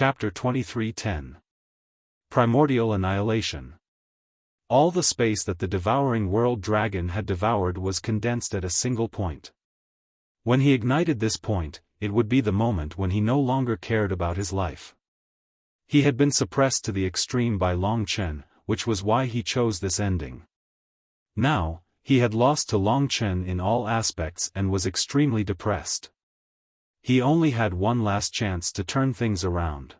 Chapter 23:10. Primordial Annihilation. All the space that the devouring world dragon had devoured was condensed at a single point. When he ignited this point, it would be the moment when he no longer cared about his life. He had been suppressed to the extreme by Long Chen, which was why he chose this ending. Now, he had lost to Long Chen in all aspects and was extremely depressed. He only had one last chance to turn things around.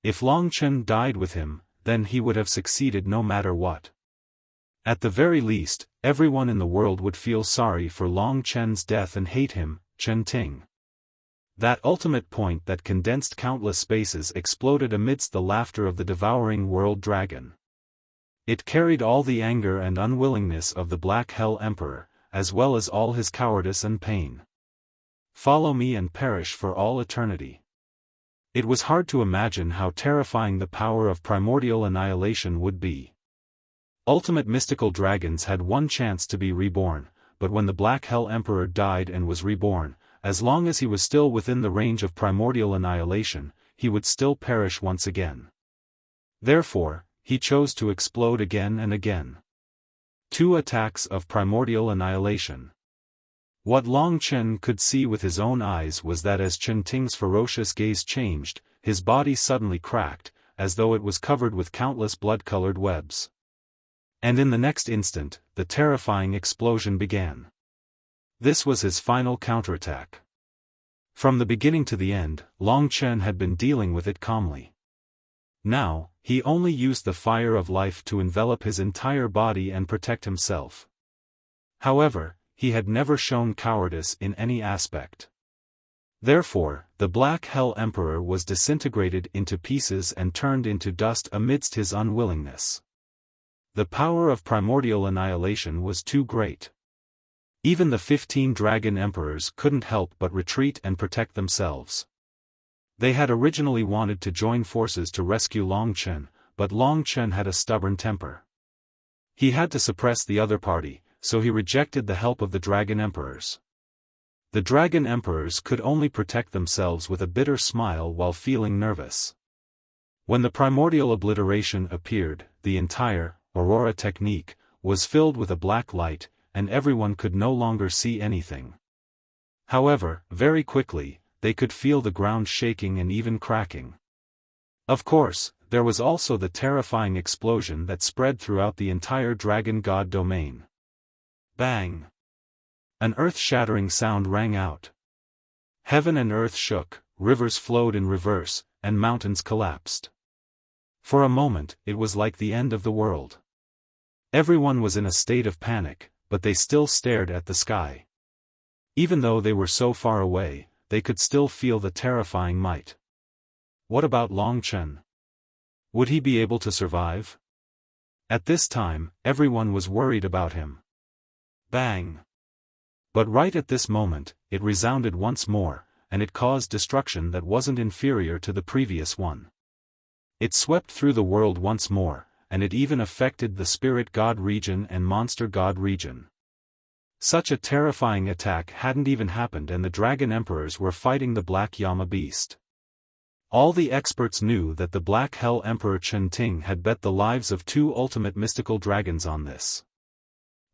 If Long Chen died with him, then he would have succeeded no matter what. At the very least, everyone in the world would feel sorry for Long Chen's death and hate him, Chen Ting. That ultimate point that condensed countless spaces exploded amidst the laughter of the devouring world dragon. It carried all the anger and unwillingness of the Black Hell Emperor, as well as all his cowardice and pain. Follow me and perish for all eternity. It was hard to imagine how terrifying the power of primordial annihilation would be. Ultimate mystical dragons had one chance to be reborn, but when the Black Hell Emperor died and was reborn, as long as he was still within the range of primordial annihilation, he would still perish once again. Therefore, he chose to explode again and again. 2 attacks of primordial annihilation. What Long Chen could see with his own eyes was that as Chen Ting's ferocious gaze changed, his body suddenly cracked, as though it was covered with countless blood-colored webs. And in the next instant, the terrifying explosion began. This was his final counterattack. From the beginning to the end, Long Chen had been dealing with it calmly. Now, he only used the fire of life to envelop his entire body and protect himself. However, he had never shown cowardice in any aspect. Therefore, the Black Hell Emperor was disintegrated into pieces and turned into dust amidst his unwillingness. The power of primordial annihilation was too great. Even the 15 dragon emperors couldn't help but retreat and protect themselves. They had originally wanted to join forces to rescue Long Chen, but Long Chen had a stubborn temper. He had to suppress the other party, so he rejected the help of the dragon emperors. The dragon emperors could only protect themselves with a bitter smile while feeling nervous. When the primordial obliteration appeared, the entire Aurora technique was filled with a black light, and everyone could no longer see anything. However, very quickly, they could feel the ground shaking and even cracking. Of course, there was also the terrifying explosion that spread throughout the entire dragon god domain. Bang! An earth-shattering sound rang out. Heaven and earth shook, rivers flowed in reverse, and mountains collapsed. For a moment, it was like the end of the world. Everyone was in a state of panic, but they still stared at the sky. Even though they were so far away, they could still feel the terrifying might. What about Long Chen? Would he be able to survive? At this time, everyone was worried about him. Bang! But right at this moment, it resounded once more, and it caused destruction that wasn't inferior to the previous one. It swept through the world once more, and it even affected the Spirit God region and Monster God region. Such a terrifying attack hadn't even happened and the Dragon Emperors were fighting the Black Yama Beast. All the experts knew that the Black Hell Emperor Chen Ting had bet the lives of 2 ultimate mystical dragons on this.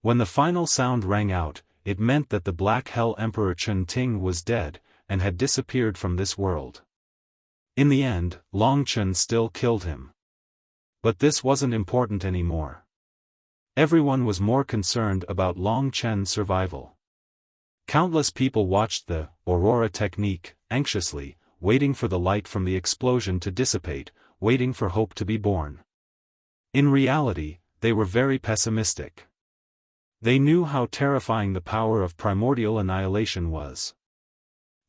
When the final sound rang out, it meant that the Black Hell Emperor Chen Ting was dead, and had disappeared from this world. In the end, Long Chen still killed him. But this wasn't important anymore. Everyone was more concerned about Long Chen's survival. Countless people watched the Aurora technique, anxiously, waiting for the light from the explosion to dissipate, waiting for hope to be born. In reality, they were very pessimistic. They knew how terrifying the power of primordial annihilation was.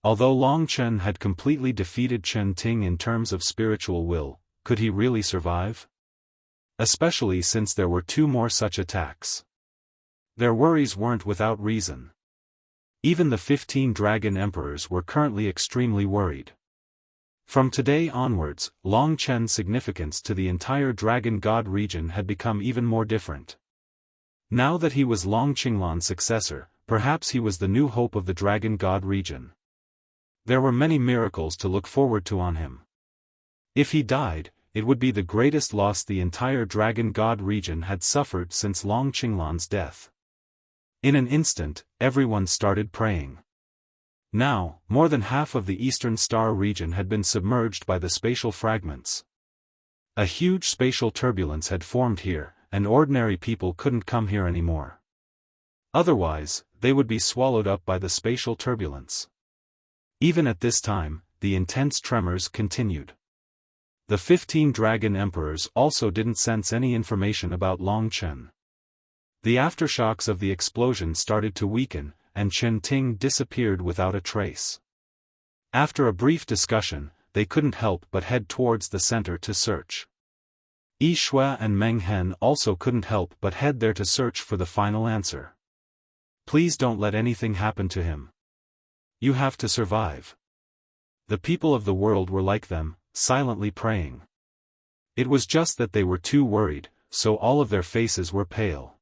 Although Long Chen had completely defeated Chen Ting in terms of spiritual will, could he really survive? Especially since there were 2 more such attacks. Their worries weren't without reason. Even the 15 dragon emperors were currently extremely worried. From today onwards, Long Chen's significance to the entire dragon god region had become even more different. Now that he was Long Qinglan's successor, perhaps he was the new hope of the Dragon God region. There were many miracles to look forward to on him. If he died, it would be the greatest loss the entire Dragon God region had suffered since Long Qinglan's death. In an instant, everyone started praying. Now, more than half of the Eastern Star region had been submerged by the spatial fragments. A huge spatial turbulence had formed here, and ordinary people couldn't come here anymore. Otherwise, they would be swallowed up by the spatial turbulence. Even at this time, the intense tremors continued. The 15 Dragon Emperors also didn't sense any information about Long Chen. The aftershocks of the explosion started to weaken, and Chen Ting disappeared without a trace. After a brief discussion, they couldn't help but head towards the center to search. Yi Shui and Meng Hen also couldn't help but head there to search for the final answer. Please don't let anything happen to him. You have to survive. The people of the world were like them, silently praying. It was just that they were too worried, so all of their faces were pale.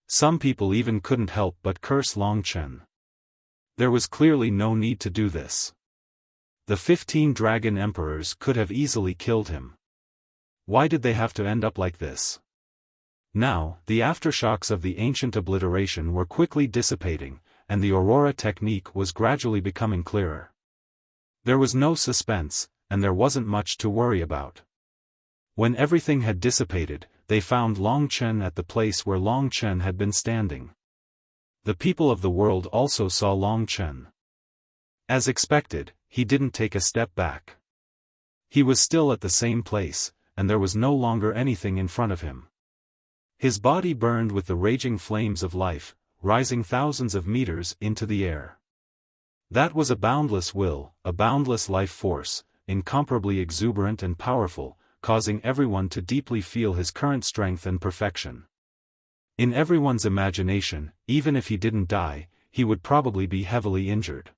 Some people even couldn't help but curse Long Chen. There was clearly no need to do this. The 15 Dragon Emperors could have easily killed him. Why did they have to end up like this? Now, the aftershocks of the ancient obliteration were quickly dissipating, and the Aurora technique was gradually becoming clearer. There was no suspense, and there wasn't much to worry about. When everything had dissipated, they found Long Chen at the place where Long Chen had been standing. The people of the world also saw Long Chen. As expected, he didn't take a step back. He was still at the same place, and there was no longer anything in front of him. His body burned with the raging flames of life, rising thousands of meters into the air. That was a boundless will, a boundless life force, incomparably exuberant and powerful, causing everyone to deeply feel his current strength and perfection. In everyone's imagination, even if he didn't die, he would probably be heavily injured.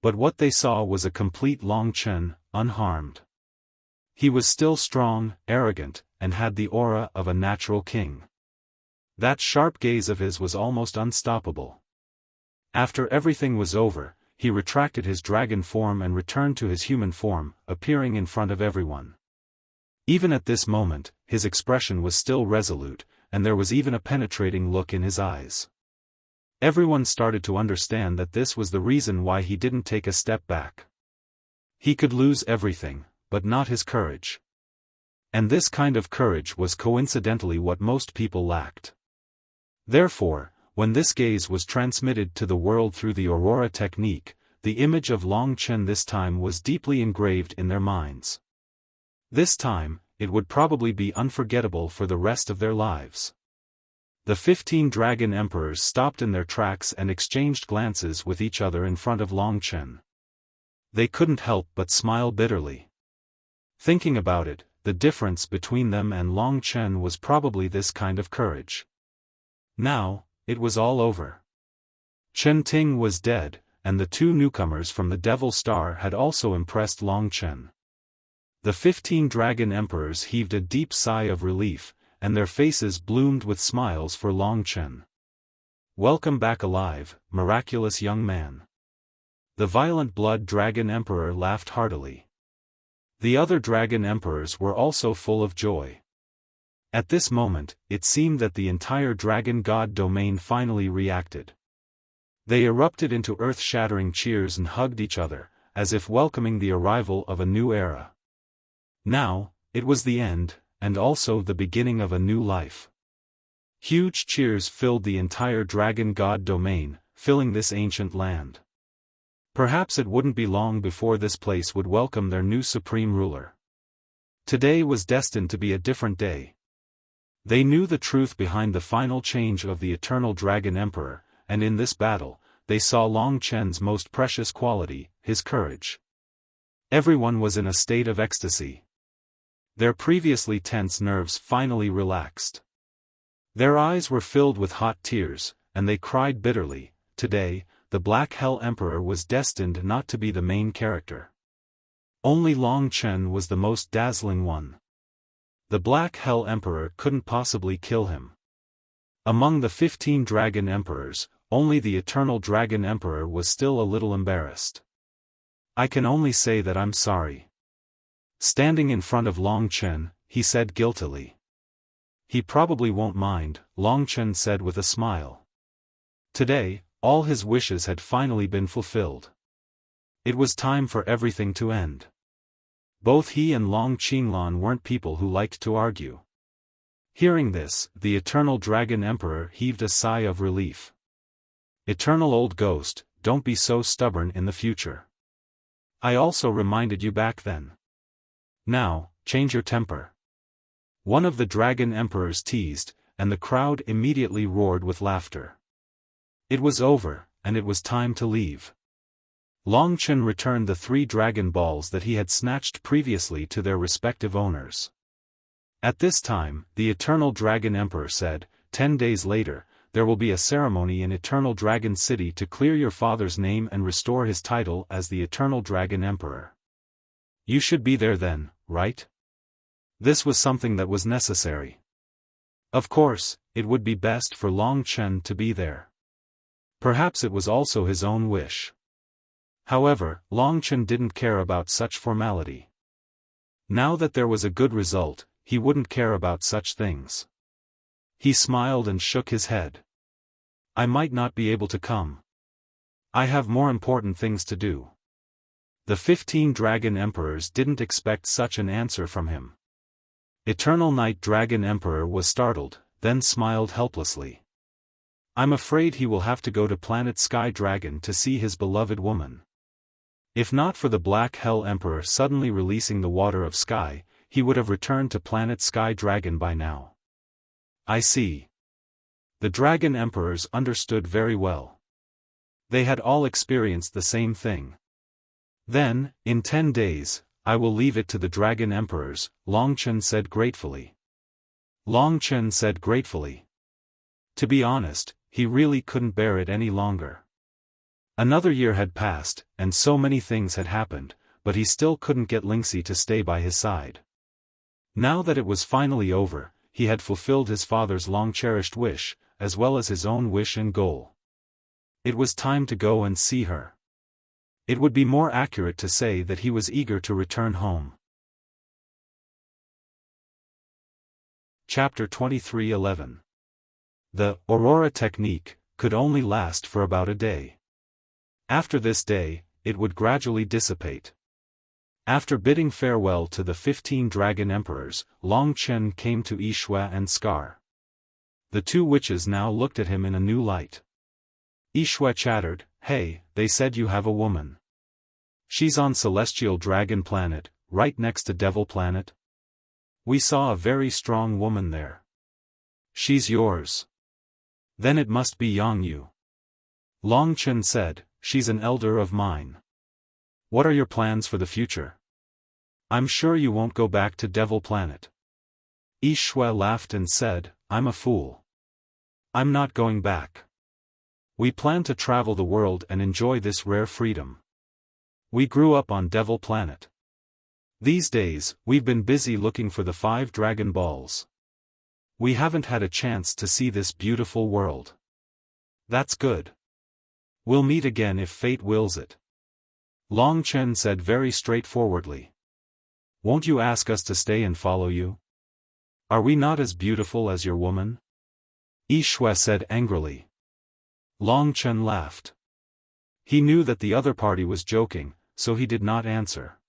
But what they saw was a complete Long Chen, unharmed. He was still strong, arrogant, and had the aura of a natural king. That sharp gaze of his was almost unstoppable. After everything was over, he retracted his dragon form and returned to his human form, appearing in front of everyone. Even at this moment, his expression was still resolute, and there was even a penetrating look in his eyes. Everyone started to understand that this was the reason why he didn't take a step back. He could lose everything, but not his courage. And this kind of courage was coincidentally what most people lacked. Therefore, when this gaze was transmitted to the world through the Aurora technique, the image of Long Chen this time was deeply engraved in their minds. This time, it would probably be unforgettable for the rest of their lives. The 15 Dragon Emperors stopped in their tracks and exchanged glances with each other in front of Long Chen. They couldn't help but smile bitterly. Thinking about it, the difference between them and Long Chen was probably this kind of courage. Now, it was all over. Chen Ting was dead, and the two newcomers from the Devil Star had also impressed Long Chen. The 15 Dragon Emperors heaved a deep sigh of relief, and their faces bloomed with smiles for Long Chen. Welcome back alive, miraculous young man. The Violent Blood Dragon Emperor laughed heartily. The other Dragon Emperors were also full of joy. At this moment, it seemed that the entire Dragon God domain finally reacted. They erupted into earth-shattering cheers and hugged each other, as if welcoming the arrival of a new era. Now, it was the end, and also the beginning of a new life. Huge cheers filled the entire Dragon God domain, filling this ancient land. Perhaps it wouldn't be long before this place would welcome their new supreme ruler. Today was destined to be a different day. They knew the truth behind the final change of the eternal Dragon Emperor, and in this battle, they saw Long Chen's most precious quality, his courage. Everyone was in a state of ecstasy. Their previously tense nerves finally relaxed. Their eyes were filled with hot tears, and they cried bitterly. Today, the Black Hell Emperor was destined not to be the main character. Only Long Chen was the most dazzling one. The Black Hell Emperor couldn't possibly kill him. Among the 15 Dragon Emperors, only the Eternal Dragon Emperor was still a little embarrassed. I can only say that I'm sorry. Standing in front of Long Chen, he said guiltily. He probably won't mind, Long Chen said with a smile. Today, all his wishes had finally been fulfilled. It was time for everything to end. Both he and Long Qinglan weren't people who liked to argue. Hearing this, the Eternal Dragon Emperor heaved a sigh of relief. Eternal old ghost, don't be so stubborn in the future. I also reminded you back then. Now, change your temper. One of the Dragon Emperors teased, and the crowd immediately roared with laughter. It was over, and it was time to leave. Long Chen returned the 3 dragon balls that he had snatched previously to their respective owners. At this time, the Eternal Dragon Emperor said, 10 days later, there will be a ceremony in Eternal Dragon City to clear your father's name and restore his title as the Eternal Dragon Emperor. You should be there then, right? This was something that was necessary. Of course, it would be best for Long Chen to be there. Perhaps it was also his own wish. However, Long Chen didn't care about such formality. Now that there was a good result, he wouldn't care about such things. He smiled and shook his head. I might not be able to come. I have more important things to do. The 15 Dragon Emperors didn't expect such an answer from him. Eternal Night Dragon Emperor was startled, then smiled helplessly. I'm afraid he will have to go to planet Sky Dragon to see his beloved woman. If not for the Black Hell Emperor suddenly releasing the water of sky, he would have returned to planet Sky Dragon by now. I see. The Dragon Emperors understood very well. They had all experienced the same thing. Then, in 10 days, I will leave it to the Dragon Emperors, Long Chen said gratefully. Long Chen said gratefully. To be honest, he really couldn't bear it any longer. Another year had passed, and so many things had happened, but he still couldn't get Lingxi to stay by his side. Now that it was finally over, he had fulfilled his father's long-cherished wish, as well as his own wish and goal. It was time to go and see her. It would be more accurate to say that he was eager to return home. Chapter 23:11. The Aurora technique could only last for about a day. After this day, it would gradually dissipate. After bidding farewell to the 15 Dragon Emperors, Long Chen came to Yixue and Scar. The 2 witches now looked at him in a new light. Yixue chattered, "Hey, they said you have a woman. She's on Celestial Dragon Planet, right next to Devil Planet. We saw a very strong woman there. She's yours. Then it must be Yangyu." Long Chen said, "She's an elder of mine. What are your plans for the future? I'm sure you won't go back to Devil Planet." Yixue laughed and said, "I'm a fool. I'm not going back. We plan to travel the world and enjoy this rare freedom. We grew up on Devil Planet. These days, we've been busy looking for the 5 Dragon Balls. We haven't had a chance to see this beautiful world. That's good. We'll meet again if fate wills it." Long Chen said very straightforwardly. "Won't you ask us to stay and follow you? Are we not as beautiful as your woman?" Yixue said angrily. Long Chen laughed. He knew that the other party was joking, so he did not answer.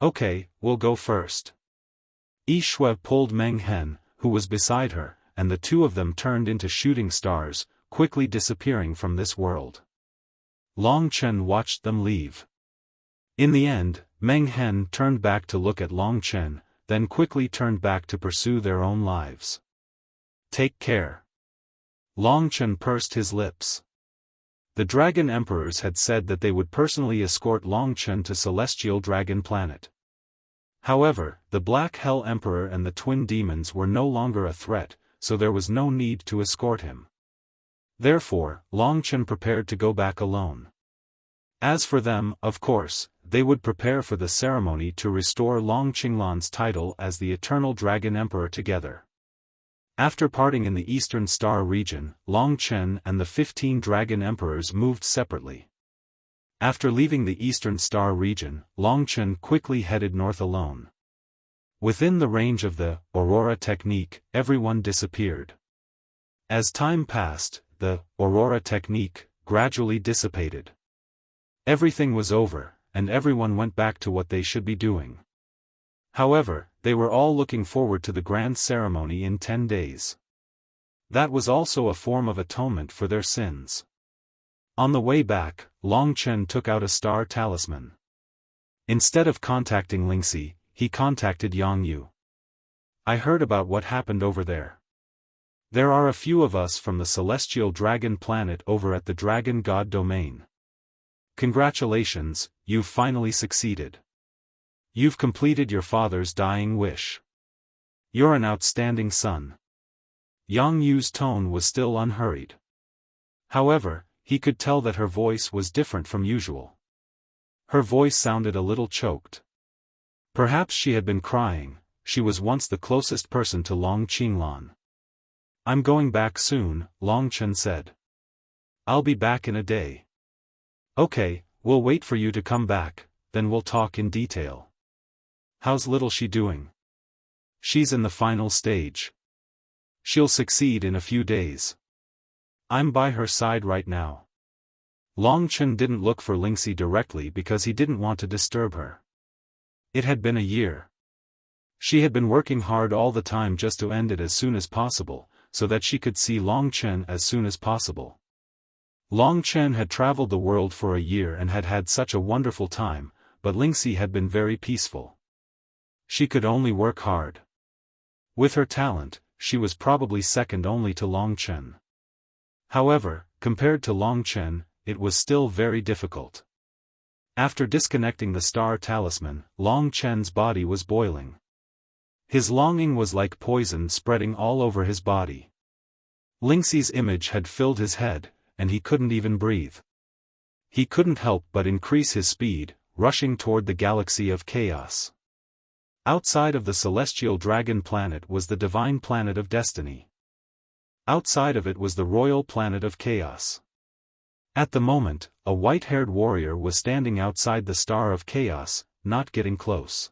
"Okay, we'll go first." Yixue pulled Meng Hen, who was beside her, and the 2 of them turned into shooting stars, quickly disappearing from this world. Long Chen watched them leave. In the end, Meng Hen turned back to look at Long Chen, then quickly turned back to pursue their own lives. "Take care." Long Chen pursed his lips. The Dragon Emperors had said that they would personally escort Long Chen to Celestial Dragon Planet. However, the Black Hell Emperor and the Twin Demons were no longer a threat, so there was no need to escort him. Therefore, Long Chen prepared to go back alone. As for them, of course, they would prepare for the ceremony to restore Long Qinglan's title as the Eternal Dragon Emperor together. After parting in the Eastern Star region, Long Chen and the 15 Dragon Emperors moved separately. After leaving the Eastern Star region, Longchen quickly headed north alone. Within the range of the Aurora technique, everyone disappeared. As time passed, the Aurora technique gradually dissipated. Everything was over, and everyone went back to what they should be doing. However, they were all looking forward to the grand ceremony in 10 days. That was also a form of atonement for their sins. On the way back, Longchen took out a star talisman. Instead of contacting Lingxi, he contacted Yang Yu. I heard about what happened over there. There are a few of us from the celestial dragon planet over at the Dragon God domain. Congratulations, you've finally succeeded. You've completed your father's dying wish. You're an outstanding son. Yang Yu's tone was still unhurried. However, he could tell that her voice was different from usual. Her voice sounded a little choked. Perhaps she had been crying. She was once the closest person to Long Qinglan. I'm going back soon, Longchen said. I'll be back in a day. Okay, we'll wait for you to come back, then we'll talk in detail. How's little she doing? She's in the final stage. She'll succeed in a few days. I'm by her side right now. Longchen didn't look for Lingxi directly because he didn't want to disturb her. It had been a year. She had been working hard all the time just to end it as soon as possible, so that she could see Longchen as soon as possible. Longchen had traveled the world for a year and had had such a wonderful time, but Lingxi had been very peaceful. She could only work hard. With her talent, she was probably second only to Longchen. However, compared to Longchen, it was still very difficult. After disconnecting the star talisman, Longchen's body was boiling. His longing was like poison spreading all over his body. Lingxi's image had filled his head, and he couldn't even breathe. He couldn't help but increase his speed, rushing toward the galaxy of chaos. Outside of the celestial dragon planet was the divine planet of destiny. Outside of it was the royal planet of chaos. At the moment, a white-haired warrior was standing outside the Star of Chaos, not getting close.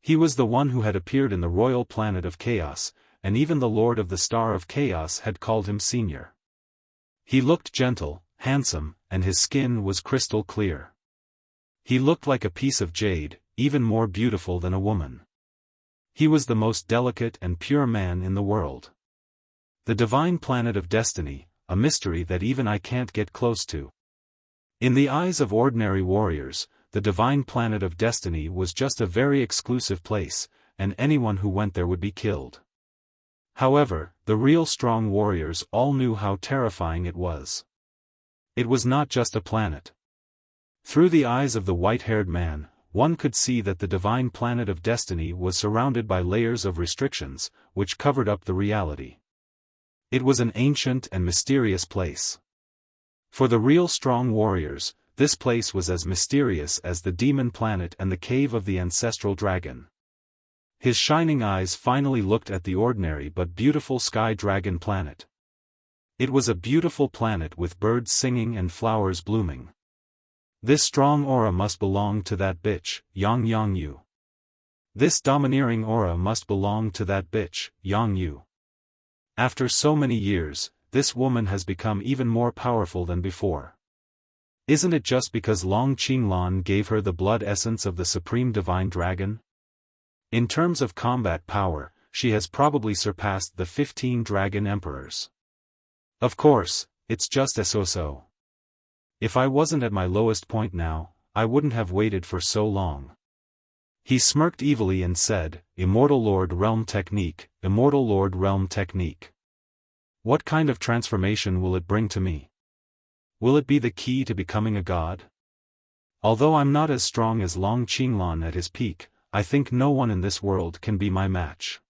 He was the one who had appeared in the royal planet of chaos, and even the Lord of the Star of Chaos had called him senior. He looked gentle, handsome, and his skin was crystal clear. He looked like a piece of jade, even more beautiful than a woman. He was the most delicate and pure man in the world. The divine planet of destiny, a mystery that even I can't get close to. In the eyes of ordinary warriors, the divine planet of destiny was just a very exclusive place, and anyone who went there would be killed. However, the real strong warriors all knew how terrifying it was. It was not just a planet. Through the eyes of the white-haired man, one could see that the divine planet of destiny was surrounded by layers of restrictions, which covered up the reality. It was an ancient and mysterious place. For the real strong warriors, this place was as mysterious as the demon planet and the cave of the ancestral dragon. His shining eyes finally looked at the ordinary but beautiful sky dragon planet. It was a beautiful planet with birds singing and flowers blooming. This strong aura must belong to that bitch, Yang Yu. This domineering aura must belong to that bitch, Yang Yu. After so many years, this woman has become even more powerful than before. Isn't it just because Long Qinglan gave her the blood essence of the supreme divine dragon? In terms of combat power, she has probably surpassed the 15 dragon emperors. Of course, it's just a so-so. If I wasn't at my lowest point now, I wouldn't have waited for so long. He smirked evilly and said, Immortal Lord Realm Technique, Immortal Lord Realm Technique. What kind of transformation will it bring to me? Will it be the key to becoming a god? Although I'm not as strong as Long Qinglan at his peak, I think no one in this world can be my match.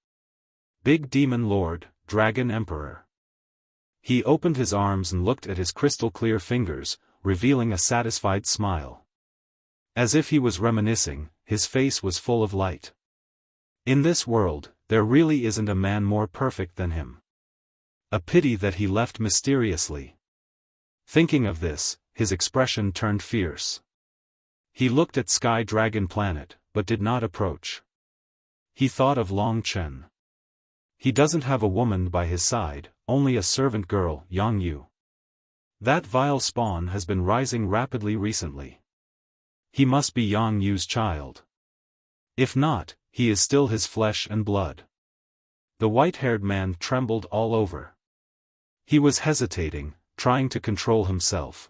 Big Demon Lord, Dragon Emperor. He opened his arms and looked at his crystal-clear fingers, revealing a satisfied smile. As if he was reminiscing, his face was full of light. In this world, there really isn't a man more perfect than him. A pity that he left mysteriously. Thinking of this, his expression turned fierce. He looked at Sky Dragon Planet, but did not approach. He thought of Long Chen. He doesn't have a woman by his side, only a servant girl, Yang Yu. That vile spawn has been rising rapidly recently. He must be Yang Yu's child. If not, he is still his flesh and blood. The white-haired man trembled all over. He was hesitating, trying to control himself.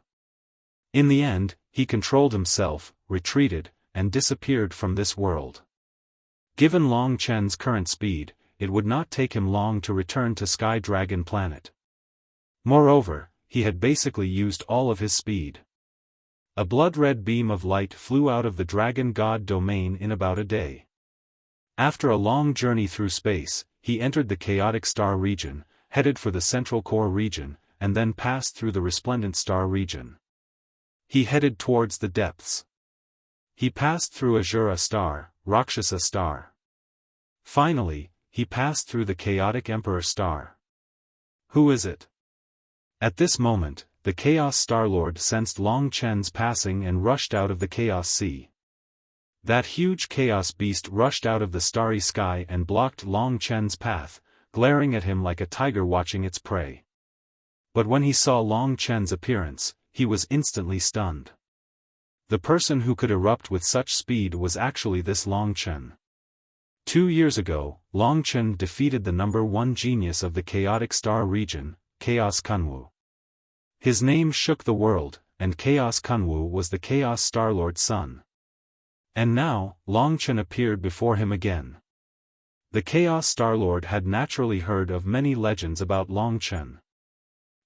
In the end, he controlled himself, retreated, and disappeared from this world. Given Long Chen's current speed, it would not take him long to return to Sky Dragon Planet. Moreover, he had basically used all of his speed. A blood-red beam of light flew out of the Dragon God domain in about a day. After a long journey through space, he entered the Chaotic Star region, headed for the Central Core region, and then passed through the Resplendent Star region. He headed towards the depths. He passed through Azura Star, Rakshasa Star. Finally, he passed through the Chaotic Emperor Star. Who is it? At this moment, the Chaos Star-Lord sensed Long Chen's passing and rushed out of the Chaos Sea. That huge Chaos Beast rushed out of the starry sky and blocked Long Chen's path, glaring at him like a tiger watching its prey. But when he saw Long Chen's appearance, he was instantly stunned. The person who could erupt with such speed was actually this Long Chen. 2 years ago, Long Chen defeated the #1 genius of the Chaotic Star region, Chaos Kunwu. His name shook the world, and Chaos Kunwu was the Chaos Star-Lord's son. And now, Long Chen appeared before him again. The Chaos Star-Lord had naturally heard of many legends about Long Chen.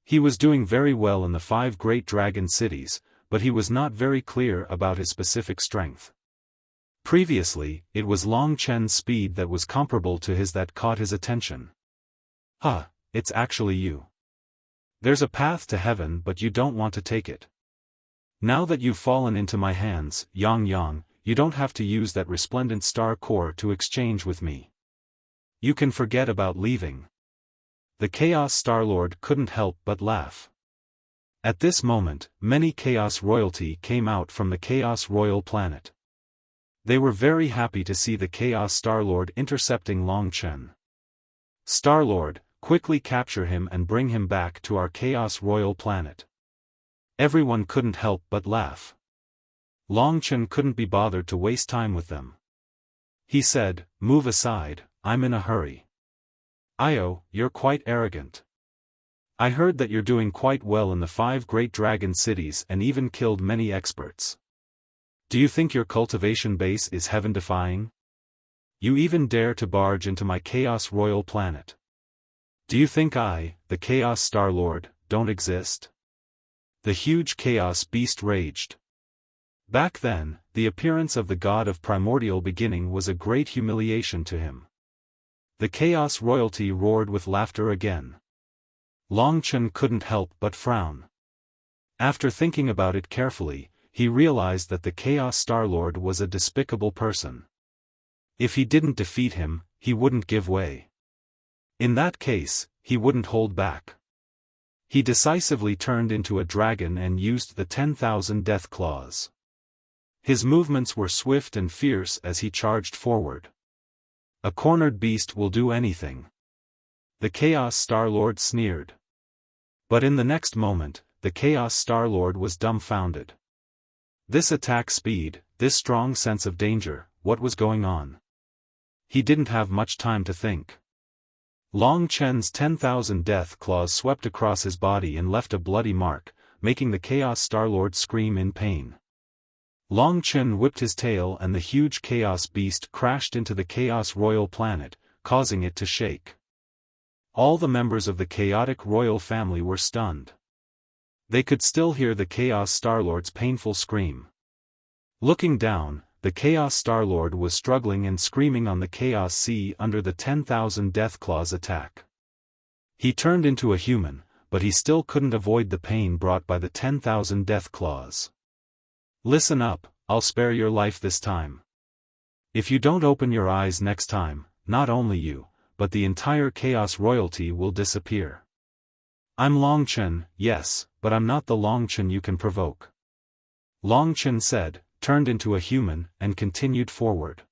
He was doing very well in the 5 great dragon cities, but he was not very clear about his specific strength. Previously, it was Long Chen's speed that was comparable to his that caught his attention. Huh, it's actually you. There's a path to heaven but you don't want to take it. Now that you've fallen into my hands, Yang, you don't have to use that resplendent star core to exchange with me. You can forget about leaving. The Chaos Star-Lord couldn't help but laugh. At this moment, many Chaos royalty came out from the Chaos Royal Planet. They were very happy to see the Chaos Star-Lord intercepting Long Chen. Star-Lord, quickly capture him and bring him back to our Chaos Royal Planet. Everyone couldn't help but laugh. Long Chen couldn't be bothered to waste time with them. He said, "Move aside, I'm in a hurry." "Io, you're quite arrogant. I heard that you're doing quite well in the 5 great dragon cities and even killed many experts. Do you think your cultivation base is heaven-defying? You even dare to barge into my Chaos Royal Planet. Do you think I, the Chaos Star-Lord, don't exist?" The huge Chaos Beast raged. Back then, the appearance of the god of primordial beginning was a great humiliation to him. The Chaos royalty roared with laughter again. Long Chen couldn't help but frown. After thinking about it carefully, he realized that the Chaos Star-Lord was a despicable person. If he didn't defeat him, he wouldn't give way. In that case, he wouldn't hold back. He decisively turned into a dragon and used the 10,000 death claws. His movements were swift and fierce as he charged forward. A cornered beast will do anything. The Chaos Star-Lord sneered. But in the next moment, the Chaos Star-Lord was dumbfounded. This attack speed, this strong sense of danger, what was going on? He didn't have much time to think. Long Chen's 10,000 death claws swept across his body and left a bloody mark, making the Chaos Star-Lord scream in pain. Long Chen whipped his tail and the huge Chaos Beast crashed into the Chaos Royal Planet, causing it to shake. All the members of the chaotic royal family were stunned. They could still hear the Chaos Star-Lord's painful scream. Looking down, the Chaos Star-Lord was struggling and screaming on the Chaos Sea under the 10,000 death claws attack. He turned into a human, but he still couldn't avoid the pain brought by the 10,000 death claws. "Listen up, I'll spare your life this time. If you don't open your eyes next time, not only you, but the entire Chaos royalty will disappear. I'm Longchen, yes, but I'm not the Longchen you can provoke. Longchen said, turned into a human, and continued forward.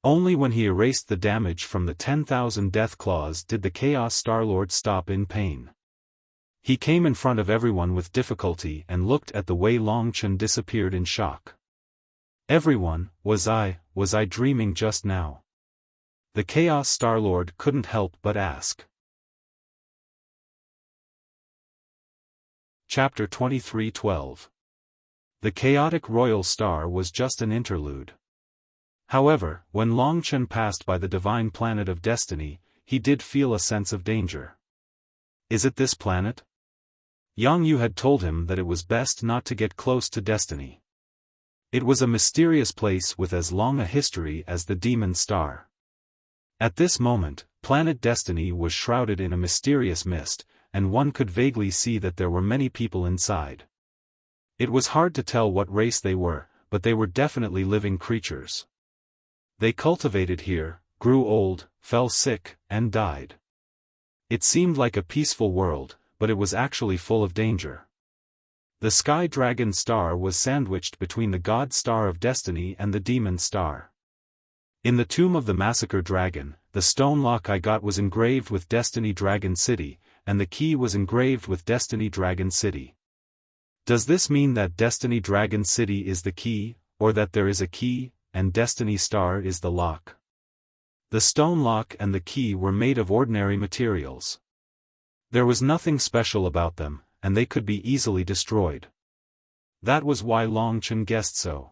Only when he erased the damage from the 10,000 death claws did the Chaos Starlord stop in pain. He came in front of everyone with difficulty and looked at the way Longchen disappeared in shock. Everyone, was I dreaming just now? The Chaos Starlord couldn't help but ask. Chapter 23:12. The chaotic royal star was just an interlude. However, when Longchen passed by the divine planet of destiny, he did feel a sense of danger. Is it this planet? Yang Yu had told him that it was best not to get close to destiny. It was a mysterious place with as long a history as the demon star. At this moment, planet Destiny was shrouded in a mysterious mist, and one could vaguely see that there were many people inside. It was hard to tell what race they were, but they were definitely living creatures. They cultivated here, grew old, fell sick, and died. It seemed like a peaceful world, but it was actually full of danger. The Sky Dragon Star was sandwiched between the God Star of Destiny and the Demon Star. In the tomb of the Massacre Dragon, the stone lock I got was engraved with Destiny Dragon City, and the key was engraved with Destiny Dragon City. Does this mean that Destiny Dragon City is the key, or that there is a key, and Destiny Star is the lock? The stone lock and the key were made of ordinary materials. There was nothing special about them, and they could be easily destroyed. That was why Longchen guessed so.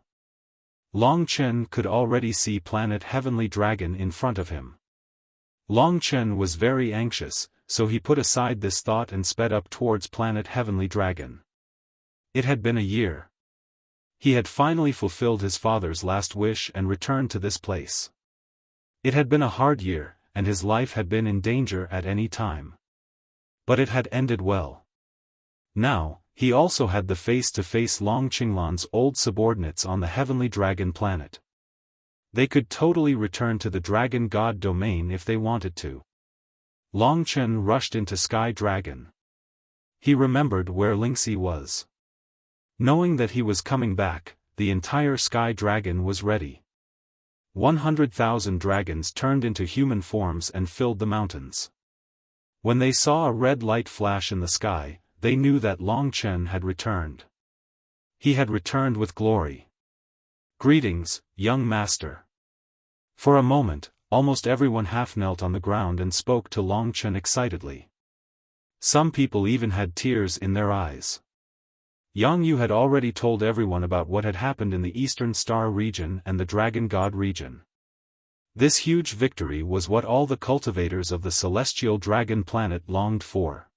Longchen could already see planet Heavenly Dragon in front of him. Longchen was very anxious, so he put aside this thought and sped up towards planet Heavenly Dragon. It had been a year. He had finally fulfilled his father's last wish and returned to this place. It had been a hard year, and his life had been in danger at any time. But it had ended well. Now, he also had the face-to-face Long Qinglan's old subordinates on the Heavenly Dragon planet. They could totally return to the Dragon God domain if they wanted to. Longchen rushed into Sky Dragon. He remembered where Lingxi was. Knowing that he was coming back, the entire Sky Dragon was ready. 100,000 dragons turned into human forms and filled the mountains. When they saw a red light flash in the sky, they knew that Longchen had returned. He had returned with glory. Greetings, young master. For a moment, almost everyone half knelt on the ground and spoke to Longchen excitedly. Some people even had tears in their eyes. Yang Yu had already told everyone about what had happened in the Eastern Star region and the Dragon God region. This huge victory was what all the cultivators of the celestial dragon planet longed for.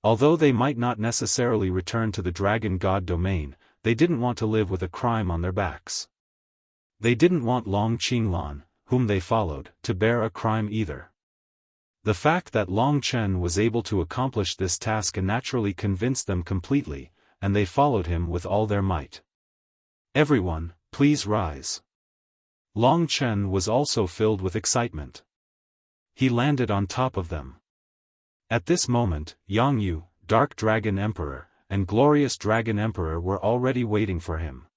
Although they might not necessarily return to the Dragon God domain, they didn't want to live with a crime on their backs. They didn't want Long Qinglan, whom they followed, to bear a crime either. The fact that Longchen was able to accomplish this task naturally convinced them completely, and they followed him with all their might. Everyone, please rise. Longchen was also filled with excitement. He landed on top of them. At this moment, Yang Yu, Dark Dragon Emperor, and Glorious Dragon Emperor were already waiting for him.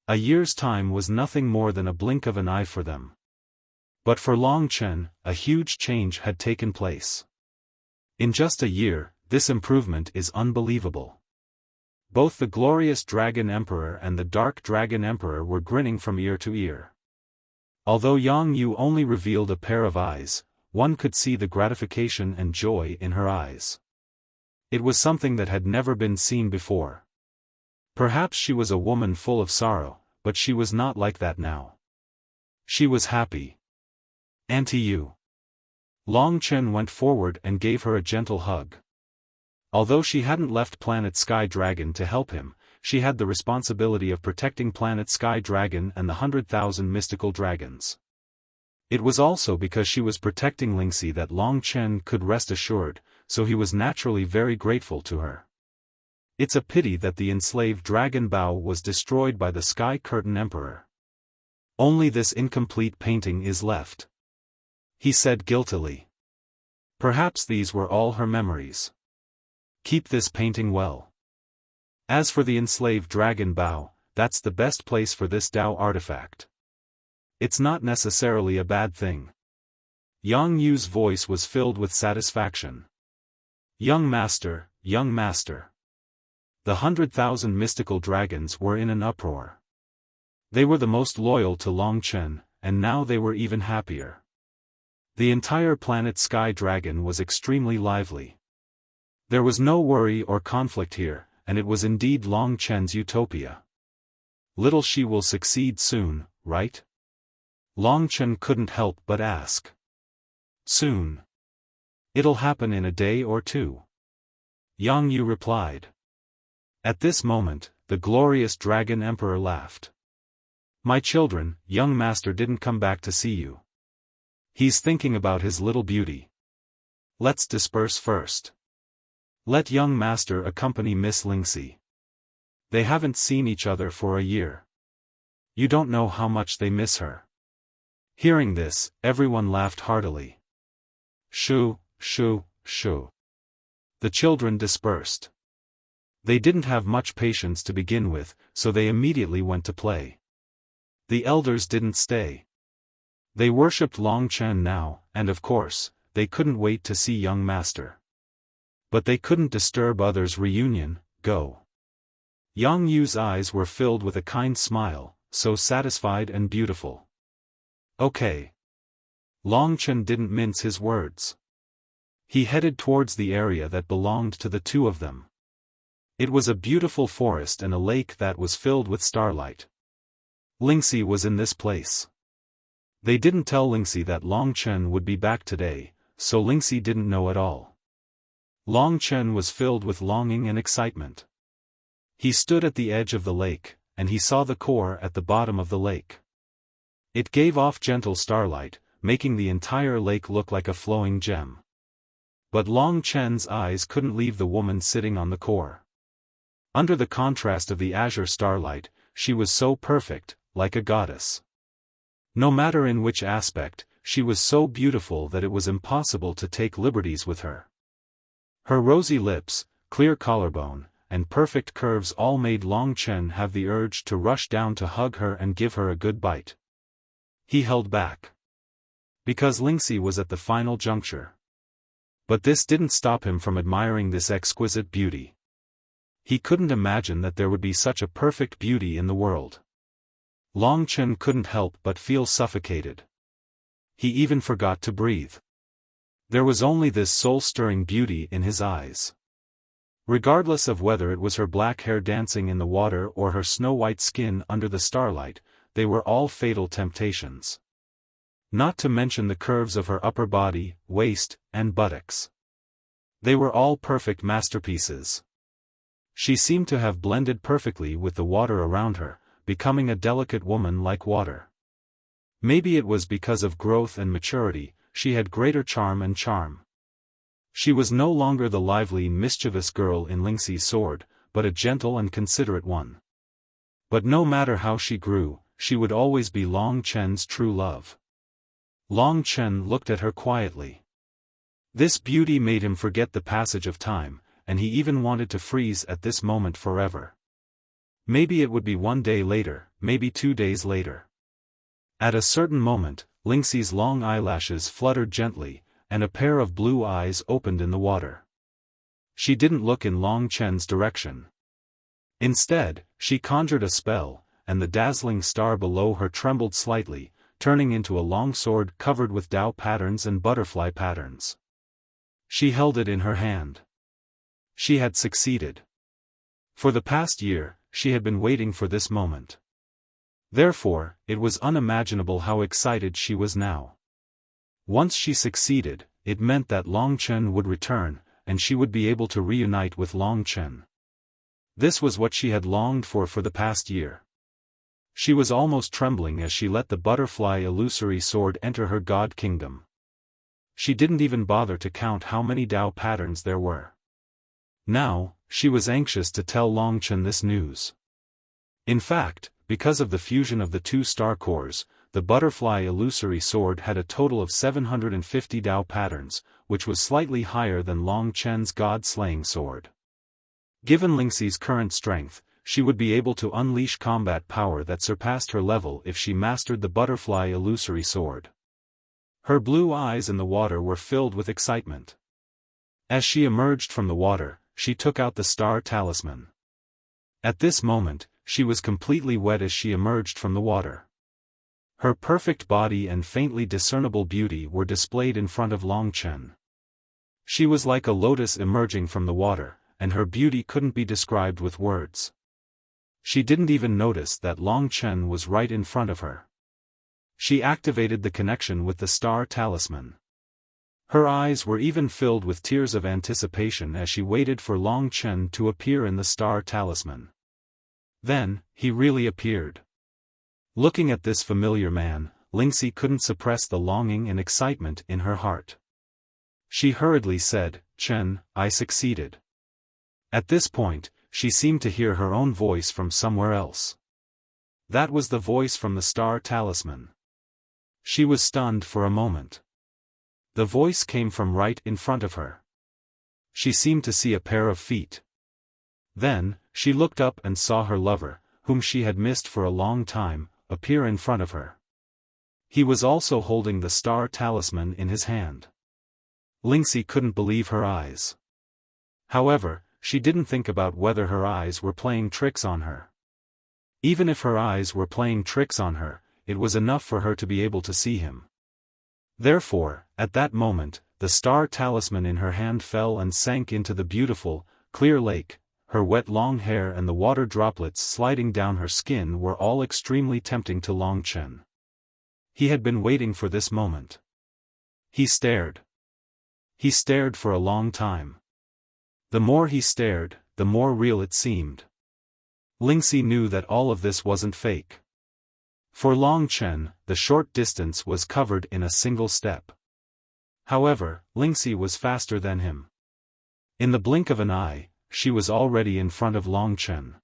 A year's time was nothing more than a blink of an eye for them. But for Longchen, a huge change had taken place. In just a year, this improvement is unbelievable. Both the Glorious Dragon Emperor and the Dark Dragon Emperor were grinning from ear to ear. Although Yang Yu only revealed a pair of eyes, one could see the gratification and joy in her eyes. It was something that had never been seen before. Perhaps she was a woman full of sorrow, but she was not like that now. She was happy. Auntie Yu. Longchen went forward and gave her a gentle hug. Although she hadn't left Planet Sky Dragon to help him, she had the responsibility of protecting Planet Sky Dragon and the 100,000 mystical dragons. It was also because she was protecting Lingxi that Longchen could rest assured, so he was naturally very grateful to her. It's a pity that the enslaved Dragon Bao was destroyed by the Sky Curtain Emperor. Only this incomplete painting is left. He said guiltily. Perhaps these were all her memories. Keep this painting well. As for the enslaved dragon Bao, that's the best place for this Tao artifact. It's not necessarily a bad thing. Yang Yu's voice was filled with satisfaction. Young master, young master. The 100,000 mystical dragons were in an uproar. They were the most loyal to Long Chen, and now they were even happier. The entire planet Sky Dragon was extremely lively. There was no worry or conflict here, and it was indeed Long Chen's utopia. Little she will succeed soon, right? Long Chen couldn't help but ask. Soon. It'll happen in a day or two. Yang Yu replied. At this moment, the glorious Dragon Emperor laughed. My children, young master didn't come back to see you. He's thinking about his little beauty. Let's disperse first. Let young master accompany Miss Lingxi. They haven't seen each other for a year. You don't know how much they miss her. Hearing this, everyone laughed heartily. Shoo, shoo, shoo. The children dispersed. They didn't have much patience to begin with, so they immediately went to play. The elders didn't stay. They worshipped Long Chen now, and of course, they couldn't wait to see young master. But they couldn't disturb others' reunion. Go. Yang Yu's eyes were filled with a kind smile, so satisfied and beautiful. Okay. Long Chen didn't mince his words. He headed towards the area that belonged to the two of them. It was a beautiful forest and a lake that was filled with starlight. Lingxi was in this place. They didn't tell Lingxi that Long Chen would be back today, so Lingxi didn't know at all. Long Chen was filled with longing and excitement. He stood at the edge of the lake, and he saw the core at the bottom of the lake. It gave off gentle starlight, making the entire lake look like a flowing gem. But Long Chen's eyes couldn't leave the woman sitting on the core. Under the contrast of the azure starlight, she was so perfect, like a goddess. No matter in which aspect, she was so beautiful that it was impossible to take liberties with her. Her rosy lips, clear collarbone, and perfect curves all made Long Chen have the urge to rush down to hug her and give her a good bite. He held back. Because Lingxi was at the final juncture. But this didn't stop him from admiring this exquisite beauty. He couldn't imagine that there would be such a perfect beauty in the world. Long Chen couldn't help but feel suffocated. He even forgot to breathe. There was only this soul-stirring beauty in his eyes. Regardless of whether it was her black hair dancing in the water or her snow-white skin under the starlight, they were all fatal temptations. Not to mention the curves of her upper body, waist, and buttocks. They were all perfect masterpieces. She seemed to have blended perfectly with the water around her, becoming a delicate woman like water. Maybe it was because of growth and maturity, she had greater charm and charm. She was no longer the lively, mischievous girl in Lingxi's sword, but a gentle and considerate one. But no matter how she grew, she would always be Long Chen's true love. Long Chen looked at her quietly. This beauty made him forget the passage of time, and he even wanted to freeze at this moment forever. Maybe it would be 1 day later, maybe 2 days later. At a certain moment, Lingxi's long eyelashes fluttered gently, and a pair of blue eyes opened in the water. She didn't look in Long Chen's direction. Instead, she conjured a spell, and the dazzling star below her trembled slightly, turning into a long sword covered with Tao patterns and butterfly patterns. She held it in her hand. She had succeeded. For the past year, she had been waiting for this moment. Therefore, it was unimaginable how excited she was now. Once she succeeded, it meant that Long Chen would return, and she would be able to reunite with Long Chen. This was what she had longed for the past year. She was almost trembling as she let the butterfly illusory sword enter her god kingdom. She didn't even bother to count how many Tao patterns there were. Now, she was anxious to tell Long Chen this news. In fact, because of the fusion of the two star cores, the butterfly illusory sword had a total of 750 Dao patterns, which was slightly higher than Long Chen's god-slaying sword. Given Lingxi's current strength, she would be able to unleash combat power that surpassed her level if she mastered the butterfly illusory sword. Her blue eyes in the water were filled with excitement. As she emerged from the water, she took out the star talisman. At this moment, she was completely wet as she emerged from the water. Her perfect body and faintly discernible beauty were displayed in front of Long Chen. She was like a lotus emerging from the water, and her beauty couldn't be described with words. She didn't even notice that Long Chen was right in front of her. She activated the connection with the star talisman. Her eyes were even filled with tears of anticipation as she waited for Long Chen to appear in the star talisman. Then, he really appeared. Looking at this familiar man, Lingxi couldn't suppress the longing and excitement in her heart. She hurriedly said, "Chen, I succeeded." At this point, she seemed to hear her own voice from somewhere else. That was the voice from the star talisman. She was stunned for a moment. The voice came from right in front of her. She seemed to see a pair of feet. Then, she looked up and saw her lover, whom she had missed for a long time, appear in front of her. He was also holding the star talisman in his hand. Lingxi couldn't believe her eyes. However, she didn't think about whether her eyes were playing tricks on her. Even if her eyes were playing tricks on her, it was enough for her to be able to see him. Therefore, at that moment, the star talisman in her hand fell and sank into the beautiful, clear lake. Her wet long hair and the water droplets sliding down her skin were all extremely tempting to Long Chen. He had been waiting for this moment. He stared. He stared for a long time. The more he stared, the more real it seemed. Lingxi knew that all of this wasn't fake. For Long Chen, the short distance was covered in a single step. However, Lingxi was faster than him. In the blink of an eye, she was already in front of Long Chen.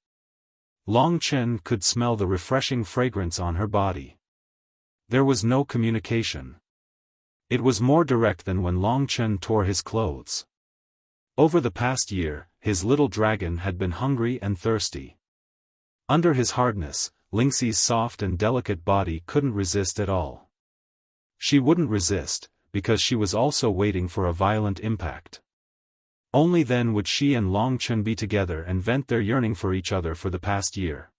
Long Chen could smell the refreshing fragrance on her body. There was no communication. It was more direct than when Long Chen tore his clothes. Over the past year, his little dragon had been hungry and thirsty. Under his hardness, Lingxi's soft and delicate body couldn't resist at all. She wouldn't resist, because she was also waiting for a violent impact. Only then would she and Long Chen be together and vent their yearning for each other for the past year.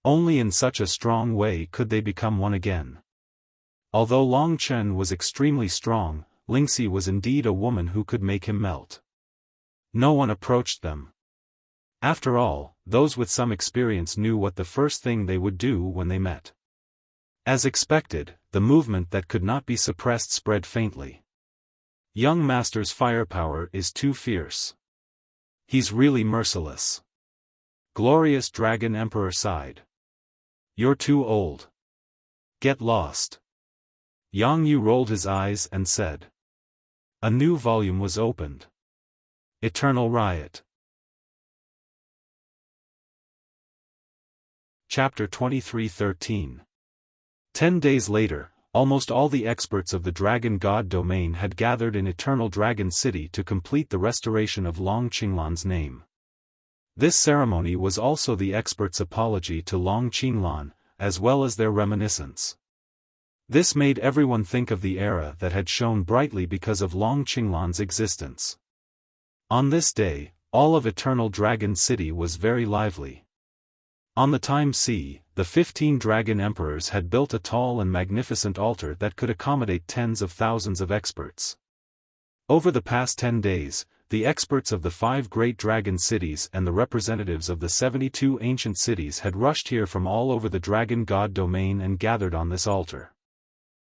Only in such a strong way could they become one again. Although Long Chen was extremely strong, Lingxi was indeed a woman who could make him melt. No one approached them. After all, those with some experience knew what the first thing they would do when they met. As expected, the movement that could not be suppressed spread faintly. Young master's firepower is too fierce. He's really merciless. Glorious Dragon Emperor sighed. You're too old. Get lost. Yang Yu rolled his eyes and said. A new volume was opened. Eternal Riot. Chapter 23:13. 10 days later, almost all the experts of the Dragon God domain had gathered in Eternal Dragon City to complete the restoration of Long Qinglan's name. This ceremony was also the experts' apology to Long Qinglan, as well as their reminiscence. This made everyone think of the era that had shone brightly because of Long Qinglan's existence. On this day, all of Eternal Dragon City was very lively. On the Time Sea, the 15 Dragon Emperors had built a tall and magnificent altar that could accommodate tens of thousands of experts. Over the past 10 days, the experts of the 5 great dragon cities and the representatives of the 72 ancient cities had rushed here from all over the Dragon God domain and gathered on this altar.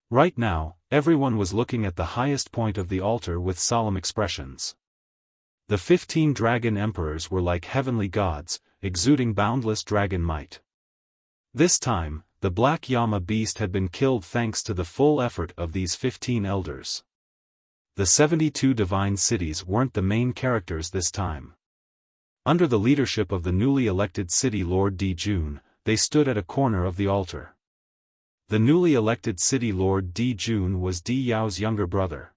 Right now, everyone was looking at the highest point of the altar with solemn expressions. The 15 Dragon Emperors were like heavenly gods, exuding boundless dragon might. This time, the Black Yama beast had been killed thanks to the full effort of these 15 elders. The 72 divine cities weren't the main characters this time. Under the leadership of the newly elected city lord Di Jun, they stood at a corner of the altar. The newly elected city lord Di Jun was Di Yao's younger brother.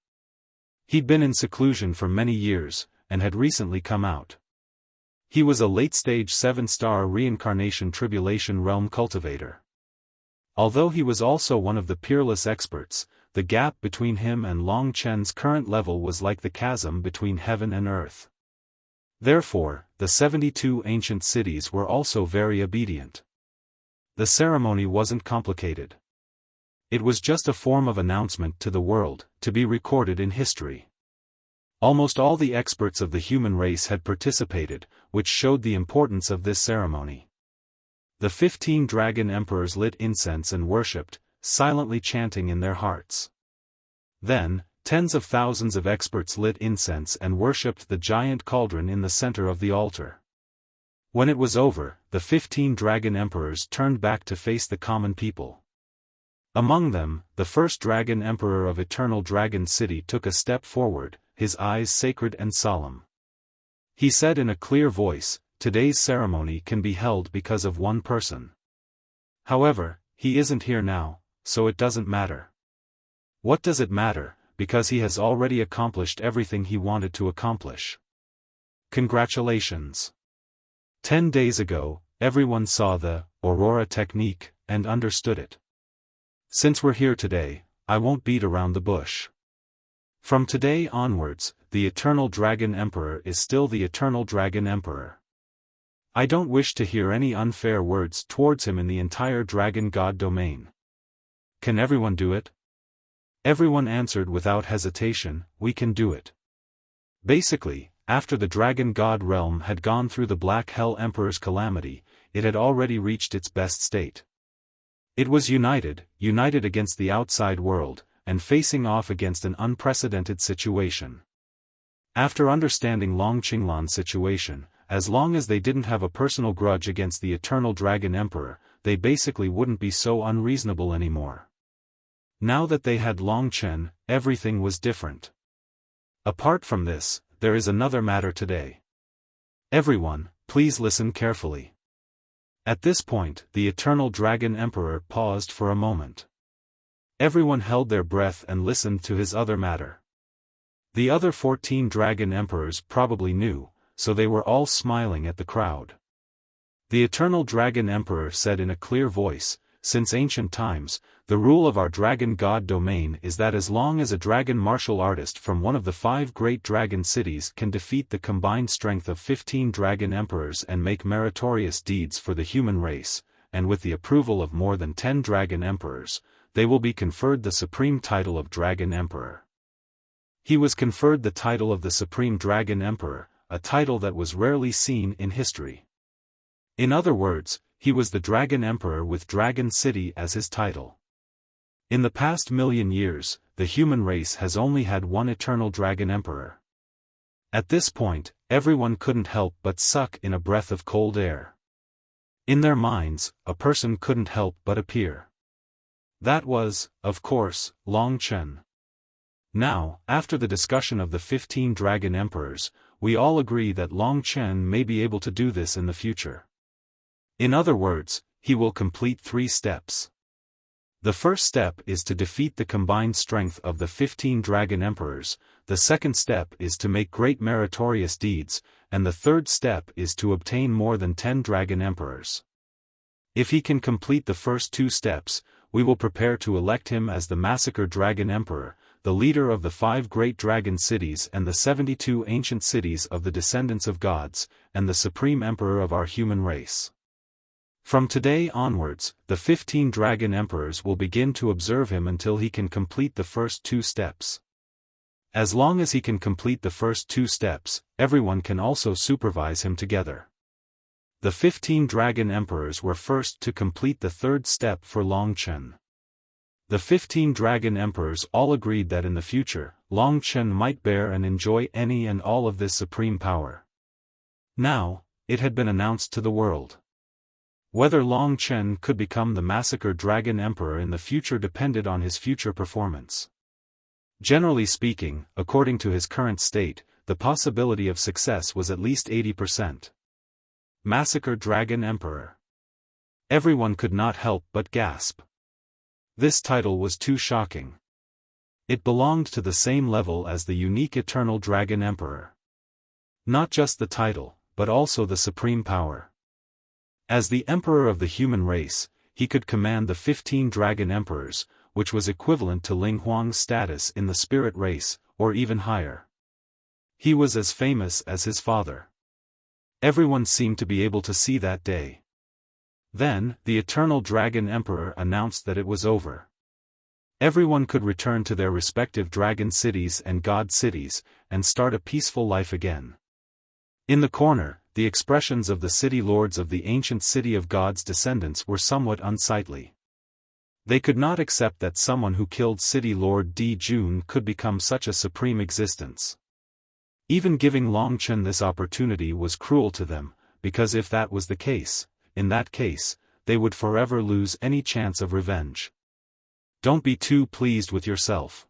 He'd been in seclusion for many years, and had recently come out. He was a late-stage 7-star reincarnation tribulation realm cultivator. Although he was also one of the peerless experts, the gap between him and Long Chen's current level was like the chasm between heaven and earth. Therefore, the 72 ancient cities were also very obedient. The ceremony wasn't complicated. It was just a form of announcement to the world, to be recorded in history. Almost all the experts of the human race had participated, which showed the importance of this ceremony. The 15 dragon emperors lit incense and worshipped, silently chanting in their hearts. Then, tens of thousands of experts lit incense and worshipped the giant cauldron in the center of the altar. When it was over, the 15 dragon emperors turned back to face the common people. Among them, the first dragon emperor of Eternal Dragon City took a step forward, his eyes sacred and solemn. He said in a clear voice, "Today's ceremony can be held because of one person. However, he isn't here now, so it doesn't matter. What does it matter, because he has already accomplished everything he wanted to accomplish. Congratulations." 10 days ago, everyone saw the Aurora technique, and understood it. Since we're here today, I won't beat around the bush. From today onwards, the Eternal Dragon Emperor is still the Eternal Dragon Emperor. I don't wish to hear any unfair words towards him in the entire Dragon God domain. Can everyone do it? Everyone answered without hesitation, "We can do it." Basically, after the Dragon God realm had gone through the Black Hell Emperor's calamity, it had already reached its best state. It was united against the outside world, and facing off against an unprecedented situation. After understanding Long Qinglan's situation, as long as they didn't have a personal grudge against the Eternal Dragon Emperor, they basically wouldn't be so unreasonable anymore. Now that they had Long Chen, everything was different. Apart from this, there is another matter today. Everyone, please listen carefully. At this point, the Eternal Dragon Emperor paused for a moment. Everyone held their breath and listened to his other matter. The other 14 Dragon Emperors probably knew, so they were all smiling at the crowd. The Eternal Dragon Emperor said in a clear voice, "Since ancient times, the rule of our Dragon God domain is that as long as a dragon martial artist from one of the 5 great dragon cities can defeat the combined strength of 15 Dragon Emperors and make meritorious deeds for the human race, and with the approval of more than 10 Dragon Emperors, they will be conferred the supreme title of Dragon Emperor." He was conferred the title of the Supreme Dragon Emperor, a title that was rarely seen in history. In other words, he was the Dragon Emperor with Dragon City as his title. In the past million years, the human race has only had one Eternal Dragon Emperor. At this point, everyone couldn't help but suck in a breath of cold air. In their minds, a person couldn't help but appear. That was, of course, Long Chen. Now, after the discussion of the 15 Dragon Emperors, we all agree that Long Chen may be able to do this in the future. In other words, he will complete 3 steps. The first step is to defeat the combined strength of the 15 Dragon Emperors, the second step is to make great meritorious deeds, and the third step is to obtain more than 10 Dragon Emperors. If he can complete the first 2 steps, we will prepare to elect him as the Massacre Dragon Emperor, the leader of the 5 great dragon cities and the 72 ancient cities of the descendants of gods, and the supreme emperor of our human race. From today onwards, the 15 Dragon Emperors will begin to observe him until he can complete the first 2 steps. As long as he can complete the first 2 steps, everyone can also supervise him together. The 15 Dragon Emperors were first to complete the 3rd step for Long Chen. The 15 Dragon Emperors all agreed that in the future, Long Chen might bear and enjoy any and all of this supreme power. Now, it had been announced to the world. Whether Long Chen could become the Massacre Dragon Emperor in the future depended on his future performance. Generally speaking, according to his current state, the possibility of success was at least 80%. Massacre Dragon Emperor. Everyone could not help but gasp. This title was too shocking. It belonged to the same level as the unique Eternal Dragon Emperor. Not just the title, but also the supreme power. As the Emperor of the human race, he could command the 15 Dragon Emperors, which was equivalent to Ling Huang's status in the spirit race, or even higher. He was as famous as his father. Everyone seemed to be able to see that day. Then, the Eternal Dragon Emperor announced that it was over. Everyone could return to their respective dragon cities and god cities, and start a peaceful life again. In the corner, the expressions of the city lords of the ancient city of gods' descendants were somewhat unsightly. They could not accept that someone who killed city lord Di Jun could become such a supreme existence. Even giving Long Chen this opportunity was cruel to them, because if that was the case, in that case, they would forever lose any chance of revenge. Don't be too pleased with yourself.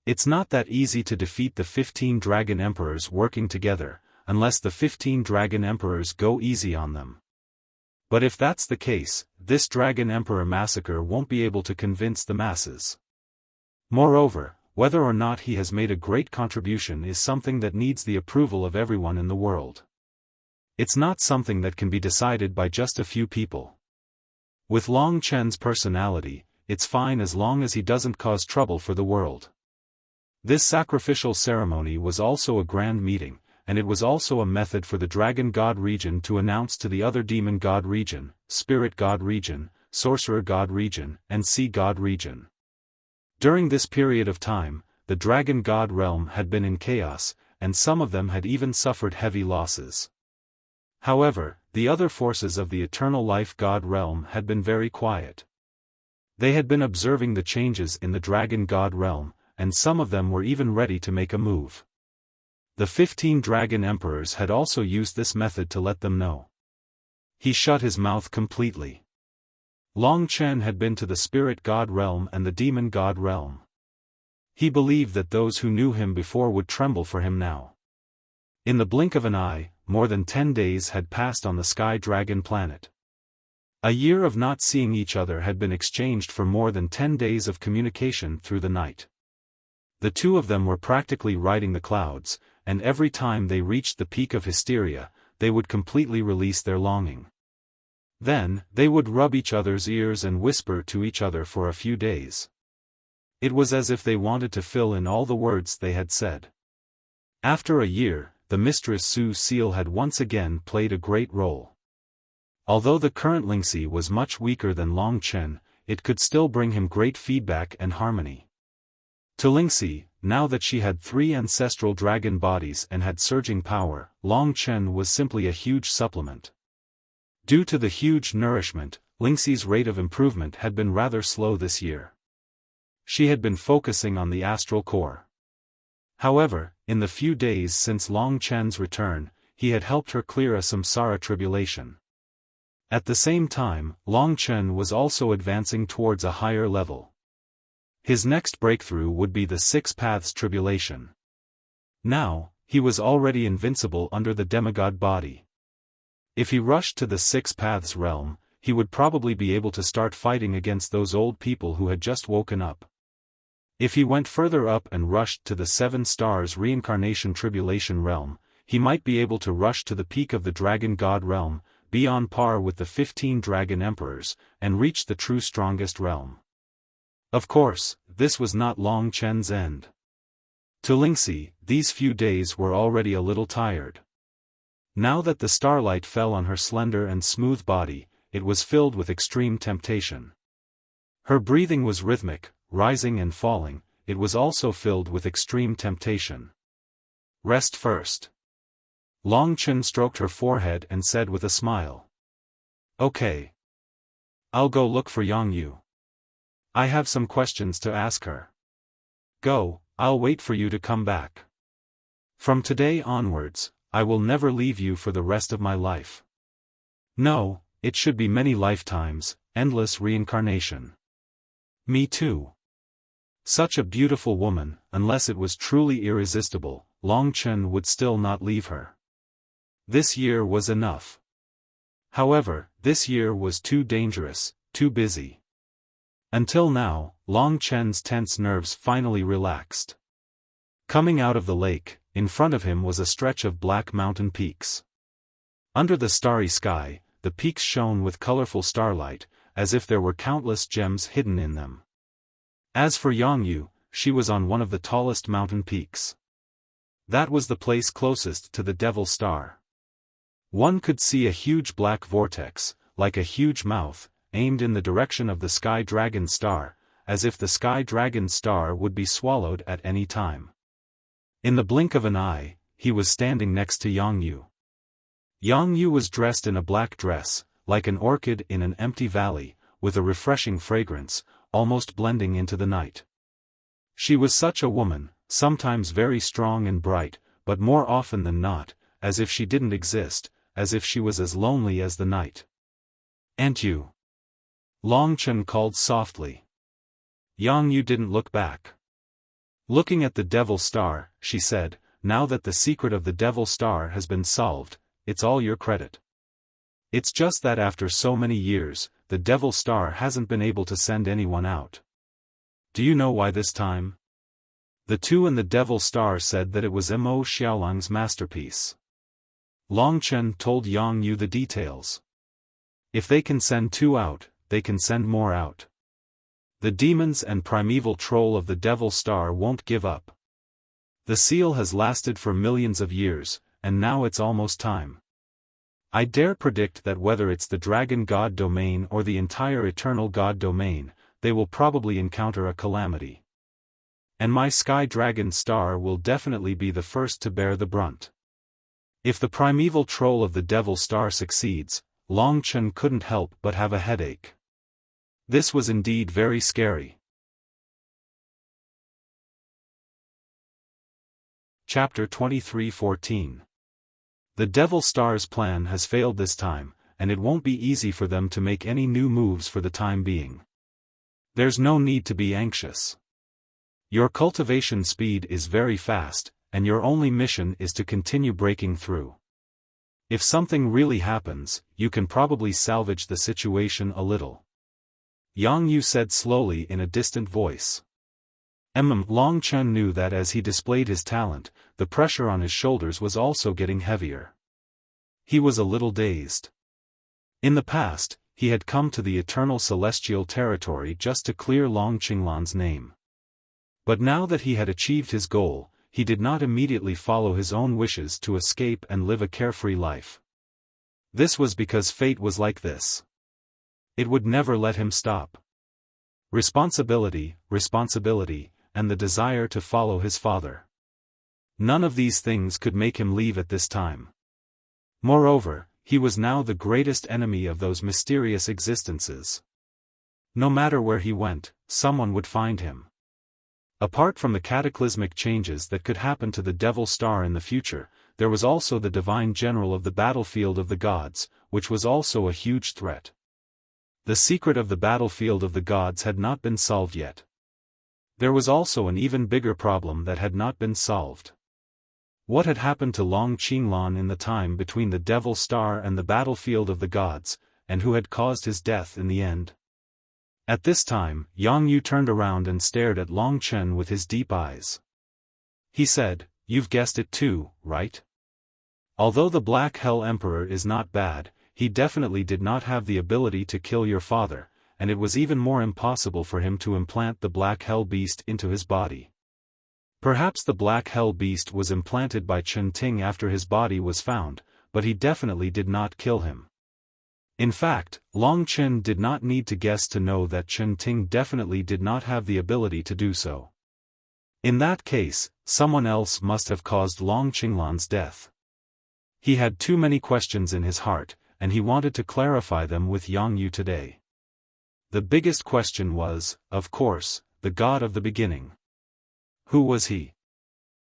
It's not that easy to defeat the 15 Dragon Emperors working together, unless the 15 Dragon Emperors go easy on them. But if that's the case, this Dragon Emperor massacre won't be able to convince the masses. Moreover, whether or not he has made a great contribution is something that needs the approval of everyone in the world. It's not something that can be decided by just a few people. With Long Chen's personality, it's fine as long as he doesn't cause trouble for the world. This sacrificial ceremony was also a grand meeting, and it was also a method for the Dragon God region to announce to the other Demon God region, Spirit God region, Sorcerer God region, and Sea God region. During this period of time, the Dragon God realm had been in chaos, and some of them had even suffered heavy losses. However, the other forces of the Eternal Life God realm had been very quiet. They had been observing the changes in the Dragon God realm, and some of them were even ready to make a move. The 15 Dragon Emperors had also used this method to let them know. He shut his mouth completely. Long Chen had been to the Spirit God realm and the Demon God realm. He believed that those who knew him before would tremble for him now. In the blink of an eye, more than 10 days had passed on the Sky Dragon planet. A year of not seeing each other had been exchanged for more than 10 days of communication through the night. The two of them were practically riding the clouds, and every time they reached the peak of hysteria, they would completely release their longing. Then, they would rub each other's ears and whisper to each other for a few days. It was as if they wanted to fill in all the words they had said. After a year, the Mistress Su Seal had once again played a great role. Although the current Lingxi was much weaker than Long Chen, it could still bring him great feedback and harmony. To Lingxi, now that she had 3 ancestral dragon bodies and had surging power, Long Chen was simply a huge supplement. Due to the huge nourishment, Lingxi's rate of improvement had been rather slow this year. She had been focusing on the astral core. However, in the few days since Long Chen's return, he had helped her clear a samsara tribulation. At the same time, Long Chen was also advancing towards a higher level. His next breakthrough would be the 6 Paths tribulation. Now, he was already invincible under the demigod body. If he rushed to the 6 Paths realm, he would probably be able to start fighting against those old people who had just woken up. If he went further up and rushed to the 7 Stars reincarnation tribulation realm, he might be able to rush to the peak of the Dragon God realm, be on par with the 15 Dragon Emperors, and reach the true strongest realm. Of course, this was not Long Chen's end. To Lingxi, these few days were already a little tired. Now that the starlight fell on her slender and smooth body, it was filled with extreme temptation. Her breathing was rhythmic, rising and falling, it was also filled with extreme temptation. Rest first. Long Chen stroked her forehead and said with a smile. Okay. I'll go look for Yang Yu. I have some questions to ask her. Go, I'll wait for you to come back. From today onwards, I will never leave you for the rest of my life. No, it should be many lifetimes, endless reincarnation. Me too. Such a beautiful woman, unless it was truly irresistible, Long Chen would still not leave her. This year was enough. However, this year was too dangerous, too busy. Until now, Long Chen's tense nerves finally relaxed. Coming out of the lake, in front of him was a stretch of black mountain peaks. Under the starry sky, the peaks shone with colorful starlight, as if there were countless gems hidden in them. As for Yang Yu, she was on one of the tallest mountain peaks. That was the place closest to the Devil Star. One could see a huge black vortex, like a huge mouth, aimed in the direction of the Sky Dragon Star, as if the Sky Dragon Star would be swallowed at any time. In the blink of an eye, he was standing next to Yang Yu. Yang Yu was dressed in a black dress, like an orchid in an empty valley, with a refreshing fragrance, almost blending into the night. She was such a woman, sometimes very strong and bright, but more often than not, as if she didn't exist, as if she was as lonely as the night. "Ain't you?" Long Chen called softly. Yang Yu didn't look back. Looking at the Devil Star, she said, "Now that the secret of the Devil Star has been solved, it's all your credit. It's just that after so many years, the Devil Star hasn't been able to send anyone out. Do you know why this time?" The two in the Devil Star said that it was Mo Xiaolang's masterpiece. Long Chen told Yang Yu the details. If they can send two out, they can send more out. The demons and primeval troll of the Devil Star won't give up. The seal has lasted for millions of years, and now it's almost time. I dare predict that whether it's the Dragon God domain or the entire Eternal God domain, they will probably encounter a calamity. And my Sky Dragon Star will definitely be the first to bear the brunt. If the primeval troll of the Devil Star succeeds, Long Chen couldn't help but have a headache. This was indeed very scary. Chapter 23:14. The Devil Star's plan has failed this time, and it won't be easy for them to make any new moves for the time being. There's no need to be anxious. Your cultivation speed is very fast, and your only mission is to continue breaking through. If something really happens, you can probably salvage the situation a little. Yang Yu said slowly in a distant voice. Long Chen knew that as he displayed his talent, the pressure on his shoulders was also getting heavier. He was a little dazed. In the past, he had come to the eternal celestial territory just to clear Long Qinglan's name. But now that he had achieved his goal, he did not immediately follow his own wishes to escape and live a carefree life. This was because fate was like this. It would never let him stop. Responsibility, and the desire to follow his father. None of these things could make him leave at this time. Moreover, he was now the greatest enemy of those mysterious existences. No matter where he went, someone would find him. Apart from the cataclysmic changes that could happen to the Devil Star in the future, there was also the Divine General of the battlefield of the gods, which was also a huge threat. The secret of the battlefield of the gods had not been solved yet. There was also an even bigger problem that had not been solved. What had happened to Long Qinglan in the time between the Devil Star and the battlefield of the gods, and who had caused his death in the end? At this time, Yang Yu turned around and stared at Long Chen with his deep eyes. He said, "You've guessed it too, right? Although the Black Hell Emperor is not bad, he definitely did not have the ability to kill your father, and it was even more impossible for him to implant the Black Hell Beast into his body. Perhaps the Black Hell Beast was implanted by Chen Ting after his body was found, but he definitely did not kill him." In fact, Long Chen did not need to guess to know that Chen Ting definitely did not have the ability to do so. In that case, someone else must have caused Long Qinglan's death. He had too many questions in his heart, and he wanted to clarify them with Yang Yu today. The biggest question was, of course, the God of the beginning. Who was he?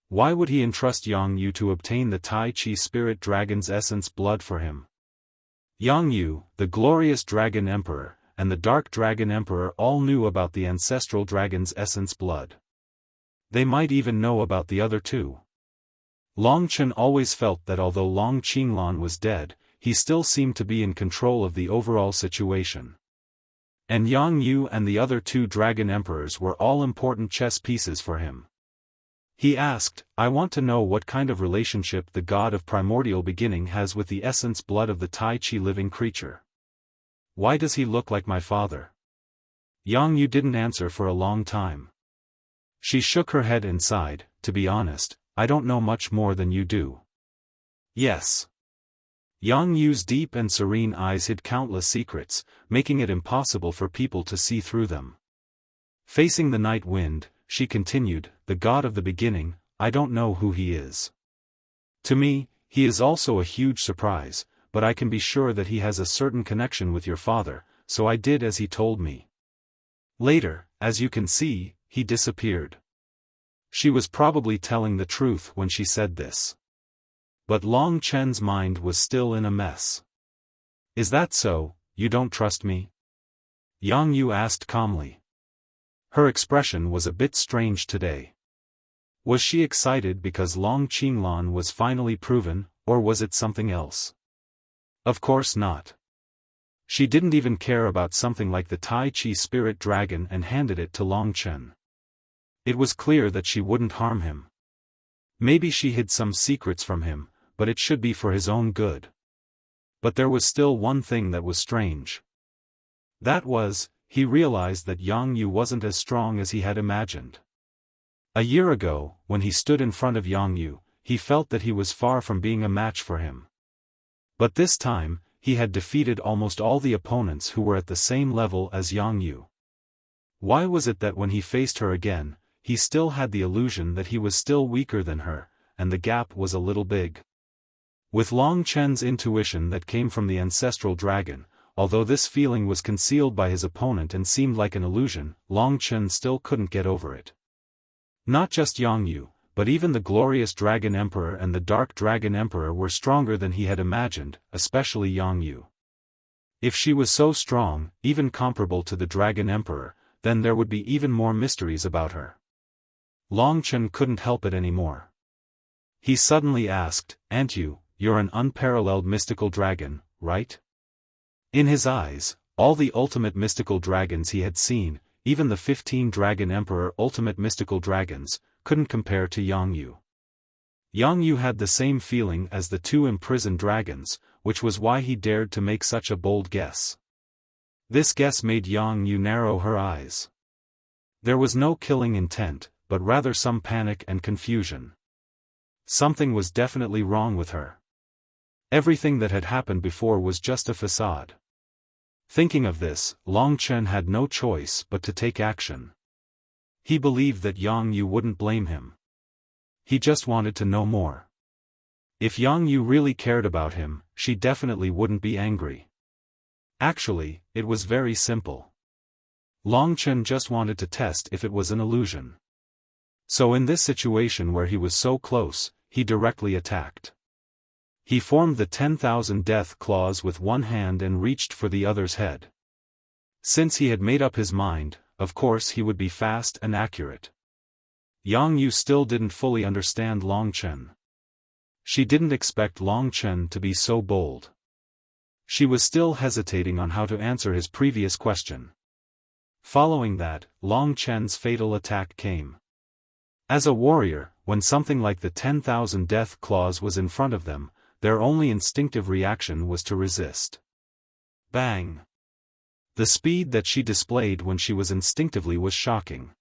Why would he entrust Yang Yu to obtain the Tai Chi Spirit Dragon's essence blood for him? Yang Yu, the glorious Dragon Emperor, and the Dark Dragon Emperor all knew about the ancestral dragon's essence blood. They might even know about the other two. Long Chen always felt that although Long Qinglan was dead, he still seemed to be in control of the overall situation. And Yang Yu and the other two dragon emperors were all important chess pieces for him. He asked, I want to know what kind of relationship the god of primordial beginning has with the essence blood of the Tai Chi living creature. Why does he look like my father? Yang Yu didn't answer for a long time. She shook her head and sighed, to be honest, I don't know much more than you do. Yes. Yang Yu's deep and serene eyes hid countless secrets, making it impossible for people to see through them. Facing the night wind, she continued, the god of the beginning, I don't know who he is. To me, he is also a huge surprise, but I can be sure that he has a certain connection with your father, so I did as he told me. Later, as you can see, he disappeared. She was probably telling the truth when she said this. But Long Chen's mind was still in a mess. Is that so, you don't trust me? Yang Yu asked calmly. Her expression was a bit strange today. Was she excited because Long Qinglan was finally proven, or was it something else? Of course not. She didn't even care about something like the Tai Chi spirit dragon and handed it to Long Chen. It was clear that she wouldn't harm him. Maybe she hid some secrets from him, but it should be for his own good. But there was still one thing that was strange. That was, he realized that Yang Yu wasn't as strong as he had imagined. A year ago, when he stood in front of Yang Yu, he felt that he was far from being a match for him. But this time, he had defeated almost all the opponents who were at the same level as Yang Yu. Why was it that when he faced her again, he still had the illusion that he was still weaker than her, and the gap was a little big? With Long Chen's intuition that came from the ancestral dragon, although this feeling was concealed by his opponent and seemed like an illusion, Long Chen still couldn't get over it. Not just Yang Yu, but even the glorious Dragon Emperor and the Dark Dragon Emperor were stronger than he had imagined, especially Yang Yu. If she was so strong, even comparable to the Dragon Emperor, then there would be even more mysteries about her. Long Chen couldn't help it anymore. He suddenly asked, "Aunt Yu, you're an unparalleled mystical dragon, right?" In his eyes, all the ultimate mystical dragons he had seen, even the 15 Dragon Emperor ultimate mystical dragons, couldn't compare to Yang Yu. Yang Yu had the same feeling as the two imprisoned dragons, which was why he dared to make such a bold guess. This guess made Yang Yu narrow her eyes. There was no killing intent, but rather some panic and confusion. Something was definitely wrong with her. Everything that had happened before was just a facade. Thinking of this, Long Chen had no choice but to take action. He believed that Yang Yu wouldn't blame him. He just wanted to know more. If Yang Yu really cared about him, she definitely wouldn't be angry. Actually, it was very simple. Long Chen just wanted to test if it was an illusion. So in this situation where he was so close, he directly attacked. He formed the 10,000 death claws with one hand and reached for the other's head. Since he had made up his mind, of course he would be fast and accurate. Yang Yu still didn't fully understand Long Chen. She didn't expect Long Chen to be so bold. She was still hesitating on how to answer his previous question. Following that, Long Chen's fatal attack came. As a warrior, when something like the 10,000 death claws was in front of them, their only instinctive reaction was to resist. Bang! The speed that she displayed when she was instinctively was shocking.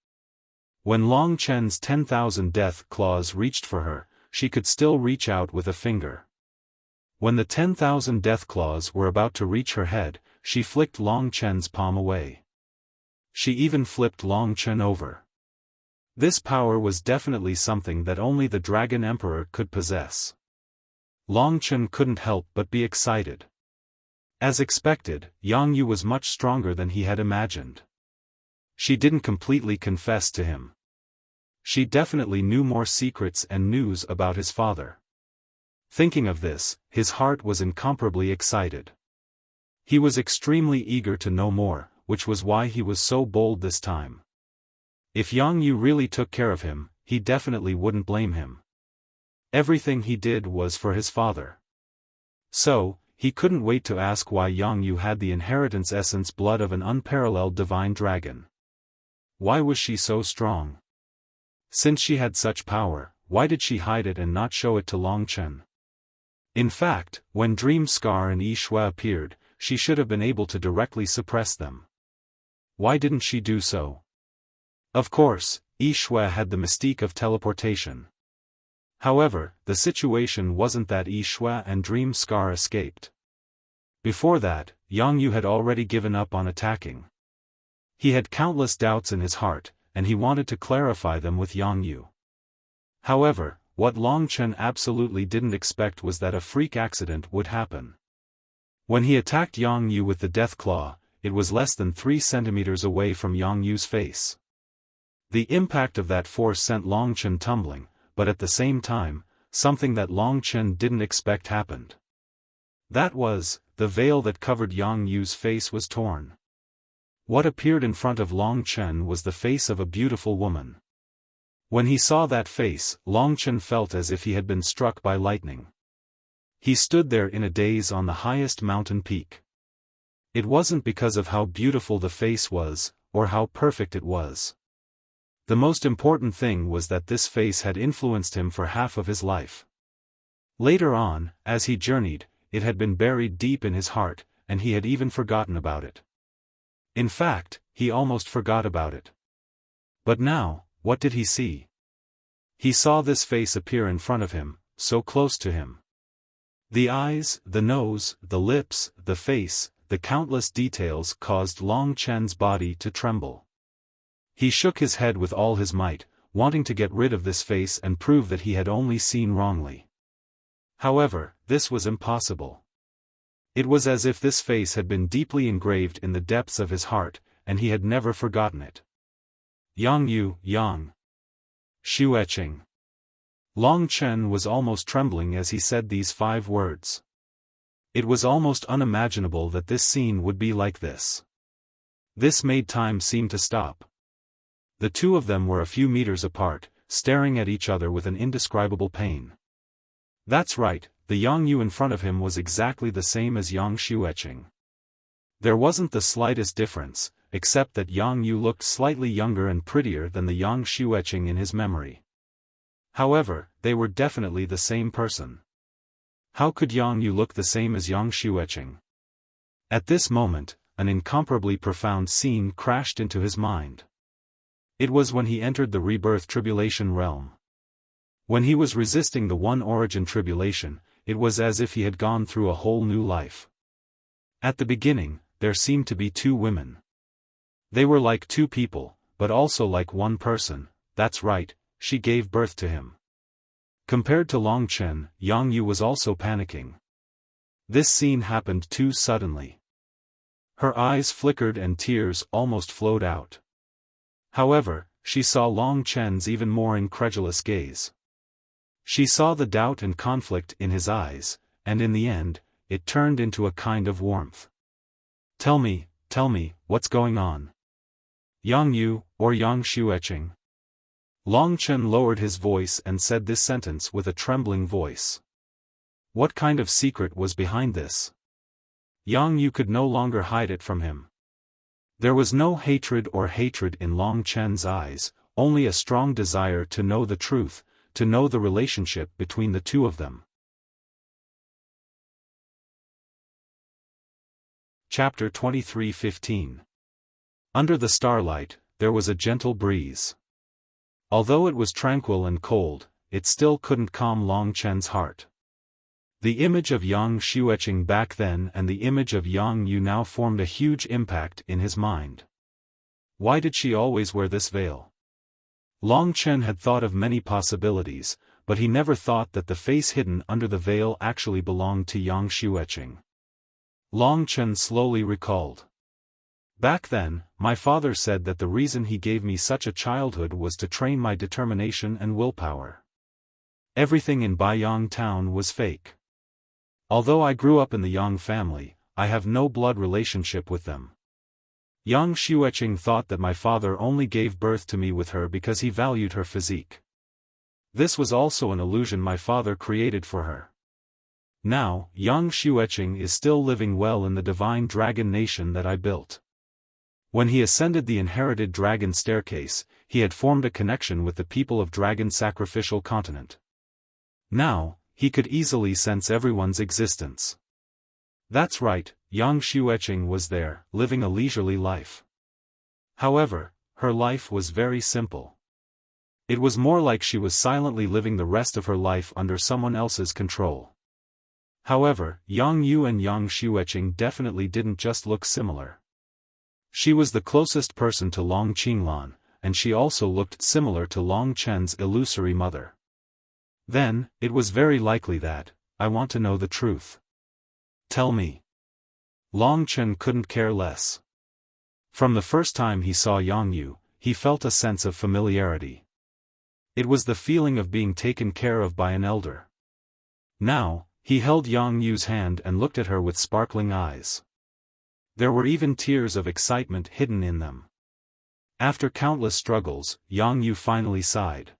When Long Chen's 10,000 death claws reached for her, she could still reach out with a finger. When the 10,000 death claws were about to reach her head, she flicked Long Chen's palm away. She even flipped Long Chen over. This power was definitely something that only the Dragon Emperor could possess. Long Chen couldn't help but be excited. As expected, Yang Yu was much stronger than he had imagined. She didn't completely confess to him. She definitely knew more secrets and news about his father. Thinking of this, his heart was incomparably excited. He was extremely eager to know more, which was why he was so bold this time. If Yang Yu really took care of him, he definitely wouldn't blame him. Everything he did was for his father. So, He couldn't wait to ask why Yang Yu had the inheritance essence blood of an unparalleled divine dragon. Why was she so strong? Since she had such power, why did she hide it and not show it to Long Chen? In fact, when Dream Scar and Yi Shui appeared, she should have been able to directly suppress them. Why didn't she do so? Of course, Yi Shui had the mystique of teleportation. However, the situation wasn't that Yi Shui and Dream Scar escaped. Before that, Yang Yu had already given up on attacking. He had countless doubts in his heart, and he wanted to clarify them with Yang Yu. However, what Long Chen absolutely didn't expect was that a freak accident would happen. When he attacked Yang Yu with the death claw, it was less than 3 centimeters away from Yang Yu's face. The impact of that force sent Long Chen tumbling, but at the same time, something that Long Chen didn't expect happened. That was, the veil that covered Yang Yu's face was torn. What appeared in front of Long Chen was the face of a beautiful woman. When he saw that face, Long Chen felt as if he had been struck by lightning. He stood there in a daze on the highest mountain peak. It wasn't because of how beautiful the face was, or how perfect it was. The most important thing was that this face had influenced him for half of his life. Later on, as he journeyed, it had been buried deep in his heart, and he had even forgotten about it. In fact, he almost forgot about it. But now, what did he see? He saw this face appear in front of him, so close to him. The eyes, the nose, the lips, the face, the countless details caused Long Chen's body to tremble. He shook his head with all his might, wanting to get rid of this face and prove that he had only seen wrongly. However, this was impossible. It was as if this face had been deeply engraved in the depths of his heart, and he had never forgotten it. Yang Yu, Yang Xueching. Long Chen was almost trembling as he said these 5 words. It was almost unimaginable that this scene would be like this. This made time seem to stop. The two of them were a few meters apart, staring at each other with an indescribable pain. That's right, the Yang Yu in front of him was exactly the same as Yang Xueching. There wasn't the slightest difference, except that Yang Yu looked slightly younger and prettier than the Yang Xueching in his memory. However, they were definitely the same person. How could Yang Yu look the same as Yang Xueching? At this moment, an incomparably profound scene crashed into his mind. It was when he entered the rebirth tribulation realm. When he was resisting the one origin tribulation, it was as if he had gone through a whole new life. At the beginning, there seemed to be 2 women. They were like 2 people, but also like one person. That's right, she gave birth to him. Compared to Long Chen, Yang Yu was also panicking. This scene happened too suddenly. Her eyes flickered and tears almost flowed out. However, she saw Long Chen's even more incredulous gaze. She saw the doubt and conflict in his eyes, and in the end, it turned into a kind of warmth. Tell me, what's going on? Yang Yu, or Yang Xueching? Long Chen lowered his voice and said this sentence with a trembling voice. What kind of secret was behind this? Yang Yu could no longer hide it from him. There was no hatred in Long Chen's eyes, only a strong desire to know the truth, to know the relationship between the two of them. Chapter 23:15. Under the starlight, there was a gentle breeze. Although it was tranquil and cold, it still couldn't calm Long Chen's heart. The image of Yang Xueching back then and the image of Yang Yu now formed a huge impact in his mind. Why did she always wear this veil? Long Chen had thought of many possibilities, but he never thought that the face hidden under the veil actually belonged to Yang Xueching. Long Chen slowly recalled. Back then, my father said that the reason he gave me such a childhood was to train my determination and willpower. Everything in Baiyang town was fake. Although I grew up in the Yang family, I have no blood relationship with them. Yang Xueching thought that my father only gave birth to me with her because he valued her physique. This was also an illusion my father created for her. Now, young Xueqing is still living well in the divine dragon nation that I built. When he ascended the inherited dragon staircase, he had formed a connection with the people of Dragon Sacrificial Continent. Now, he could easily sense everyone's existence. That's right, young Xueqing was there, living a leisurely life. However, her life was very simple. It was more like she was silently living the rest of her life under someone else's control. However, Yang Yu and young Xueqing definitely didn't just look similar. She was the closest person to Long Qinglan, and she also looked similar to Long Chen's illusory mother. Then, it was very likely that, I want to know the truth. Tell me. Long Chen couldn't care less. From the first time he saw Yang Yu, he felt a sense of familiarity. It was the feeling of being taken care of by an elder. Now, he held Yang Yu's hand and looked at her with sparkling eyes. There were even tears of excitement hidden in them. After countless struggles, Yang Yu finally sighed.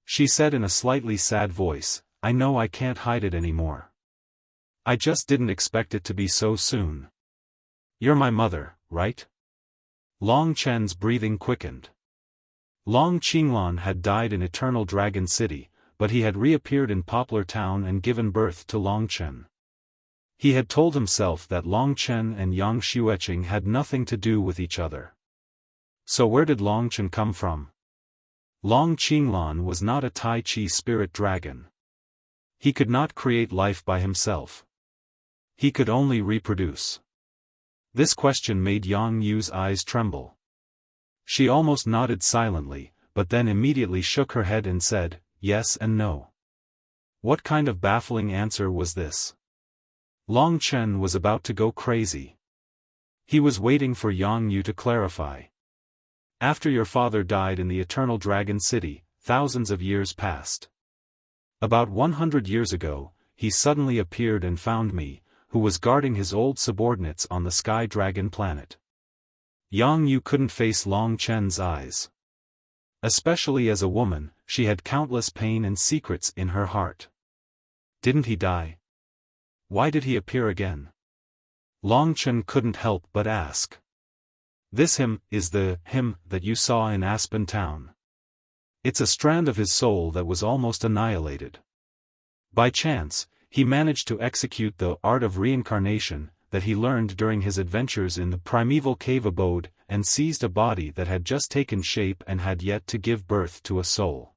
She said in a slightly sad voice, I know I can't hide it anymore. I just didn't expect it to be so soon. You're my mother, right? Long Chen's breathing quickened. Long Qinglan had died in Eternal Dragon City, but he had reappeared in Poplar Town and given birth to Long Chen. He had told himself that Long Chen and young Xueqing had nothing to do with each other. So where did Long Chen come from? Long Qinglan was not a Tai Chi spirit dragon. He could not create life by himself. He could only reproduce. This question made Yang Yu's eyes tremble. She almost nodded silently, but then immediately shook her head and said, yes and no. What kind of baffling answer was this? Long Chen was about to go crazy. He was waiting for Yang Yu to clarify. After your father died in the Eternal Dragon City, thousands of years passed. About 100 years ago, he suddenly appeared and found me, who was guarding his old subordinates on the Sky Dragon planet. Yang Yu couldn't face Long Chen's eyes. Especially as a woman, she had countless pain and secrets in her heart. Didn't he die? Why did he appear again? Long Chen couldn't help but ask. This him is the him that you saw in Aspen Town. It's a strand of his soul that was almost annihilated. By chance, he managed to execute the art of reincarnation that he learned during his adventures in the primeval cave abode, and seized a body that had just taken shape and had yet to give birth to a soul.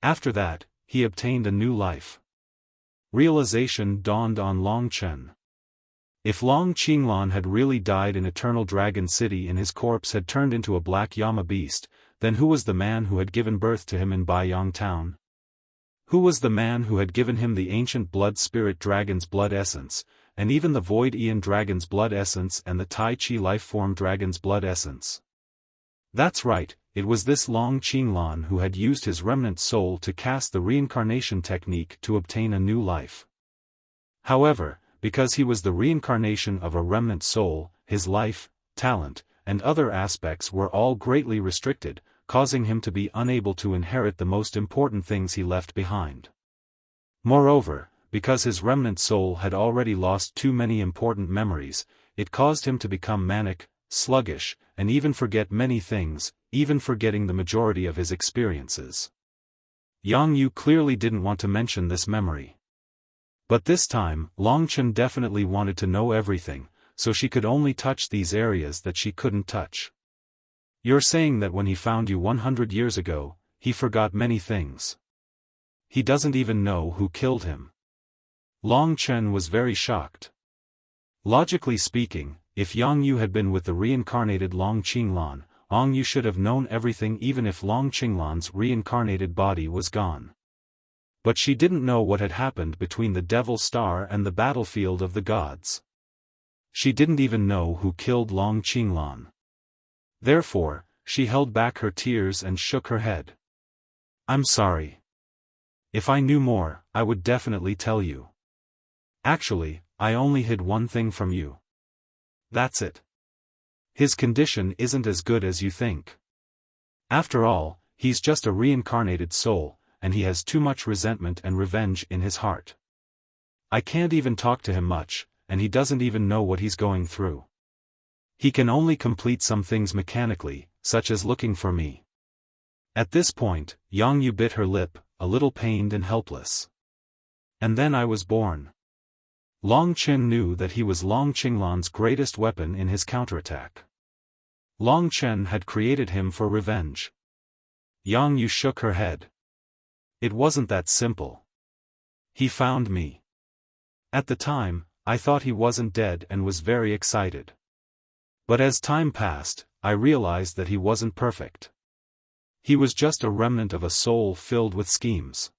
After that, he obtained a new life. Realization dawned on Long Chen. If Long Qinglan had really died in Eternal Dragon City and his corpse had turned into a black Yama beast, then who was the man who had given birth to him in Baiyang Town? Who was the man who had given him the ancient blood spirit dragon's blood essence, and even the void Aeon dragon's blood essence and the Tai Chi life-form dragon's blood essence? That's right, it was this Long Qinglan who had used his remnant soul to cast the reincarnation technique to obtain a new life. However, because he was the reincarnation of a remnant soul, his life, talent, and other aspects were all greatly restricted, causing him to be unable to inherit the most important things he left behind. Moreover, because his remnant soul had already lost too many important memories, it caused him to become manic, sluggish, and even forget many things, even forgetting the majority of his experiences. Yang Yu clearly didn't want to mention this memory. But this time, Long Chen definitely wanted to know everything, so she could only touch these areas that she couldn't touch. You're saying that when he found you 100 years ago, he forgot many things. He doesn't even know who killed him. Long Chen was very shocked. Logically speaking, if Yang Yu had been with the reincarnated Long Qinglan, Yang Yu should have known everything even if Long Qinglan's reincarnated body was gone. But she didn't know what had happened between the Devil Star and the battlefield of the gods. She didn't even know who killed Long Qinglan. Therefore, she held back her tears and shook her head. I'm sorry. If I knew more, I would definitely tell you. Actually, I only hid one thing from you. That's it. His condition isn't as good as you think. After all, he's just a reincarnated soul, and he has too much resentment and revenge in his heart. I can't even talk to him much, and he doesn't even know what he's going through. He can only complete some things mechanically, such as looking for me. At this point, Yang Yu bit her lip, a little pained and helpless. And then I was born. Long Chen knew that he was Long Qinglan's greatest weapon in his counterattack. Long Chen had created him for revenge. Yang Yu shook her head. It wasn't that simple. He found me. At the time, I thought he wasn't dead and was very excited. But as time passed, I realized that he wasn't perfect. He was just a remnant of a soul filled with schemes.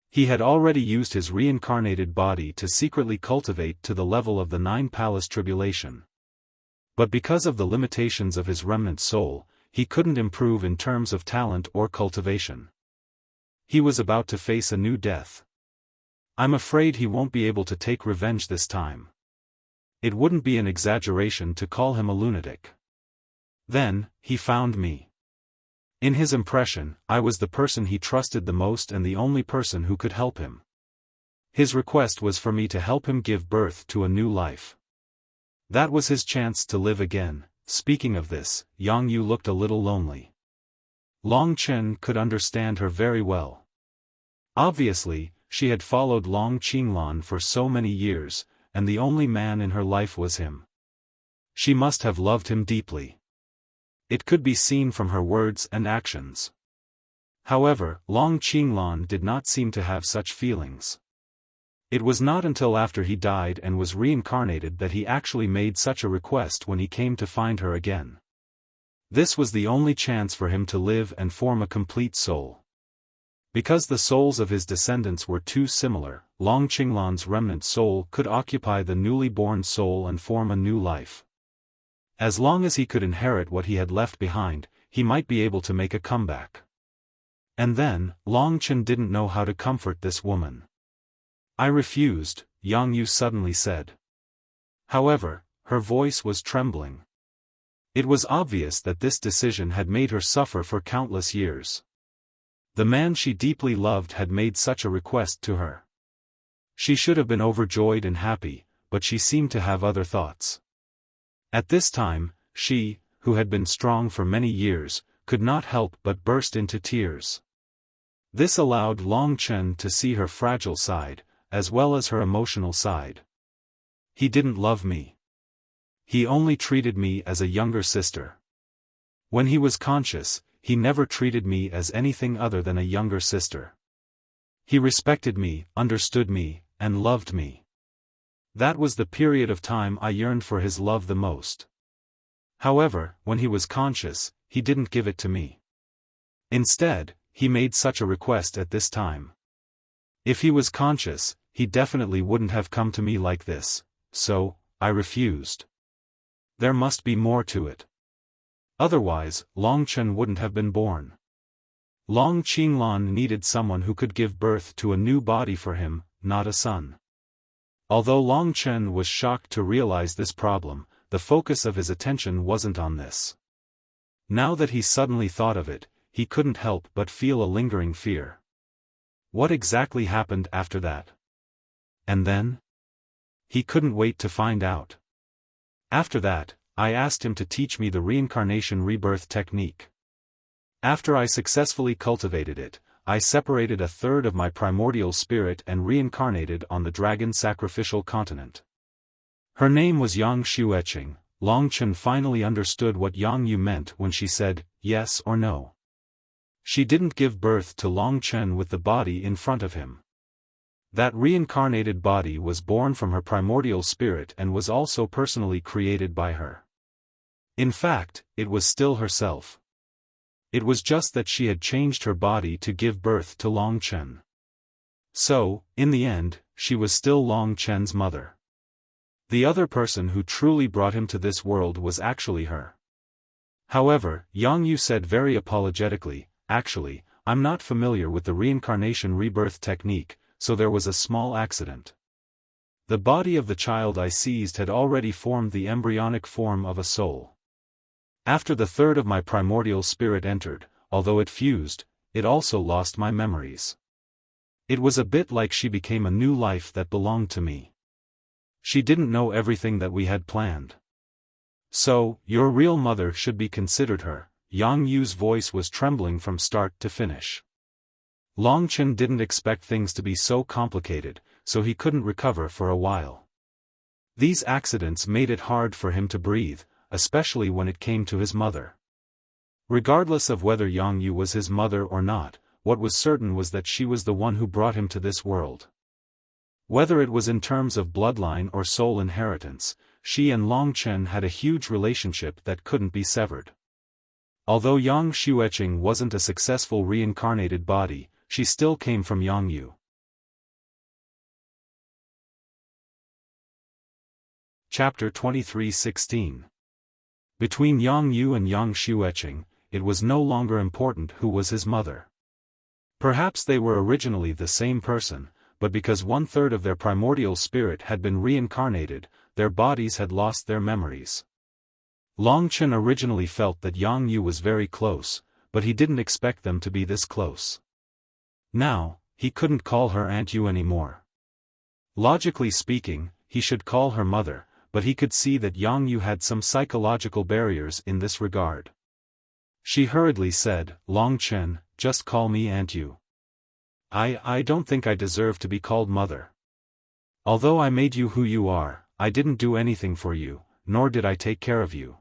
He had already used his reincarnated body to secretly cultivate to the level of the Nine Palace Tribulation. But because of the limitations of his remnant soul, he couldn't improve in terms of talent or cultivation. He was about to face a new death. I'm afraid he won't be able to take revenge this time. It wouldn't be an exaggeration to call him a lunatic. Then, he found me. In his impression, I was the person he trusted the most and the only person who could help him. His request was for me to help him give birth to a new life. That was his chance to live again. Speaking of this, Yang Yu looked a little lonely. Long Chen could understand her very well. Obviously, she had followed Long Qinglan for so many years, and the only man in her life was him. She must have loved him deeply. It could be seen from her words and actions. However, Long Qinglan did not seem to have such feelings. It was not until after he died and was reincarnated that he actually made such a request when he came to find her again. This was the only chance for him to live and form a complete soul. Because the souls of his descendants were too similar, Long Qinglan's remnant soul could occupy the newly born soul and form a new life. As long as he could inherit what he had left behind, he might be able to make a comeback. And then, Long Chen didn't know how to comfort this woman. I refused, Yang Yu suddenly said. However, her voice was trembling. It was obvious that this decision had made her suffer for countless years. The man she deeply loved had made such a request to her. She should have been overjoyed and happy, but she seemed to have other thoughts. At this time, she, who had been strong for many years, could not help but burst into tears. This allowed Long Chen to see her fragile side, as well as her emotional side. He didn't love me. He only treated me as a younger sister. When he was conscious, he never treated me as anything other than a younger sister. He respected me, understood me, and loved me. That was the period of time I yearned for his love the most. However, when he was conscious, he didn't give it to me. Instead, he made such a request at this time. If he was conscious, he definitely wouldn't have come to me like this, so, I refused. There must be more to it. Otherwise, Long Chen wouldn't have been born. Long Qinglan needed someone who could give birth to a new body for him, not a son. Although Long Chen was shocked to realize this problem, the focus of his attention wasn't on this. Now that he suddenly thought of it, he couldn't help but feel a lingering fear. What exactly happened after that? And then? He couldn't wait to find out. After that, I asked him to teach me the reincarnation rebirth technique. After I successfully cultivated it, I separated a third of my primordial spirit and reincarnated on the dragon sacrificial continent. Her name was Yang Xueqing. Long Chen finally understood what Yang Yu meant when she said, yes or no. She didn't give birth to Long Chen with the body in front of him. That reincarnated body was born from her primordial spirit and was also personally created by her. In fact, it was still herself. It was just that she had changed her body to give birth to Long Chen. So, in the end, she was still Long Chen's mother. The other person who truly brought him to this world was actually her. However, Yang Yu said very apologetically, actually, I'm not familiar with the reincarnation rebirth technique, so there was a small accident. The body of the child I seized had already formed the embryonic form of a soul. After the third of my primordial spirit entered, although it fused, it also lost my memories. It was a bit like she became a new life that belonged to me. She didn't know everything that we had planned. So, your real mother should be considered her. Yang Yu's voice was trembling from start to finish. Long Chen didn't expect things to be so complicated, so he couldn't recover for a while. These accidents made it hard for him to breathe, especially when it came to his mother. Regardless of whether Yang Yu was his mother or not, what was certain was that she was the one who brought him to this world. Whether it was in terms of bloodline or soul inheritance, she and Long Chen had a huge relationship that couldn't be severed. Although Yang Xueqing wasn't a successful reincarnated body, she still came from Yang Yu. Chapter 23:16. Between Yang Yu and Yang Xueqing, it was no longer important who was his mother. Perhaps they were originally the same person, but because 1/3 of their primordial spirit had been reincarnated, their bodies had lost their memories. Long Chen originally felt that Yang Yu was very close, but he didn't expect them to be this close. Now, he couldn't call her Aunt Yu anymore. Logically speaking, he should call her mother, but he could see that Yang Yu had some psychological barriers in this regard. She hurriedly said, "Long Chen, just call me Aunt Yu. I don't think I deserve to be called mother. Although I made you who you are, I didn't do anything for you, nor did I take care of you."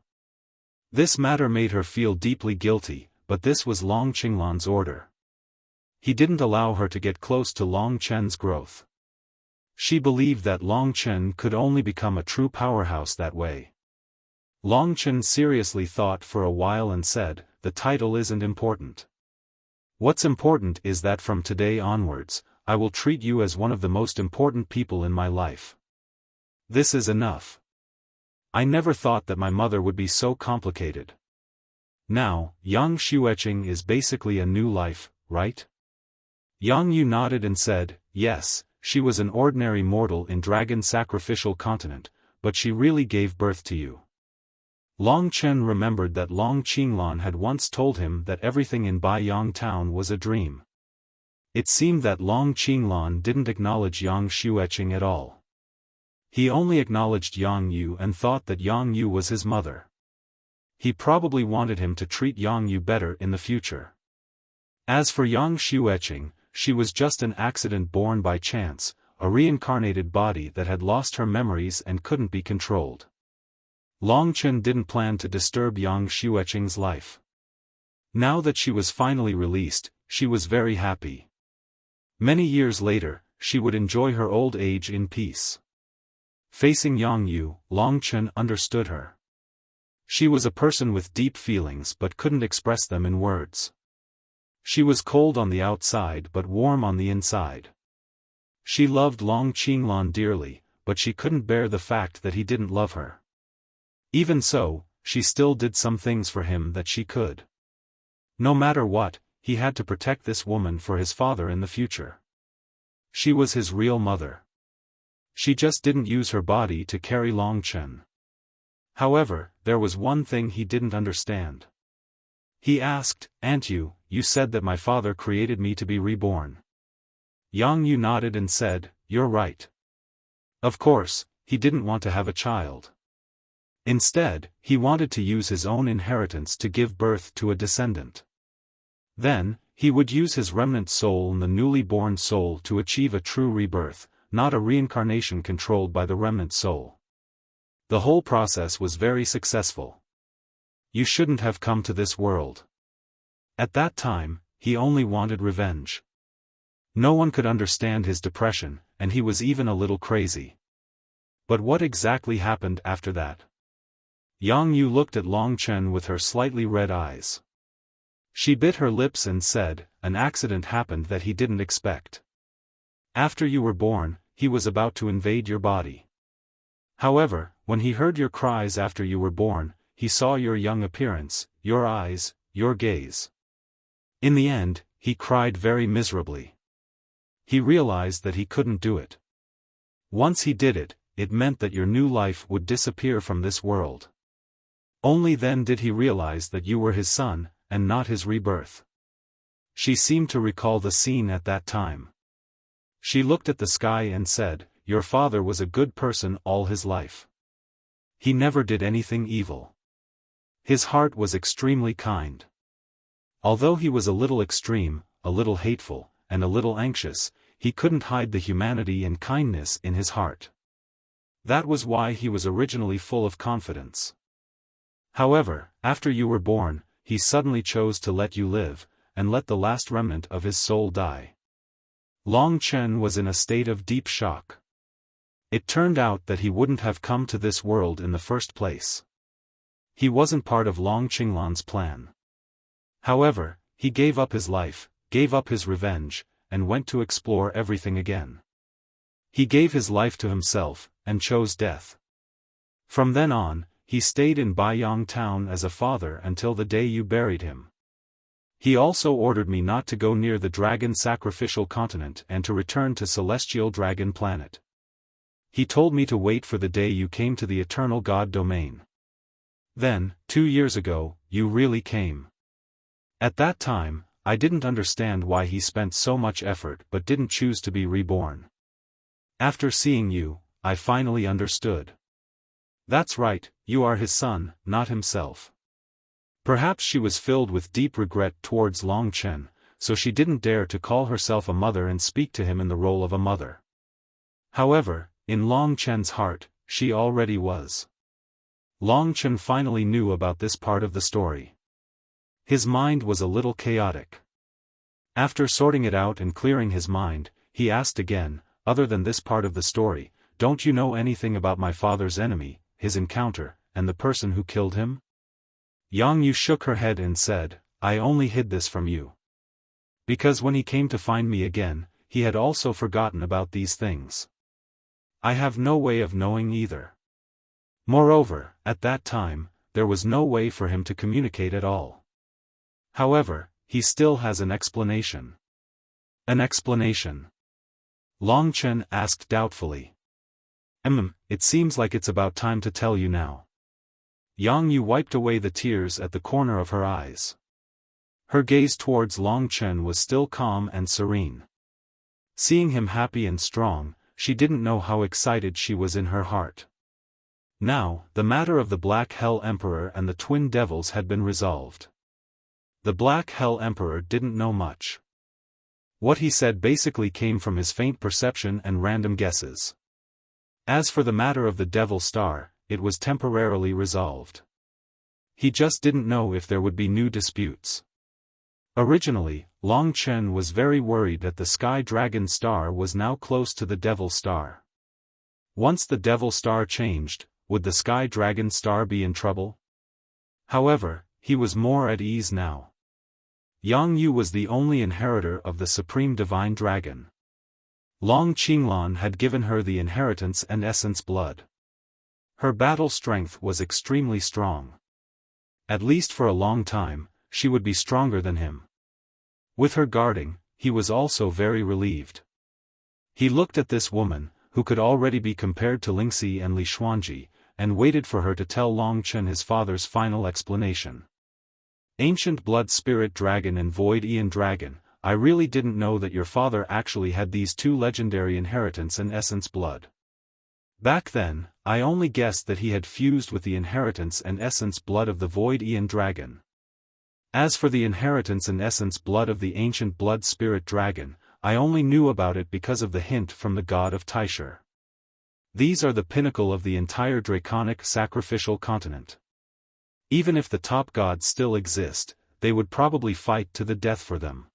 This matter made her feel deeply guilty, but this was Long Qinglan's order. He didn't allow her to get close to Long Chen's growth. She believed that Long Chen could only become a true powerhouse that way. Long Chen seriously thought for a while and said, "The title isn't important. What's important is that from today onwards, I will treat you as one of the most important people in my life. This is enough. I never thought that my mother would be so complicated. Now, Yang Xueqing is basically a new life, right?" Yang Yu nodded and said, "Yes, she was an ordinary mortal in Dragon Sacrificial Continent, but she really gave birth to you." Long Chen remembered that Long Qinglan had once told him that everything in Baiyang town was a dream. It seemed that Long Qinglan didn't acknowledge Yang Xueqing at all. He only acknowledged Yang Yu and thought that Yang Yu was his mother. He probably wanted him to treat Yang Yu better in the future. As for Yang Xueqing, she was just an accident born by chance, a reincarnated body that had lost her memories and couldn't be controlled. Long Chen didn't plan to disturb Yang Xueqing's life. Now that she was finally released, she was very happy. Many years later, she would enjoy her old age in peace. Facing Yang Yu, Long Chen understood her. She was a person with deep feelings but couldn't express them in words. She was cold on the outside but warm on the inside. She loved Long Qinglan dearly, but she couldn't bear the fact that he didn't love her. Even so, she still did some things for him that she could. No matter what, he had to protect this woman for his father in the future. She was his real mother. She just didn't use her body to carry Long Chen. However, there was one thing he didn't understand. He asked, "Aunt Yu, you said that my father created me to be reborn." Yang Yu nodded and said, "You're right." Of course, he didn't want to have a child. Instead, he wanted to use his own inheritance to give birth to a descendant. Then, he would use his remnant soul and the newly born soul to achieve a true rebirth, not a reincarnation controlled by the remnant soul. The whole process was very successful. You shouldn't have come to this world. At that time, he only wanted revenge. No one could understand his depression, and he was even a little crazy. But what exactly happened after that? Yang Yu looked at Long Chen with her slightly red eyes. She bit her lips and said, "An accident happened that he didn't expect. After you were born, he was about to invade your body. However, when he heard your cries after you were born, he saw your young appearance, your eyes, your gaze. In the end, he cried very miserably. He realized that he couldn't do it. Once he did it, it meant that your new life would disappear from this world. Only then did he realize that you were his son, and not his rebirth." She seemed to recall the scene at that time. She looked at the sky and said, "Your father was a good person all his life. He never did anything evil. His heart was extremely kind. Although he was a little extreme, a little hateful, and a little anxious, he couldn't hide the humanity and kindness in his heart. That was why he was originally full of confidence. However, after you were born, he suddenly chose to let you live, and let the last remnant of his soul die." Long Chen was in a state of deep shock. It turned out that he wouldn't have come to this world in the first place. He wasn't part of Long Qinglan's plan. However, he gave up his life, gave up his revenge, and went to explore everything again. He gave his life to himself, and chose death. From then on, he stayed in Baiyang town as a father until the day you buried him. He also ordered me not to go near the dragon sacrificial continent and to return to Celestial Dragon Planet. He told me to wait for the day you came to the Eternal God domain. Then, 2 years ago, you really came. At that time, I didn't understand why he spent so much effort but didn't choose to be reborn. After seeing you, I finally understood. That's right, you are his son, not himself. Perhaps she was filled with deep regret towards Long Chen, so she didn't dare to call herself a mother and speak to him in the role of a mother. However, in Long Chen's heart, she already was. Long Chen finally knew about this part of the story. His mind was a little chaotic. After sorting it out and clearing his mind, he asked again, "Other than this part of the story, don't you know anything about my father's enemy, his encounter, and the person who killed him?" Yang Yu shook her head and said, "I only hid this from you. Because when he came to find me again, he had also forgotten about these things. I have no way of knowing either. Moreover, at that time, there was no way for him to communicate at all. However, he still has an explanation." "An explanation?" Long Chen asked doubtfully. It seems like it's about time to tell you now." Yang Yu wiped away the tears at the corner of her eyes. Her gaze towards Long Chen was still calm and serene. Seeing him happy and strong, she didn't know how excited she was in her heart. Now, the matter of the Black Hell Emperor and the twin devils had been resolved. The Black Hell Emperor didn't know much. What he said basically came from his faint perception and random guesses. As for the matter of the Devil Star, it was temporarily resolved. He just didn't know if there would be new disputes. Originally, Long Chen was very worried that the Sky Dragon Star was now close to the Devil Star. Once the Devil Star changed, would the Sky Dragon Star be in trouble? However, he was more at ease now. Yang Yu was the only inheritor of the Supreme Divine Dragon. Long Qinglan had given her the inheritance and essence blood. Her battle strength was extremely strong. At least for a long time, she would be stronger than him. With her guarding, he was also very relieved. He looked at this woman, who could already be compared to Lingxi and Li Xuanji, and waited for her to tell Long Chen his father's final explanation. "Ancient Blood Spirit Dragon and Void Aeon Dragon, I really didn't know that your father actually had these two legendary inheritance and essence blood. Back then, I only guessed that he had fused with the inheritance and essence blood of the Void Aeon Dragon. As for the inheritance and essence blood of the Ancient Blood Spirit Dragon, I only knew about it because of the hint from the god of Taisher. These are the pinnacle of the entire draconic sacrificial continent. Even if the top gods still exist, they would probably fight to the death for them.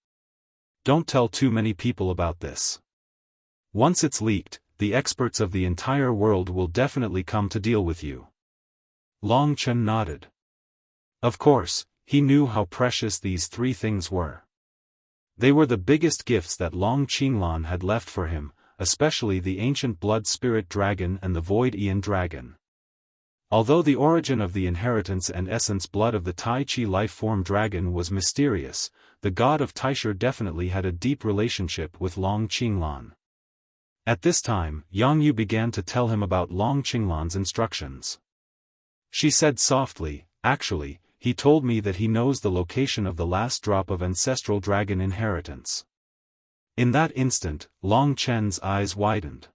Don't tell too many people about this. Once it's leaked, the experts of the entire world will definitely come to deal with you." Long Chen nodded. Of course, he knew how precious these three things were. They were the biggest gifts that Long Qinglan had left for him, especially the Ancient Blood Spirit Dragon and the Void Aeon Dragon. Although the origin of the inheritance and essence blood of the Tai Chi life-form dragon was mysterious, the god of Taisher definitely had a deep relationship with Long Qinglan. At this time, Yang Yu began to tell him about Long Qinglan's instructions. She said softly, "Actually, he told me that he knows the location of the last drop of ancestral dragon inheritance. In that instant, Long Chen's eyes widened.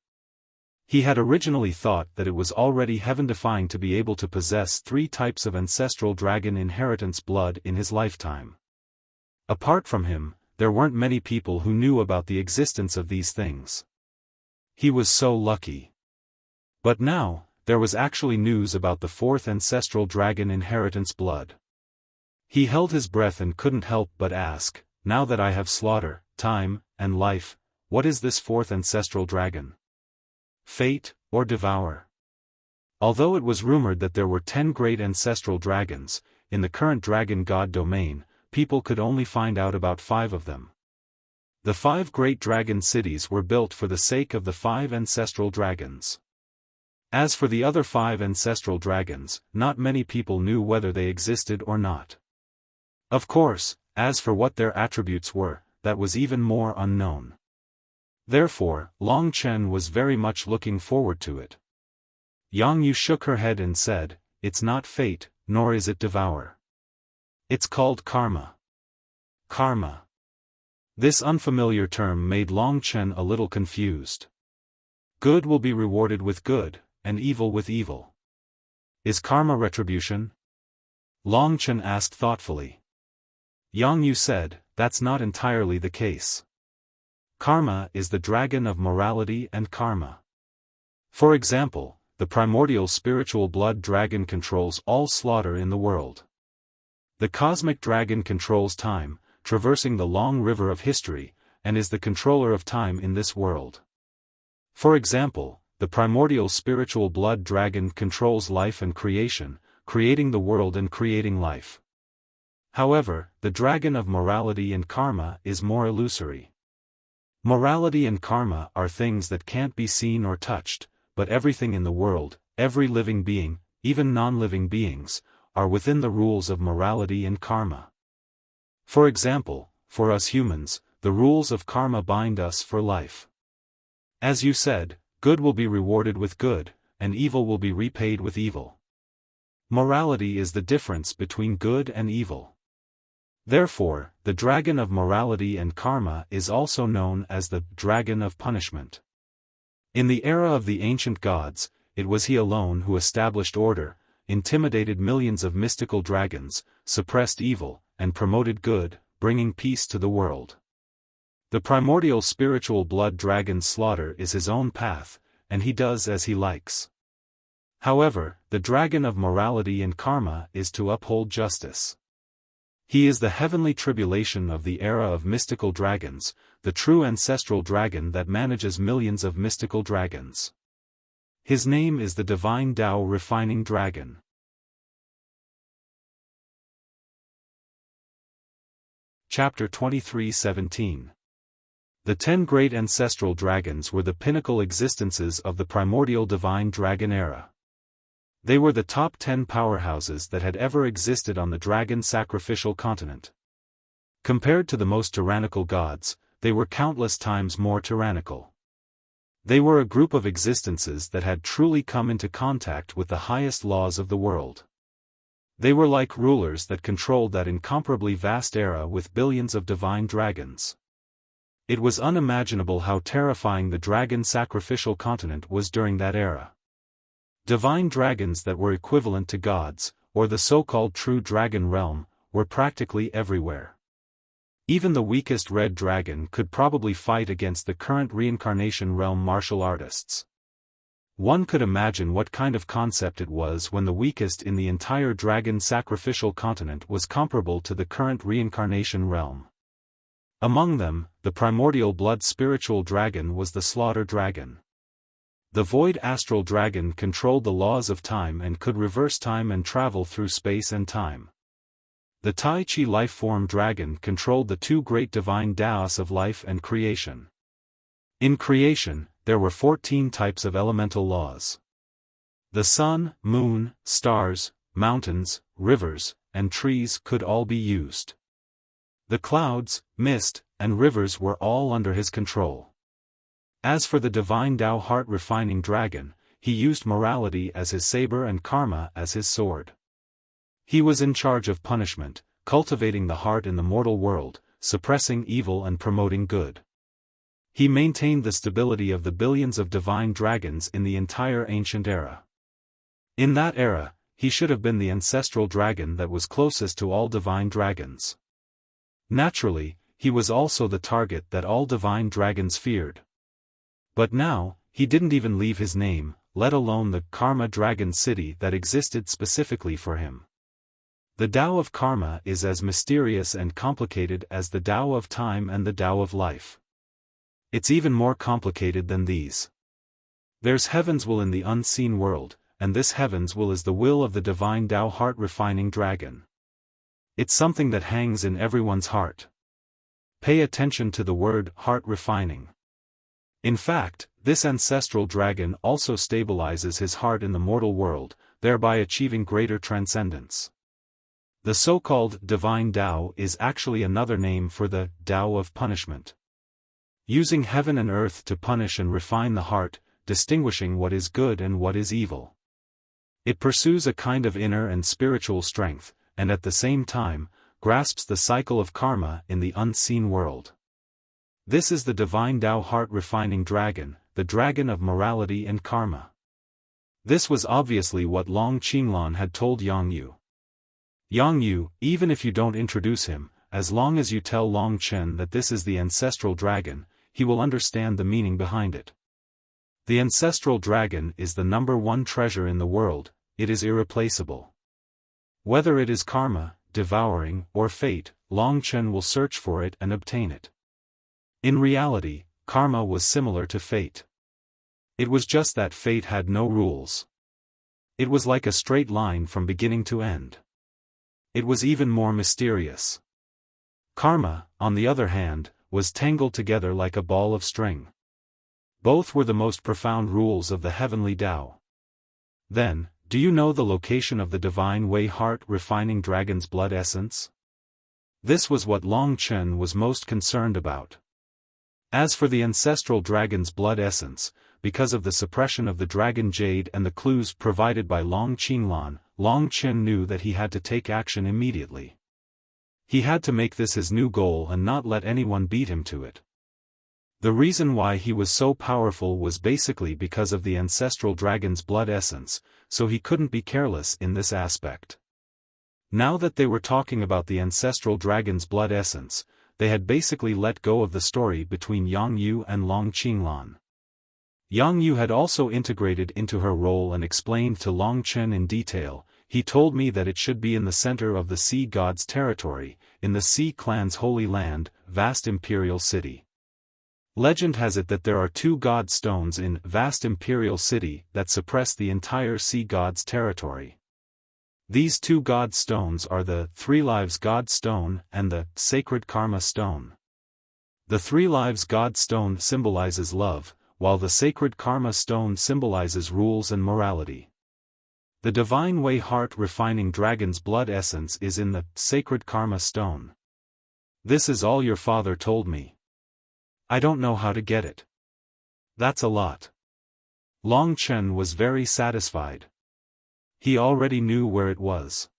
He had originally thought that it was already heaven-defying to be able to possess 3 types of ancestral dragon inheritance blood in his lifetime. Apart from him, there weren't many people who knew about the existence of these things. He was so lucky. But now, there was actually news about the 4th ancestral dragon inheritance blood. He held his breath and couldn't help but ask, now that I have slaughter, time, and life, what is this 4th ancestral dragon? Fate, or devour? Although it was rumored that there were 10 great ancestral dragons, in the current dragon god domain, people could only find out about 5 of them. The 5 great dragon cities were built for the sake of the 5 ancestral dragons. As for the other 5 ancestral dragons, not many people knew whether they existed or not. Of course, as for what their attributes were, that was even more unknown. Therefore, Long Chen was very much looking forward to it. Yang Yu shook her head and said, "It's not fate, nor is it devour. It's called karma." Karma. This unfamiliar term made Long Chen a little confused. Good will be rewarded with good, and evil with evil. Is karma retribution? Long Chen asked thoughtfully. Yang Yu said, that's not entirely the case. Karma is the dragon of morality and karma. For example, the primordial spiritual blood dragon controls all slaughter in the world. The cosmic dragon controls time, traversing the long river of history, and is the controller of time in this world. For example, the primordial spiritual blood dragon controls life and creation, creating the world and creating life. However, the dragon of morality and karma is more illusory. Morality and karma are things that can't be seen or touched, but everything in the world, every living being, even non-living beings, are within the rules of morality and karma. For example, for us humans, the rules of karma bind us for life. As you said, good will be rewarded with good, and evil will be repaid with evil. Morality is the difference between good and evil. Therefore, the dragon of morality and karma is also known as the dragon of punishment. In the era of the ancient gods, it was he alone who established order, intimidated millions of mystical dragons, suppressed evil, and promoted good, bringing peace to the world. The primordial spiritual blood dragon's slaughter is his own path, and he does as he likes. However, the dragon of morality and karma is to uphold justice. He is the heavenly tribulation of the era of mystical dragons, the true ancestral dragon that manages millions of mystical dragons. His name is the divine Tao refining dragon. Chapter 23:17. The 10 great ancestral dragons were the pinnacle existences of the primordial divine dragon era. They were the top 10 powerhouses that had ever existed on the dragon sacrificial continent. Compared to the most tyrannical gods, they were countless times more tyrannical. They were a group of existences that had truly come into contact with the highest laws of the world. They were like rulers that controlled that incomparably vast era with billions of divine dragons. It was unimaginable how terrifying the dragon sacrificial continent was during that era. Divine dragons that were equivalent to gods, or the so-called true dragon realm, were practically everywhere. Even the weakest red dragon could probably fight against the current reincarnation realm martial artists. One could imagine what kind of concept it was when the weakest in the entire dragon sacrificial continent was comparable to the current reincarnation realm. Among them, the primordial blood spiritual dragon was the slaughter dragon. The void astral dragon controlled the laws of time and could reverse time and travel through space and time. The Tai Chi life form dragon controlled the 2 great divine Taos of life and creation. In creation, there were 14 types of elemental laws. The sun, moon, stars, mountains, rivers, and trees could all be used. The clouds, mist, and rivers were all under his control. As for the divine Tao heart refining dragon, he used morality as his saber and karma as his sword. He was in charge of punishment, cultivating the heart in the mortal world, suppressing evil and promoting good. He maintained the stability of the billions of divine dragons in the entire ancient era. In that era, he should have been the ancestral dragon that was closest to all divine dragons. Naturally, he was also the target that all divine dragons feared. But now, he didn't even leave his name, let alone the Karma Dragon City that existed specifically for him. The Tao of Karma is as mysterious and complicated as the Tao of Time and the Tao of Life. It's even more complicated than these. There's heaven's will in the unseen world, and this heaven's will is the will of the divine Tao heart-refining dragon. It's something that hangs in everyone's heart. Pay attention to the word heart-refining. In fact, this ancestral dragon also stabilizes his heart in the mortal world, thereby achieving greater transcendence. The so-called divine Tao is actually another name for the Tao of punishment. Using heaven and earth to punish and refine the heart, distinguishing what is good and what is evil. It pursues a kind of inner and spiritual strength, and at the same time, grasps the cycle of karma in the unseen world. This is the divine Tao heart-refining dragon, the dragon of morality and karma. This was obviously what Long Qinglan had told Yang Yu. Yang Yu, even if you don't introduce him, as long as you tell Long Chen that this is the ancestral dragon, he will understand the meaning behind it. The ancestral dragon is the #1 treasure in the world, it is irreplaceable. Whether it is karma, devouring, or fate, Long Chen will search for it and obtain it. In reality, karma was similar to fate. It was just that fate had no rules. It was like a straight line from beginning to end. It was even more mysterious. Karma, on the other hand, was tangled together like a ball of string. Both were the most profound rules of the heavenly Tao. Then, do you know the location of the divine Wei heart-refining dragon's blood essence? This was what Long Chen was most concerned about. As for the ancestral dragon's blood essence, because of the suppression of the dragon jade and the clues provided by Long Qinglan, Long Chen knew that he had to take action immediately. He had to make this his new goal and not let anyone beat him to it. The reason why he was so powerful was basically because of the ancestral dragon's blood essence, so he couldn't be careless in this aspect. Now that they were talking about the ancestral dragon's blood essence, they had basically let go of the story between Yang Yu and Long Qinglan. Yang Yu had also integrated into her role and explained to Long Chen in detail. He told me that it should be in the center of the Sea God's territory, in the Sea Clan's holy land, vast imperial city. Legend has it that there are 2 God stones in vast imperial city that suppress the entire Sea God's territory. These 2 God stones are the 3 Lives God Stone and the Sacred Karma Stone. The 3 Lives God Stone symbolizes love, while the Sacred Karma Stone symbolizes rules and morality. The divine Wei heart-refining dragon's blood essence is in the Sacred Karma Stone. This is all your father told me. I don't know how to get it. That's a lot. Long Chen was very satisfied. He already knew where it was.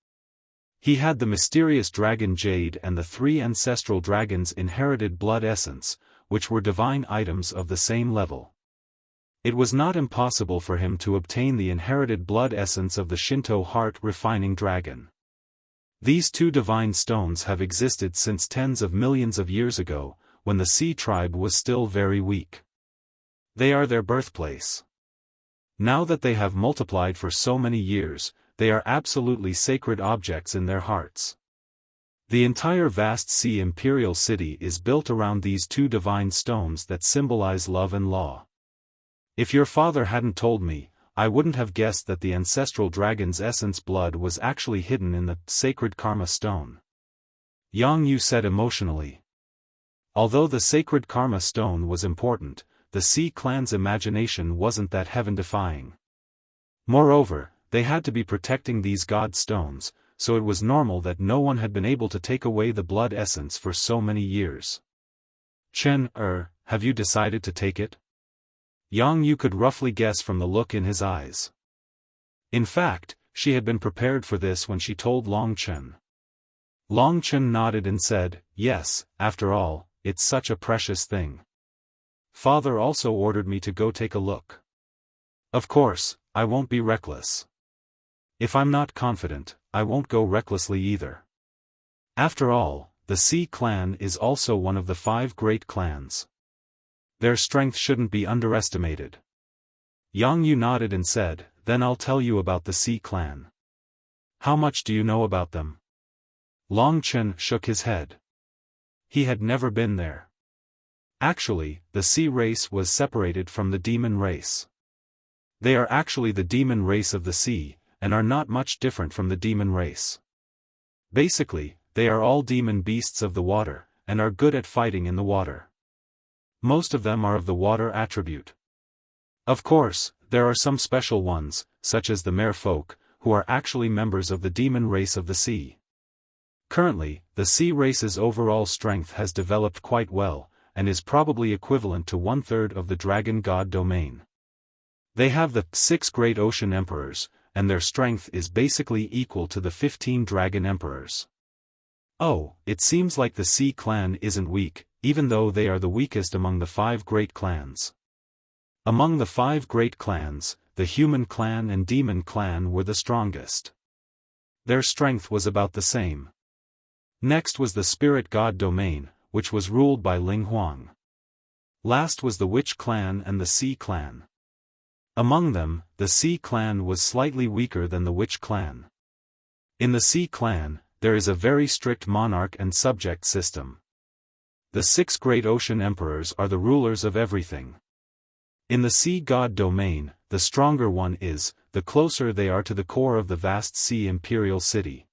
He had the mysterious dragon jade and the 3 ancestral dragons' inherited blood essence, which were divine items of the same level. It was not impossible for him to obtain the inherited blood essence of the Shinto heart-refining dragon. These 2 divine stones have existed since tens of millions of years ago, when the Sea tribe was still very weak. They are their birthplace. Now that they have multiplied for so many years, they are absolutely sacred objects in their hearts. The entire vast Sea imperial city is built around these 2 divine stones that symbolize love and law. If your father hadn't told me, I wouldn't have guessed that the ancestral dragon's essence blood was actually hidden in the Sacred Karma Stone. Yang Yu said emotionally. Although the Sacred Karma Stone was important, the Sea clan's imagination wasn't that heaven-defying. Moreover, they had to be protecting these God stones, so it was normal that no one had been able to take away the blood essence for so many years. Chen, have you decided to take it? Yang Yu could roughly guess from the look in his eyes. In fact, she had been prepared for this when she told Long Chen. Long Chen nodded and said, yes, after all, it's such a precious thing. Father also ordered me to go take a look. Of course, I won't be reckless. If I'm not confident, I won't go recklessly either. After all, the Sea clan is also one of the 5 great clans. Their strength shouldn't be underestimated. Yang Yu nodded and said, then I'll tell you about the Sea clan. How much do you know about them? Long Chen shook his head. He had never been there. Actually, the Sea race was separated from the demon race. They are actually the demon race of the sea, and are not much different from the demon race. Basically, they are all demon beasts of the water, and are good at fighting in the water. Most of them are of the water attribute. Of course, there are some special ones, such as the merfolk, who are actually members of the demon race of the sea. Currently, the sea race's overall strength has developed quite well, and is probably equivalent to 1/3 of the dragon god domain. They have the 6 great ocean emperors, and their strength is basically equal to the 15 dragon emperors. Oh, it seems like the Sea clan isn't weak, even though they are the weakest among the 5 great clans. Among the 5 great clans, the human clan and demon clan were the strongest. Their strength was about the same. Next was the spirit god domain, which was ruled by Ling Huang. Last was the witch clan and the Sea clan. Among them, the Sea clan was slightly weaker than the witch clan. In the Sea clan, there is a very strict monarch and subject system. The 6 great ocean emperors are the rulers of everything. In the sea god domain, the stronger one is, the closer they are to the core of the vast sea imperial city.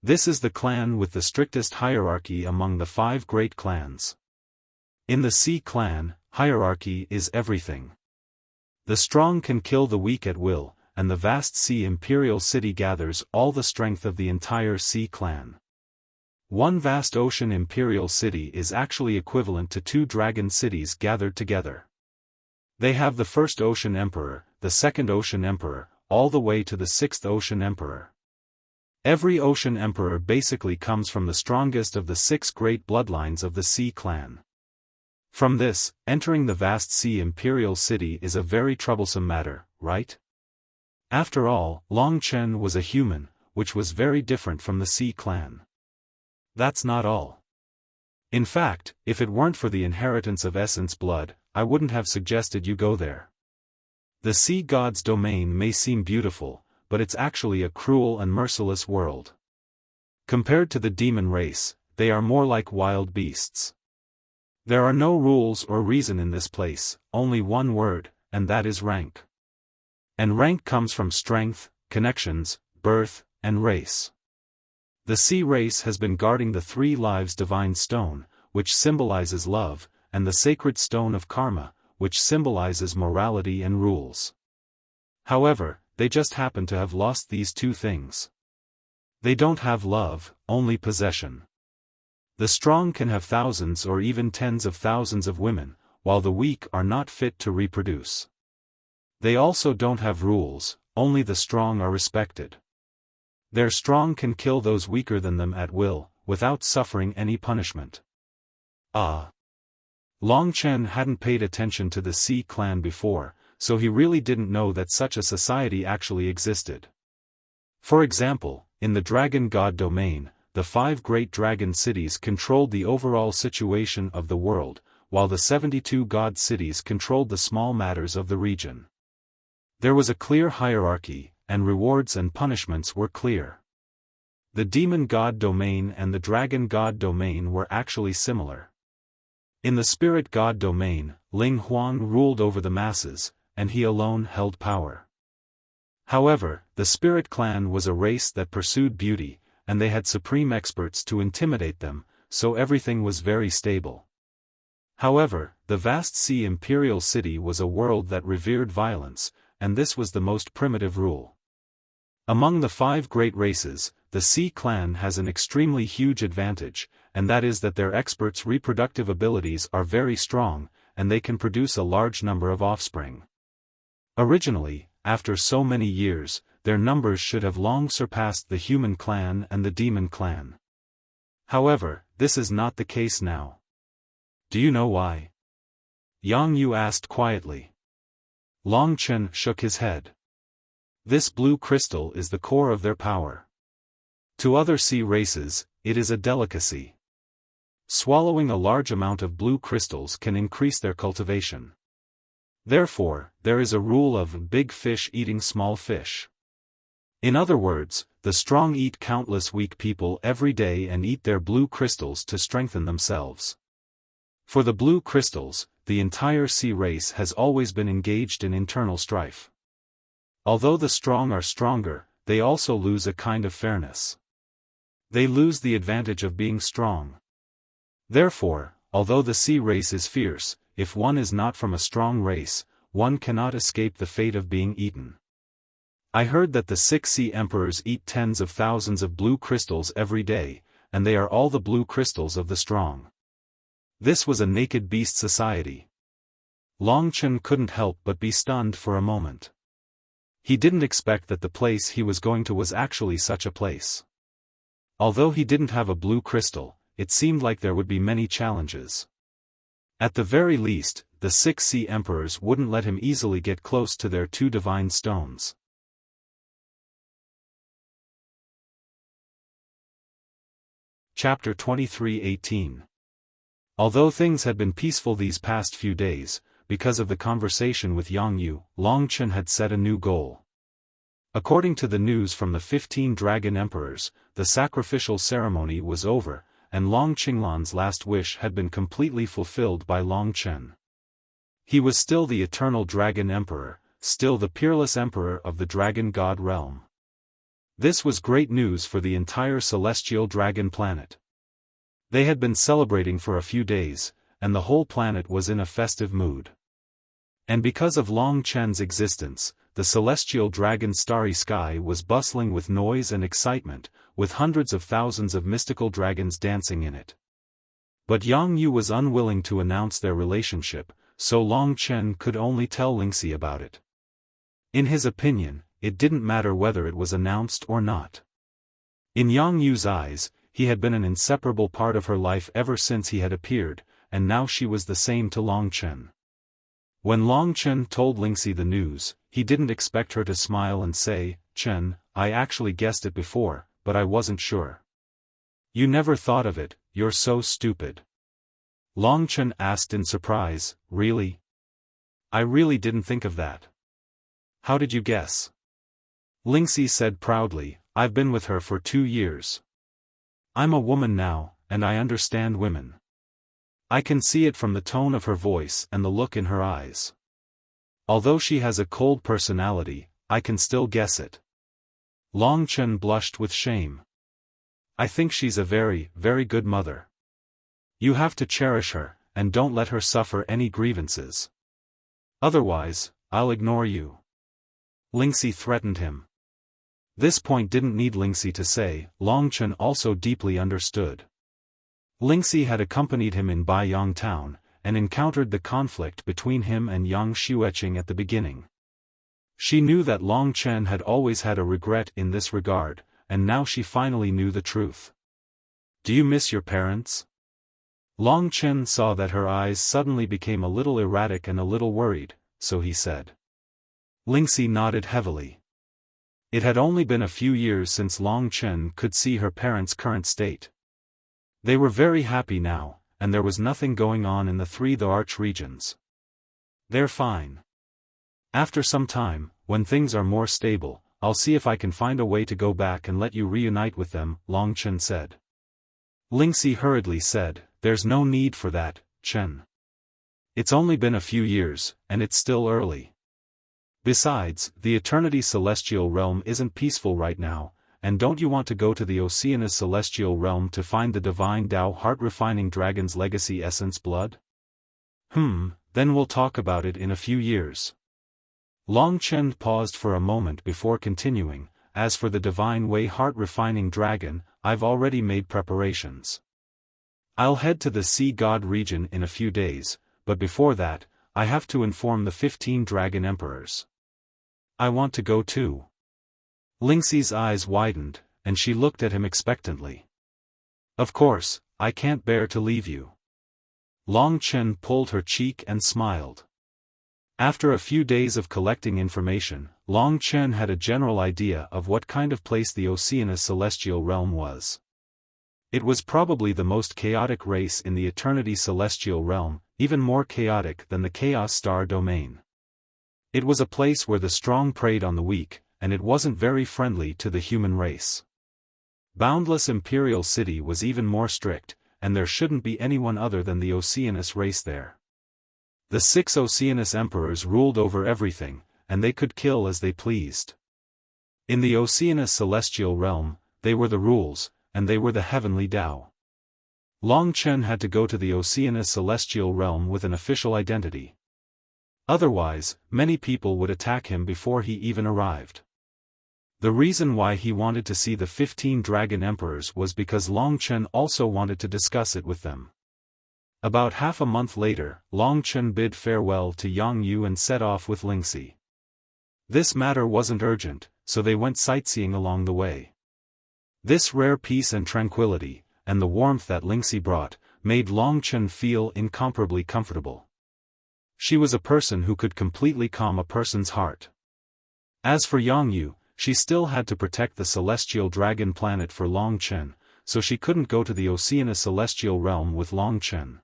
This is the clan with the strictest hierarchy among the 5 great clans. In the Sea clan, hierarchy is everything. The strong can kill the weak at will, and the vast sea imperial city gathers all the strength of the entire Sea clan. One vast ocean imperial city is actually equivalent to 2 dragon cities gathered together. They have the first ocean emperor, the second ocean emperor, all the way to the 6th ocean emperor. Every ocean emperor basically comes from the strongest of the 6 great bloodlines of the Sea clan. From this, entering the vast sea imperial city is a very troublesome matter, right? After all, Long Chen was a human, which was very different from the Sea clan. That's not all. In fact, if it weren't for the inheritance of essence blood, I wouldn't have suggested you go there. The sea god's domain may seem beautiful, but it's actually a cruel and merciless world. Compared to the demon race, they are more like wild beasts. There are no rules or reason in this place, only one word, and that is rank. And rank comes from strength, connections, birth, and race. The sea race has been guarding the 3 lives divine stone, which symbolizes love, and the sacred stone of karma, which symbolizes morality and rules. However, they just happen to have lost these 2 things. They don't have love, only possession. The strong can have thousands or even tens of thousands of women, while the weak are not fit to reproduce. They also don't have rules, only the strong are respected. Their strong can kill those weaker than them at will, without suffering any punishment. Long Chen hadn't paid attention to the Sea clan before, so he really didn't know that such a society actually existed. For example, in the dragon god domain, the 5 great dragon cities controlled the overall situation of the world, while the 72 god cities controlled the small matters of the region. There was a clear hierarchy, and rewards and punishments were clear. The demon god domain and the dragon god domain were actually similar. In the spirit god domain, Ling Huang ruled over the masses, and he alone held power. However, the spirit clan was a race that pursued beauty, and they had supreme experts to intimidate them, so everything was very stable. However, the vast sea imperial city was a world that revered violence, and this was the most primitive rule. Among the 5 great races, the Sea clan has an extremely huge advantage, and that is that their experts' reproductive abilities are very strong, and they can produce a large number of offspring. Originally, after so many years, their numbers should have long surpassed the human clan and the demon clan. However, this is not the case now. Do you know why? Yang Yu asked quietly. Long Chen shook his head. This blue crystal is the core of their power. To other sea races, it is a delicacy. Swallowing a large amount of blue crystals can increase their cultivation. Therefore, there is a rule of big fish eating small fish. In other words, the strong eat countless weak people every day and eat their blue crystals to strengthen themselves. For the blue crystals, the entire sea race has always been engaged in internal strife. Although the strong are stronger, they also lose a kind of fairness. They lose the advantage of being strong. Therefore, although the sea race is fierce, if one is not from a strong race, one cannot escape the fate of being eaten. I heard that the 6 sea emperors eat tens of thousands of blue crystals every day, and they are all the blue crystals of the strong. This was a naked beast society. Long Chen couldn't help but be stunned for a moment. He didn't expect that the place he was going to was actually such a place. Although he didn't have a blue crystal, it seemed like there would be many challenges. At the very least, the 6 sea emperors wouldn't let him easily get close to their 2 divine stones. Chapter 23:18. Although things had been peaceful these past few days, because of the conversation with Yang Yu, Long Chen had set a new goal. According to the news from the 15 dragon emperors, the sacrificial ceremony was over, and Long Qinglan's last wish had been completely fulfilled by Long Chen. He was still the eternal dragon emperor, still the peerless emperor of the dragon god realm. This was great news for the entire celestial dragon planet. They had been celebrating for a few days, and the whole planet was in a festive mood. And because of Long Chen's existence, the celestial dragon's starry sky was bustling with noise and excitement, with hundreds of thousands of mystical dragons dancing in it. But Yang Yu was unwilling to announce their relationship, so Long Chen could only tell Lingxi about it. In his opinion, it didn't matter whether it was announced or not. In Yang Yu's eyes, he had been an inseparable part of her life ever since he had appeared, and now she was the same to Long Chen. When Long Chen told Lingxi the news, he didn't expect her to smile and say, "Chen, I actually guessed it before, but I wasn't sure." "You never thought of it, you're so stupid." Long Chen asked in surprise, "Really? I really didn't think of that." "How did you guess?" Lingxi said proudly, "I've been with her for 2 years. I'm a woman now, and I understand women. I can see it from the tone of her voice and the look in her eyes. Although she has a cold personality, I can still guess it." Long Chen blushed with shame. "I think she's a very, very good mother. You have to cherish her, and don't let her suffer any grievances. Otherwise, I'll ignore you." Lingxi threatened him. This point didn't need Lingxi to say, Long Chen also deeply understood. Lingxi had accompanied him in Baiyang town, and encountered the conflict between him and Yang Xueqing at the beginning. She knew that Long Chen had always had a regret in this regard, and now she finally knew the truth. "Do you miss your parents?" Long Chen saw that her eyes suddenly became a little erratic and a little worried, so he said. Lingxi nodded heavily. It had only been a few years since Long Chen could see her parents' current state. They were very happy now, and there was nothing going on in the 3 Arch regions. "They're fine. After some time, when things are more stable, I'll see if I can find a way to go back and let you reunite with them," Long Chen said. Lingxi hurriedly said, "There's no need for that, Chen. It's only been a few years, and it's still early. Besides, the Eternity Celestial Realm isn't peaceful right now, and don't you want to go to the Oceanus Celestial Realm to find the Divine Tao Heart-Refining Dragon's Legacy Essence Blood? Then we'll talk about it in a few years." Long Chen paused for a moment before continuing, "As for the Divine Way Heart-Refining Dragon, I've already made preparations. I'll head to the Sea God region in a few days, but before that, I have to inform the 15 Dragon Emperors. I want to go too." Lingxi's eyes widened, and she looked at him expectantly. "Of course, I can't bear to leave you." Long Chen pulled her cheek and smiled. After a few days of collecting information, Long Chen had a general idea of what kind of place the Oceanus Celestial Realm was. It was probably the most chaotic race in the Eternity Celestial Realm, even more chaotic than the Chaos Star Domain. It was a place where the strong preyed on the weak, and it wasn't very friendly to the human race. Boundless Imperial City was even more strict, and there shouldn't be anyone other than the Oceanus race there. The 6 Oceanus Emperors ruled over everything, and they could kill as they pleased. In the Oceanus Celestial Realm, they were the rules, and they were the heavenly Tao. Long Chen had to go to the Oceanus Celestial Realm with an official identity. Otherwise, many people would attack him before he even arrived. The reason why he wanted to see the 15 Dragon Emperors was because Long Chen also wanted to discuss it with them. About half a month later, Long Chen bid farewell to Yang Yu and set off with Lingxi. This matter wasn't urgent, so they went sightseeing along the way. This rare peace and tranquility, and the warmth that Lingxi brought, made Long Chen feel incomparably comfortable. She was a person who could completely calm a person's heart. As for Yang Yu, she still had to protect the celestial dragon planet for Long Chen, so she couldn't go to the Oceanus Celestial Realm with Long Chen.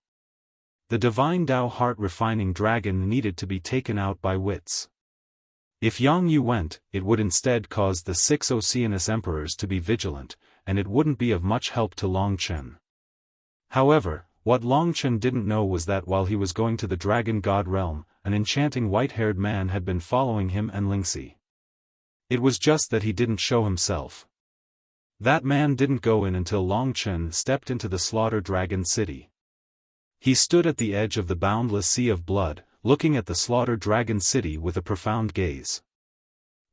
The divine Tao heart-refining dragon needed to be taken out by wits. If Yang Yu went, it would instead cause the 6 Oceanus Emperors to be vigilant, and it wouldn't be of much help to Long Chen. However, what Long Chen didn't know was that while he was going to the Dragon God Realm, an enchanting white-haired man had been following him and Lingxi. It was just that he didn't show himself. That man didn't go in until Long Chen stepped into the Slaughter Dragon City. He stood at the edge of the boundless sea of blood, looking at the Slaughter Dragon City with a profound gaze.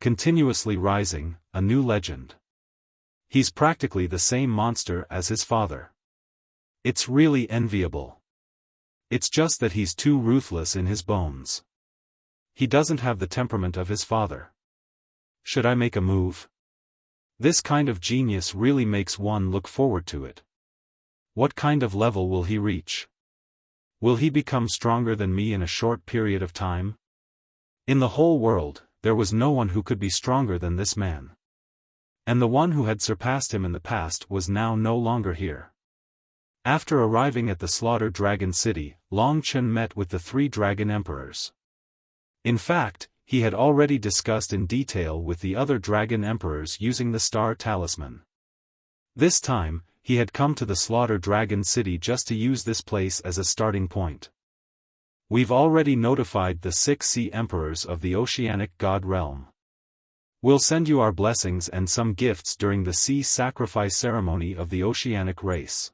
Continuously rising, a new legend. He's practically the same monster as his father. It's really enviable. It's just that he's too ruthless in his bones. He doesn't have the temperament of his father. Should I make a move? This kind of genius really makes one look forward to it. What kind of level will he reach? Will he become stronger than me in a short period of time? In the whole world, there was no one who could be stronger than this man. And the one who had surpassed him in the past was now no longer here. After arriving at the Slaughter Dragon City, Long Chen met with the 3 Dragon Emperors. In fact, he had already discussed in detail with the other Dragon Emperors using the Star Talisman. This time, he had come to the Slaughter Dragon City just to use this place as a starting point. We've already notified the 6 Sea Emperors of the Oceanic God Realm. We'll send you our blessings and some gifts during the sea sacrifice ceremony of the Oceanic race.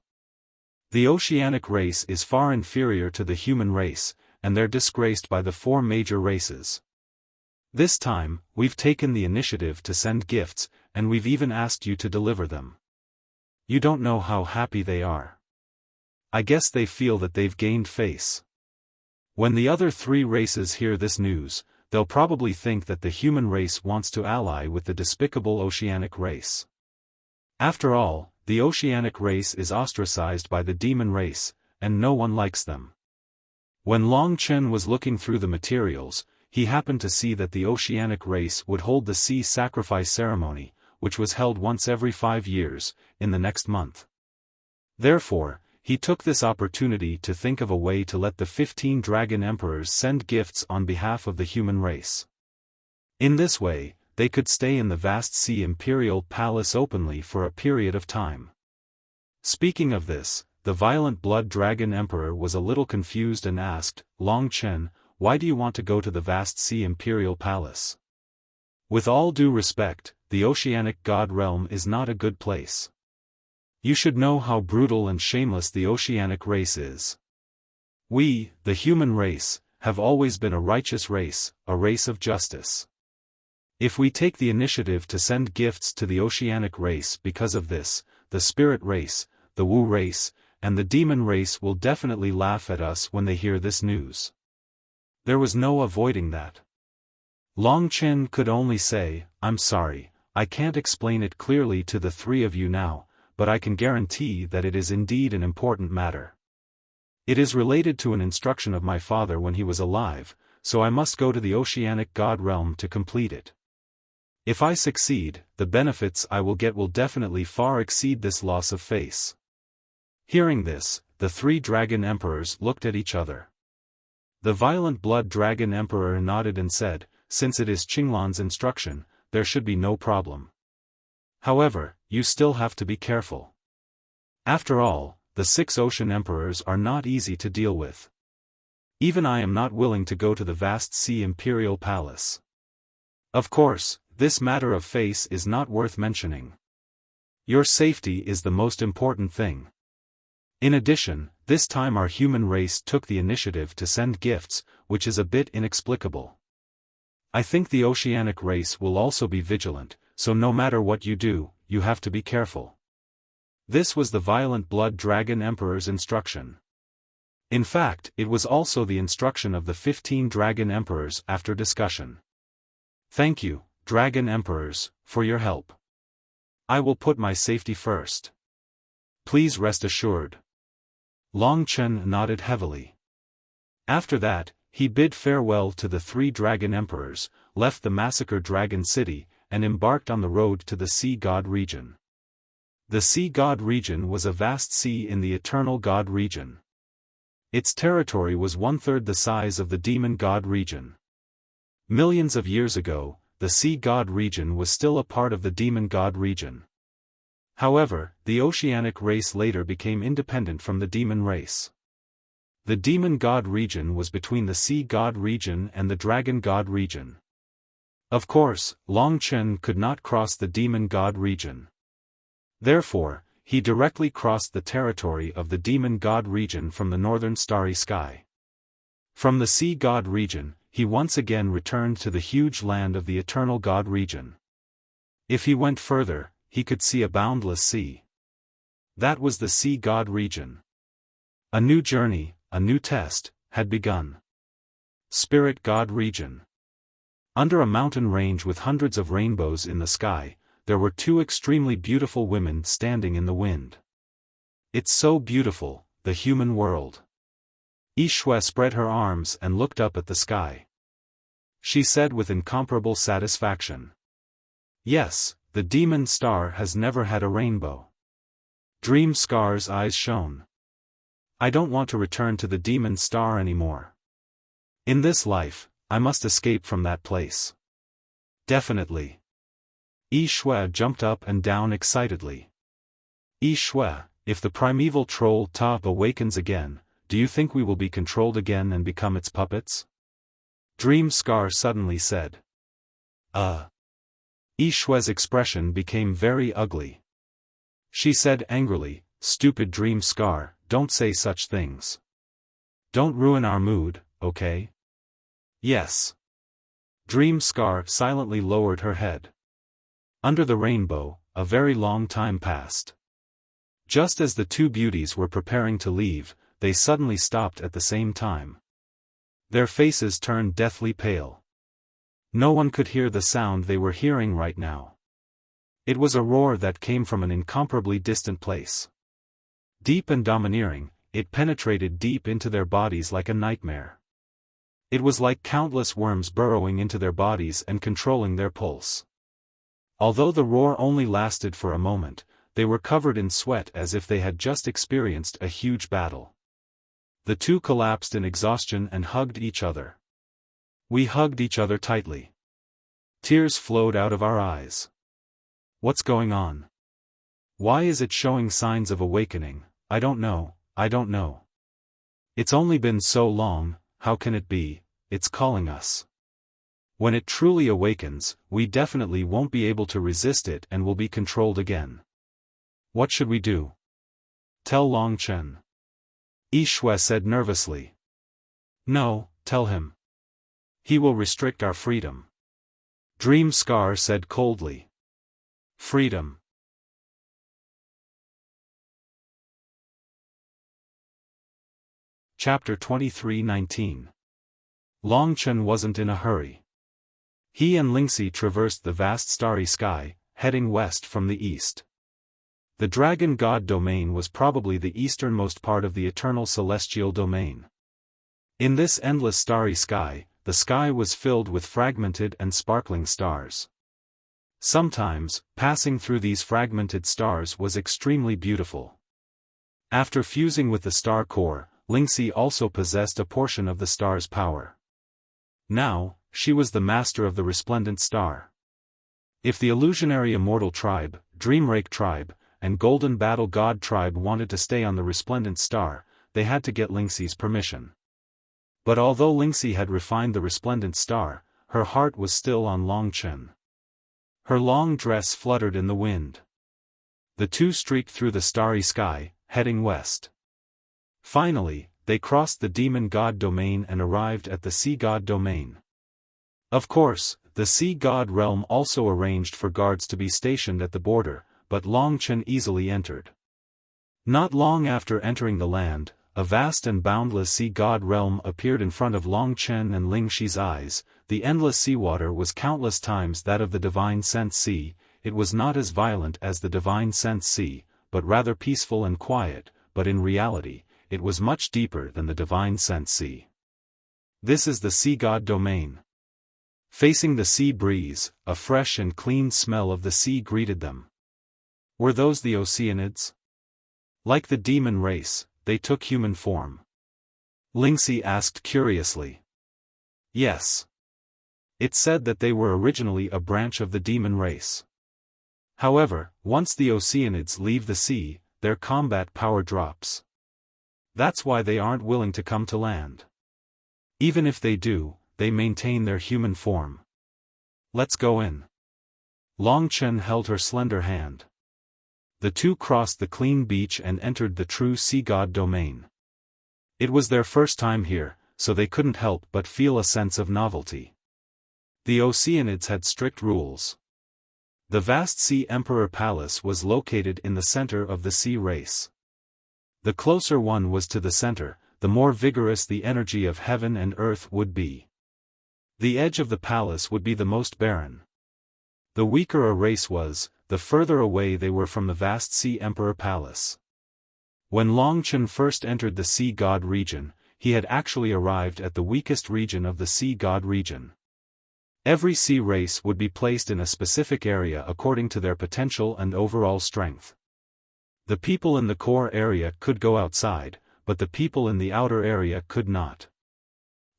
The Oceanic race is far inferior to the human race, and they're disgraced by the 4 major races. This time, we've taken the initiative to send gifts, and we've even asked you to deliver them. You don't know how happy they are. I guess they feel that they've gained face. When the other 3 races hear this news, they'll probably think that the human race wants to ally with the despicable Oceanic race. After all, the Oceanic race is ostracized by the demon race, and no one likes them. When Long Chen was looking through the materials, he happened to see that the Oceanic race would hold the sea sacrifice ceremony, which was held once every 5 years, in the next month. Therefore, he took this opportunity to think of a way to let the 15 Dragon Emperors send gifts on behalf of the human race. In this way, they could stay in the vast sea Imperial Palace openly for a period of time. Speaking of this, the violent Blood Dragon Emperor was a little confused and asked, Long Chen, why do you want to go to the vast sea Imperial Palace? With all due respect, the Oceanic God Realm is not a good place. You should know how brutal and shameless the Oceanic race is. We, the human race, have always been a righteous race, a race of justice. If we take the initiative to send gifts to the Oceanic race because of this, the Spirit race, the Wu race, and the Demon race will definitely laugh at us when they hear this news. There was no avoiding that. Long Chen could only say, I'm sorry, I can't explain it clearly to the 3 of you now, but I can guarantee that it is indeed an important matter. It is related to an instruction of my father when he was alive, so I must go to the oceanic god realm to complete it. If I succeed, the benefits I will get will definitely far exceed this loss of face. Hearing this, the three dragon emperors looked at each other. The violent blood dragon emperor nodded and said, since it is Qinglan's instruction, there should be no problem. However, you still have to be careful. After all, the 6 ocean emperors are not easy to deal with. Even I am not willing to go to the vast sea imperial palace. Of course, this matter of face is not worth mentioning. Your safety is the most important thing. In addition, this time our human race took the initiative to send gifts, which is a bit inexplicable. I think the oceanic race will also be vigilant, so no matter what you do, you have to be careful. This was the violent blood dragon emperor's instruction. In fact, it was also the instruction of the 15 dragon emperors after discussion. Thank you, dragon emperors, for your help. I will put my safety first. Please rest assured. Long Chen nodded heavily. After that, he bid farewell to the 3 dragon emperors, left the massacred dragon city, and embarked on the road to the Sea God region. The Sea God region was a vast sea in the Eternal God region. Its territory was 1/3 the size of the Demon God region. Millions of years ago, the Sea God region was still a part of the Demon God region. However, the oceanic race later became independent from the demon race. The Demon God region was between the Sea God region and the Dragon God region. Of course, Long Chen could not cross the Demon God region. Therefore, he directly crossed the territory of the Demon God region from the northern starry sky. From the Sea God region, he once again returned to the huge land of the Eternal God region. If he went further, he could see a boundless sea. That was the Sea God region. A new journey, a new test, had begun. Spirit God region. Under a mountain range with hundreds of rainbows in the sky, there were 2 extremely beautiful women standing in the wind. It's so beautiful, the human world. Yixue spread her arms and looked up at the sky. She said with incomparable satisfaction. Yes, the demon star has never had a rainbow. Dream Scar's eyes shone. I don't want to return to the demon star anymore. In this life, I must escape from that place. Definitely. Yixue jumped up and down excitedly. Yixue, if the primeval troll Ta awakens again, do you think we will be controlled again and become its puppets? Dream Scar suddenly said. Yixue's expression became very ugly. She said angrily, stupid Dream Scar, don't say such things. Don't ruin our mood, okay? Yes. Dream Scar silently lowered her head. Under the rainbow, a very long time passed. Just as the 2 beauties were preparing to leave, they suddenly stopped at the same time. Their faces turned deathly pale. No one could hear the sound they were hearing right now. It was a roar that came from an incomparably distant place. Deep and domineering, it penetrated deep into their bodies like a nightmare. It was like countless worms burrowing into their bodies and controlling their pulse. Although the roar only lasted for a moment, they were covered in sweat as if they had just experienced a huge battle. The 2 collapsed in exhaustion and hugged each other. We hugged each other tightly. Tears flowed out of our eyes. What's going on? Why is it showing signs of awakening? I don't know. It's only been so long, how can it be? It's calling us. When it truly awakens, we definitely won't be able to resist it and will be controlled again. What should we do? Tell Long Chen. Yixue said nervously. No, tell him. He will restrict our freedom. Dream Scar said coldly. Freedom. Chapter 23:19. Long Chen wasn't in a hurry. He and Lingxi traversed the vast starry sky, heading west from the east. The dragon god domain was probably the easternmost part of the eternal celestial domain. In this endless starry sky, the sky was filled with fragmented and sparkling stars. Sometimes, passing through these fragmented stars was extremely beautiful. After fusing with the star core, Lingxi also possessed a portion of the star's power. Now, she was the master of the resplendent star. If the illusionary immortal tribe, Dreamrake tribe, and Golden Battle God tribe wanted to stay on the resplendent star, they had to get Lingxi's permission. But although Lingxi had refined the resplendent star, her heart was still on Longchen. Her long dress fluttered in the wind. The two streaked through the starry sky, heading west. Finally, they crossed the demon god domain and arrived at the sea god domain. Of course, the sea god realm also arranged for guards to be stationed at the border, but Longchen easily entered. Not long after entering the land, a vast and boundless sea god realm appeared in front of Longchen and Lingxi's eyes. The endless seawater was countless times that of the divine sense sea. It was not as violent as the divine sense sea, but rather peaceful and quiet, but in reality, it was much deeper than the divine sense sea. This is the sea god domain. Facing the sea breeze, a fresh and clean smell of the sea greeted them. Were those the Oceanids? Like the demon race, they took human form. Lingxi asked curiously. Yes. It said that they were originally a branch of the demon race. However, once the Oceanids leave the sea, their combat power drops. That's why they aren't willing to come to land. Even if they do, they maintain their human form. Let's go in. Longchen held her slender hand. The two crossed the clean beach and entered the true sea god domain. It was their first time here, so they couldn't help but feel a sense of novelty. The Oceanids had strict rules. The vast Sea Emperor Palace was located in the center of the sea race. The closer one was to the center, the more vigorous the energy of heaven and earth would be. The edge of the palace would be the most barren. The weaker a race was, the further away they were from the vast Sea Emperor Palace. When Longchen first entered the Sea God region, he had actually arrived at the weakest region of the Sea God region. Every sea race would be placed in a specific area according to their potential and overall strength. The people in the core area could go outside, but the people in the outer area could not.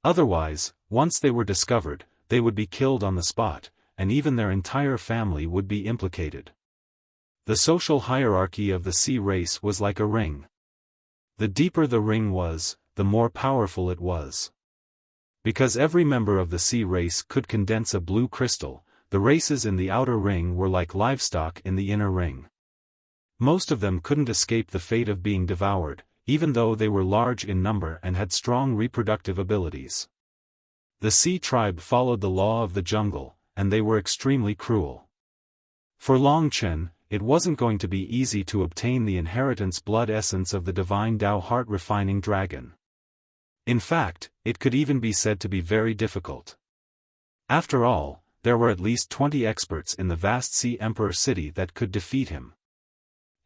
Otherwise, once they were discovered, they would be killed on the spot, and even their entire family would be implicated. The social hierarchy of the sea race was like a ring. The deeper the ring was, the more powerful it was. Because every member of the sea race could condense a blue crystal, the races in the outer ring were like livestock in the inner ring. Most of them couldn't escape the fate of being devoured, even though they were large in number and had strong reproductive abilities. The sea tribe followed the law of the jungle, and they were extremely cruel. For Longchen, it wasn't going to be easy to obtain the inheritance blood essence of the divine Tao heart-refining dragon. In fact, it could even be said to be very difficult. After all, there were at least 20 experts in the vast Sea Emperor city that could defeat him.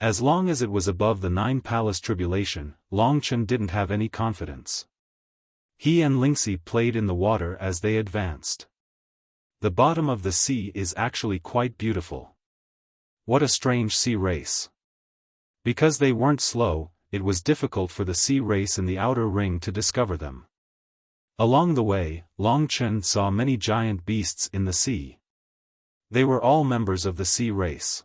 As long as it was above the 9 Palace Tribulation, Longchen didn't have any confidence. He and Lingxi played in the water as they advanced. The bottom of the sea is actually quite beautiful. What a strange sea race. Because they weren't slow, it was difficult for the sea race in the outer ring to discover them. Along the way, Longchen saw many giant beasts in the sea. They were all members of the sea race.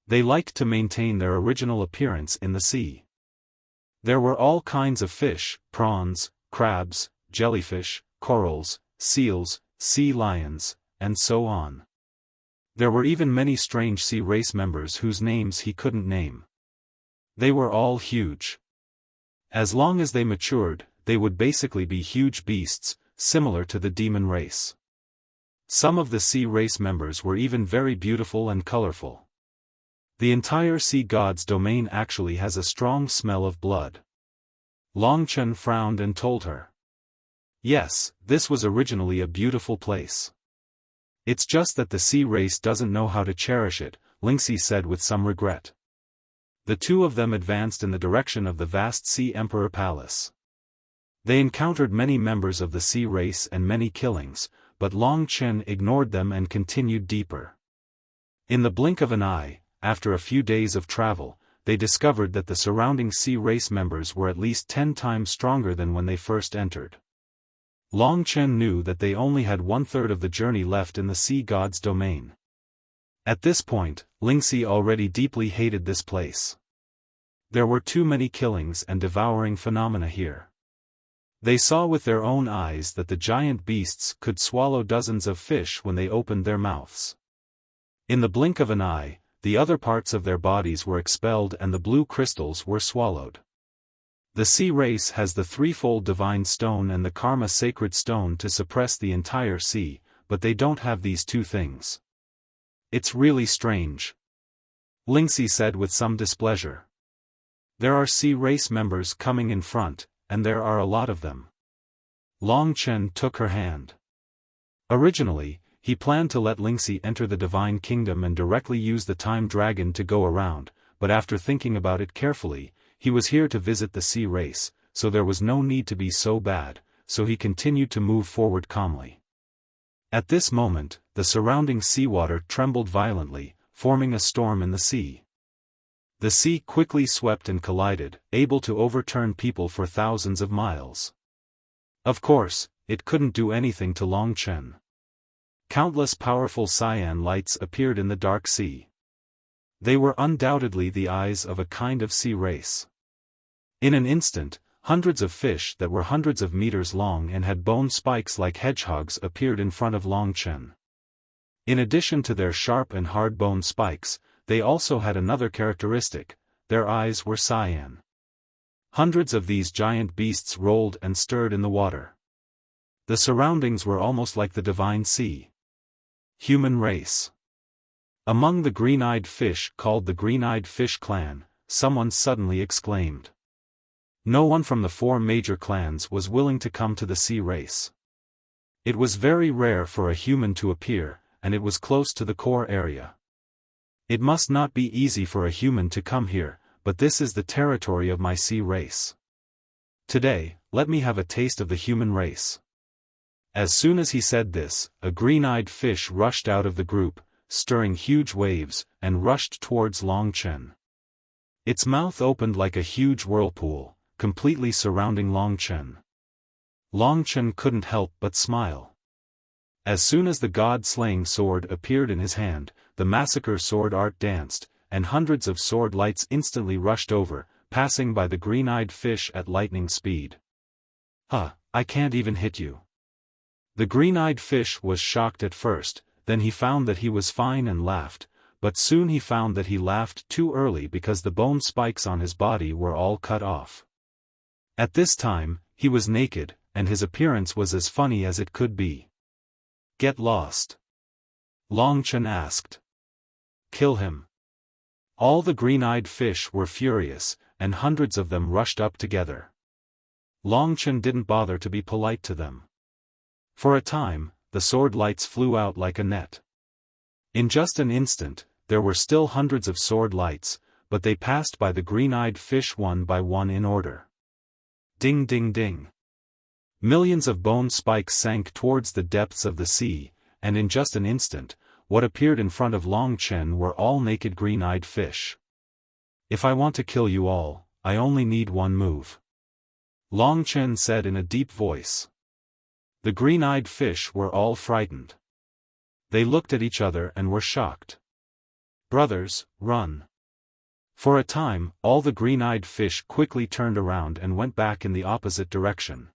They liked to maintain their original appearance in the sea. There were all kinds of fish, prawns, crabs, jellyfish, corals, seals, sea lions, and so on. There were even many strange sea race members whose names he couldn't name. They were all huge. As long as they matured, they would basically be huge beasts, similar to the demon race. Some of the sea race members were even very beautiful and colorful. The entire sea god's domain actually has a strong smell of blood. Longchen frowned and told her. Yes, this was originally a beautiful place. It's just that the sea race doesn't know how to cherish it, Lingxi said with some regret. The two of them advanced in the direction of the vast Sea Emperor Palace. They encountered many members of the sea race and many killings, but Long Chen ignored them and continued deeper. In the blink of an eye, after a few days of travel, they discovered that the surrounding sea race members were at least 10 times stronger than when they first entered. Long Chen knew that they only had 1/3 of the journey left in the sea god's domain. At this point, Lingxi already deeply hated this place. There were too many killings and devouring phenomena here. They saw with their own eyes that the giant beasts could swallow dozens of fish when they opened their mouths. In the blink of an eye, the other parts of their bodies were expelled and the blue crystals were swallowed. The sea race has the threefold divine stone and the karma sacred stone to suppress the entire sea, but they don't have these two things. It's really strange. Lingxi said with some displeasure. There are sea race members coming in front, and there are a lot of them. Long Chen took her hand. Originally, he planned to let Lingxi enter the Divine Kingdom and directly use the Time Dragon to go around, but after thinking about it carefully, he was here to visit the sea race, so there was no need to be so bad, so he continued to move forward calmly. At this moment, the surrounding seawater trembled violently, forming a storm in the sea. The sea quickly swept and collided, able to overturn people for thousands of miles. Of course, it couldn't do anything to Long Chen. Countless powerful cyan lights appeared in the dark sea. They were undoubtedly the eyes of a kind of sea race. In an instant, hundreds of fish that were hundreds of meters long and had bone spikes like hedgehogs appeared in front of Long Chen. In addition to their sharp and hard bone spikes, they also had another characteristic: their eyes were cyan. Hundreds of these giant beasts rolled and stirred in the water. The surroundings were almost like the divine sea. Human race. Among the green-eyed fish called the green-eyed fish clan, someone suddenly exclaimed. No one from the 4 major clans was willing to come to the sea race. It was very rare for a human to appear, and it was close to the core area. It must not be easy for a human to come here, but this is the territory of my sea race. Today, let me have a taste of the human race. As soon as he said this, a green-eyed fish rushed out of the group, stirring huge waves, and rushed towards Long Chen. Its mouth opened like a huge whirlpool, completely surrounding Long Chen. Long Chen couldn't help but smile. As soon as the god-slaying sword appeared in his hand, the massacre sword art danced, and hundreds of sword lights instantly rushed over, passing by the green-eyed fish at lightning speed. I can't even hit you. The green-eyed fish was shocked at first, then he found that he was fine and laughed, but soon he found that he laughed too early because the bone spikes on his body were all cut off. At this time, he was naked, and his appearance was as funny as it could be. Get lost. Long Chen asked. Kill him. All the green-eyed fish were furious, and hundreds of them rushed up together. Long Chen didn't bother to be polite to them. For a time, the sword lights flew out like a net. In just an instant, there were still hundreds of sword lights, but they passed by the green-eyed fish one by one in order. Ding ding ding. Millions of bone spikes sank towards the depths of the sea, and in just an instant, what appeared in front of Long Chen were all naked green-eyed fish. If I want to kill you all, I only need one move. Long Chen said in a deep voice. The green-eyed fish were all frightened. They looked at each other and were shocked. Brothers, run. For a time, all the green-eyed fish quickly turned around and went back in the opposite direction.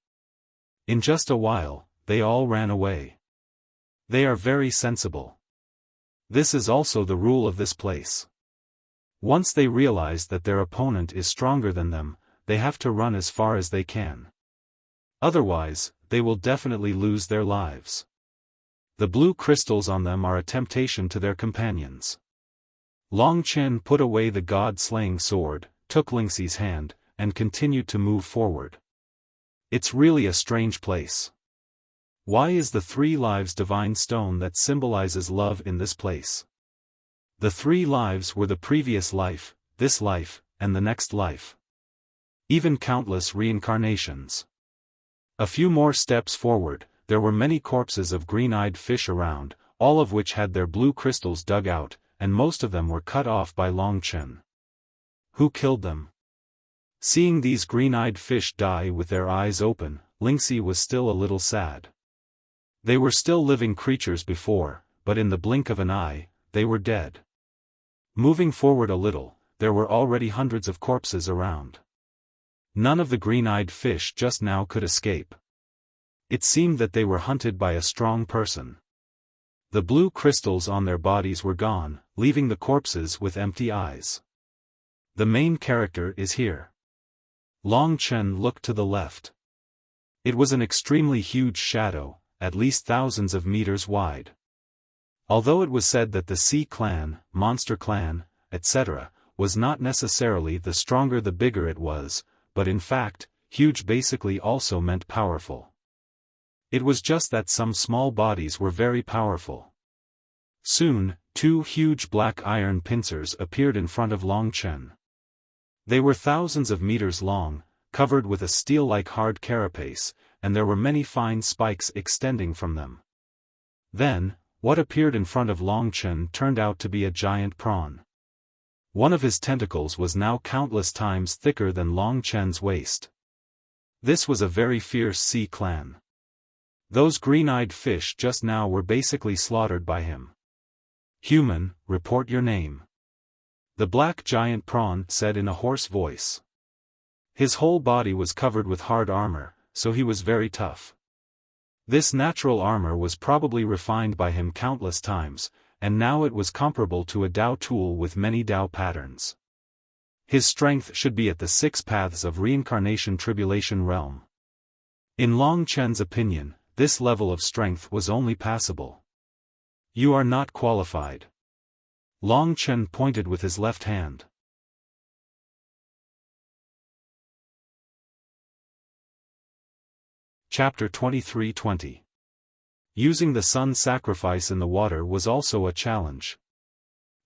In just a while, they all ran away. They are very sensible. This is also the rule of this place. Once they realize that their opponent is stronger than them, they have to run as far as they can. Otherwise, they will definitely lose their lives. The blue crystals on them are a temptation to their companions. Long Chen put away the god-slaying sword, took Lingxi's hand, and continued to move forward. It's really a strange place. Why is the 3 lives divine stone that symbolizes love in this place? The 3 lives were the previous life, this life, and the next life. Even countless reincarnations. A few more steps forward, there were many corpses of green-eyed fish around, all of which had their blue crystals dug out, and most of them were cut off by Long Chen. Who killed them? Seeing these green-eyed fish die with their eyes open, Lingxi was still a little sad. They were still living creatures before, but in the blink of an eye, they were dead. Moving forward a little, there were already hundreds of corpses around. None of the green-eyed fish just now could escape. It seemed that they were hunted by a strong person. The blue crystals on their bodies were gone, leaving the corpses with empty eyes. The main character is here. Long Chen looked to the left. It was an extremely huge shadow, at least thousands of meters wide. Although it was said that the Sea Clan, Monster Clan, etc., was not necessarily the stronger the bigger it was, but in fact, huge basically also meant powerful. It was just that some small bodies were very powerful. Soon, two huge black iron pincers appeared in front of Long Chen. They were thousands of meters long, covered with a steel-like hard carapace, and there were many fine spikes extending from them. Then, what appeared in front of Long Chen turned out to be a giant prawn. One of his tentacles was now countless times thicker than Long Chen's waist. This was a very fierce sea clan. Those green-eyed fish just now were basically slaughtered by him. "Human, report your name," the black giant prawn said in a hoarse voice. His whole body was covered with hard armor, so he was very tough. This natural armor was probably refined by him countless times, and now it was comparable to a Dao tool with many Dao patterns. His strength should be at the 6 paths of reincarnation tribulation realm. In Long Chen's opinion, this level of strength was only passable. "You are not qualified." Long Chen pointed with his left hand. Chapter 23:20. Using the sun sacrifice in the water was also a challenge.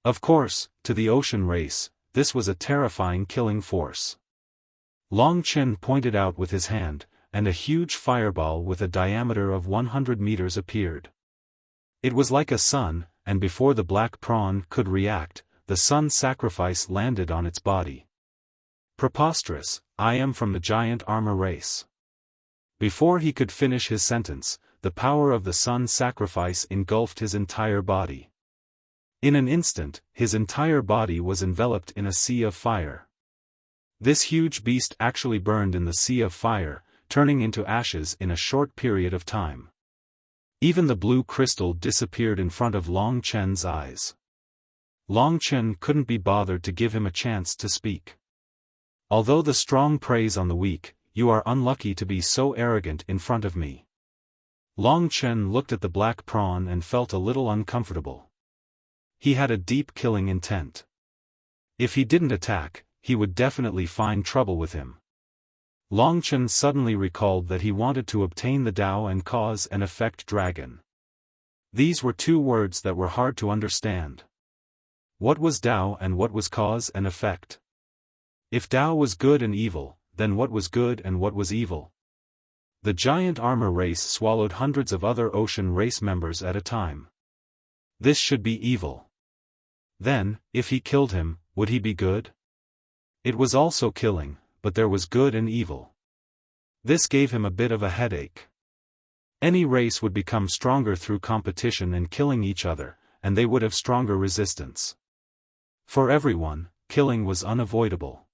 Of course, to the ocean race, this was a terrifying killing force. Long Chen pointed out with his hand, and a huge fireball with a diameter of 100 meters appeared. It was like a sun, and before the black prawn could react, the sun sacrifice landed on its body. "Preposterous, I am from the giant armor race." Before he could finish his sentence, the power of the sun sacrifice engulfed his entire body. In an instant, his entire body was enveloped in a sea of fire. This huge beast actually burned in the sea of fire, turning into ashes in a short period of time. Even the blue crystal disappeared in front of Long Chen's eyes. Long Chen couldn't be bothered to give him a chance to speak. "Although the strong preys on the weak, you are unlucky to be so arrogant in front of me." Long Chen looked at the black prawn and felt a little uncomfortable. He had a deep killing intent. If he didn't attack, he would definitely find trouble with him. Long Chen suddenly recalled that he wanted to obtain the Dao and cause and effect dragon. These were two words that were hard to understand. What was Dao and what was cause and effect? If Dao was good and evil, then what was good and what was evil? The giant armor race swallowed hundreds of other ocean race members at a time. This should be evil. Then, if he killed him, would he be good? It was also killing, but there was good and evil. This gave him a bit of a headache. Any race would become stronger through competition and killing each other, and they would have stronger resistance. For everyone, killing was unavoidable.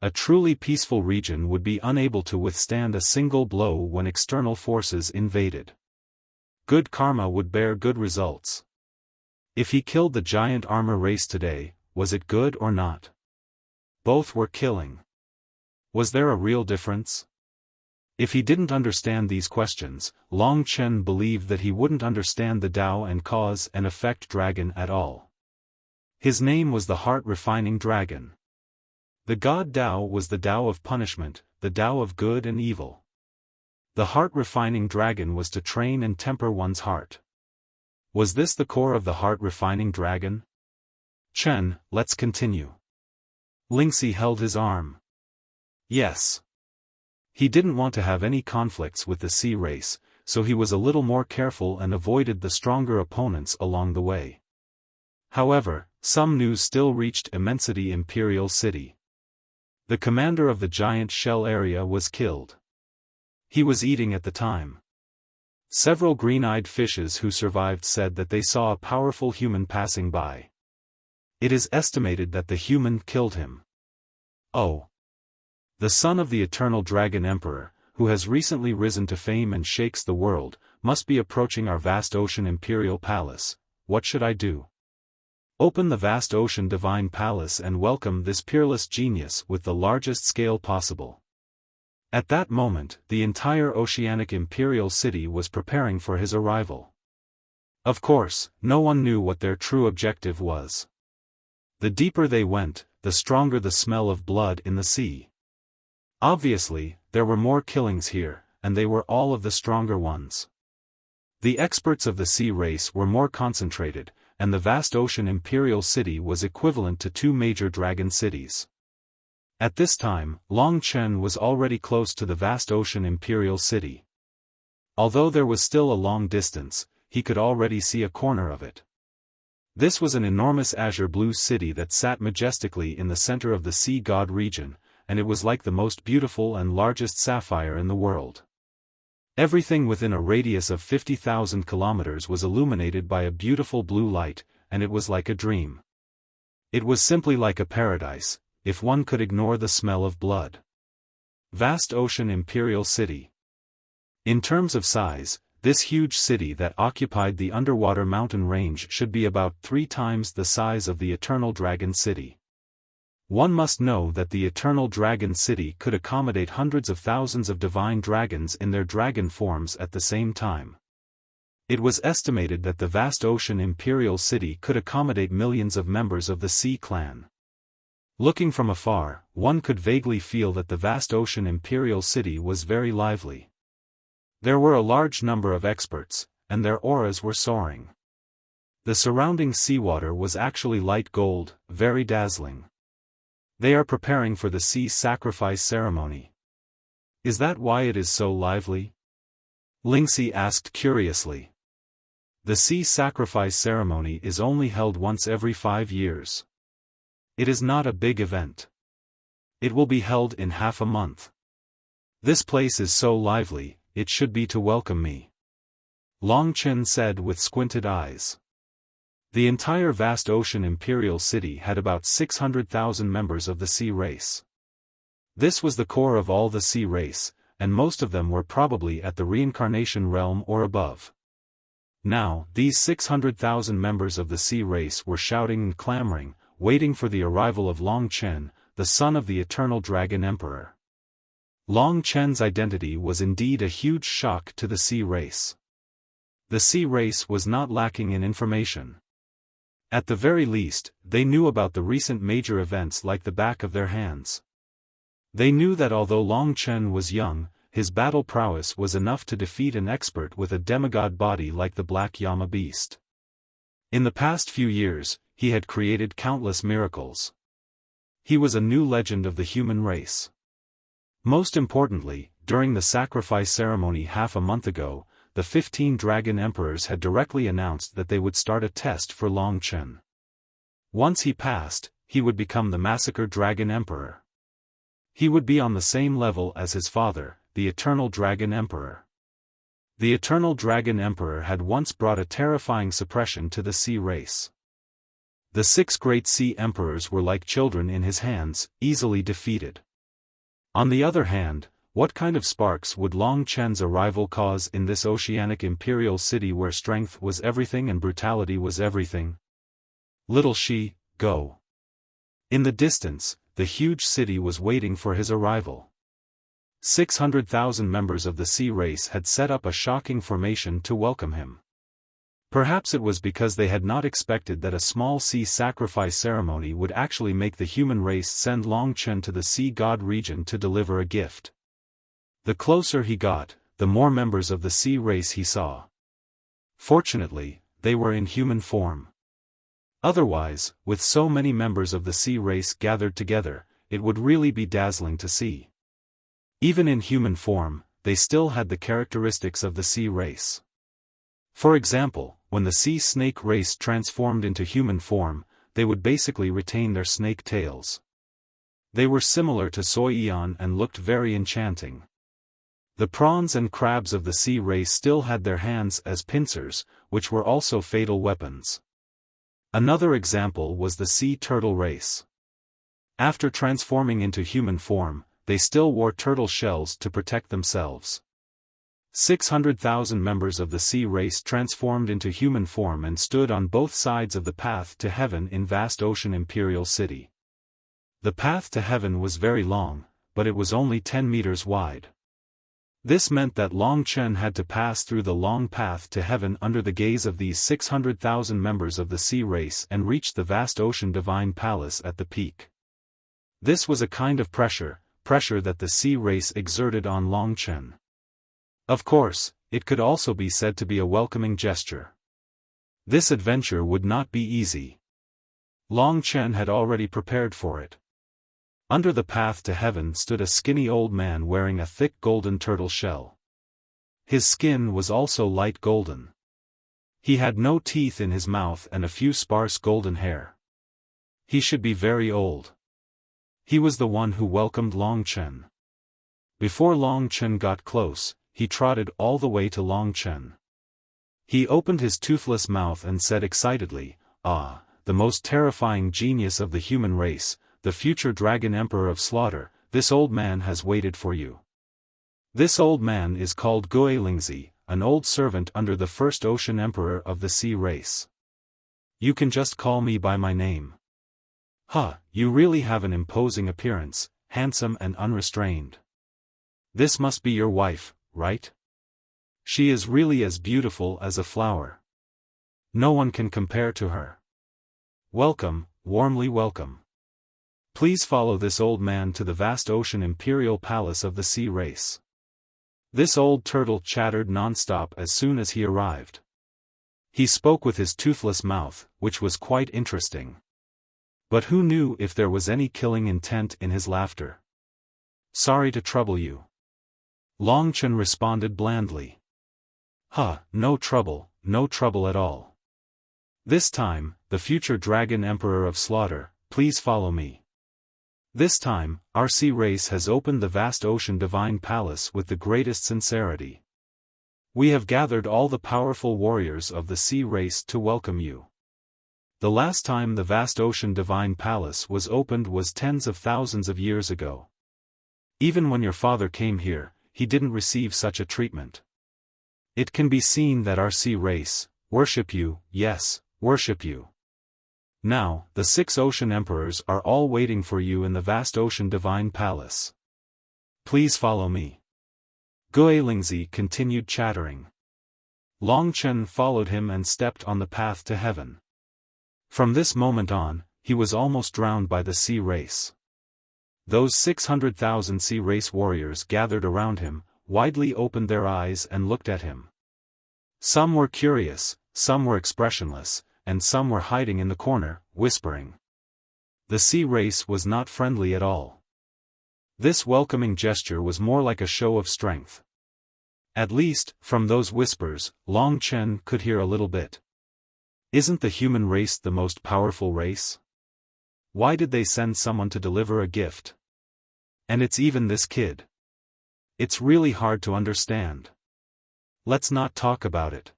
A truly peaceful region would be unable to withstand a single blow when external forces invaded. Good karma would bear good results. If he killed the giant armor race today, was it good or not? Both were killing. Was there a real difference? If he didn't understand these questions, Long Chen believed that he wouldn't understand the Dao and cause and effect dragon at all. His name was the heart-refining dragon. The god Dao was the Dao of punishment, the Dao of good and evil. The heart-refining dragon was to train and temper one's heart. Was this the core of the heart-refining dragon? Chen, let's continue. Lingxi held his arm. Yes. He didn't want to have any conflicts with the sea race, so he was a little more careful and avoided the stronger opponents along the way. However, some news still reached Immensity Imperial City. The commander of the giant shell area was killed. He was eating at the time. Several green-eyed fishes who survived said that they saw a powerful human passing by. It is estimated that the human killed him. Oh. The son of the Eternal Dragon Emperor, who has recently risen to fame and shakes the world, must be approaching our vast ocean Imperial Palace. What should I do? Open the vast ocean Divine Palace and welcome this peerless genius with the largest scale possible. At that moment, the entire oceanic Imperial City was preparing for his arrival. Of course, no one knew what their true objective was. The deeper they went, the stronger the smell of blood in the sea. Obviously, there were more killings here, and they were all of the stronger ones. The experts of the sea race were more concentrated, and the vast ocean Imperial City was equivalent to 2 major dragon cities. At this time, Long Chen was already close to the vast ocean Imperial City. Although there was still a long distance, he could already see a corner of it. This was an enormous azure blue city that sat majestically in the center of the sea god region, and it was like the most beautiful and largest sapphire in the world. Everything within a radius of 50,000 kilometers was illuminated by a beautiful blue light, and it was like a dream. It was simply like a paradise, if one could ignore the smell of blood. Vast Ocean Imperial City. In terms of size, this huge city that occupied the underwater mountain range should be about 3 times the size of the Eternal Dragon City. One must know that the Eternal Dragon City could accommodate hundreds of thousands of divine dragons in their dragon forms at the same time. It was estimated that the vast ocean Imperial City could accommodate millions of members of the Sea Clan. Looking from afar, one could vaguely feel that the vast ocean Imperial City was very lively. There were a large number of experts, and their auras were soaring. The surrounding seawater was actually light gold, very dazzling. They are preparing for the sea sacrifice ceremony. Is that why it is so lively? Lingxi asked curiously. The sea sacrifice ceremony is only held once every 5 years. It is not a big event. It will be held in half a month. This place is so lively, it should be to welcome me. Long Chen said with squinted eyes. The entire vast ocean Imperial City had about 600,000 members of the sea race. This was the core of all the sea race, and most of them were probably at the reincarnation realm or above. Now, these 600,000 members of the sea race were shouting and clamoring, waiting for the arrival of Long Chen, the son of the Eternal Dragon Emperor. Long Chen's identity was indeed a huge shock to the sea race. The sea race was not lacking in information. At the very least, they knew about the recent major events like the back of their hands. They knew that although Long Chen was young, his battle prowess was enough to defeat an expert with a demigod body like the Black Yama beast. In the past few years, he had created countless miracles. He was a new legend of the human race. Most importantly, during the sacrifice ceremony half a month ago, the 15 Dragon Emperors had directly announced that they would start a test for Long Chen. Once he passed, he would become the Massacre Dragon Emperor. He would be on the same level as his father, the Eternal Dragon Emperor. The Eternal Dragon Emperor had once brought a terrifying suppression to the sea race. The 6 great sea emperors were like children in his hands, easily defeated. On the other hand, what kind of sparks would Long Chen's arrival cause in this oceanic imperial city where strength was everything and brutality was everything? Little Shi, go. In the distance, the huge city was waiting for his arrival. 600,000 members of the sea race had set up a shocking formation to welcome him. Perhaps it was because they had not expected that a small sea sacrifice ceremony would actually make the human race send Long Chen to the sea god region to deliver a gift. The closer he got, the more members of the sea race he saw. Fortunately, they were in human form. Otherwise, with so many members of the sea race gathered together, it would really be dazzling to see. Even in human form, they still had the characteristics of the sea race. For example, when the sea snake race transformed into human form, they would basically retain their snake tails. They were similar to soy eon and looked very enchanting. The prawns and crabs of the sea race still had their hands as pincers, which were also fatal weapons. Another example was the sea turtle race. After transforming into human form, they still wore turtle shells to protect themselves. 600,000 members of the sea race transformed into human form and stood on both sides of the path to heaven in vast ocean Imperial City. The path to heaven was very long, but it was only 10 meters wide. This meant that Long Chen had to pass through the long path to heaven under the gaze of these 600,000 members of the sea race and reach the vast ocean divine palace at the peak. This was a kind of pressure that the sea race exerted on Long Chen. Of course, it could also be said to be a welcoming gesture. This adventure would not be easy. Long Chen had already prepared for it. Under the path to heaven stood a skinny old man wearing a thick golden turtle shell. His skin was also light golden. He had no teeth in his mouth and a few sparse golden hair. He should be very old. He was the one who welcomed Long Chen. Before Long Chen got close, he trotted all the way to Long Chen. He opened his toothless mouth and said excitedly, "Ah, the most terrifying genius of the human race, the future Dragon Emperor of Slaughter, this old man has waited for you." This old man is called Guilingzi, an old servant under the first Ocean Emperor of the sea race. You can just call me by my name. Huh, you really have an imposing appearance, handsome and unrestrained. This must be your wife, right? She is really as beautiful as a flower. No one can compare to her. Welcome, warmly welcome. Please follow this old man to the vast ocean imperial palace of the sea race. This old turtle chattered non-stop as soon as he arrived. He spoke with his toothless mouth, which was quite interesting. But who knew if there was any killing intent in his laughter? Sorry to trouble you. Long Chen responded blandly. No trouble at all. This time, the future Dragon Emperor of Slaughter, please follow me. This time, our sea race has opened the vast ocean divine palace with the greatest sincerity. We have gathered all the powerful warriors of the sea race to welcome you. The last time the vast ocean divine palace was opened was tens of thousands of years ago. Even when your father came here, he didn't receive such a treatment. It can be seen that our sea race, worship you, yes, worship you. Now, the 6 ocean emperors are all waiting for you in the vast ocean divine palace. Please follow me. Guilingzi continued chattering. Long Chen followed him and stepped on the path to heaven. From this moment on, he was almost drowned by the sea race. Those 600,000 sea race warriors gathered around him, widely opened their eyes and looked at him. Some were curious, some were expressionless, and some were hiding in the corner, whispering. The sea race was not friendly at all. This welcoming gesture was more like a show of strength. At least, from those whispers, Long Chen could hear a little bit. Isn't the human race the most powerful race? Why did they send someone to deliver a gift? And it's even this kid. It's really hard to understand. Let's not talk about it.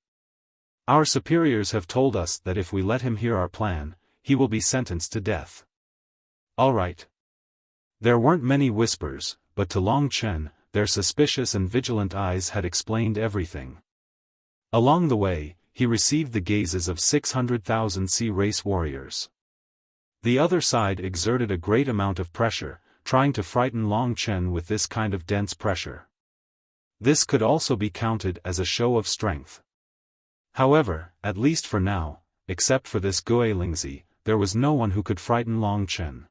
Our superiors have told us that if we let him hear our plan, he will be sentenced to death. All right. There weren't many whispers, but to Long Chen, their suspicious and vigilant eyes had explained everything. Along the way, he received the gazes of 600,000 sea race warriors. The other side exerted a great amount of pressure, trying to frighten Long Chen with this kind of dense pressure. This could also be counted as a show of strength. However, at least for now, except for this Guilingzi, there was no one who could frighten Long Chen.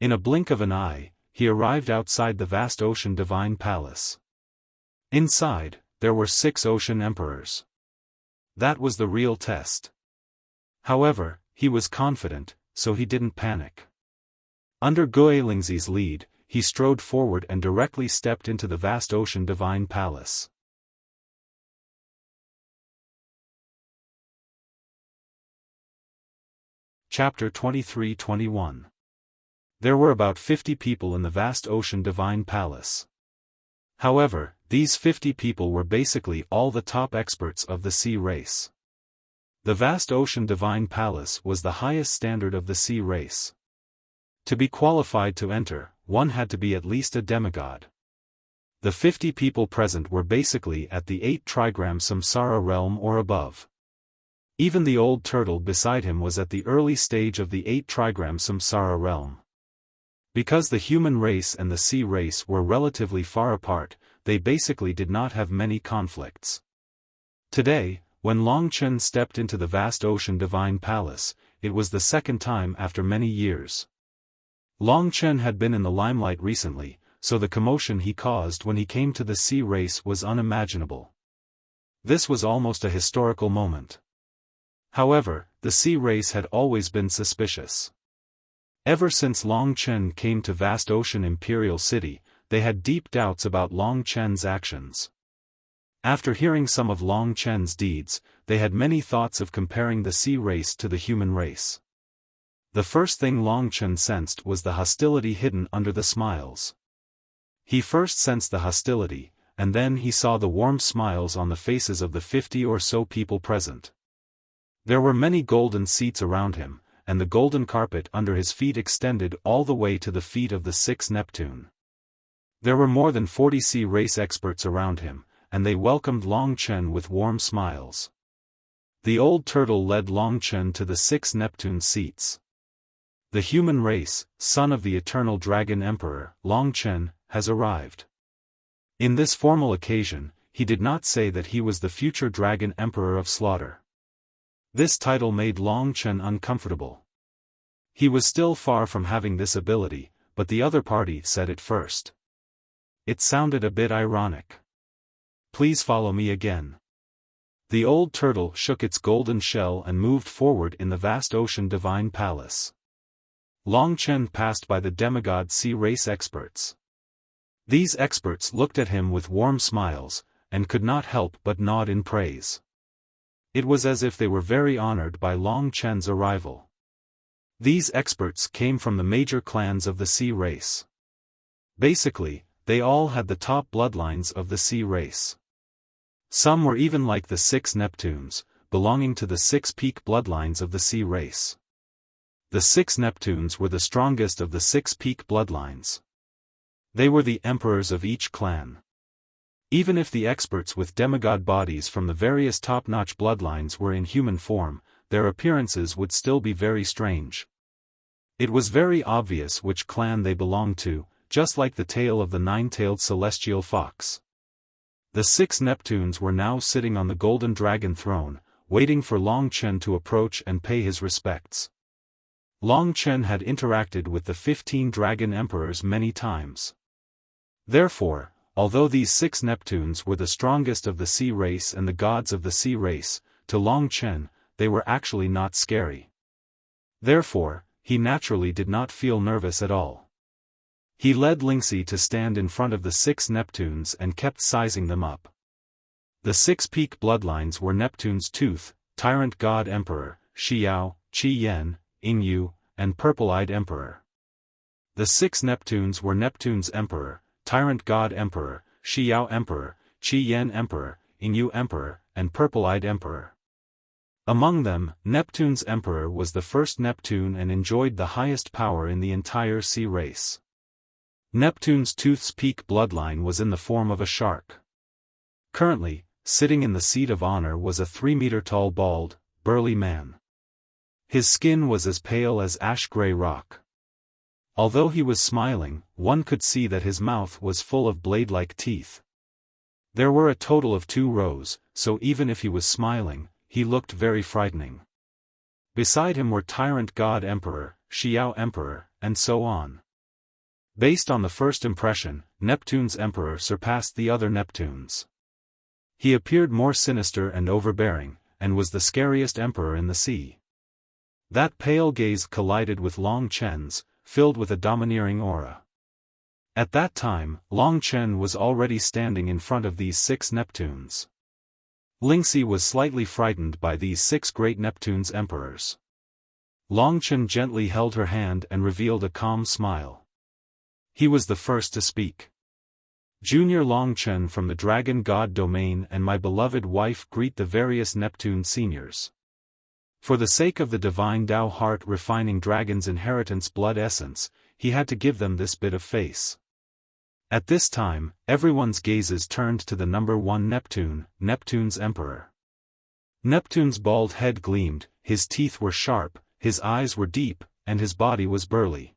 In a blink of an eye, he arrived outside the vast ocean divine palace. Inside, there were 6 ocean emperors. That was the real test. However, he was confident, so he didn't panic. Under Gui Lingzi's lead, he strode forward and directly stepped into the vast ocean divine palace. Chapter 23-21. There were about 50 people in the vast ocean divine palace. However, these 50 people were basically all the top experts of the sea race. The vast ocean divine palace was the highest standard of the sea race. To be qualified to enter, one had to be at least a demigod. The 50 people present were basically at the 8 trigram samsara realm or above. Even the old turtle beside him was at the early stage of the 8 trigram samsara realm. Because the human race and the sea race were relatively far apart, they basically did not have many conflicts. Today, when Long Chen stepped into the vast ocean divine palace, it was the second time after many years. Long Chen had been in the limelight recently, so the commotion he caused when he came to the sea race was unimaginable. This was almost a historical moment. However, the sea race had always been suspicious. Ever since Long Chen came to vast ocean Imperial City, they had deep doubts about Long Chen's actions. After hearing some of Long Chen's deeds, they had many thoughts of comparing the sea race to the human race. The first thing Long Chen sensed was the hostility hidden under the smiles. He first sensed the hostility, and then he saw the warm smiles on the faces of the 50 or so people present. There were many golden seats around him, and the golden carpet under his feet extended all the way to the feet of the 6 Neptune. There were more than 40 sea race experts around him, and they welcomed Long Chen with warm smiles. The old turtle led Long Chen to the 6 Neptune seats. The human race, son of the eternal dragon emperor, Long Chen, has arrived. In this formal occasion, he did not say that he was the future dragon emperor of slaughter. This title made Long Chen uncomfortable. He was still far from having this ability, but the other party said it first. It sounded a bit ironic. Please follow me again. The old turtle shook its golden shell and moved forward in the vast ocean divine palace. Long Chen passed by the demigod sea race experts. These experts looked at him with warm smiles, and could not help but nod in praise. It was as if they were very honored by Long Chen's arrival. These experts came from the major clans of the sea race. Basically, they all had the top bloodlines of the sea race. Some were even like the 6 Neptunes, belonging to the 6 peak bloodlines of the sea race. The 6 Neptunes were the strongest of the 6 peak bloodlines. They were the emperors of each clan. Even if the experts with demigod bodies from the various top-notch bloodlines were in human form, their appearances would still be very strange. It was very obvious which clan they belonged to, just like the tail of the 9-tailed celestial fox. The 6 Neptunes were now sitting on the golden dragon throne, waiting for Long Chen to approach and pay his respects. Long Chen had interacted with the 15 dragon emperors many times. Therefore, although these 6 Neptunes were the strongest of the sea race and the gods of the sea race, to Long Chen, they were actually not scary. Therefore, he naturally did not feel nervous at all. He led Lingxi to stand in front of the 6 Neptunes and kept sizing them up. The 6 peak bloodlines were Neptune's Tooth, Tyrant God Emperor, Xiao, Qi Yan, Yingyu, and Purple-Eyed Emperor. The 6 Neptunes were Neptune's Emperor, Tyrant God Emperor, Xiao Emperor, Qi Yan Emperor, Yingyu Emperor, and Purple-Eyed Emperor. Among them, Neptune's Emperor was the first Neptune and enjoyed the highest power in the entire sea race. Neptune's Tooth's peak bloodline was in the form of a shark. Currently, sitting in the seat of honor was a 3-meter-tall bald, burly man. His skin was as pale as ash-gray rock. Although he was smiling, one could see that his mouth was full of blade-like teeth. There were a total of 2 rows, so even if he was smiling, he looked very frightening. Beside him were Tyrant God Emperor, Xiao Emperor, and so on. Based on the first impression, Neptune's Emperor surpassed the other Neptunes. He appeared more sinister and overbearing, and was the scariest emperor in the sea. That pale gaze collided with Long Chen's, filled with a domineering aura. At that time, Long Chen was already standing in front of these 6 Neptunes. Lingxi was slightly frightened by these 6 great Neptune's emperors. Long Chen gently held her hand and revealed a calm smile. He was the first to speak. Junior Long Chen from the Dragon God domain and my beloved wife greet the various Neptune seniors. For the sake of the divine Tao heart refining dragon's inheritance blood essence, he had to give them this bit of face. At this time, everyone's gazes turned to the number 1 Neptune, Neptune's emperor. Neptune's bald head gleamed, his teeth were sharp, his eyes were deep, and his body was burly.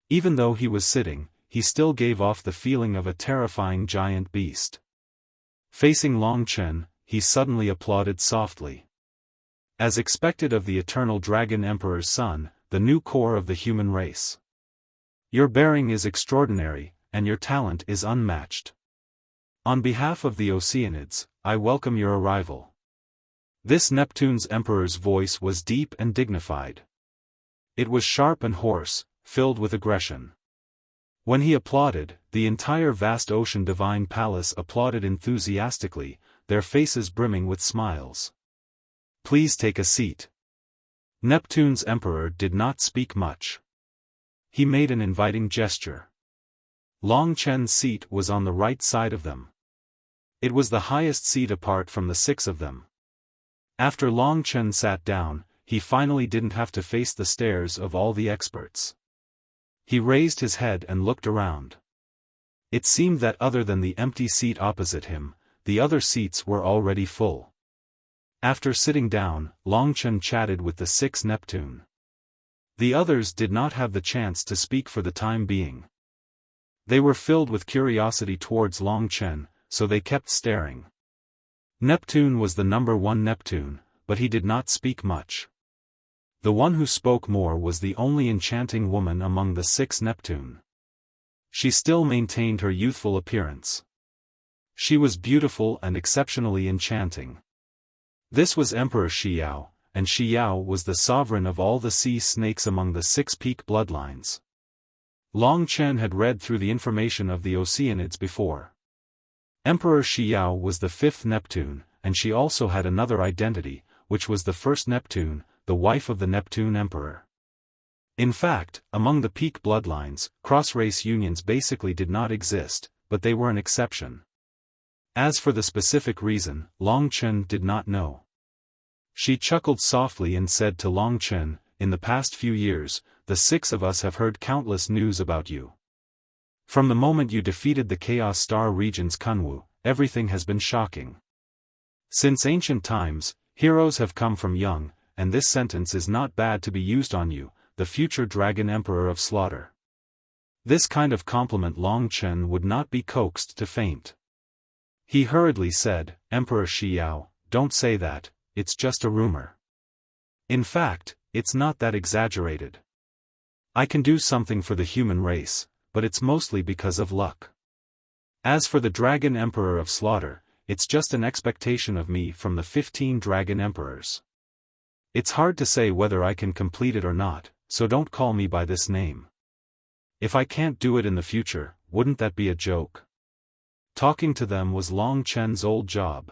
Even though he was sitting, he still gave off the feeling of a terrifying giant beast. Facing Long Chen, he suddenly applauded softly. As expected of the eternal Dragon Emperor's son, the new core of the human race. Your bearing is extraordinary, and your talent is unmatched. On behalf of the Oceanids, I welcome your arrival. This Neptune's emperor's voice was deep and dignified. It was sharp and hoarse, filled with aggression. When he applauded, the entire vast ocean divine palace applauded enthusiastically, their faces brimming with smiles. Please take a seat. Neptune's emperor did not speak much. He made an inviting gesture. Long Chen's seat was on the right side of them. It was the highest seat apart from the 6 of them. After Long Chen sat down, he finally didn't have to face the stares of all the experts. He raised his head and looked around. It seemed that other than the empty seat opposite him, the other seats were already full. After sitting down, Long Chen chatted with the 6 Neptune. The others did not have the chance to speak for the time being. They were filled with curiosity towards Long Chen, so they kept staring. Neptune was the number 1 Neptune, but he did not speak much. The one who spoke more was the only enchanting woman among the 6 Neptune. She still maintained her youthful appearance. She was beautiful and exceptionally enchanting. This was Emperor Xiao, and Xiao was the sovereign of all the sea snakes among the 6 peak bloodlines. Long Chen had read through the information of the Oceanids before. Emperor Xiao was the 5th Neptune, and she also had another identity, which was the 1st Neptune, the wife of the Neptune Emperor. In fact, among the peak bloodlines, cross-race unions basically did not exist, but they were an exception. As for the specific reason, Long Chen did not know. She chuckled softly and said to Long Chen, "In the past few years, the 6 of us have heard countless news about you. From the moment you defeated the Chaos Star Region's Kunwu, everything has been shocking. Since ancient times, heroes have come from young, and this sentence is not bad to be used on you, the future Dragon Emperor of Slaughter." This kind of compliment Long Chen would not be coaxed to faint. He hurriedly said, "Emperor Xiao, don't say that, it's just a rumor. In fact, it's not that exaggerated. I can do something for the human race, but it's mostly because of luck. As for the Dragon Emperor of Slaughter, it's just an expectation of me from the 15 Dragon Emperors. It's hard to say whether I can complete it or not, so don't call me by this name. If I can't do it in the future, wouldn't that be a joke?" Talking to them was Long Chen's old job.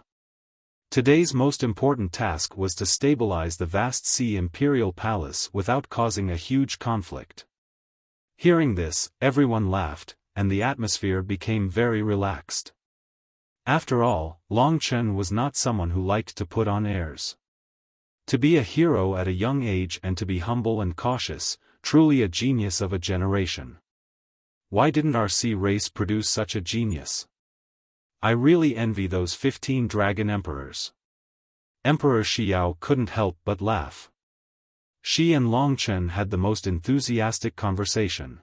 Today's most important task was to stabilize the vast sea imperial palace without causing a huge conflict. Hearing this, everyone laughed, and the atmosphere became very relaxed. After all, Long Chen was not someone who liked to put on airs. To be a hero at a young age and to be humble and cautious, truly a genius of a generation. Why didn't our sea race produce such a genius? I really envy those 15 Dragon Emperors. Emperor Xiao couldn't help but laugh. She and Long Chen had the most enthusiastic conversation.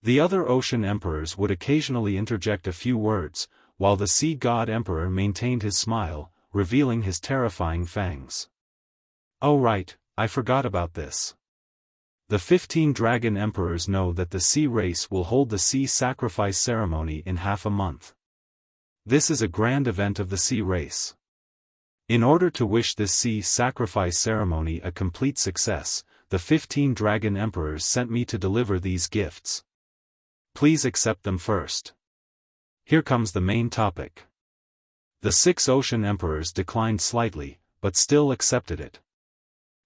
The other ocean emperors would occasionally interject a few words, while the sea god emperor maintained his smile, revealing his terrifying fangs. "Oh right, I forgot about this. The 15 Dragon Emperors know that the sea race will hold the sea sacrifice ceremony in half a month. This is a grand event of the sea race. In order to wish this sea sacrifice ceremony a complete success, the 15 dragon emperors sent me to deliver these gifts. Please accept them first. Here comes the main topic. The 6 ocean emperors declined slightly, but still accepted it.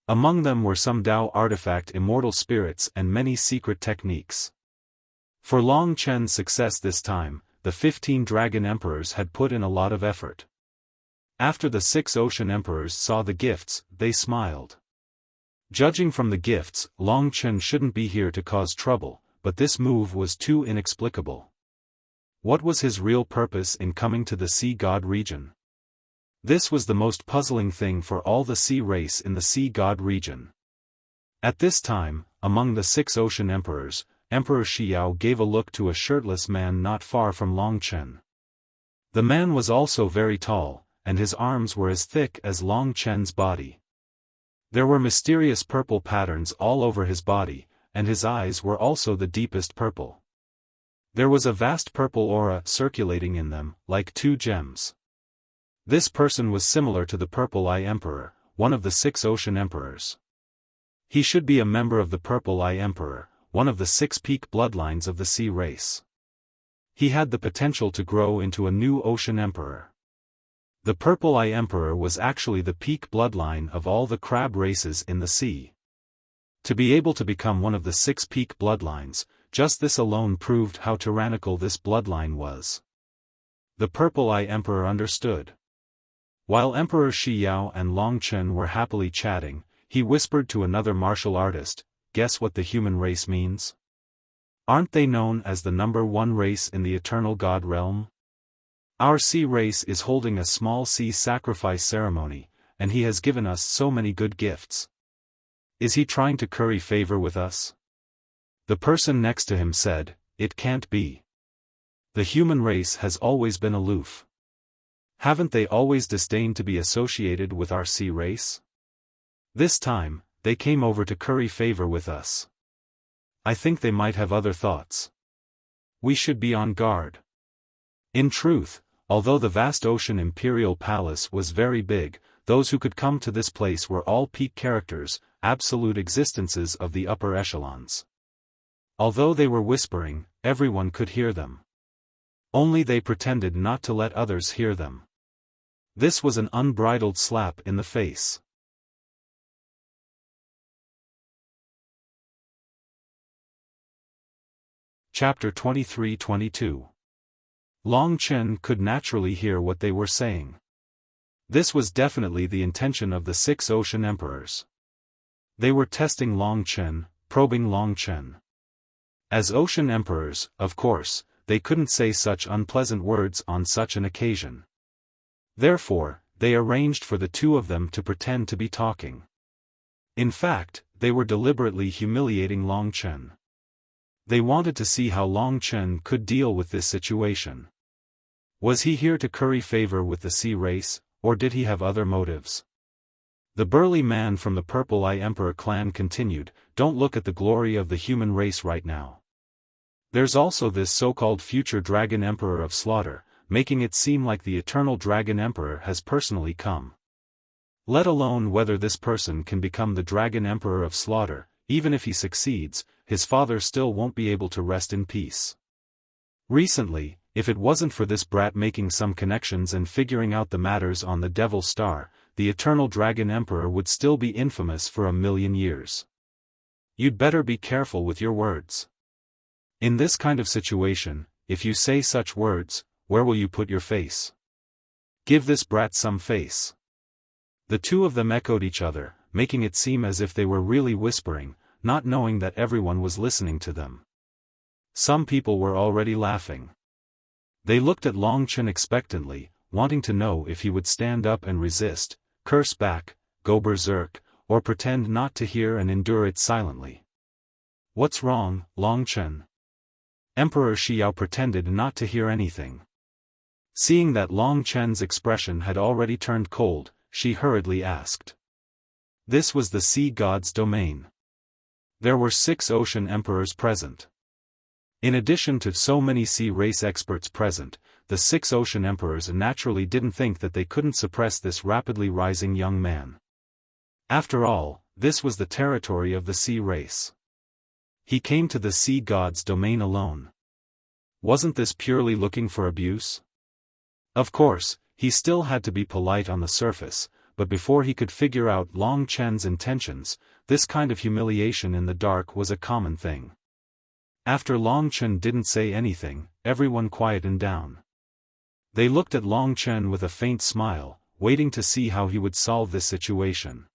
Among them were some Tao artifact immortal spirits and many secret techniques. For Long Chen's success this time, the 15 dragon emperors had put in a lot of effort. After the 6 ocean emperors saw the gifts, they smiled. Judging from the gifts, Long Chen shouldn't be here to cause trouble, but this move was too inexplicable. What was his real purpose in coming to the Sea God region? This was the most puzzling thing for all the sea race in the Sea God region. At this time, among the 6 ocean emperors, Emperor Xiao gave a look to a shirtless man not far from Long Chen. The man was also very tall, and his arms were as thick as Long Chen's body. There were mysterious purple patterns all over his body, and his eyes were also the deepest purple. There was a vast purple aura circulating in them, like 2 gems. This person was similar to the Purple Eye Emperor, one of the 6 ocean emperors. He should be a member of the Purple Eye Emperor, one of the 6 peak bloodlines of the sea race. He had the potential to grow into a new ocean emperor. The Purple Eye Emperor was actually the peak bloodline of all the crab races in the sea. To be able to become one of the 6 peak bloodlines, just this alone proved how tyrannical this bloodline was. The Purple Eye Emperor understood. While Emperor Xiao and Long Chen were happily chatting, he whispered to another martial artist, "Guess what the human race means? Aren't they known as the #1 race in the eternal god realm? Our sea race is holding a small sea sacrifice ceremony, and he has given us so many good gifts. Is he trying to curry favor with us?" The person next to him said, "It can't be. The human race has always been aloof. Haven't they always disdained to be associated with our sea race? This time, they came over to curry favor with us. I think they might have other thoughts. We should be on guard." In truth, although the vast ocean imperial palace was very big, those who could come to this place were all peak characters, absolute existences of the upper echelons. Although they were whispering, everyone could hear them. Only they pretended not to let others hear them. This was an unbridled slap in the face. Chapter 23-22. Long Chen could naturally hear what they were saying. This was definitely the intention of the 6 ocean emperors. They were testing Long Chen, probing Long Chen. As ocean emperors, of course, they couldn't say such unpleasant words on such an occasion. Therefore, they arranged for the 2 of them to pretend to be talking. In fact, they were deliberately humiliating Long Chen. They wanted to see how Long Chen could deal with this situation. Was he here to curry favor with the sea race, or did he have other motives? The burly man from the Purple Eye Emperor clan continued, "Don't look at the glory of the human race right now. There's also this so-called future Dragon Emperor of Slaughter, making it seem like the eternal Dragon Emperor has personally come. Let alone whether this person can become the Dragon Emperor of Slaughter, even if he succeeds, his father still won't be able to rest in peace. Recently, if it wasn't for this brat making some connections and figuring out the matters on the Devil Star, the eternal Dragon Emperor would still be infamous for 1,000,000 years. You'd better be careful with your words. In this kind of situation, if you say such words, where will you put your face? Give this brat some face." The 2 of them echoed each other, making it seem as if they were really whispering, not knowing that everyone was listening to them. Some people were already laughing. They looked at Long Chen expectantly, wanting to know if he would stand up and resist, curse back, go berserk, or pretend not to hear and endure it silently. "What's wrong, Long Chen?" Emperor Xiao pretended not to hear anything. Seeing that Long Chen's expression had already turned cold, she hurriedly asked. This was the sea god's domain. There were 6 ocean emperors present. In addition to so many sea race experts present, the 6 ocean emperors naturally didn't think that they couldn't suppress this rapidly rising young man. After all, this was the territory of the sea race. He came to the sea god's domain alone. Wasn't this purely looking for abuse? Of course, he still had to be polite on the surface, but before he could figure out Long Chen's intentions, this kind of humiliation in the dark was a common thing. After Long Chen didn't say anything, everyone quietened down. They looked at Long Chen with a faint smile, waiting to see how he would solve this situation.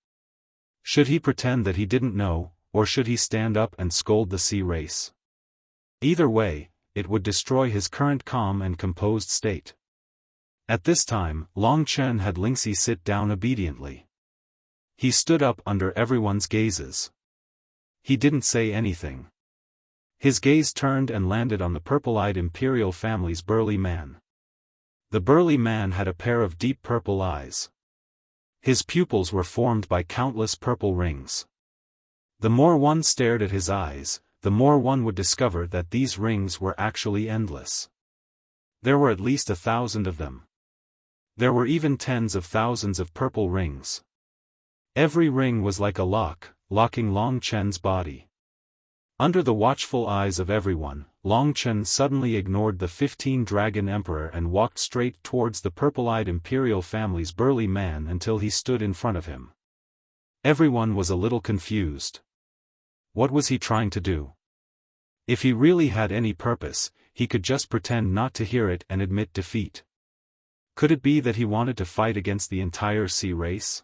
Should he pretend that he didn't know, or should he stand up and scold the sea race? Either way, it would destroy his current calm and composed state. At this time, Long Chen had Lingxi sit down obediently. He stood up under everyone's gazes. He didn't say anything. His gaze turned and landed on the purple-eyed imperial family's burly man. The burly man had a pair of deep purple eyes. His pupils were formed by countless purple rings. The more one stared at his eyes, the more one would discover that these rings were actually endless. There were at least 1,000 of them. There were even tens of thousands of purple rings. Every ring was like a lock, locking Long Chen's body. Under the watchful eyes of everyone, Long Chen suddenly ignored the 15 Dragon Emperor and walked straight towards the purple-eyed imperial family's burly man until he stood in front of him. Everyone was a little confused. What was he trying to do? If he really had any purpose, he could just pretend not to hear it and admit defeat. Could it be that he wanted to fight against the entire sea race?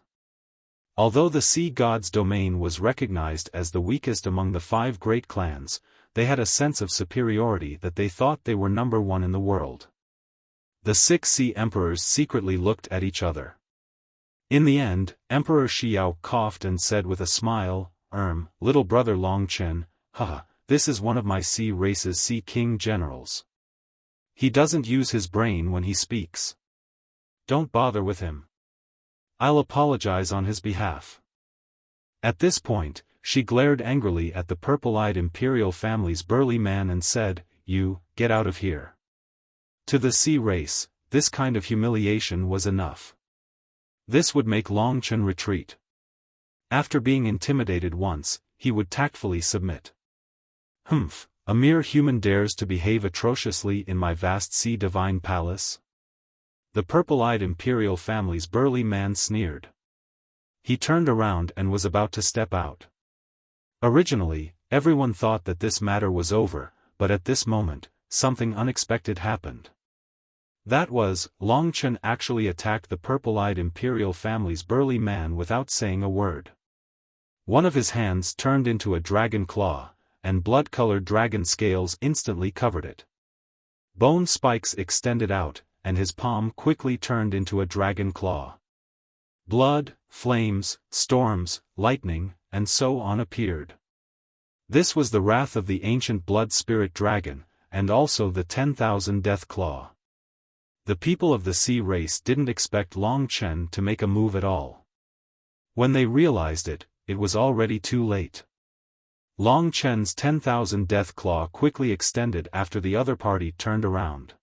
Although the sea god's domain was recognized as the weakest among the 5 great clans, they had a sense of superiority that they thought they were number 1 in the world. The 6 sea emperors secretly looked at each other. In the end, Emperor Xiao coughed and said with a smile, little brother Long Chen, haha, this is one of my sea race's sea king generals. He doesn't use his brain when he speaks. Don't bother with him. I'll apologize on his behalf. At this point, she glared angrily at the purple-eyed imperial family's burly man and said, "You, get out of here." To the sea race, this kind of humiliation was enough. This would make Long Chen retreat. After being intimidated once, he would tactfully submit. A mere human dares to behave atrociously in my vast sea divine palace? The purple-eyed imperial family's burly man sneered. He turned around and was about to step out. Originally, everyone thought that this matter was over, but at this moment, something unexpected happened. That was, Long Chen actually attacked the purple-eyed imperial family's burly man without saying a word. One of his hands turned into a dragon claw, and blood-colored dragon scales instantly covered it. Bone spikes extended out, and his palm quickly turned into a dragon claw. Blood, flames, storms, lightning, and so on appeared. This was the wrath of the ancient blood spirit dragon, and also the 10,000 death claw. The people of the sea race didn't expect Long Chen to make a move at all. When they realized it, it was already too late. Long Chen's 10,000 death claw quickly extended after the other party turned around.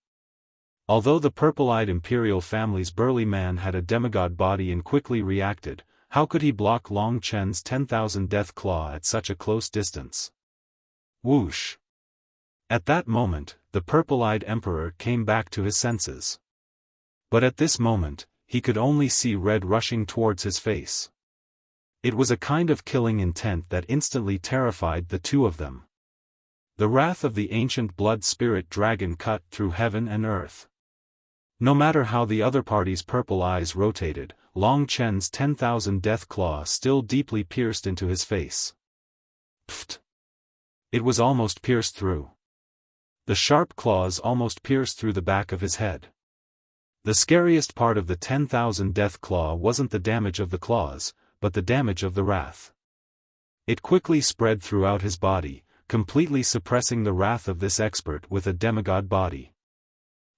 Although the purple-eyed imperial family's burly man had a demigod body and quickly reacted, how could he block Long Chen's 10,000 death claw at such a close distance? Whoosh! At that moment, the purple-eyed emperor came back to his senses. But at this moment, he could only see red rushing towards his face. It was a kind of killing intent that instantly terrified the two of them. The wrath of the ancient blood spirit dragon cut through heaven and earth. No matter how the other party's purple eyes rotated, Long Chen's 10,000 death claw still deeply pierced into his face. Pfft! It was almost pierced through. The sharp claws almost pierced through the back of his head. The scariest part of the 10,000 death claw wasn't the damage of the claws, but the damage of the wrath. It quickly spread throughout his body, completely suppressing the wrath of this expert with a demigod body.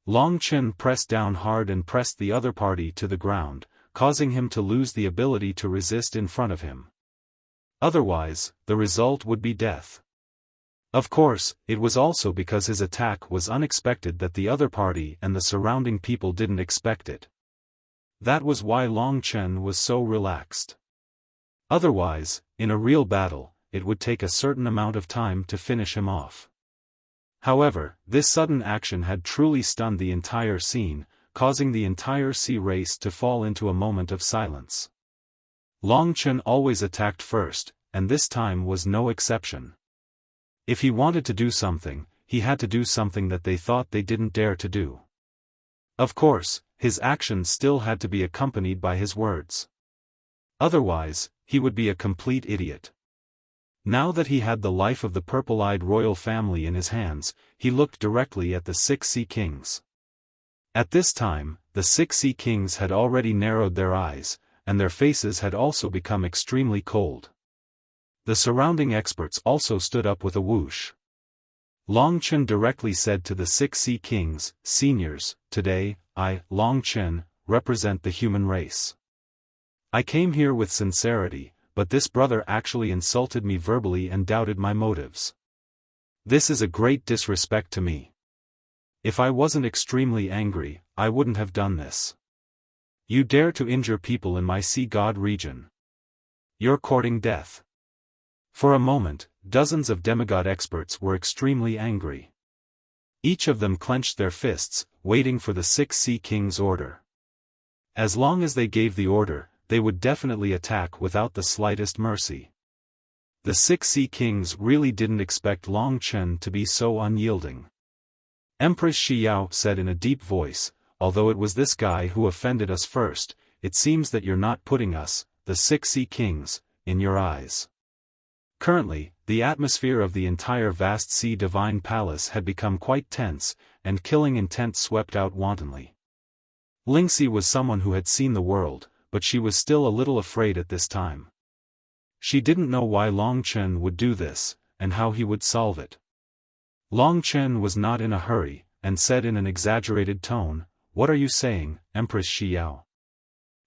Long Chen pressed down hard and pressed the other party to the ground, causing him to lose the ability to resist in front of him. Otherwise, the result would be death. Of course, it was also because his attack was unexpected that the other party and the surrounding people didn't expect it. That was why Long Chen was so relaxed. Otherwise, in a real battle, it would take a certain amount of time to finish him off. However, this sudden action had truly stunned the entire scene, causing the entire sea race to fall into a moment of silence. Long Chen always attacked first, and this time was no exception. If he wanted to do something, he had to do something that they thought they didn't dare to do. Of course, his actions still had to be accompanied by his words. Otherwise, he would be a complete idiot. Now that he had the life of the purple-eyed royal family in his hands, he looked directly at the 6 Sea Kings. At this time, the 6 Sea Kings had already narrowed their eyes, and their faces had also become extremely cold. The surrounding experts also stood up with a whoosh. Long Chen directly said to the 6 Sea Kings, "Seniors, today, I, Long Chen, represent the human race. I came here with sincerity, but this brother actually insulted me verbally and doubted my motives. This is a great disrespect to me. If I wasn't extremely angry, I wouldn't have done this. You dare to injure people in my sea god region. You're courting death." For a moment, dozens of demigod experts were extremely angry. Each of them clenched their fists, waiting for the 6 Sea Kings' order. As long as they gave the order, they would definitely attack without the slightest mercy. The 6 Sea Kings really didn't expect Long Chen to be so unyielding. Empress Xiao said in a deep voice, "Although it was this guy who offended us first, it seems that you're not putting us, the 6 Sea Kings, in your eyes." Currently, the atmosphere of the entire vast sea divine palace had become quite tense, and killing intent swept out wantonly. Lingxi was someone who had seen the world, but she was still a little afraid at this time. She didn't know why Long Chen would do this, and how he would solve it. Long Chen was not in a hurry, and said in an exaggerated tone, "What are you saying, Empress Xiao?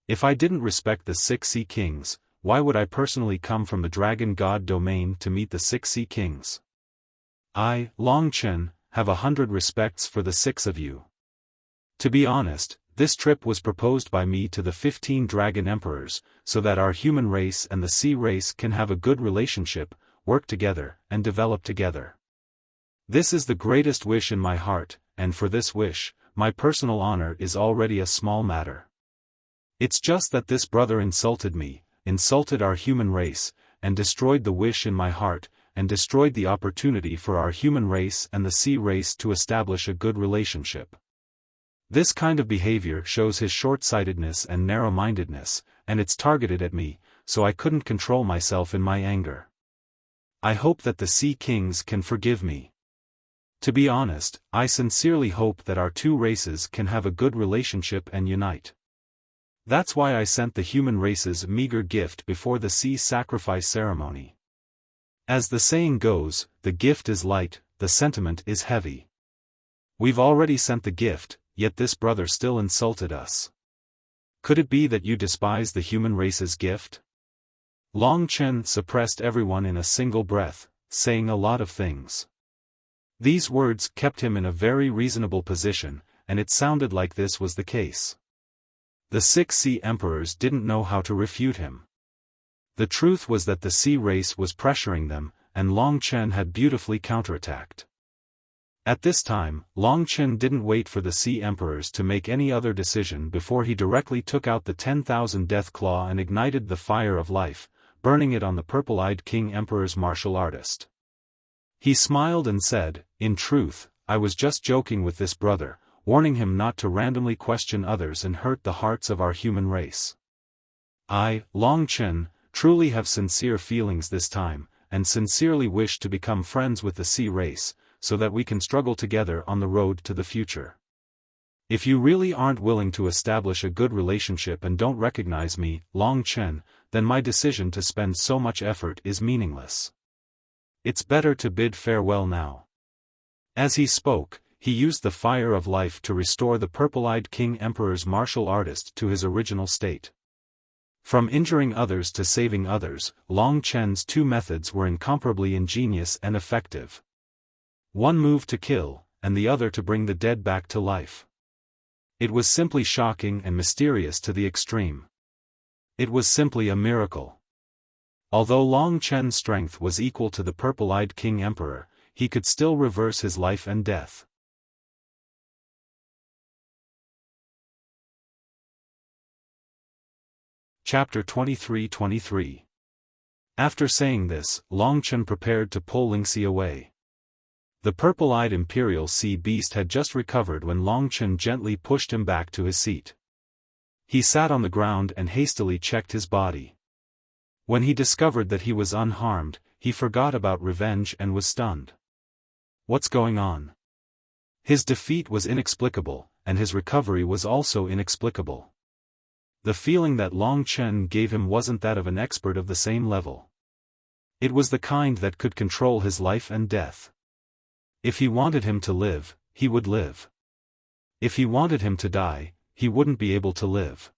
If I didn't respect the 6 Sea Kings, why would I personally come from the Dragon God domain to meet the 6 Sea Kings? I, Long Chen, have 100 respects for the 6 of you. To be honest, this trip was proposed by me to the 15 Dragon Emperors, so that our human race and the sea race can have a good relationship, work together, and develop together. This is the greatest wish in my heart, and for this wish, my personal honor is already a small matter. It's just that this brother insulted me, insulted our human race, and destroyed the wish in my heart, and destroyed the opportunity for our human race and the sea race to establish a good relationship. This kind of behavior shows his short-sightedness and narrow-mindedness, and it's targeted at me, so I couldn't control myself in my anger. I hope that the Sea Kings can forgive me. To be honest, I sincerely hope that our two races can have a good relationship and unite. That's why I sent the human race's meager gift before the sea sacrifice ceremony. As the saying goes, the gift is light, the sentiment is heavy. We've already sent the gift, yet this brother still insulted us. Could it be that you despise the human race's gift? Long Chen suppressed everyone in a single breath, saying a lot of things. These words kept him in a very reasonable position, and it sounded like this was the case. The 6 Sea Emperors didn't know how to refute him. The truth was that the sea race was pressuring them, and Long Chen had beautifully counterattacked. At this time, Long Chen didn't wait for the Sea Emperors to make any other decision before he directly took out the 10,000 Death Claw and ignited the fire of life, burning it on the purple-eyed King Emperor's martial artist. He smiled and said, "In truth, I was just joking with this brother, warning him not to randomly question others and hurt the hearts of our human race. I, Long Chen, truly have sincere feelings this time, and sincerely wish to become friends with the sea race, so that we can struggle together on the road to the future. If you really aren't willing to establish a good relationship and don't recognize me, Long Chen, then my decision to spend so much effort is meaningless. It's better to bid farewell now." As he spoke, he used the fire of life to restore the purple-eyed King Emperor's martial artist to his original state. From injuring others to saving others, Long Chen's two methods were incomparably ingenious and effective. One move to kill, and the other to bring the dead back to life. It was simply shocking and mysterious to the extreme. It was simply a miracle. Although Long Chen's strength was equal to the purple-eyed King Emperor, he could still reverse his life and death. Chapter 23-23. After saying this, Long Chen prepared to pull Lingxi away. The purple-eyed imperial sea beast had just recovered when Long Chen gently pushed him back to his seat. He sat on the ground and hastily checked his body. When he discovered that he was unharmed, he forgot about revenge and was stunned. What's going on? His defeat was inexplicable, and his recovery was also inexplicable. The feeling that Long Chen gave him wasn't that of an expert of the same level. It was the kind that could control his life and death. If he wanted him to live, he would live. If he wanted him to die, he wouldn't be able to live.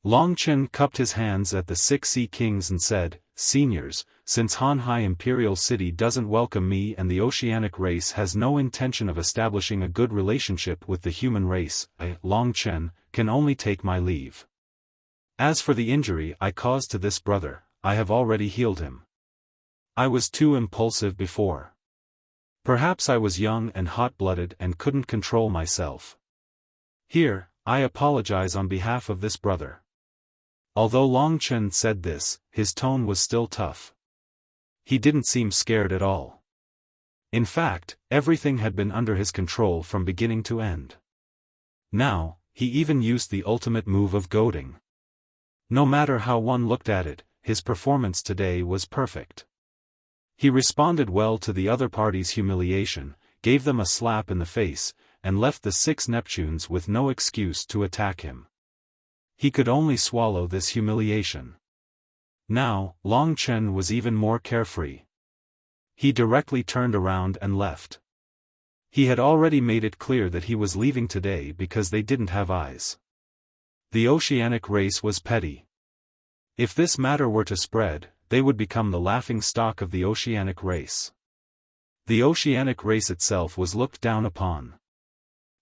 Long Chen cupped his hands at the 6 Sea Kings and said, "Seniors, since Hanhai Imperial City doesn't welcome me and the oceanic race has no intention of establishing a good relationship with the human race, I, Long Chen, can only take my leave. As for the injury I caused to this brother, I have already healed him. I was too impulsive before. Perhaps I was young and hot-blooded and couldn't control myself. Here, I apologize on behalf of this brother." Although Long Chen said this, his tone was still tough. He didn't seem scared at all. In fact, everything had been under his control from beginning to end. Now, he even used the ultimate move of goading. No matter how one looked at it, his performance today was perfect. He responded well to the other party's humiliation, gave them a slap in the face, and left the 6 Neptunes with no excuse to attack him. He could only swallow this humiliation. Now, Long Chen was even more carefree. He directly turned around and left. He had already made it clear that he was leaving today because they didn't have eyes. The oceanic race was petty. If this matter were to spread, they would become the laughing stock of the oceanic race. The oceanic race itself was looked down upon.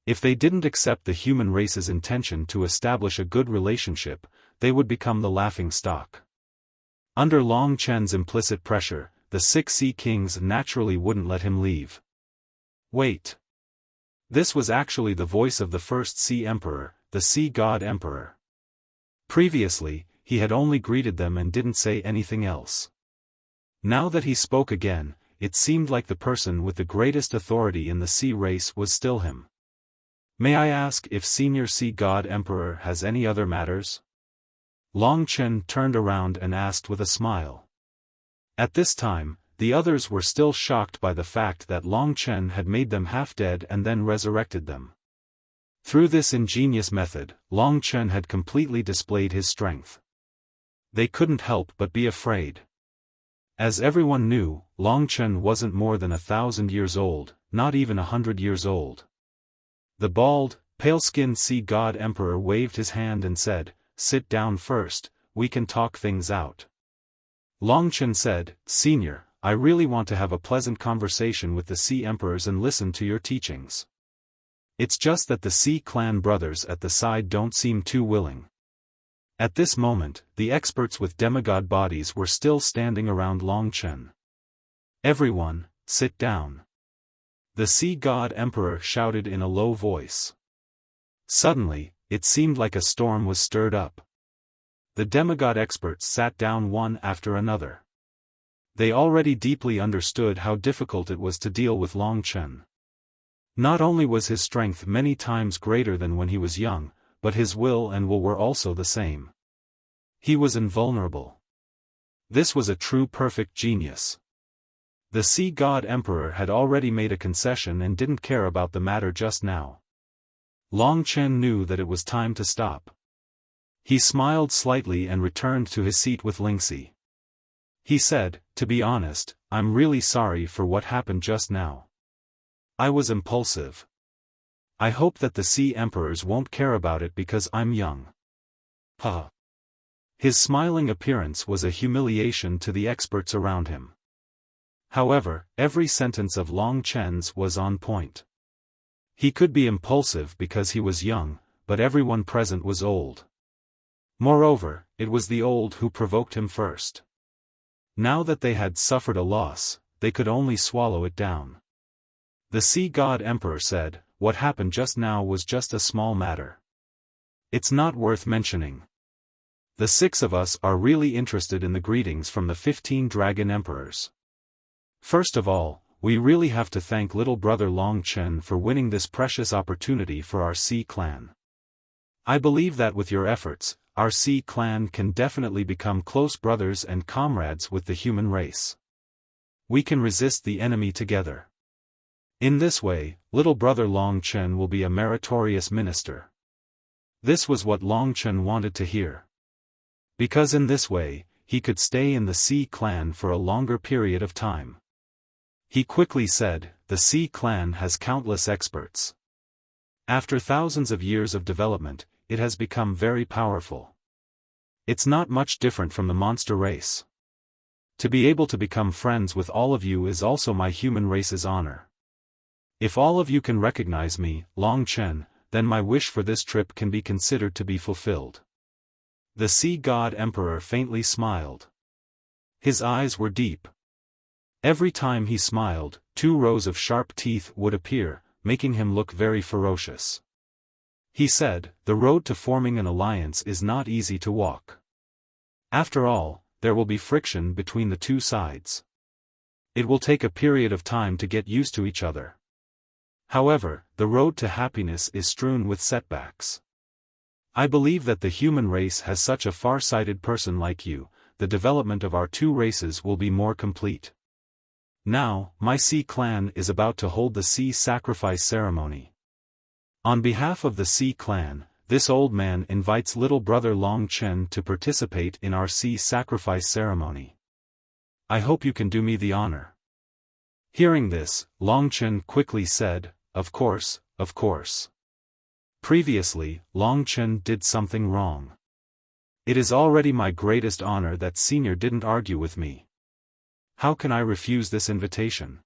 If they didn't accept the human race's intention to establish a good relationship, they would become the laughing stock. Under Long Chen's implicit pressure, the 6 Sea Kings naturally wouldn't let him leave. Wait. This was actually the voice of the first Sea Emperor, the Sea God Emperor. Previously, he had only greeted them and didn't say anything else. Now that he spoke again, it seemed like the person with the greatest authority in the sea race was still him. "May I ask if Senior Sea God Emperor has any other matters?" Long Chen turned around and asked with a smile. At this time, the others were still shocked by the fact that Long Chen had made them half dead and then resurrected them. Through this ingenious method, Long Chen had completely displayed his strength. They couldn't help but be afraid. As everyone knew, Long Chen wasn't more than 1,000 years old, not even 100 years old. The bald, pale-skinned Sea God Emperor waved his hand and said, "Sit down first, we can talk things out." Long Chen said, "Senior, I really want to have a pleasant conversation with the Sea Emperors and listen to your teachings. It's just that the Sea Clan brothers at the side don't seem too willing." At this moment, the experts with demigod bodies were still standing around Long Chen. "Everyone, sit down," the Sea God Emperor shouted in a low voice. Suddenly, it seemed like a storm was stirred up. The demigod experts sat down one after another. They already deeply understood how difficult it was to deal with Long Chen. Not only was his strength many times greater than when he was young, but his will and will were also the same. He was invulnerable. This was a true perfect genius. The Sea God Emperor had already made a concession and didn't care about the matter just now. Long Chen knew that it was time to stop. He smiled slightly and returned to his seat with Lingxi. He said, "To be honest, I'm really sorry for what happened just now. I was impulsive. I hope that the Sea Emperors won't care about it because I'm young." Ha! His smiling appearance was a humiliation to the experts around him. However, every sentence of Long Chen's was on point. He could be impulsive because he was young, but everyone present was old. Moreover, it was the old who provoked him first. Now that they had suffered a loss, they could only swallow it down. The Sea God Emperor said, "What happened just now was just a small matter. It's not worth mentioning. The 6 of us are really interested in the greetings from the 15 Dragon Emperors. First of all, we really have to thank little brother Long Chen for winning this precious opportunity for our Sea clan. I believe that with your efforts, our Sea clan can definitely become close brothers and comrades with the human race. We can resist the enemy together. In this way, little brother Long Chen will be a meritorious minister." This was what Long Chen wanted to hear. Because in this way, he could stay in the Sea clan for a longer period of time. He quickly said, "The Sea clan has countless experts. After thousands of years of development, it has become very powerful. It's not much different from the monster race. To be able to become friends with all of you is also my human race's honor. If all of you can recognize me, Long Chen, then my wish for this trip can be considered to be fulfilled." The Sea God Emperor faintly smiled. His eyes were deep. Every time he smiled, 2 rows of sharp teeth would appear, making him look very ferocious. He said, "The road to forming an alliance is not easy to walk. After all, there will be friction between the 2 sides. It will take a period of time to get used to each other. However, the road to happiness is strewn with setbacks. I believe that the human race has such a far-sighted person like you, the development of our 2 races will be more complete. Now, my Sea clan is about to hold the Sea sacrifice ceremony. On behalf of the Sea clan, this old man invites little brother Long Chen to participate in our Sea sacrifice ceremony. I hope you can do me the honor." Hearing this, Long Chen quickly said, Of course, of course. Previously, Long Chen did something wrong. It is already my greatest honor that Senior didn't argue with me. How can I refuse this invitation?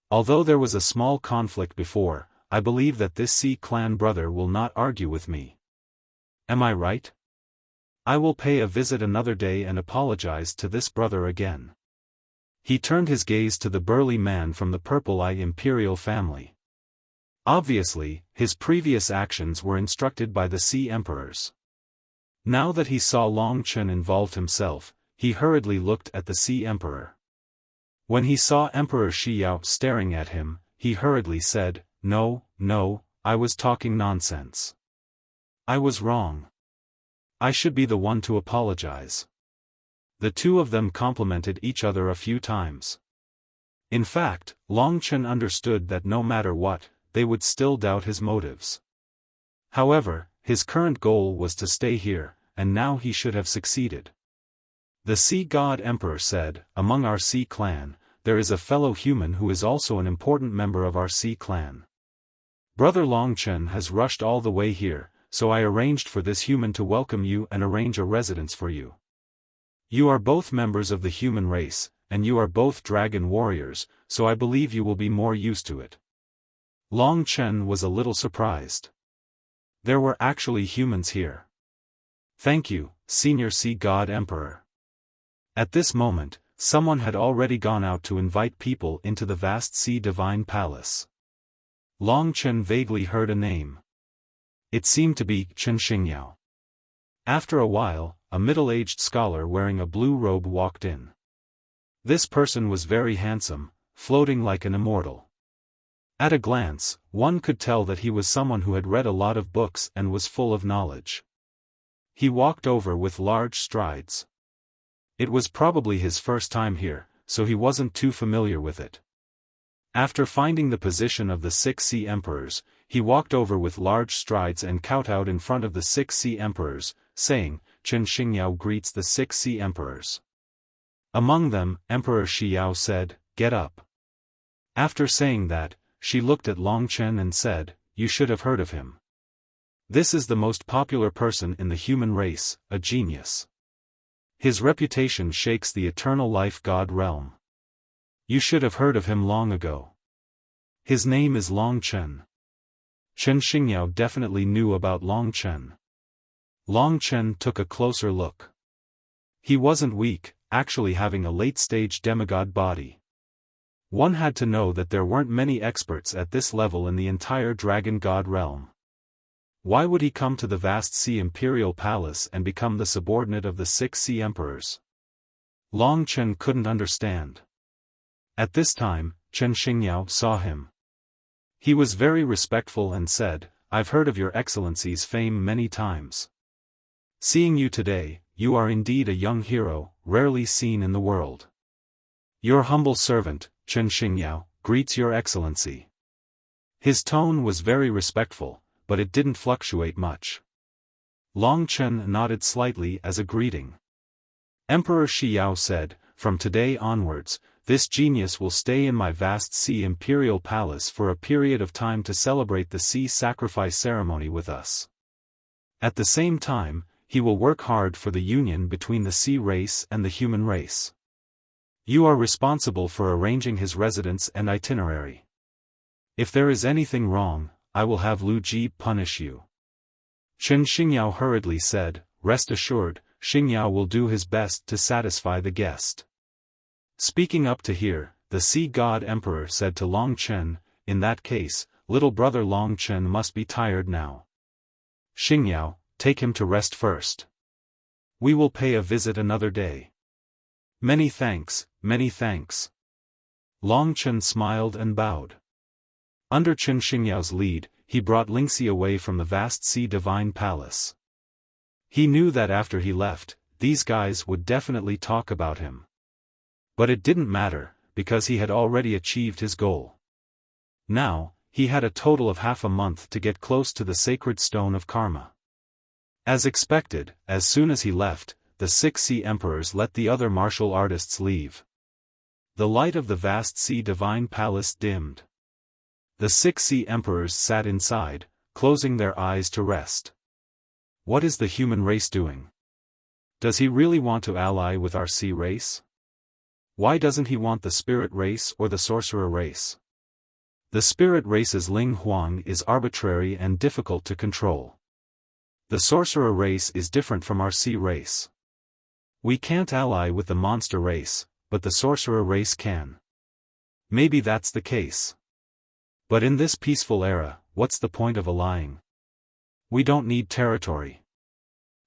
Although there was a small conflict before, I believe that this Sea clan brother will not argue with me. Am I right? I will pay a visit another day and apologize to this brother again. He turned his gaze to the burly man from the Purple Eye Imperial family. Obviously, his previous actions were instructed by the Sea Emperors. Now that he saw Long Chen involved himself, he hurriedly looked at the Sea Emperor. When he saw Emperor Xiao staring at him, he hurriedly said, No, I was talking nonsense. I was wrong. I should be the one to apologize." The 2 of them complimented each other a few times. In fact, Long Chen understood that no matter what, they would still doubt his motives. However, his current goal was to stay here, and now he should have succeeded. The Sea God Emperor said, "Among our Sea clan, there is a fellow human who is also an important member of our Sea clan. Brother Long Chen has rushed all the way here, so I arranged for this human to welcome you and arrange a residence for you. You are both members of the human race, and you are both dragon warriors, so I believe you will be more used to it." Long Chen was a little surprised. There were actually humans here. "Thank you, Senior Sea God Emperor." At this moment, someone had already gone out to invite people into the vast Sea Divine Palace. Long Chen vaguely heard a name. It seemed to be Chen Xingyao. After a while, a middle-aged scholar wearing a blue robe walked in. This person was very handsome, floating like an immortal. At a glance, one could tell that he was someone who had read a lot of books and was full of knowledge. He walked over with large strides. It was probably his first time here, so he wasn't too familiar with it. After finding the position of the 6 Sea Emperors, he walked over with large strides and kowtowed in front of the 6 Sea Emperors, saying, "Chen Xingyao greets the 6 Sea Emperors." Among them, Emperor Xiao said, "Get up." After saying that, she looked at Long Chen and said, "You should have heard of him. This is the most popular person in the human race, a genius. His reputation shakes the eternal life god realm. You should have heard of him long ago. His name is Long Chen. Chen Xingyao definitely knew about Long Chen. Long Chen took a closer look. He wasn't weak, actually having a late-stage demigod body. One had to know that there weren't many experts at this level in the entire Dragon God realm. Why would he come to the vast Sea Imperial Palace and become the subordinate of the 6 Sea Emperors? Long Chen couldn't understand. At this time, Chen Xingyao saw him. He was very respectful and said, "I've heard of your Excellency's fame many times. Seeing you today, you are indeed a young hero, rarely seen in the world. Your humble servant, Chen Xingyao, greets your Excellency." His tone was very respectful, but it didn't fluctuate much. Long Chen nodded slightly as a greeting. Emperor Xiao said, "From today onwards, this genius will stay in my vast Sea Imperial Palace for a period of time to celebrate the Sea Sacrifice ceremony with us. At the same time, he will work hard for the union between the Sea race and the human race. You are responsible for arranging his residence and itinerary. If there is anything wrong, I will have Lu Ji punish you." Chen Xingyao hurriedly said, "Rest assured, Xingyao will do his best to satisfy the guest." Speaking up to here, the Sea God Emperor said to Long Chen, "In that case, little brother Long Chen must be tired now. Xingyao, take him to rest first. We will pay a visit another day." Many thanks, many thanks." Long Chen smiled and bowed. Under Chen Xingyao's lead, he brought Lingxi away from the vast Sea Divine Palace. He knew that after he left, these guys would definitely talk about him. But it didn't matter, because he had already achieved his goal. Now, he had a total of half a month to get close to the sacred stone of karma. As expected, as soon as he left, the 6 Sea Emperors let the other martial artists leave. The light of the vast Sea Divine Palace dimmed. The 6 Sea Emperors sat inside, closing their eyes to rest. What is the human race doing? Does he really want to ally with our Sea race? Why doesn't he want the Spirit race or the Sorcerer race? The Spirit race's Ling Huang is arbitrary and difficult to control. The Sorcerer race is different from our Sea race. We can't ally with the Monster race, but the Sorcerer race can. Maybe that's the case. But in this peaceful era, what's the point of allying? We don't need territory.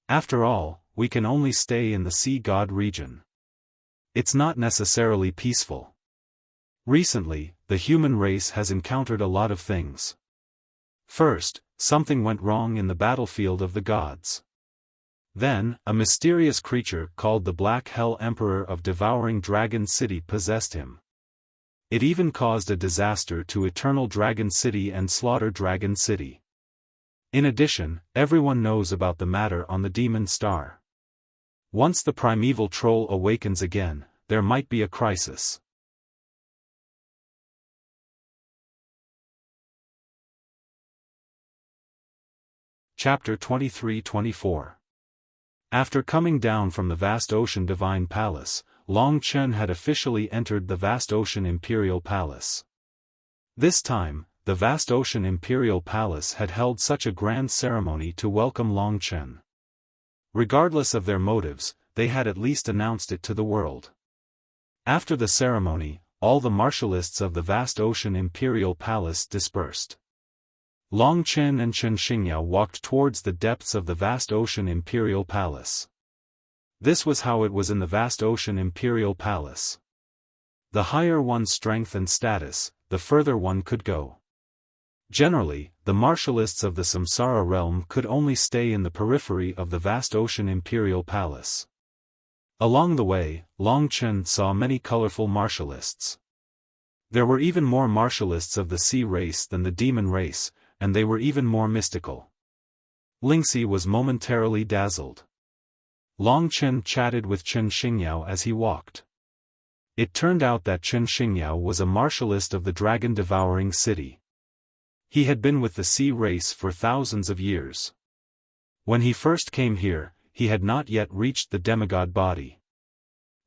After all, we can only stay in the Sea God region. It's not necessarily peaceful. Recently, the human race has encountered a lot of things. First, something went wrong in the battlefield of the gods. Then, a mysterious creature called the Black Hell Emperor of Devouring Dragon City possessed him. It even caused a disaster to Eternal Dragon City and Slaughter Dragon City. In addition, everyone knows about the matter on the Demon Star. Once the primeval troll awakens again, there might be a crisis. Chapter 23-24. After coming down from the vast ocean Divine Palace, Long Chen had officially entered the vast ocean Imperial Palace. This time, the vast ocean Imperial Palace had held such a grand ceremony to welcome Long Chen. Regardless of their motives, they had at least announced it to the world. After the ceremony, all the martialists of the vast ocean Imperial Palace dispersed. Long Chen and Chen Xingyao walked towards the depths of the vast ocean Imperial Palace. This was how it was in the vast ocean Imperial Palace. The higher one's strength and status, the further one could go. Generally, the martialists of the Samsara realm could only stay in the periphery of the vast ocean Imperial Palace. Along the way, Long Chen saw many colorful martialists. There were even more martialists of the Sea race than the Demon race, and they were even more mystical. Lingxi was momentarily dazzled. Long Chen chatted with Chen Xingyao as he walked. It turned out that Chen Xingyao was a martialist of the dragon-devouring city. He had been with the Sea race for thousands of years. When he first came here, he had not yet reached the demigod body.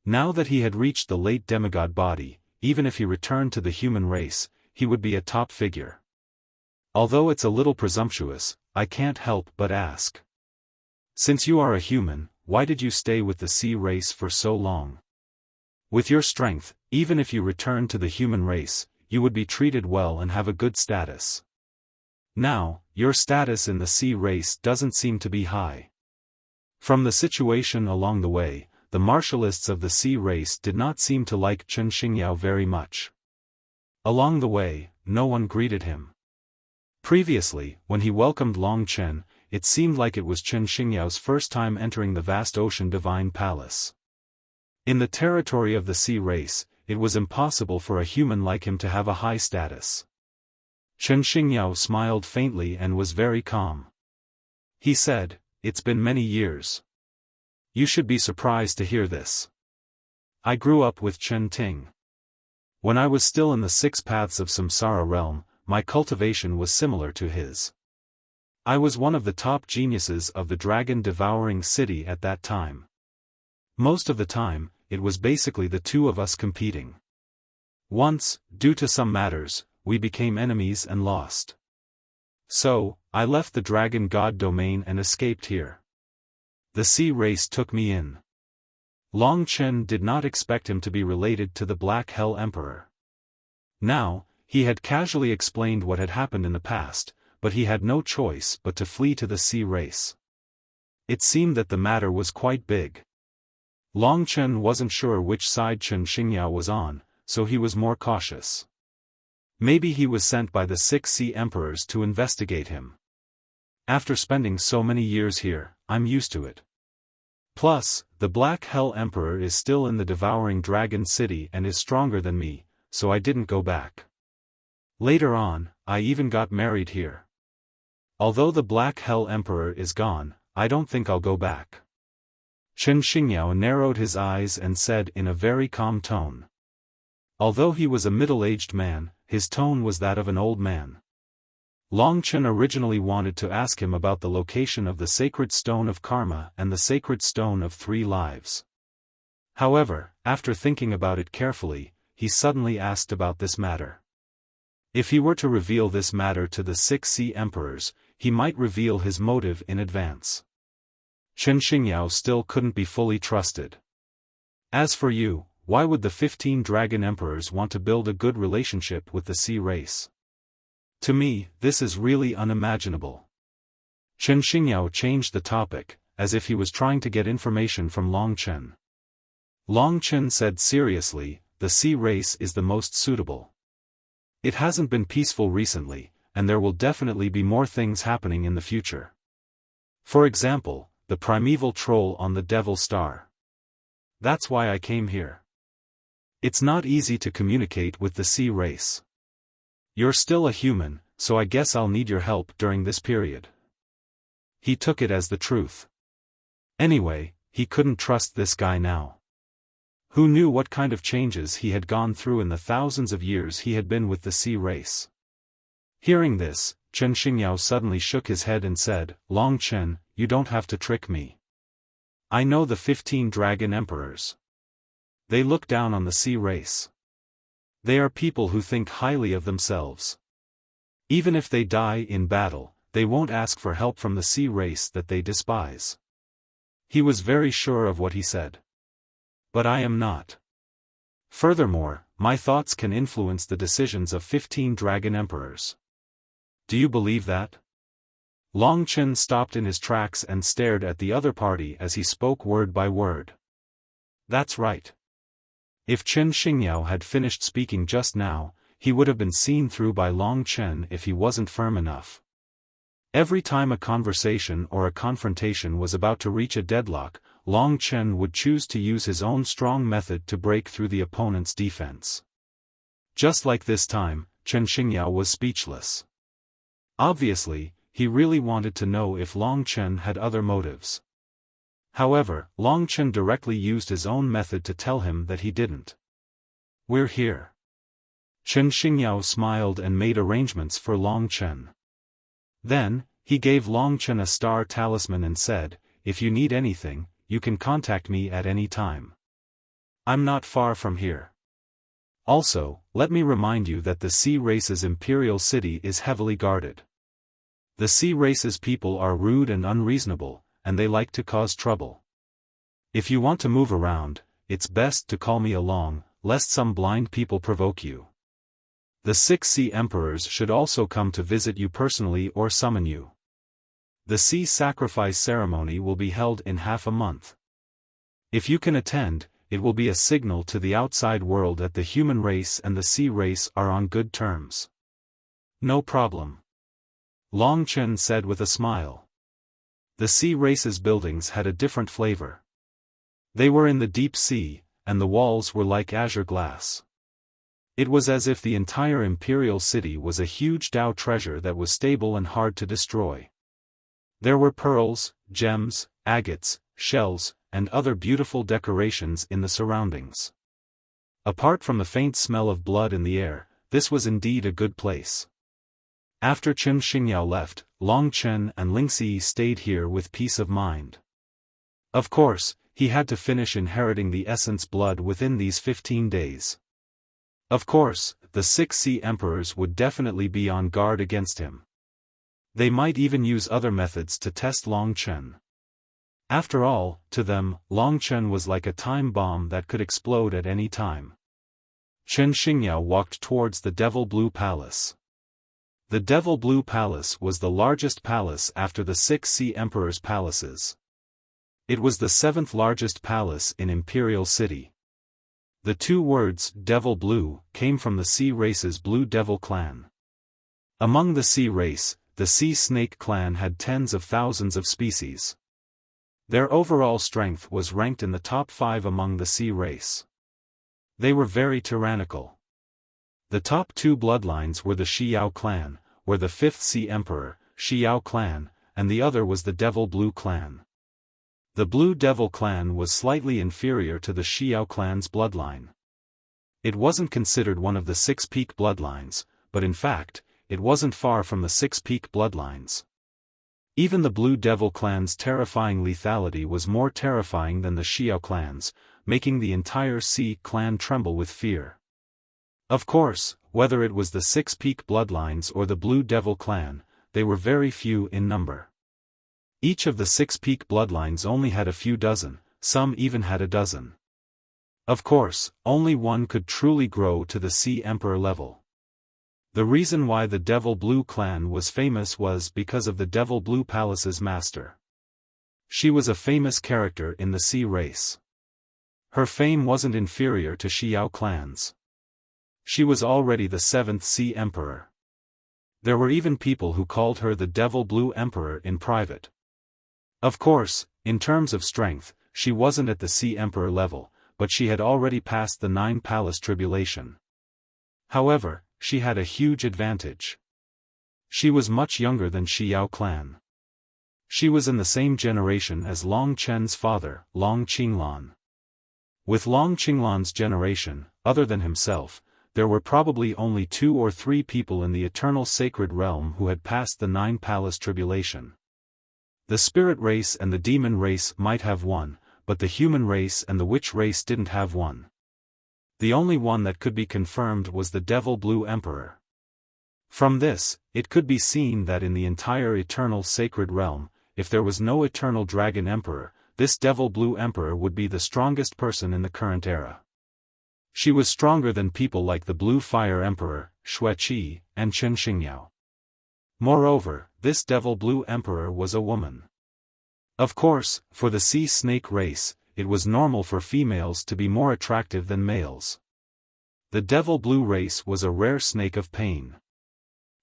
Now that he had reached the late demigod body, even if he returned to the human race, he would be a top figure. Although it's a little presumptuous, I can't help but ask. Since you are a human, why did you stay with the sea race for so long? With your strength, even if you return to the human race, you would be treated well and have a good status. Now, your status in the sea race doesn't seem to be high. From the situation along the way, the martialists of the sea race did not seem to like Chen Xingyao very much. Along the way, no one greeted him. Previously, when he welcomed Long Chen, it seemed like it was Chen Xingyao's first time entering the vast ocean divine palace. In the territory of the sea race, it was impossible for a human like him to have a high status. Chen Xingyao smiled faintly and was very calm. He said, "It's been many years. You should be surprised to hear this. I grew up with Chen Ting. When I was still in the 6 paths of Samsara realm, my cultivation was similar to his. I was one of the top geniuses of the dragon-devouring city at that time. Most of the time, it was basically the two of us competing. Once, due to some matters, we became enemies and lost. So, I left the dragon god domain and escaped here. The sea race took me in." Long Chen did not expect him to be related to the Black Hell Emperor. Now, he had casually explained what had happened in the past, but he had no choice but to flee to the sea race. It seemed that the matter was quite big. Long Chen wasn't sure which side Chen Xingyao was on, so he was more cautious. Maybe he was sent by the 6 sea emperors to investigate him. After spending so many years here, I'm used to it. Plus, the Black Hell Emperor is still in the devouring dragon city and is stronger than me, so I didn't go back. Later on, I even got married here. Although the Black Hell Emperor is gone, I don't think I'll go back." Chen Xingyao narrowed his eyes and said in a very calm tone. Although he was a middle-aged man, his tone was that of an old man. Long Chen originally wanted to ask him about the location of the Sacred Stone of Karma and the Sacred Stone of 3 Lives. However, after thinking about it carefully, he suddenly asked about this matter. If he were to reveal this matter to the 6 sea emperors, he might reveal his motive in advance. Chen Xingyao still couldn't be fully trusted. As for you, why would the 15 dragon emperors want to build a good relationship with the sea race? To me, this is really unimaginable. Chen Xingyao changed the topic, as if he was trying to get information from Long Chen. Long Chen said seriously, the sea race is the most suitable. It hasn't been peaceful recently, and there will definitely be more things happening in the future. For example, the primeval troll on the Devil Star. That's why I came here. It's not easy to communicate with the sea race. You're still a human, so I guess I'll need your help during this period. He took it as the truth. Anyway, he couldn't trust this guy now. Who knew what kind of changes he had gone through in the thousands of years he had been with the sea race? Hearing this, Chen Xingyao suddenly shook his head and said, Long Chen, you don't have to trick me. I know the 15 dragon emperors. They look down on the sea race. They are people who think highly of themselves. Even if they die in battle, they won't ask for help from the sea race that they despise. He was very sure of what he said. But I am not. Furthermore, my thoughts can influence the decisions of 15 dragon emperors. Do you believe that? Long Chen stopped in his tracks and stared at the other party as he spoke word by word. That's right. If Chen Xingyao had finished speaking just now, he would have been seen through by Long Chen if he wasn't firm enough. Every time a conversation or a confrontation was about to reach a deadlock, Long Chen would choose to use his own strong method to break through the opponent's defense. Just like this time, Chen Xingyao was speechless. Obviously, he really wanted to know if Long Chen had other motives. However, Long Chen directly used his own method to tell him that he didn't. We're here. Chen Xingyao smiled and made arrangements for Long Chen. Then, he gave Long Chen a star talisman and said, if you need anything, you can contact me at any time. I'm not far from here. Also, let me remind you that the Sea Race's imperial city is heavily guarded. The Sea Race's people are rude and unreasonable, and they like to cause trouble. If you want to move around, it's best to call me along, lest some blind people provoke you. The 6 Sea Emperors should also come to visit you personally or summon you. The sea sacrifice ceremony will be held in half a month. If you can attend, it will be a signal to the outside world that the human race and the sea race are on good terms. No problem. Long Chen said with a smile. The sea race's buildings had a different flavor. They were in the deep sea, and the walls were like azure glass. It was as if the entire imperial city was a huge Tao treasure that was stable and hard to destroy. There were pearls, gems, agates, shells, and other beautiful decorations in the surroundings. Apart from the faint smell of blood in the air, this was indeed a good place. After Chen Xingyao left, Long Chen and Lingxi stayed here with peace of mind. Of course, he had to finish inheriting the essence blood within these 15 days. Of course, the 6 Sea Emperors would definitely be on guard against him. They might even use other methods to test Long Chen. After all, to them, Long Chen was like a time bomb that could explode at any time. Chen Xingyao walked towards the Devil Blue Palace. The Devil Blue Palace was the largest palace after the 6 Sea Emperors' palaces. It was the 7th largest palace in Imperial City. The 2 words, Devil Blue, came from the Sea Race's Blue Devil clan. Among the Sea Race, the Sea Snake clan had tens of thousands of species. Their overall strength was ranked in the top 5 among the Sea Race. They were very tyrannical. The top 2 bloodlines were the Xiao clan, were the 5th Sea Emperor, Xiao clan, and the other was the Devil Blue clan. The Blue Devil clan was slightly inferior to the Xiao clan's bloodline. It wasn't considered one of the 6 peak bloodlines, but in fact, it wasn't far from the 6 peak bloodlines. Even the Blue Devil clan's terrifying lethality was more terrifying than the Xiao clan's, making the entire Sea clan tremble with fear. Of course, whether it was the 6 peak bloodlines or the Blue Devil clan, they were very few in number. Each of the 6 peak bloodlines only had a few dozen, some even had a dozen. Of course, only one could truly grow to the Sea Emperor level. The reason why the Devil Blue clan was famous was because of the Devil Blue Palace's master. She was a famous character in the Sea Race. Her fame wasn't inferior to Xiao clan's. She was already the 7th Sea Emperor. There were even people who called her the Devil Blue Emperor in private. Of course, in terms of strength, she wasn't at the Sea Emperor level, but she had already passed the 9 Palace Tribulation. However, she had a huge advantage. She was much younger than Xiao clan. She was in the same generation as Long Chen's father, Long Qinglan. With Long Qinglan's generation, other than himself, there were probably only 2 or 3 people in the Eternal Sacred Realm who had passed the 9 Palace Tribulation. The spirit race and the demon race might have one, but the human race and the witch race didn't have one. The only one that could be confirmed was the Devil Blue Emperor. From this, it could be seen that in the entire Eternal Sacred Realm, if there was no Eternal Dragon Emperor, this Devil Blue Emperor would be the strongest person in the current era. She was stronger than people like the Blue Fire Emperor, Xueqi, and Chen Xingyao. Moreover, this Devil Blue Emperor was a woman. Of course, for the Sea Snake race, it was normal for females to be more attractive than males. The Devil Blue race was a rare snake of pain.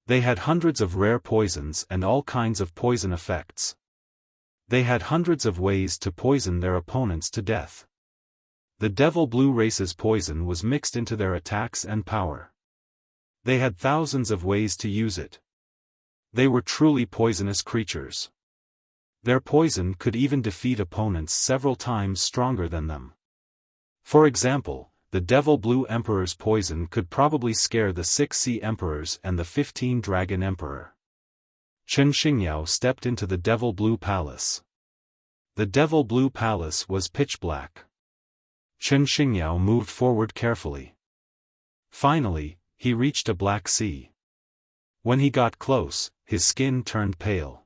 They had hundreds of rare poisons and all kinds of poison effects. They had hundreds of ways to poison their opponents to death. The Devil Blue race's poison was mixed into their attacks and power. They had thousands of ways to use it. They were truly poisonous creatures. Their poison could even defeat opponents several times stronger than them. For example, the Devil Blue Emperor's poison could probably scare the 6 Sea Emperors and the 15 Dragon Emperor. Chen Xingyao stepped into the Devil Blue Palace. The Devil Blue Palace was pitch black. Chen Xingyao moved forward carefully. Finally, he reached a black sea. When he got close, his skin turned pale.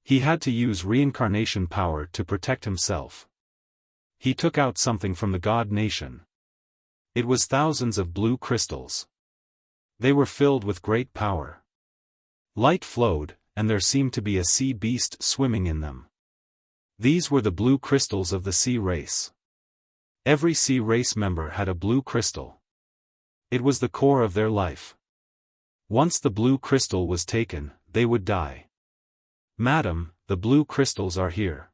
He had to use reincarnation power to protect himself. He took out something from the god nation. It was thousands of blue crystals. They were filled with great power. Light flowed, and there seemed to be a sea beast swimming in them. These were the blue crystals of the sea race. Every sea race member had a blue crystal. It was the core of their life. Once the blue crystal was taken, they would die. "Madam, the blue crystals are here."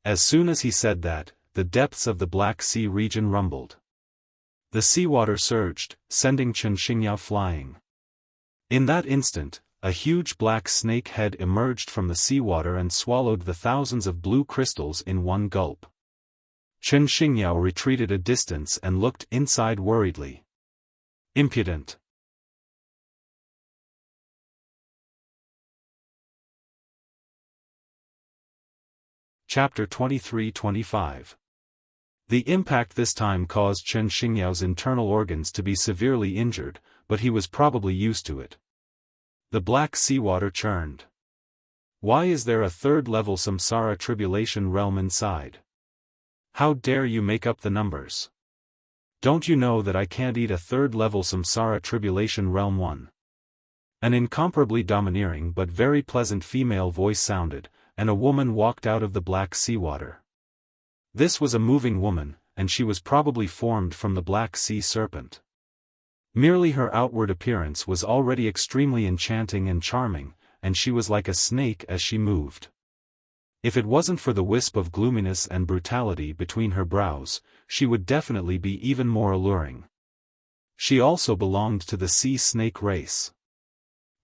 As soon as he said that, the depths of the Black Sea region rumbled. The seawater surged, sending Chen Xingyao flying. In that instant, a huge black snake head emerged from the seawater and swallowed the thousands of blue crystals in one gulp. Chen Xingyao retreated a distance and looked inside worriedly. Impudent. Chapter 23-25. The impact this time caused Chen Xingyao's internal organs to be severely injured, but he was probably used to it. The black seawater churned. Why is there a third-level samsara tribulation realm inside? How dare you make up the numbers? Don't you know that I can't eat a third-level samsara tribulation realm one? An incomparably domineering but very pleasant female voice sounded, and a woman walked out of the black seawater. This was a moving woman, and she was probably formed from the Black Sea Serpent. Merely her outward appearance was already extremely enchanting and charming, and she was like a snake as she moved. If it wasn't for the wisp of gloominess and brutality between her brows, she would definitely be even more alluring. She also belonged to the sea snake race.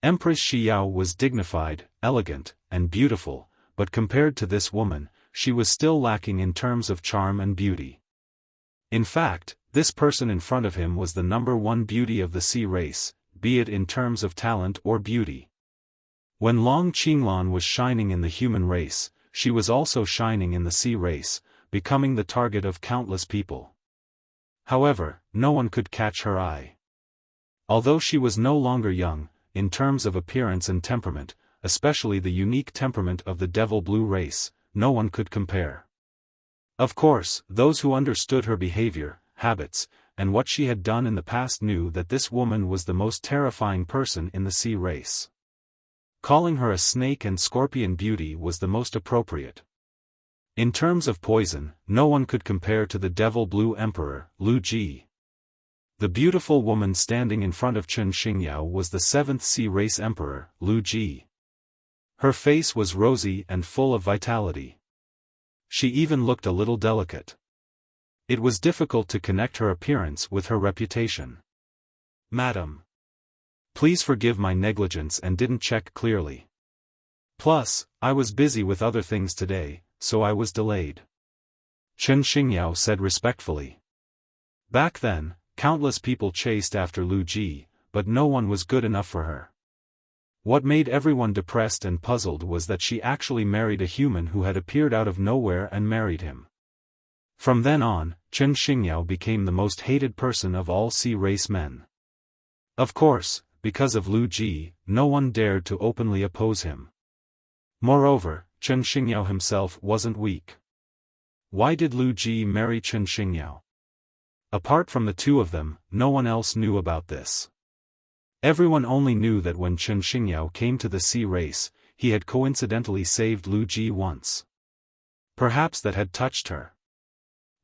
Empress Xiao was dignified, elegant, and beautiful, but compared to this woman, she was still lacking in terms of charm and beauty. In fact, this person in front of him was the #1 beauty of the sea race, be it in terms of talent or beauty. When Long Qinglan was shining in the human race, she was also shining in the sea race, becoming the target of countless people. However, no one could catch her eye. Although she was no longer young, in terms of appearance and temperament, especially the unique temperament of the devil blue race, no one could compare. Of course, those who understood her behavior, habits, and what she had done in the past knew that this woman was the most terrifying person in the sea race. Calling her a snake and scorpion beauty was the most appropriate. In terms of poison, no one could compare to the devil blue emperor, Lu Ji. The beautiful woman standing in front of Chen Xingyao was the 7th sea race emperor, Lu Ji. Her face was rosy and full of vitality. She even looked a little delicate. It was difficult to connect her appearance with her reputation. "Madam, please forgive my negligence and didn't check clearly. Plus, I was busy with other things today, so I was delayed," Chen Xingyao said respectfully. Back then, countless people chased after Lu Ji, but no one was good enough for her. What made everyone depressed and puzzled was that she actually married a human who had appeared out of nowhere and married him. From then on, Chen Xingyao became the most hated person of all sea race men. Of course, because of Lu Ji, no one dared to openly oppose him. Moreover, Chen Xingyao himself wasn't weak. Why did Lu Ji marry Chen Xingyao? Apart from the two of them, no one else knew about this. Everyone only knew that when Chen Xingyao came to the sea race, he had coincidentally saved Lu Ji once. Perhaps that had touched her.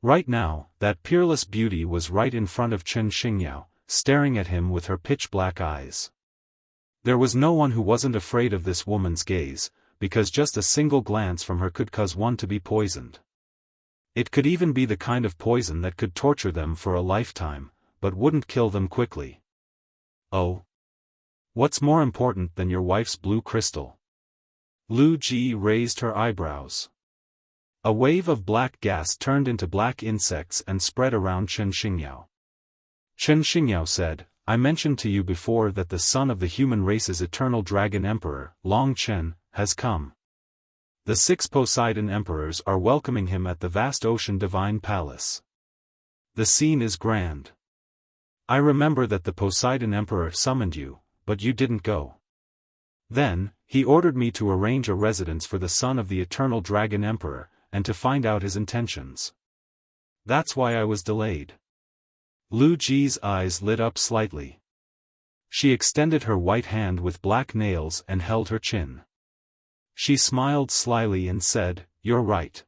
Right now, that peerless beauty was right in front of Chen Xingyao, staring at him with her pitch-black eyes. There was no one who wasn't afraid of this woman's gaze, because just a single glance from her could cause one to be poisoned. It could even be the kind of poison that could torture them for a lifetime, but wouldn't kill them quickly. Oh. What's more important than your wife's blue crystal? Lu Ji raised her eyebrows. A wave of black gas turned into black insects and spread around Chen Xingyao. Chen Xingyao said, "I mentioned to you before that the son of the human race's eternal dragon emperor, Long Chen, has come. The 6 Poseidon emperors are welcoming him at the vast ocean divine palace. The scene is grand. I remember that the Poseidon Emperor summoned you, but you didn't go. Then, he ordered me to arrange a residence for the son of the Eternal Dragon Emperor, and to find out his intentions. That's why I was delayed. Lu Ji's eyes lit up slightly. She extended her white hand with black nails and held her chin. She smiled slyly and said, "You're right.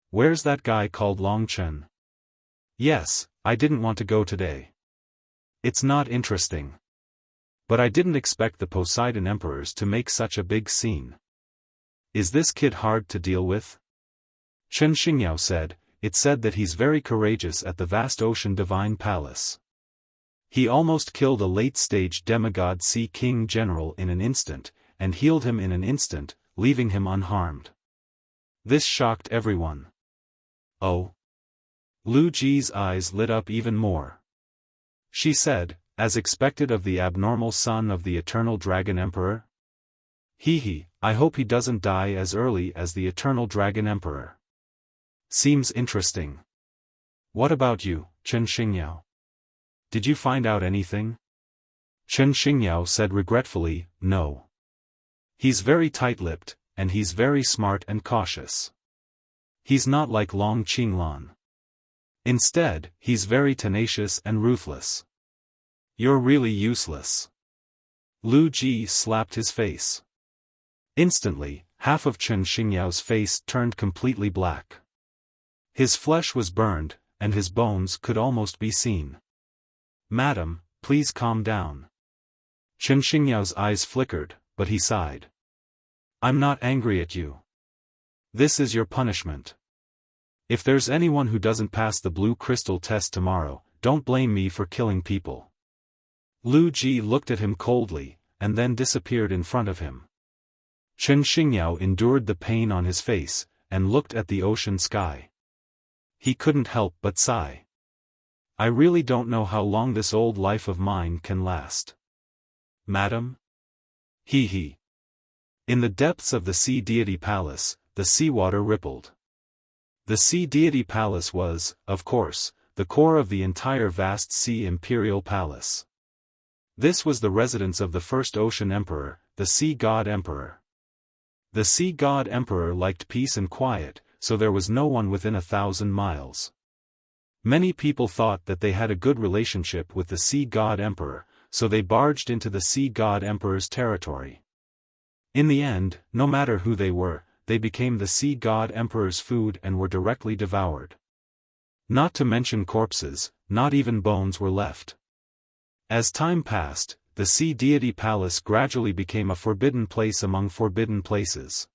Where's that guy called Long Chen?" "Yes, I didn't want to go today. It's not interesting. But I didn't expect the Poseidon Emperors to make such a big scene. Is this kid hard to deal with?" Chen Xingyao said, "It's said that he's very courageous at the vast ocean divine palace. He almost killed a late-stage demigod sea king general in an instant, and healed him in an instant, leaving him unharmed." This shocked everyone. Oh. Lu Ji's eyes lit up even more. She said, "As expected of the abnormal son of the Eternal Dragon Emperor? I hope he doesn't die as early as the Eternal Dragon Emperor. Seems interesting. What about you, Chen Xingyao? Did you find out anything?" Chen Xingyao said regretfully, "No. He's very tight-lipped, and he's very smart and cautious. He's not like Long Qinglan. Instead, he's very tenacious and ruthless. You're really useless." Lu Ji slapped his face. Instantly, half of Chen Xingyao's face turned completely black. His flesh was burned, and his bones could almost be seen. "Madam, please calm down." Chen Xingyao's eyes flickered, but he sighed. "I'm not angry at you. This is your punishment. If there's anyone who doesn't pass the blue crystal test tomorrow, don't blame me for killing people." Lu Ji looked at him coldly, and then disappeared in front of him. Chen Xingyao endured the pain on his face, and looked at the ocean sky. He couldn't help but sigh. "I really don't know how long this old life of mine can last. Madam?" In the depths of the Sea Deity Palace, the seawater rippled. The Sea Deity Palace was, of course, the core of the entire vast Sea Imperial Palace. This was the residence of the first Ocean Emperor, the Sea God Emperor. The Sea God Emperor liked peace and quiet, so there was no one within 1,000 miles. Many people thought that they had a good relationship with the Sea God Emperor, so they barged into the Sea God Emperor's territory. In the end, no matter who they were, they became the Sea God Emperor's food and were directly devoured. Not to mention corpses, not even bones were left. As time passed, the Sea Deity Palace gradually became a forbidden place among forbidden places.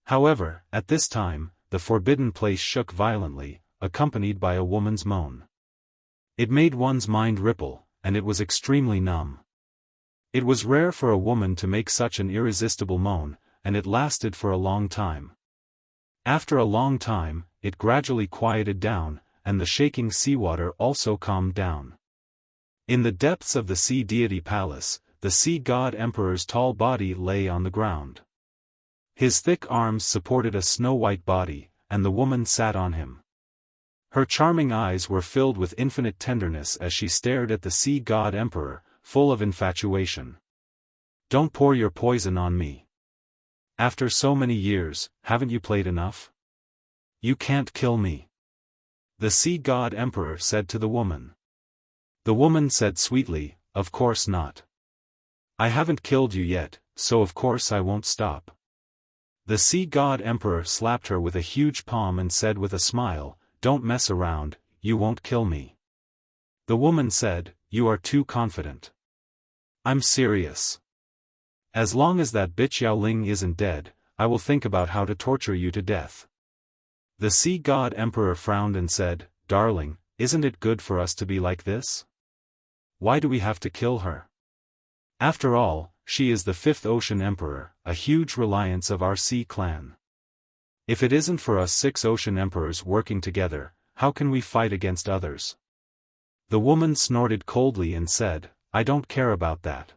However, at this time, the forbidden place shook violently, accompanied by a woman's moan. It made one's mind ripple, and it was extremely numb. It was rare for a woman to make such an irresistible moan, and it lasted for a long time. After a long time, it gradually quieted down, and the shaking seawater also calmed down. In the depths of the Sea Deity Palace, the Sea God Emperor's tall body lay on the ground. His thick arms supported a snow-white body, and the woman sat on him. Her charming eyes were filled with infinite tenderness as she stared at the Sea God Emperor, full of infatuation. "Don't pour your poison on me. After so many years, haven't you played enough? You can't kill me," the Sea God Emperor said to the woman. The woman said sweetly, "Of course not. I haven't killed you yet, so of course I won't stop." The Sea God Emperor slapped her with a huge palm and said with a smile, "Don't mess around, you won't kill me." The woman said, "You are too confident. I'm serious. As long as that bitch Yao Ling isn't dead, I will think about how to torture you to death." The Sea God Emperor frowned and said, "Darling, isn't it good for us to be like this? Why do we have to kill her? After all, she is the fifth Ocean Emperor, a huge reliance of our sea clan. If it isn't for us 6 Ocean Emperors working together, how can we fight against others?" The woman snorted coldly and said, "I don't care about that.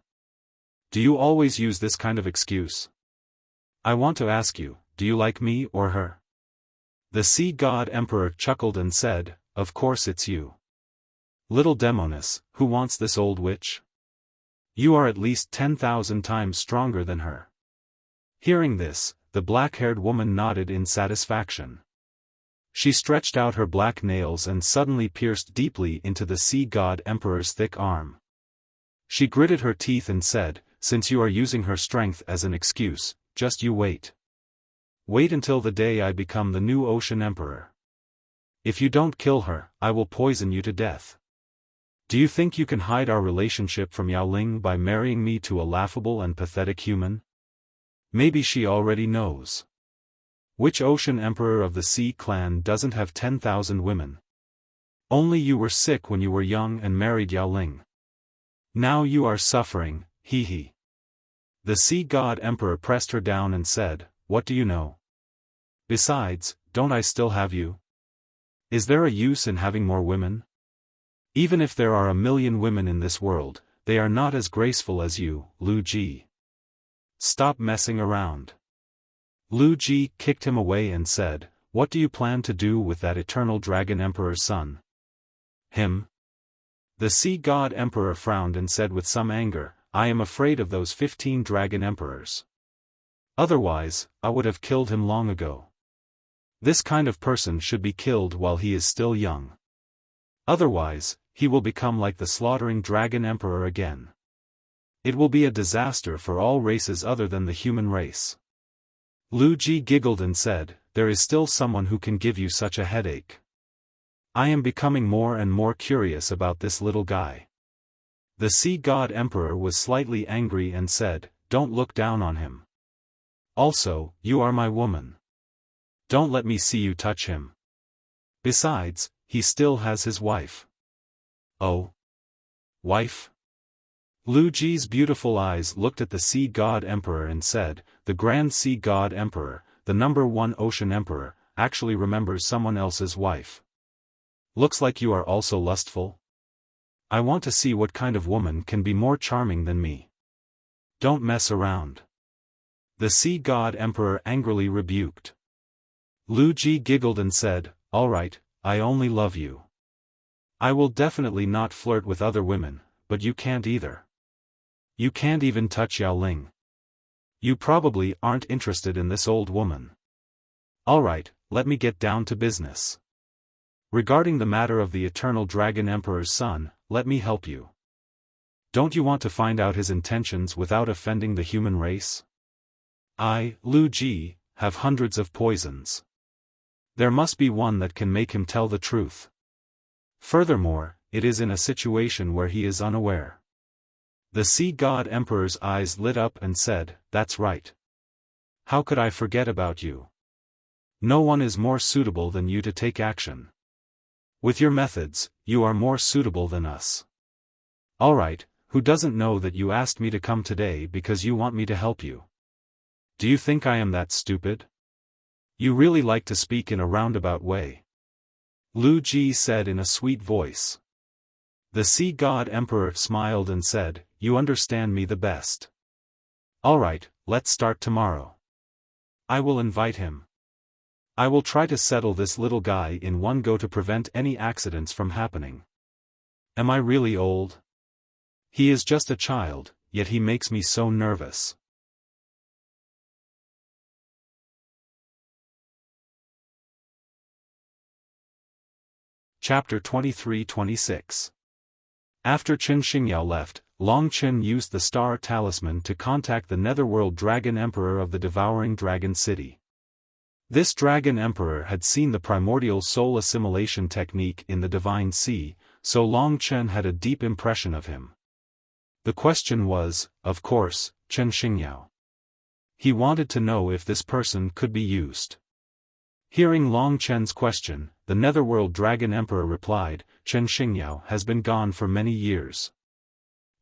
Do you always use this kind of excuse? I want to ask you, do you like me or her?" The Sea God Emperor chuckled and said, "Of course it's you. Little Demoness, who wants this old witch? You are at least 10,000 times stronger than her. Hearing this, the black-haired woman nodded in satisfaction. She stretched out her black nails and suddenly pierced deeply into the sea god emperor's thick arm. She gritted her teeth and said, "Since you are using her strength as an excuse, just you wait. Wait until the day I become the new ocean emperor. If you don't kill her, I will poison you to death. Do you think you can hide our relationship from Yao Ling by marrying me to a laughable and pathetic human? Maybe she already knows. Which ocean emperor of the Sea clan doesn't have 10,000 women? Only you were sick when you were young and married Yao Ling. Now you are suffering, hee hee." The sea god emperor pressed her down and said, "What do you know? Besides, don't I still have you? Is there a use in having more women? Even if there are 1,000,000 women in this world, they are not as graceful as you, Lu Ji. Stop messing around." Lu Ji kicked him away and said, "What do you plan to do with that eternal dragon emperor's son?" "Him?" The sea god emperor frowned and said with some anger, "I am afraid of those 15 dragon emperors. Otherwise, I would have killed him long ago. This kind of person should be killed while he is still young. Otherwise, he will become like the slaughtering dragon emperor again. It will be a disaster for all races other than the human race." Lu Ji giggled and said, "There is still someone who can give you such a headache. I am becoming more and more curious about this little guy." The sea god emperor was slightly angry and said, "Don't look down on him. Also, you are my woman. Don't let me see you touch him. Besides, he still has his wife." "Oh? Wife?" Lu Ji's beautiful eyes looked at the sea god emperor and said, "The grand sea god emperor, the #1 ocean emperor, actually remembers someone else's wife. Looks like you are also lustful. I want to see what kind of woman can be more charming than me. Don't mess around." The sea god emperor angrily rebuked. Lu Ji giggled and said, "All right, I only love you. I will definitely not flirt with other women, but you can't either. You can't even touch Yao Ling. You probably aren't interested in this old woman. All right, let me get down to business. Regarding the matter of the eternal dragon emperor's son, let me help you. Don't you want to find out his intentions without offending the human race? I, Lu Ji, have hundreds of poisons. There must be one that can make him tell the truth. Furthermore, it is in a situation where he is unaware." The sea god emperor's eyes lit up and said, "That's right. How could I forget about you? No one is more suitable than you to take action. With your methods, you are more suitable than us. All right, who doesn't know that you asked me to come today because you want me to help you? Do you think I am that stupid? You really like to speak in a roundabout way," Lu Ji said in a sweet voice. The sea god emperor smiled and said, "You understand me the best. All right, let's start tomorrow. I will invite him. I will try to settle this little guy in one go to prevent any accidents from happening. Am I really old? He is just a child, yet he makes me so nervous." Chapter 23-26. After Qin Xingyao left, Long Qin used the star talisman to contact the Netherworld Dragon Emperor of the Devouring Dragon City. This Dragon Emperor had seen the primordial soul assimilation technique in the Divine Sea, so Long Qin had a deep impression of him. The question was, of course, Qin Xingyao. He wanted to know if this person could be used. Hearing Long Qin's question, the Netherworld Dragon Emperor replied, "Qin Xingyao has been gone for many years.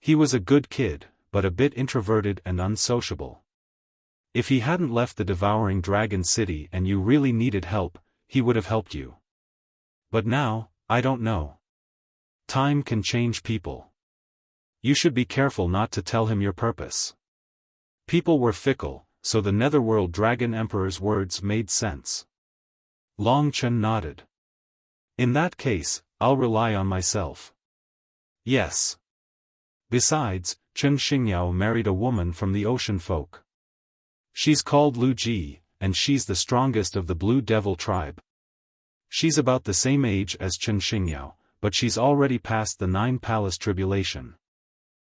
He was a good kid, but a bit introverted and unsociable. If he hadn't left the Devouring Dragon City and you really needed help, he would have helped you. But now, I don't know. Time can change people. You should be careful not to tell him your purpose." People were fickle, so the Netherworld Dragon Emperor's words made sense. Long Qin nodded. "In that case, I'll rely on myself. Yes. Besides, Chen Xingyao married a woman from the ocean folk. She's called Lu Ji, and she's the strongest of the Blue Devil tribe. She's about the same age as Chen Xingyao, but she's already past the 9 Palace Tribulation.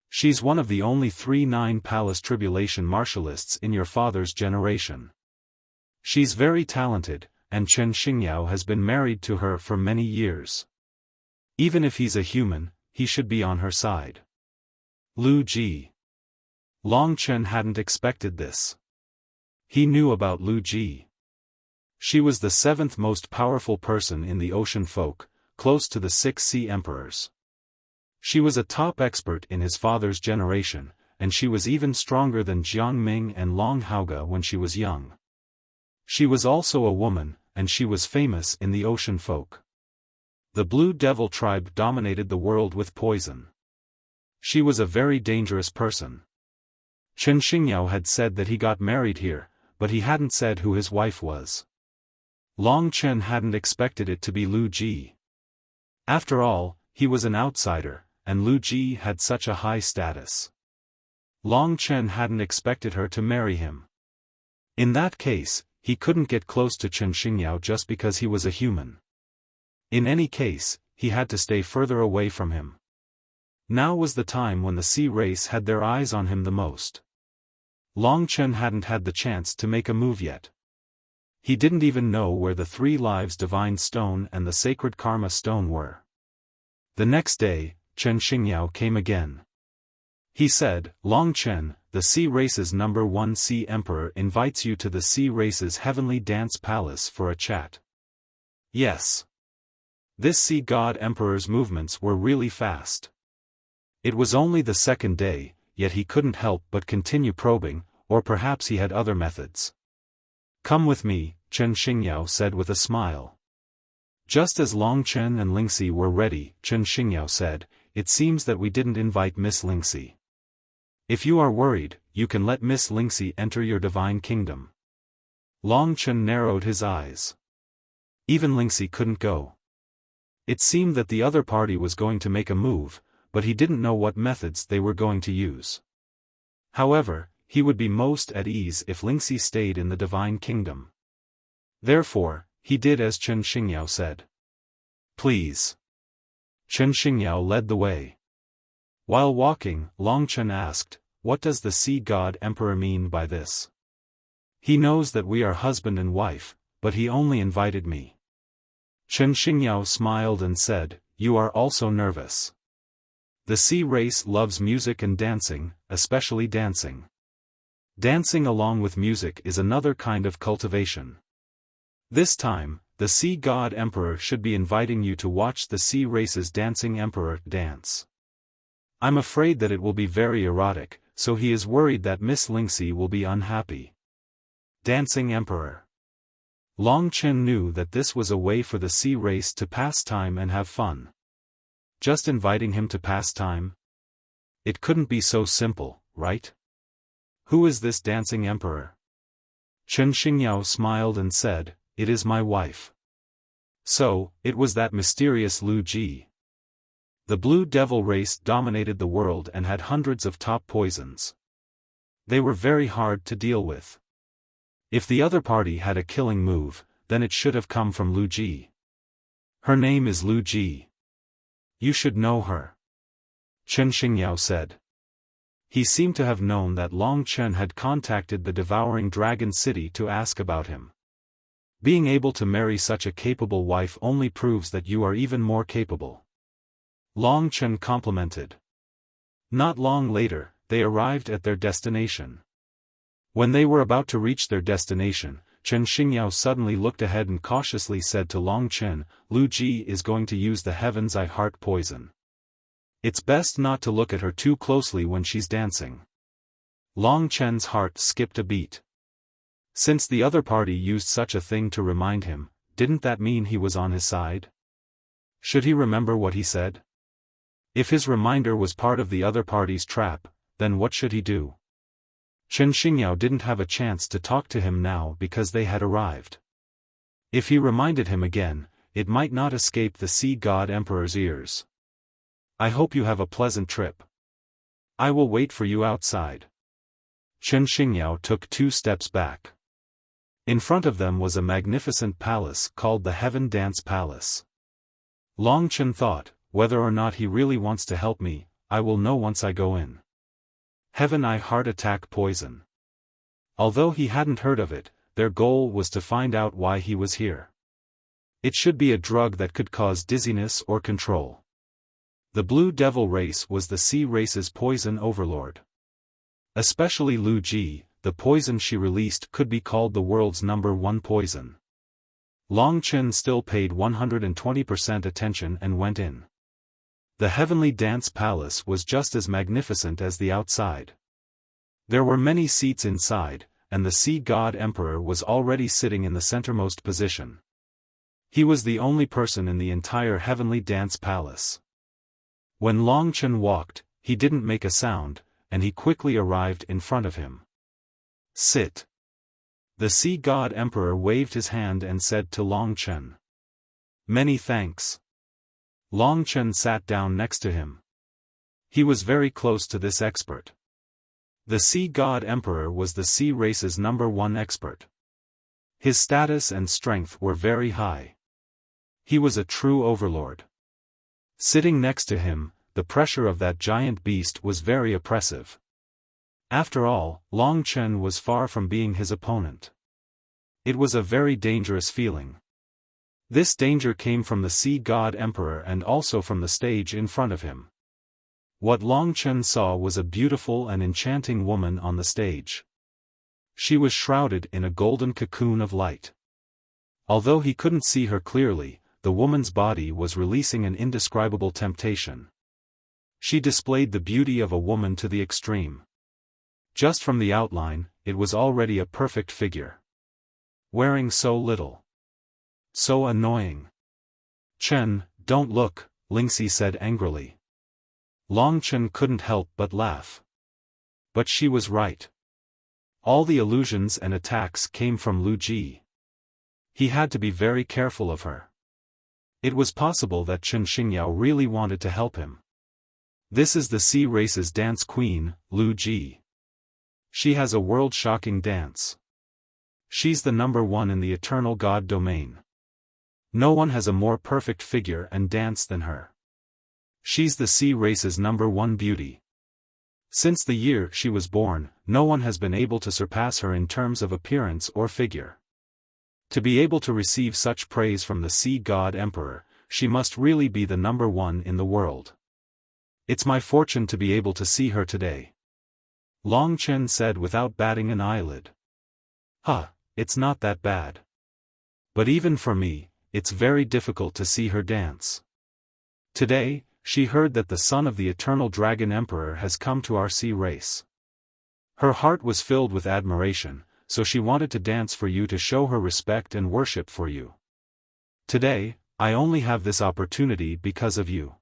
She's one of the only 3 9 Palace Tribulation martialists in your father's generation. She's very talented, and Chen Xingyao has been married to her for many years. Even if he's a human, he should be on her side. Lu Ji. Long Chen hadn't expected this. He knew about Lu Ji. She was the 7th most powerful person in the ocean folk, close to the 6 sea emperors. She was a top expert in his father's generation, and she was even stronger than Jiang Ming and Long Haoge when she was young. She was also a woman, and she was famous in the ocean folk. The Blue Devil tribe dominated the world with poison. She was a very dangerous person. Chen Xingyao had said that he got married here, but he hadn't said who his wife was. Long Chen hadn't expected it to be Lu Ji. After all, he was an outsider, and Lu Ji had such a high status. Long Chen hadn't expected her to marry him. In that case, he couldn't get close to Chen Xingyao just because he was a human. In any case, he had to stay further away from him. Now was the time when the sea race had their eyes on him the most. Long Chen hadn't had the chance to make a move yet. He didn't even know where the 3 Lives Divine Stone and the Sacred Karma Stone were. The next day, Chen Xingyao came again. He said, Long Chen, the Sea Race's number 1 Sea Emperor invites you to the Sea Race's Heavenly Dance Palace for a chat. Yes. This Sea God Emperor's movements were really fast. It was only the 2nd day, yet he couldn't help but continue probing, or perhaps he had other methods. Come with me, Chen Xingyao said with a smile. Just as Long Chen and Lingxi were ready, Chen Xingyao said, it seems that we didn't invite Miss Lingxi. If you are worried, you can let Miss Lingxi enter your divine kingdom. Long Chen narrowed his eyes. Even Lingxi couldn't go. It seemed that the other party was going to make a move, but he didn't know what methods they were going to use. However, he would be most at ease if Lingxi stayed in the divine kingdom. Therefore, he did as Chen Xingyao said. Please. Chen Xingyao led the way. While walking, Long Chen asked, what does the Sea God Emperor mean by this? He knows that we are husband and wife, but he only invited me. Chen Xingyao smiled and said, you are also nervous. The Sea Race loves music and dancing, especially dancing. Dancing along with music is another kind of cultivation. This time, the Sea God Emperor should be inviting you to watch the Sea Race's dancing emperor dance. I'm afraid that it will be very erotic, so he is worried that Miss Lingxi will be unhappy. Dancing Emperor. Long Chen knew that this was a way for the Sea Race to pass time and have fun. Just inviting him to pass time? It couldn't be so simple, right? Who is this dancing emperor? Chen Xingyao smiled and said, it is my wife. So, it was that mysterious Lu Ji. The Blue Devil race dominated the world and had hundreds of top poisons. They were very hard to deal with. If the other party had a killing move, then it should have come from Lu Ji. Her name is Lu Ji. You should know her. Chen Xingyao said. He seemed to have known that Long Chen had contacted the Devouring Dragon City to ask about him. Being able to marry such a capable wife only proves that you are even more capable. Long Chen complimented. Not long later, they arrived at their destination. When they were about to reach their destination, Chen Xingyao suddenly looked ahead and cautiously said to Long Chen, Lu Ji is going to use the Heaven's Eye Heart poison. It's best not to look at her too closely when she's dancing. Long Chen's heart skipped a beat. Since the other party used such a thing to remind him, didn't that mean he was on his side? Should he remember what he said? If his reminder was part of the other party's trap, then what should he do? Chen Xingyao didn't have a chance to talk to him now because they had arrived. If he reminded him again, it might not escape the Sea God Emperor's ears. I hope you have a pleasant trip. I will wait for you outside. Chen Xingyao took 2 steps back. In front of them was a magnificent palace called the Heaven Dance Palace. Long Chen thought, whether or not he really wants to help me, I will know once I go in. Heaven Eye Heart Attack Poison. Although he hadn't heard of it, their goal was to find out why he was here. It should be a drug that could cause dizziness or control. The Blue Devil race was the sea race's poison overlord. Especially Lu Ji, the poison she released could be called the world's #1 poison. Long Chen still paid 120% attention and went in. The Heavenly Dance Palace was just as magnificent as the outside. There were many seats inside, and the Sea God Emperor was already sitting in the centermost position. He was the only person in the entire Heavenly Dance Palace. When Long Chen walked, he didn't make a sound, and he quickly arrived in front of him. Sit. The Sea God Emperor waved his hand and said to Long Chen. Many thanks. Long Chen sat down next to him. He was very close to this expert. The Sea God Emperor was the sea race's #1 expert. His status and strength were very high. He was a true overlord. Sitting next to him, the pressure of that giant beast was very oppressive. After all, Long Chen was far from being his opponent. It was a very dangerous feeling. This danger came from the Sea God Emperor and also from the stage in front of him. What Long Chen saw was a beautiful and enchanting woman on the stage. She was shrouded in a golden cocoon of light. Although he couldn't see her clearly, the woman's body was releasing an indescribable temptation. She displayed the beauty of a woman to the extreme. Just from the outline, it was already a perfect figure. Wearing so little. So annoying. Chen, don't look, Lingxi said angrily. Long Chen couldn't help but laugh. But she was right. All the illusions and attacks came from Lu Ji. He had to be very careful of her. It was possible that Chen Xingyao really wanted to help him. This is the sea race's dance queen, Lu Ji. She has a world-shocking dance. She's the #1 in the eternal god domain. No one has a more perfect figure and dance than her. She's the sea race's #1 beauty. Since the year she was born, no one has been able to surpass her in terms of appearance or figure. To be able to receive such praise from the Sea God Emperor, she must really be the #1 in the world. It's my fortune to be able to see her today. Long Chen said without batting an eyelid. It's not that bad. But even for me, it's very difficult to see her dance. Today, she heard that the son of the eternal dragon emperor has come to our sea race. Her heart was filled with admiration, so she wanted to dance for you to show her respect and worship for you. Today, I only have this opportunity because of you.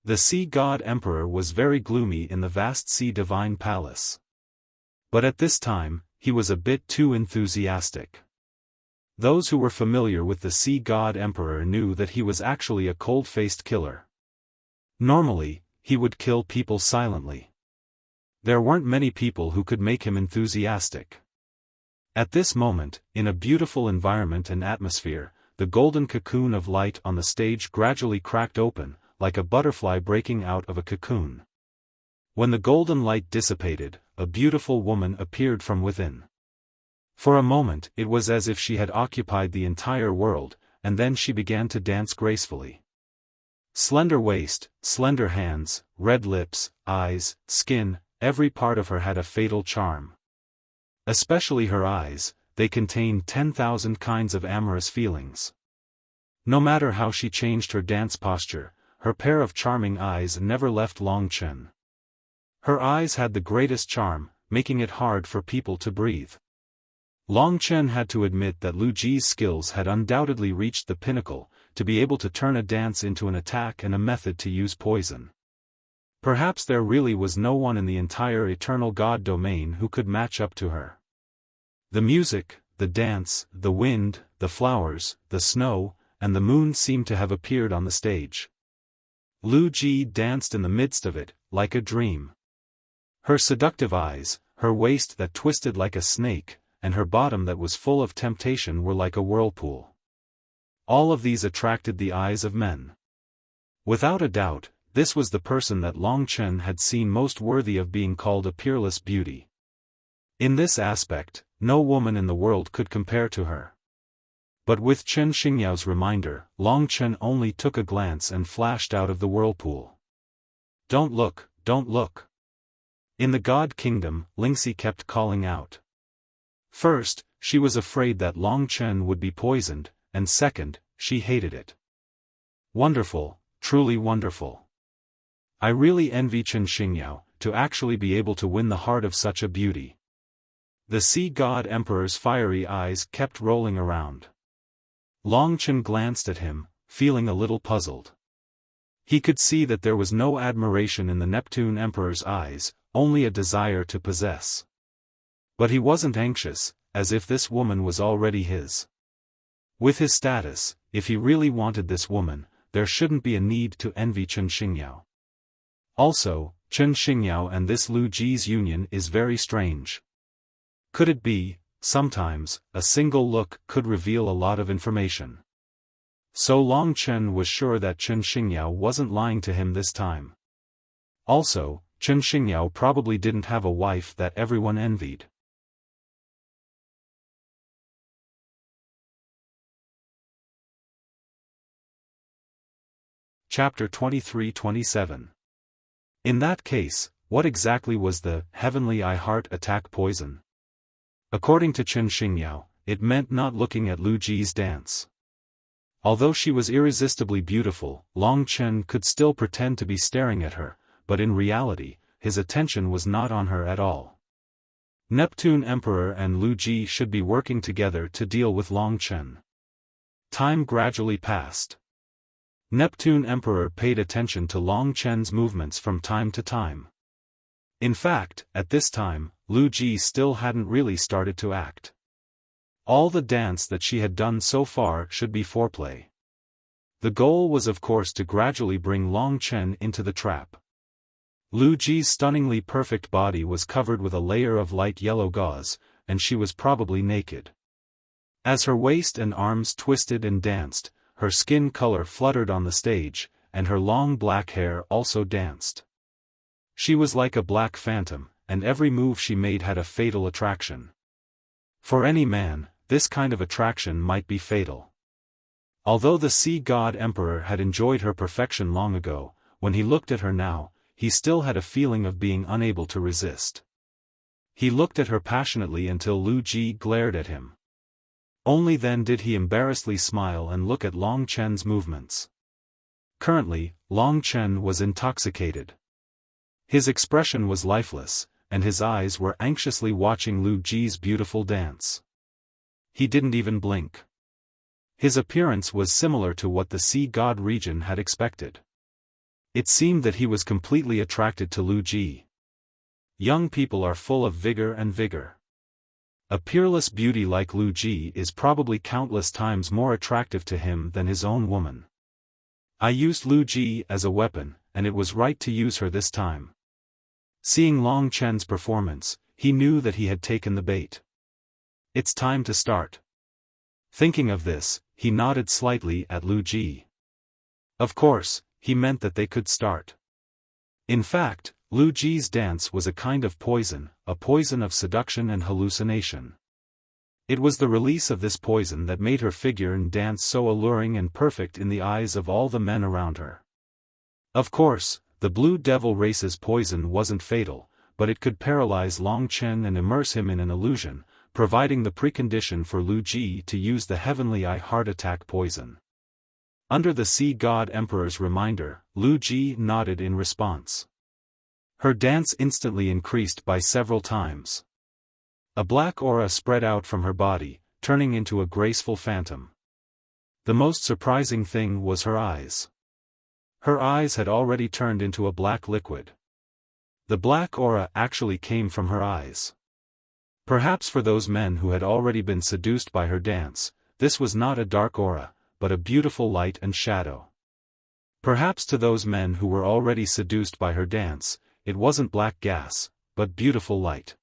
The Sea God Emperor was very gloomy in the vast Sea Divine Palace. But at this time, he was a bit too enthusiastic. Those who were familiar with the Sea God Emperor knew that he was actually a cold-faced killer. Normally, he would kill people silently. There weren't many people who could make him enthusiastic. At this moment, in a beautiful environment and atmosphere, the golden cocoon of light on the stage gradually cracked open, like a butterfly breaking out of a cocoon. When the golden light dissipated, a beautiful woman appeared from within. For a moment it was as if she had occupied the entire world, and then she began to dance gracefully. Slender waist, slender hands, red lips, eyes, skin, every part of her had a fatal charm. Especially her eyes, they contained 10,000 kinds of amorous feelings. No matter how she changed her dance posture, her pair of charming eyes never left Long Chen. Her eyes had the greatest charm, making it hard for people to breathe. Long Chen had to admit that Lu Ji's skills had undoubtedly reached the pinnacle, to be able to turn a dance into an attack and a method to use poison. Perhaps there really was no one in the entire eternal god domain who could match up to her. The music, the dance, the wind, the flowers, the snow, and the moon seemed to have appeared on the stage. Lu Ji danced in the midst of it, like a dream. Her seductive eyes, her waist that twisted like a snake, and her bottom that was full of temptation were like a whirlpool. All of these attracted the eyes of men. Without a doubt, this was the person that Long Chen had seen most worthy of being called a peerless beauty. In this aspect, no woman in the world could compare to her. But with Chen Xingyao's reminder, Long Chen only took a glance and flashed out of the whirlpool. "Don't look, don't look." In the God Kingdom, Lingxi kept calling out. First, she was afraid that Long Chen would be poisoned, and second, she hated it. Wonderful, truly wonderful. I really envy Chen Xingyao, to actually be able to win the heart of such a beauty. The Sea God Emperor's fiery eyes kept rolling around. Long Chen glanced at him, feeling a little puzzled. He could see that there was no admiration in the Neptune Emperor's eyes, only a desire to possess. But he wasn't anxious, as if this woman was already his. With his status, if he really wanted this woman, there shouldn't be a need to envy Chen Xingyao. Also, Chen Xingyao and this Lu Ji's union is very strange. Could it be, sometimes, a single look could reveal a lot of information. So Long Chen was sure that Chen Xingyao wasn't lying to him this time. Also, Chen Xingyao probably didn't have a wife that everyone envied. Chapter 23-27. In that case, what exactly was the heavenly eye heart attack poison? According to Chen Xingyao, it meant not looking at Lu Ji's dance. Although she was irresistibly beautiful, Long Chen could still pretend to be staring at her, but in reality, his attention was not on her at all. Neptune Emperor and Lu Ji should be working together to deal with Long Chen. Time gradually passed. Neptune Emperor paid attention to Long Chen's movements from time to time. In fact, at this time, Lu Ji still hadn't really started to act. All the dance that she had done so far should be foreplay. The goal was of course to gradually bring Long Chen into the trap. Lu Ji's stunningly perfect body was covered with a layer of light yellow gauze, and she was probably naked. As her waist and arms twisted and danced, her skin color fluttered on the stage, and her long black hair also danced. She was like a black phantom, and every move she made had a fatal attraction. For any man, this kind of attraction might be fatal. Although the Sea God Emperor had enjoyed her perfection long ago, when he looked at her now, he still had a feeling of being unable to resist. He looked at her passionately until Lu Ji glared at him. Only then did he embarrassedly smile and look at Long Chen's movements. Currently, Long Chen was intoxicated. His expression was lifeless, and his eyes were anxiously watching Lu Ji's beautiful dance. He didn't even blink. His appearance was similar to what the Sea God region had expected. It seemed that he was completely attracted to Lu Ji. Young people are full of vigor and vigor. A peerless beauty like Lu Ji is probably countless times more attractive to him than his own woman. I used Lu Ji as a weapon, and it was right to use her this time. Seeing Long Chen's performance, he knew that he had taken the bait. It's time to start. Thinking of this, he nodded slightly at Lu Ji. Of course, he meant that they could start. In fact, Lu Ji's dance was a kind of poison, a poison of seduction and hallucination. It was the release of this poison that made her figure and dance so alluring and perfect in the eyes of all the men around her. Of course, the Blue Devil race's poison wasn't fatal, but it could paralyze Long Chen and immerse him in an illusion, providing the precondition for Lu Ji to use the Heavenly Eye heart attack poison. Under the Sea God Emperor's reminder, Lu Ji nodded in response. Her dance instantly increased by several times. A black aura spread out from her body, turning into a graceful phantom. The most surprising thing was her eyes. Her eyes had already turned into a black liquid. The black aura actually came from her eyes. Perhaps for those men who had already been seduced by her dance, this was not a dark aura, but a beautiful light and shadow. Perhaps to those men who were already seduced by her dance, it wasn't black gas, but beautiful light.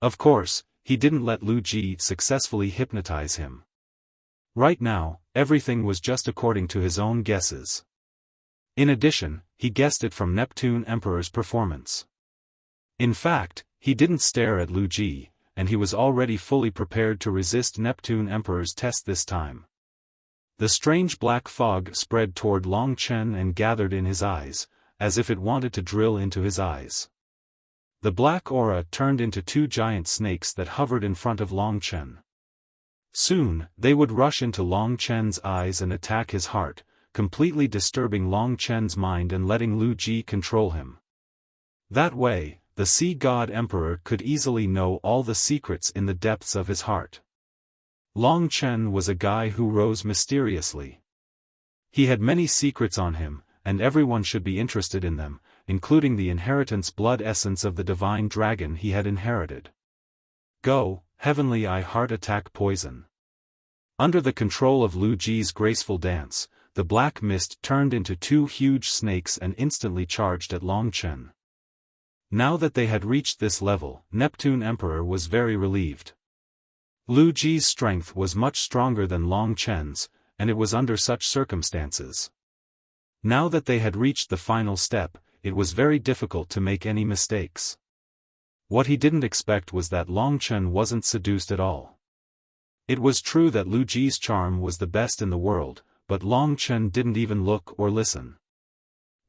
Of course, he didn't let Lu Ji successfully hypnotize him. Right now, everything was just according to his own guesses. In addition, he guessed it from Neptune Emperor's performance. In fact, he didn't stare at Lu Ji, and he was already fully prepared to resist Neptune Emperor's test this time. The strange black fog spread toward Long Chen and gathered in his eyes, as if it wanted to drill into his eyes. The black aura turned into two giant snakes that hovered in front of Long Chen. Soon, they would rush into Long Chen's eyes and attack his heart, completely disturbing Long Chen's mind and letting Lu Ji control him. That way, the Sea God Emperor could easily know all the secrets in the depths of his heart. Long Chen was a guy who rose mysteriously. He had many secrets on him, and everyone should be interested in them, including the inheritance blood essence of the divine dragon he had inherited. Go, Heavenly Eye Heart Attack Poison. Under the control of Lu Ji's graceful dance, the black mist turned into two huge snakes and instantly charged at Long Chen. Now that they had reached this level, Neptune Emperor was very relieved. Lu Ji's strength was much stronger than Long Chen's, and it was under such circumstances. Now that they had reached the final step, it was very difficult to make any mistakes. What he didn't expect was that Long Chen wasn't seduced at all. It was true that Lu Ji's charm was the best in the world, but Long Chen didn't even look or listen.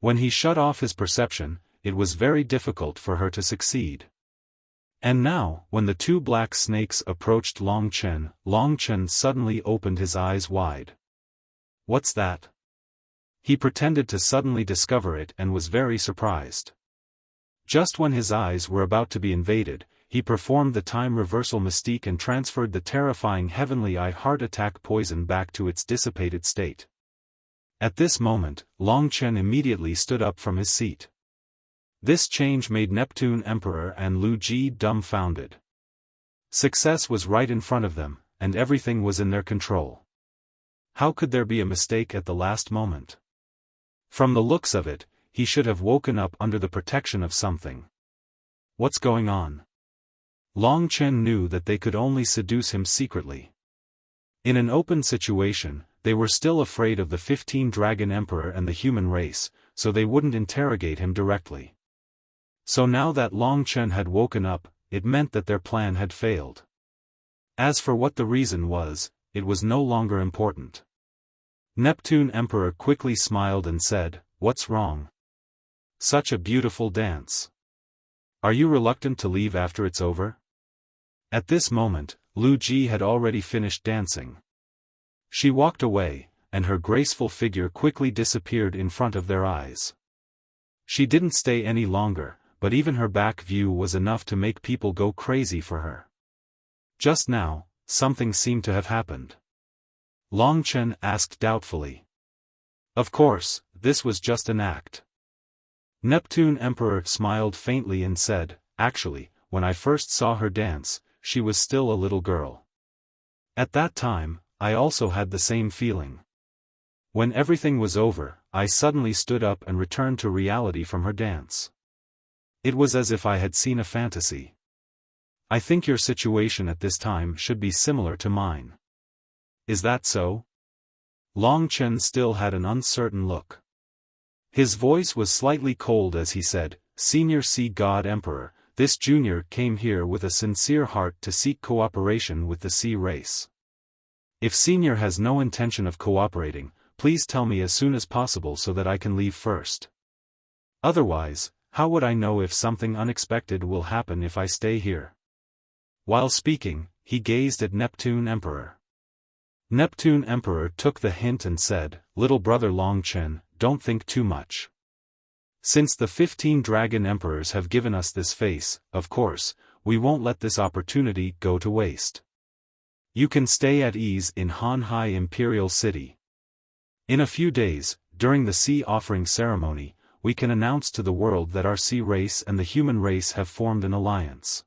When he shut off his perception, it was very difficult for her to succeed. And now, when the two black snakes approached Long Chen suddenly opened his eyes wide. What's that? He pretended to suddenly discover it and was very surprised. Just when his eyes were about to be invaded, he performed the time reversal mystique and transferred the terrifying Heavenly Eye Heart Attack Poison back to its dissipated state. At this moment, Long Chen immediately stood up from his seat. This change made Neptune Emperor and Lu Ji dumbfounded. Success was right in front of them, and everything was in their control. How could there be a mistake at the last moment? From the looks of it, he should have woken up under the protection of something. What's going on? Long Chen knew that they could only seduce him secretly. In an open situation, they were still afraid of the 15 Dragon Emperor and the human race, so they wouldn't interrogate him directly. So now that Long Chen had woken up, it meant that their plan had failed. As for what the reason was, it was no longer important. Neptune Emperor quickly smiled and said, "What's wrong? Such a beautiful dance. Are you reluctant to leave after it's over?" At this moment, Lu Ji had already finished dancing. She walked away, and her graceful figure quickly disappeared in front of their eyes. She didn't stay any longer, but even her back view was enough to make people go crazy for her. Just now, something seemed to have happened. Long Chen asked doubtfully. Of course, this was just an act. Neptune Emperor smiled faintly and said, "Actually, when I first saw her dance, she was still a little girl. At that time, I also had the same feeling. When everything was over, I suddenly stood up and returned to reality from her dance. It was as if I had seen a fantasy. I think your situation at this time should be similar to mine. Is that so?" Long Chen still had an uncertain look. His voice was slightly cold as he said, "Senior Sea God Emperor, this junior came here with a sincere heart to seek cooperation with the sea race. If Senior has no intention of cooperating, please tell me as soon as possible so that I can leave first. Otherwise, how would I know if something unexpected will happen if I stay here?" While speaking, he gazed at Neptune Emperor. Neptune Emperor took the hint and said, "Little brother Long Chen, don't think too much. Since the 15 Dragon Emperors have given us this face, of course, we won't let this opportunity go to waste. You can stay at ease in Hanhai Imperial City. In a few days, during the sea offering ceremony, we can announce to the world that our sea race and the human race have formed an alliance."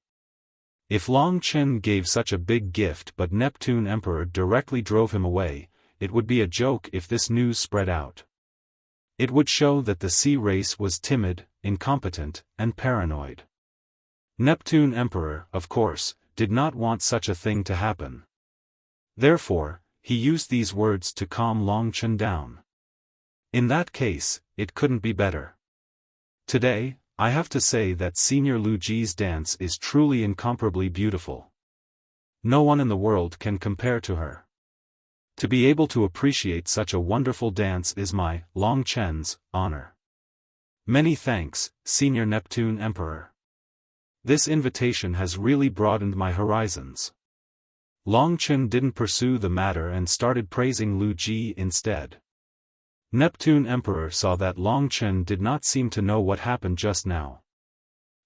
If Long Chen gave such a big gift but Neptune Emperor directly drove him away, it would be a joke if this news spread out. It would show that the sea race was timid, incompetent, and paranoid. Neptune Emperor, of course, did not want such a thing to happen. Therefore, he used these words to calm Long Chen down. In that case, it couldn't be better. Today, I have to say that Senior Lu Ji's dance is truly incomparably beautiful. No one in the world can compare to her. To be able to appreciate such a wonderful dance is my, Long Chen's, honor. Many thanks, Senior Neptune Emperor. This invitation has really broadened my horizons. Long Chen didn't pursue the matter and started praising Lu Ji instead. Neptune Emperor saw that Long Chen did not seem to know what happened just now.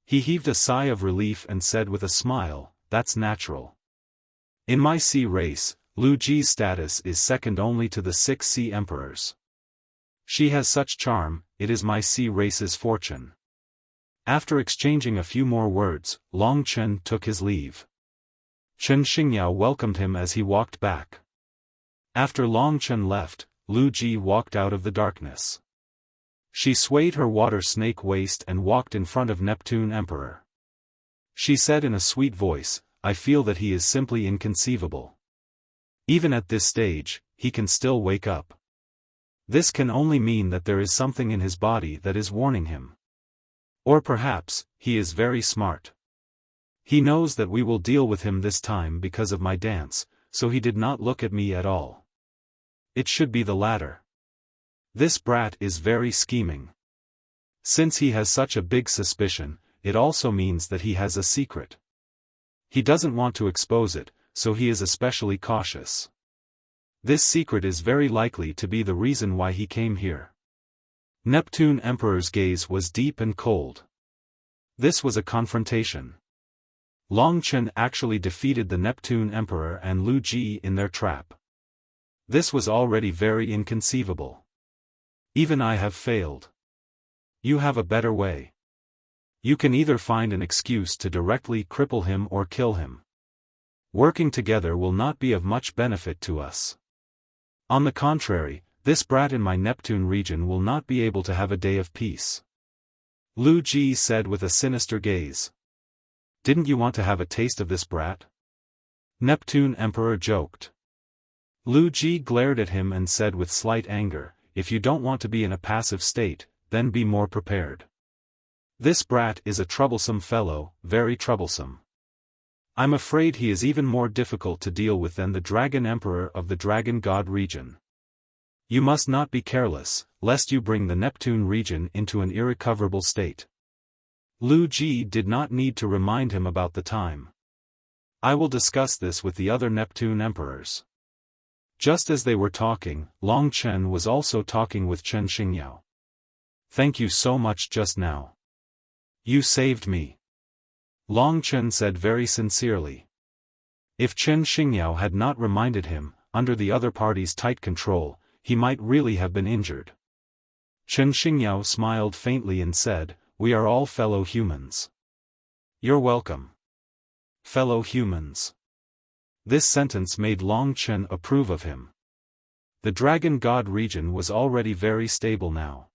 He heaved a sigh of relief and said with a smile, "That's natural. In my sea race, Lu Ji's status is second only to the 6 sea emperors. She has such charm, it is my sea race's fortune." After exchanging a few more words, Long Chen took his leave. Chen Xingyao welcomed him as he walked back. After Long Chen left, Lu Ji walked out of the darkness. She swayed her water snake waist and walked in front of Neptune Emperor. She said in a sweet voice, "I feel that he is simply inconceivable. Even at this stage, he can still wake up. This can only mean that there is something in his body that is warning him. Or perhaps, he is very smart. He knows that we will deal with him this time because of my dance, so he did not look at me at all. It should be the latter. This brat is very scheming. Since he has such a big suspicion, it also means that he has a secret. He doesn't want to expose it, so he is especially cautious. This secret is very likely to be the reason why he came here." Neptune Emperor's gaze was deep and cold. This was a confrontation. Long Chen actually defeated the Neptune Emperor and Lu Ji in their trap. This was already very inconceivable. Even I have failed. You have a better way. You can either find an excuse to directly cripple him or kill him. Working together will not be of much benefit to us. On the contrary, this brat in my Neptune region will not be able to have a day of peace." Lu Ji said with a sinister gaze. "Didn't you want to have a taste of this brat?" Neptune Emperor joked. Lu Ji glared at him and said with slight anger, "If you don't want to be in a passive state, then be more prepared. This brat is a troublesome fellow, very troublesome. I'm afraid he is even more difficult to deal with than the Dragon Emperor of the Dragon God region. You must not be careless, lest you bring the Neptune region into an irrecoverable state." Lu Ji did not need to remind him about the time. "I will discuss this with the other Neptune Emperors." Just as they were talking, Long Chen was also talking with Chen Xingyao. "Thank you so much just now. You saved me," Long Chen said very sincerely. If Chen Xingyao had not reminded him, under the other party's tight control, he might really have been injured. Chen Xingyao smiled faintly and said, "We are all fellow humans." "You're welcome. Fellow humans." This sentence made Long Chen approve of him. The Dragon God region was already very stable now.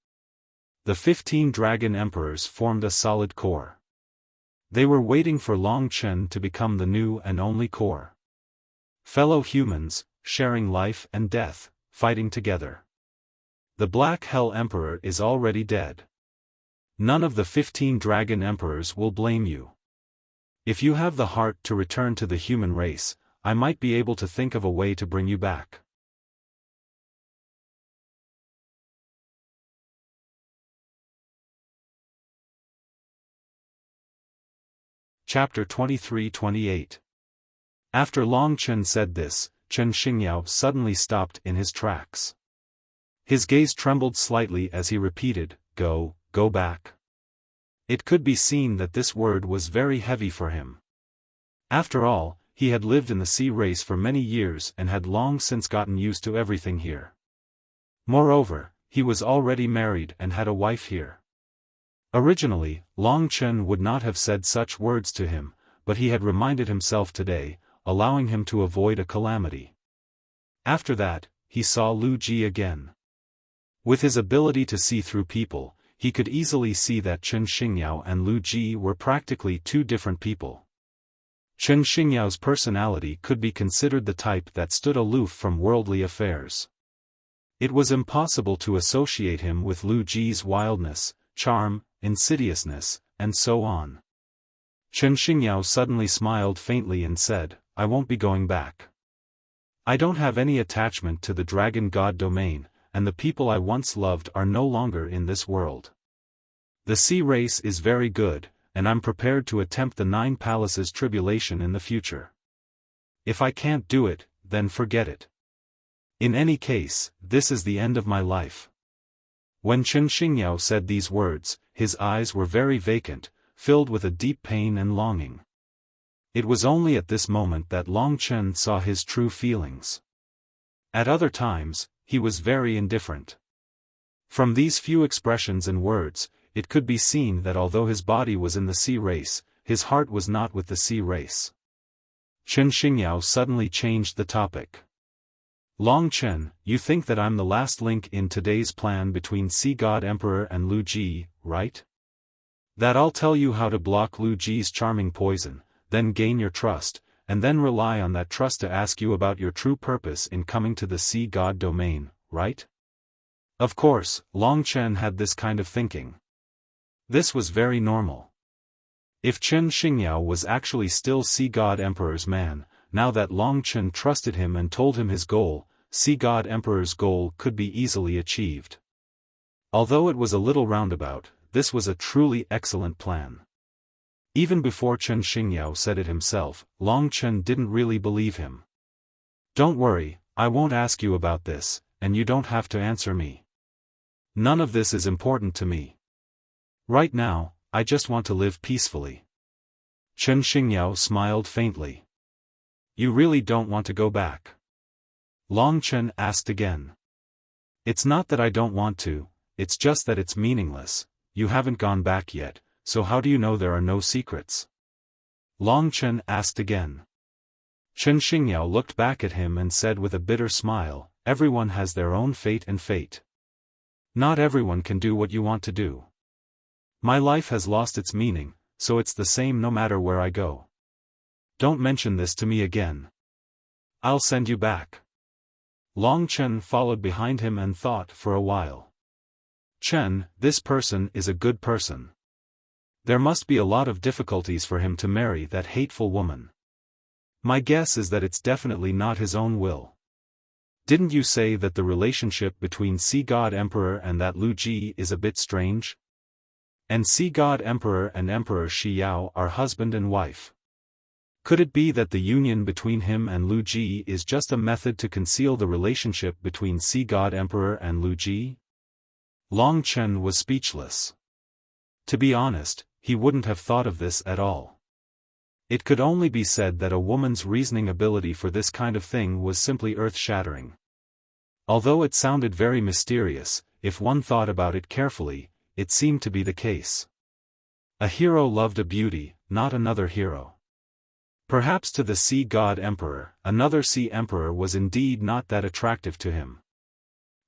The 15 Dragon Emperors formed a solid core. They were waiting for Long Chen to become the new and only core. Fellow humans, sharing life and death, fighting together. The Black Hell Emperor is already dead. None of the 15 Dragon Emperors will blame you. If you have the heart to return to the human race, I might be able to think of a way to bring you back. Chapter 23-28. After Long Chen said this, Chen Xingyao suddenly stopped in his tracks. His gaze trembled slightly as he repeated, go back." It could be seen that this word was very heavy for him. After all, he had lived in the sea race for many years and had long since gotten used to everything here. Moreover, he was already married and had a wife here. Originally, Long Chen would not have said such words to him, but he had reminded himself today, allowing him to avoid a calamity. After that, he saw Lu Ji again. With his ability to see through people, he could easily see that Chen Xingyao and Lu Ji were practically two different people. Chen Xingyao's personality could be considered the type that stood aloof from worldly affairs. It was impossible to associate him with Lu Ji's wildness, charm, insidiousness, and so on. Chen Xingyao suddenly smiled faintly and said, "I won't be going back. I don't have any attachment to the dragon god domain, and the people I once loved are no longer in this world. The sea race is very good, and I'm prepared to attempt the 9 palaces tribulation in the future. If I can't do it, then forget it. In any case, this is the end of my life." When Chen Xingyao said these words, his eyes were very vacant, filled with a deep pain and longing. It was only at this moment that Long Chen saw his true feelings. At other times, he was very indifferent. From these few expressions and words, it could be seen that although his body was in the sea race, his heart was not with the sea race. Chen Xingyao suddenly changed the topic. "Long Chen, you think that I'm the last link in today's plan between Sea God Emperor and Lu Ji, right? That I'll tell you how to block Lu Ji's charming poison, then gain your trust, and then rely on that trust to ask you about your true purpose in coming to the Sea God domain, right?" Of course, Long Chen had this kind of thinking. This was very normal. If Chen Xingyao was actually still Sea God Emperor's man, now that Long Chen trusted him and told him his goal, Sea God Emperor's goal could be easily achieved. Although it was a little roundabout, this was a truly excellent plan. Even before Chen Xingyao said it himself, Long Chen didn't really believe him. "Don't worry, I won't ask you about this, and you don't have to answer me. None of this is important to me. Right now, I just want to live peacefully." Chen Xingyao smiled faintly. "You really don't want to go back?" Long Chen asked again. "It's not that I don't want to, it's just that it's meaningless. You haven't gone back yet, so how do you know there are no secrets?" Long Chen asked again. Chen Xingyao looked back at him and said with a bitter smile, "Everyone has their own fate and fate. Not everyone can do what you want to do. My life has lost its meaning, so it's the same no matter where I go. Don't mention this to me again. I'll send you back." Long Chen followed behind him and thought for a while. "Chen, this person is a good person. There must be a lot of difficulties for him to marry that hateful woman. My guess is that it's definitely not his own will. Didn't you say that the relationship between Sea God Emperor and that Lu Ji is a bit strange? And Sea God Emperor and Emperor Xiao are husband and wife. Could it be that the union between him and Lu Ji is just a method to conceal the relationship between Sea God Emperor and Lu Ji?" Long Chen was speechless. To be honest, he wouldn't have thought of this at all. It could only be said that a woman's reasoning ability for this kind of thing was simply earth-shattering. Although it sounded very mysterious, if one thought about it carefully, it seemed to be the case. A hero loved a beauty, not another hero. Perhaps to the Sea God Emperor, another Sea Emperor was indeed not that attractive to him.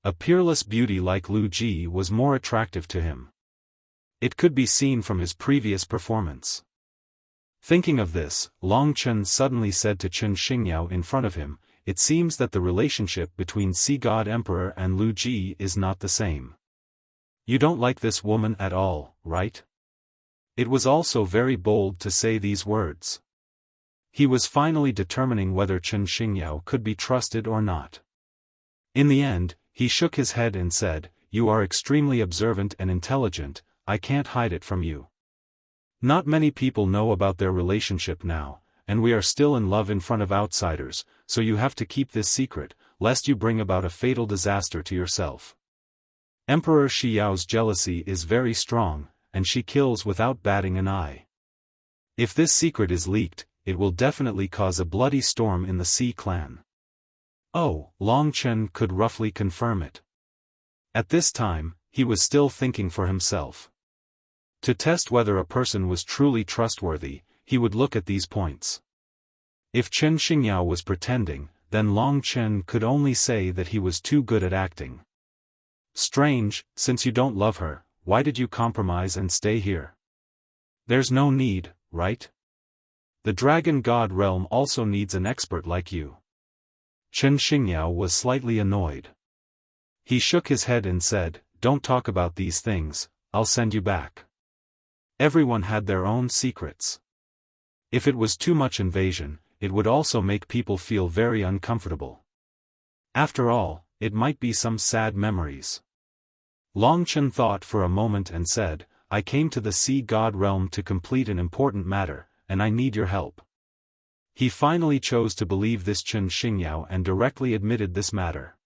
A peerless beauty like Lu Ji was more attractive to him. It could be seen from his previous performance. Thinking of this, Long Chen suddenly said to Chen Xingyao in front of him, "It seems that the relationship between Sea God Emperor and Lu Ji is not the same. You don't like this woman at all, right?" It was also very bold to say these words. He was finally determining whether Chen Xingyao could be trusted or not. In the end, he shook his head and said, "You are extremely observant and intelligent, I can't hide it from you. Not many people know about their relationship now, and we are still in love in front of outsiders, so you have to keep this secret, lest you bring about a fatal disaster to yourself. Emperor Xiao's jealousy is very strong, and she kills without batting an eye. If this secret is leaked, it will definitely cause a bloody storm in the Sea clan." Oh, Long Chen could roughly confirm it. At this time, he was still thinking for himself. To test whether a person was truly trustworthy, he would look at these points. If Chen Xingyao was pretending, then Long Chen could only say that he was too good at acting. Strange, since you don't love her, why did you compromise and stay here? There's no need, right? The Dragon God realm also needs an expert like you. Chen Xingyao was slightly annoyed. He shook his head and said, "Don't talk about these things, I'll send you back." Everyone had their own secrets. If it was too much invasion, it would also make people feel very uncomfortable. After all, it might be some sad memories. Long Chen thought for a moment and said, "I came to the Sea God realm to complete an important matter, and I need your help." He finally chose to believe this Chen Xingyao and directly admitted this matter.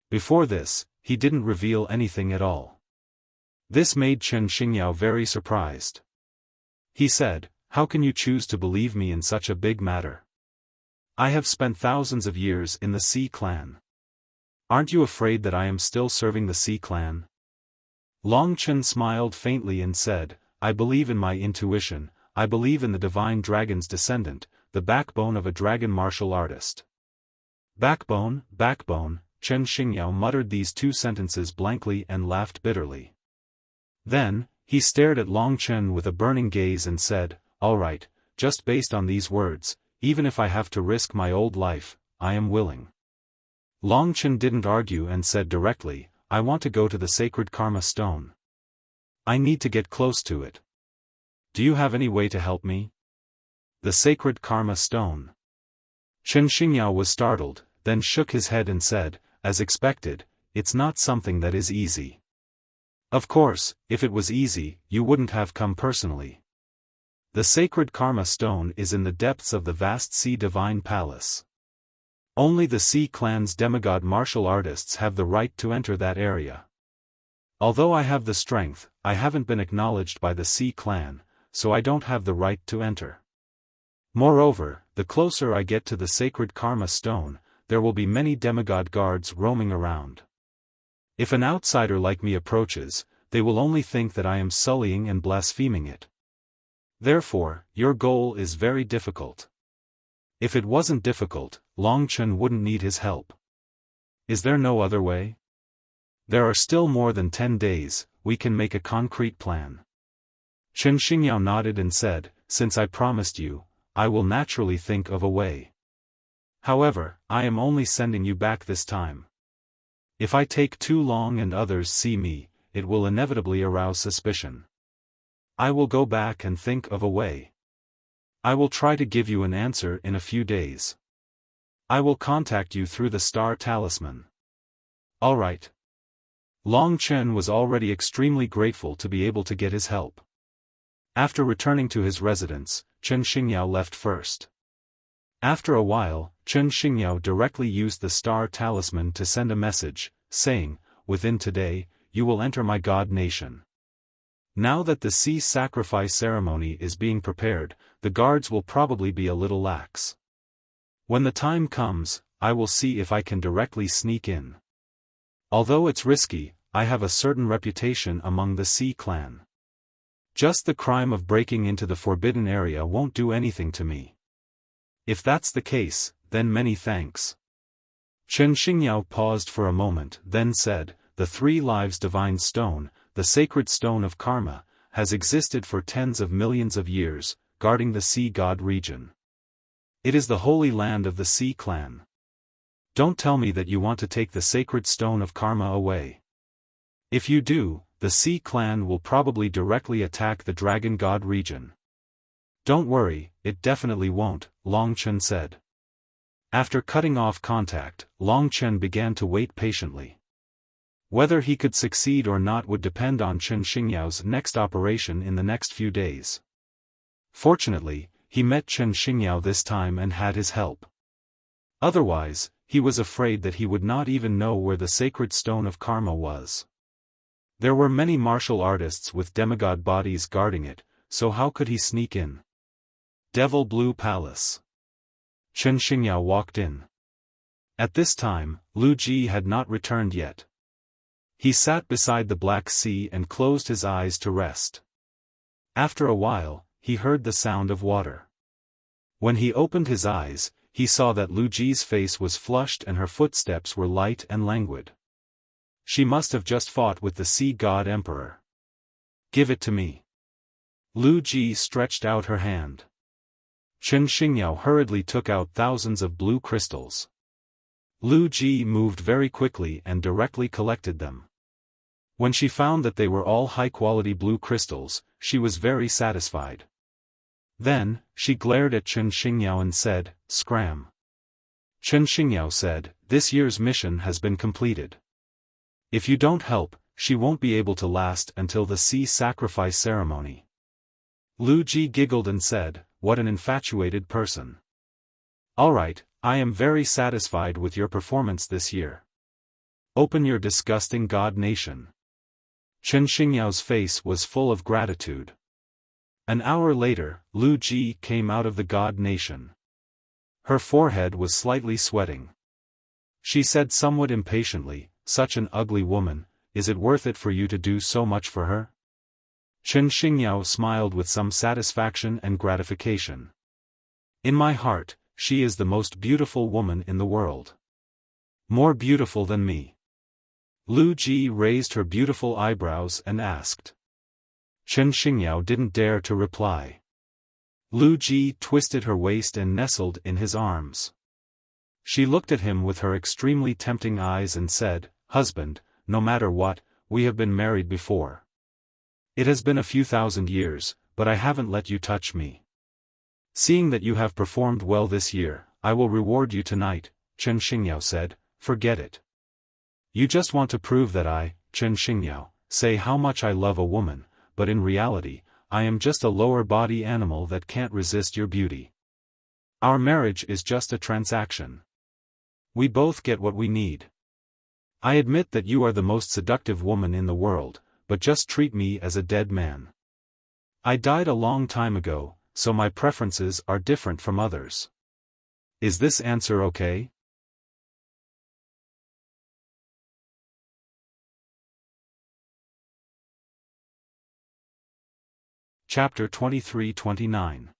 Before this, he didn't reveal anything at all. This made Chen Xingyao very surprised. He said, "How can you choose to believe me in such a big matter? I have spent thousands of years in the Sea clan. Aren't you afraid that I am still serving the Sea clan?" Long Chen smiled faintly and said, "I believe in my intuition, I believe in the divine dragon's descendant, the backbone of a dragon martial artist." Backbone, backbone, Chen Xingyao muttered these two sentences blankly and laughed bitterly. Then, he stared at Long Chen with a burning gaze and said, "All right, just based on these words, even if I have to risk my old life, I am willing." Long Chen didn't argue and said directly, "I want to go to the sacred karma stone. I need to get close to it. Do you have any way to help me?" The sacred karma stone. Chen Xingyao was startled, then shook his head and said, "As expected, it's not something that is easy." "Of course, if it was easy, you wouldn't have come personally. The sacred karma stone is in the depths of the vast sea divine palace. Only the Sea clan's demigod martial artists have the right to enter that area. Although I have the strength, I haven't been acknowledged by the Sea clan, so I don't have the right to enter. Moreover, the closer I get to the sacred karma stone, there will be many demigod guards roaming around. If an outsider like me approaches, they will only think that I am sullying and blaspheming it. Therefore, your goal is very difficult. If it wasn't difficult, Long Chen wouldn't need his help. Is there no other way? There are still more than 10 days, we can make a concrete plan." Chen Xingyao nodded and said, "Since I promised you, I will naturally think of a way. However, I am only sending you back this time. If I take too long and others see me, it will inevitably arouse suspicion. I will go back and think of a way. I will try to give you an answer in a few days. I will contact you through the star talisman." "All right." Long Chen was already extremely grateful to be able to get his help. After returning to his residence, Chen Xingyao left first. After a while, Chen Xingyao directly used the star talisman to send a message, saying, "Within today, you will enter my god nation." Now that the sea sacrifice ceremony is being prepared, the guards will probably be a little lax. When the time comes, I will see if I can directly sneak in. Although it's risky, I have a certain reputation among the Sea clan. Just the crime of breaking into the forbidden area won't do anything to me. If that's the case, then many thanks." Chen Xingyao paused for a moment, then said, "The 3 lives divine stone, the sacred stone of karma, has existed for tens of millions of years, guarding the Sea God region. It is the holy land of the Sea clan. Don't tell me that you want to take the sacred stone of karma away. If you do, the Sea clan will probably directly attack the Dragon God region." "Don't worry, it definitely won't," Long Chen said. After cutting off contact, Long Chen began to wait patiently. Whether he could succeed or not would depend on Chen Xingyao's next operation in the next few days. Fortunately, he met Chen Xingyao this time and had his help. Otherwise, he was afraid that he would not even know where the sacred stone of karma was. There were many martial artists with demigod bodies guarding it, so how could he sneak in? Devil Blue Palace. Chen Xingyao walked in. At this time, Lu Ji had not returned yet. He sat beside the Black Sea and closed his eyes to rest. After a while, he heard the sound of water. When he opened his eyes, he saw that Lu Ji's face was flushed and her footsteps were light and languid. She must have just fought with the Sea God Emperor. Give it to me. Lu Ji stretched out her hand. Chen Xingyao hurriedly took out thousands of blue crystals. Lu Ji moved very quickly and directly collected them. When she found that they were all high-quality blue crystals, she was very satisfied. Then, she glared at Chen Xingyao and said, "Scram." Chen Xingyao said, "This year's mission has been completed. If you don't help, she won't be able to last until the sea sacrifice ceremony." Lu Ji giggled and said, "What an infatuated person. Alright, I am very satisfied with your performance this year. Open your disgusting god nation." Chen Xingyao's face was full of gratitude. An hour later, Lu Ji came out of the god nation. Her forehead was slightly sweating. She said somewhat impatiently, "Such an ugly woman, is it worth it for you to do so much for her?" Chen Xingyao smiled with some satisfaction and gratification. "In my heart, she is the most beautiful woman in the world. More beautiful than me." Lu Ji raised her beautiful eyebrows and asked. Chen Xingyao didn't dare to reply. Lu Ji twisted her waist and nestled in his arms. She looked at him with her extremely tempting eyes and said, "Husband, no matter what, we have been married before. It has been a few thousand years, but I haven't let you touch me. Seeing that you have performed well this year, I will reward you tonight." Chen Xingyao said, "Forget it. You just want to prove that I, Chen Xingyao, say how much I love a woman, but in reality, I am just a lower body animal that can't resist your beauty. Our marriage is just a transaction. We both get what we need. I admit that you are the most seductive woman in the world, but just treat me as a dead man. I died a long time ago, so my preferences are different from others. Is this answer okay?" Chapter 23-29.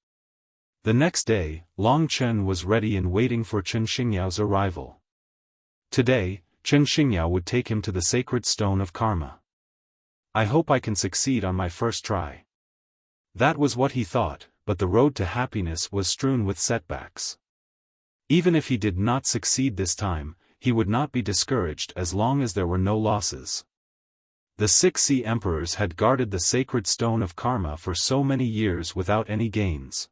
The next day, Long Chen was ready and waiting for Chen Xingyao's arrival. Today, Chen Xingyao would take him to the sacred stone of karma. "I hope I can succeed on my first try." That was what he thought, but the road to happiness was strewn with setbacks. Even if he did not succeed this time, he would not be discouraged as long as there were no losses. The 6 sea emperors had guarded the sacred stone of karma for so many years without any gains.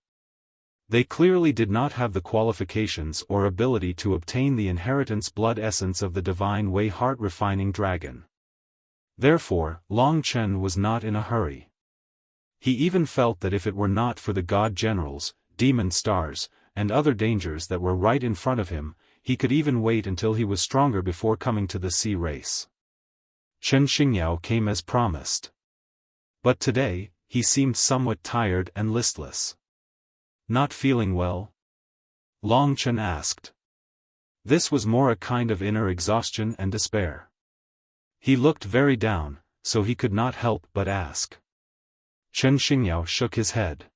They clearly did not have the qualifications or ability to obtain the inheritance blood essence of the divine way heart-refining dragon. Therefore, Long Chen was not in a hurry. He even felt that if it were not for the god generals, demon stars, and other dangers that were right in front of him, he could even wait until he was stronger before coming to the sea race. Chen Xingyao came as promised. But today, he seemed somewhat tired and listless. "Not feeling well?" Long Chen asked. This was more a kind of inner exhaustion and despair. He looked very down, so he could not help but ask. Chen Xingyao shook his head.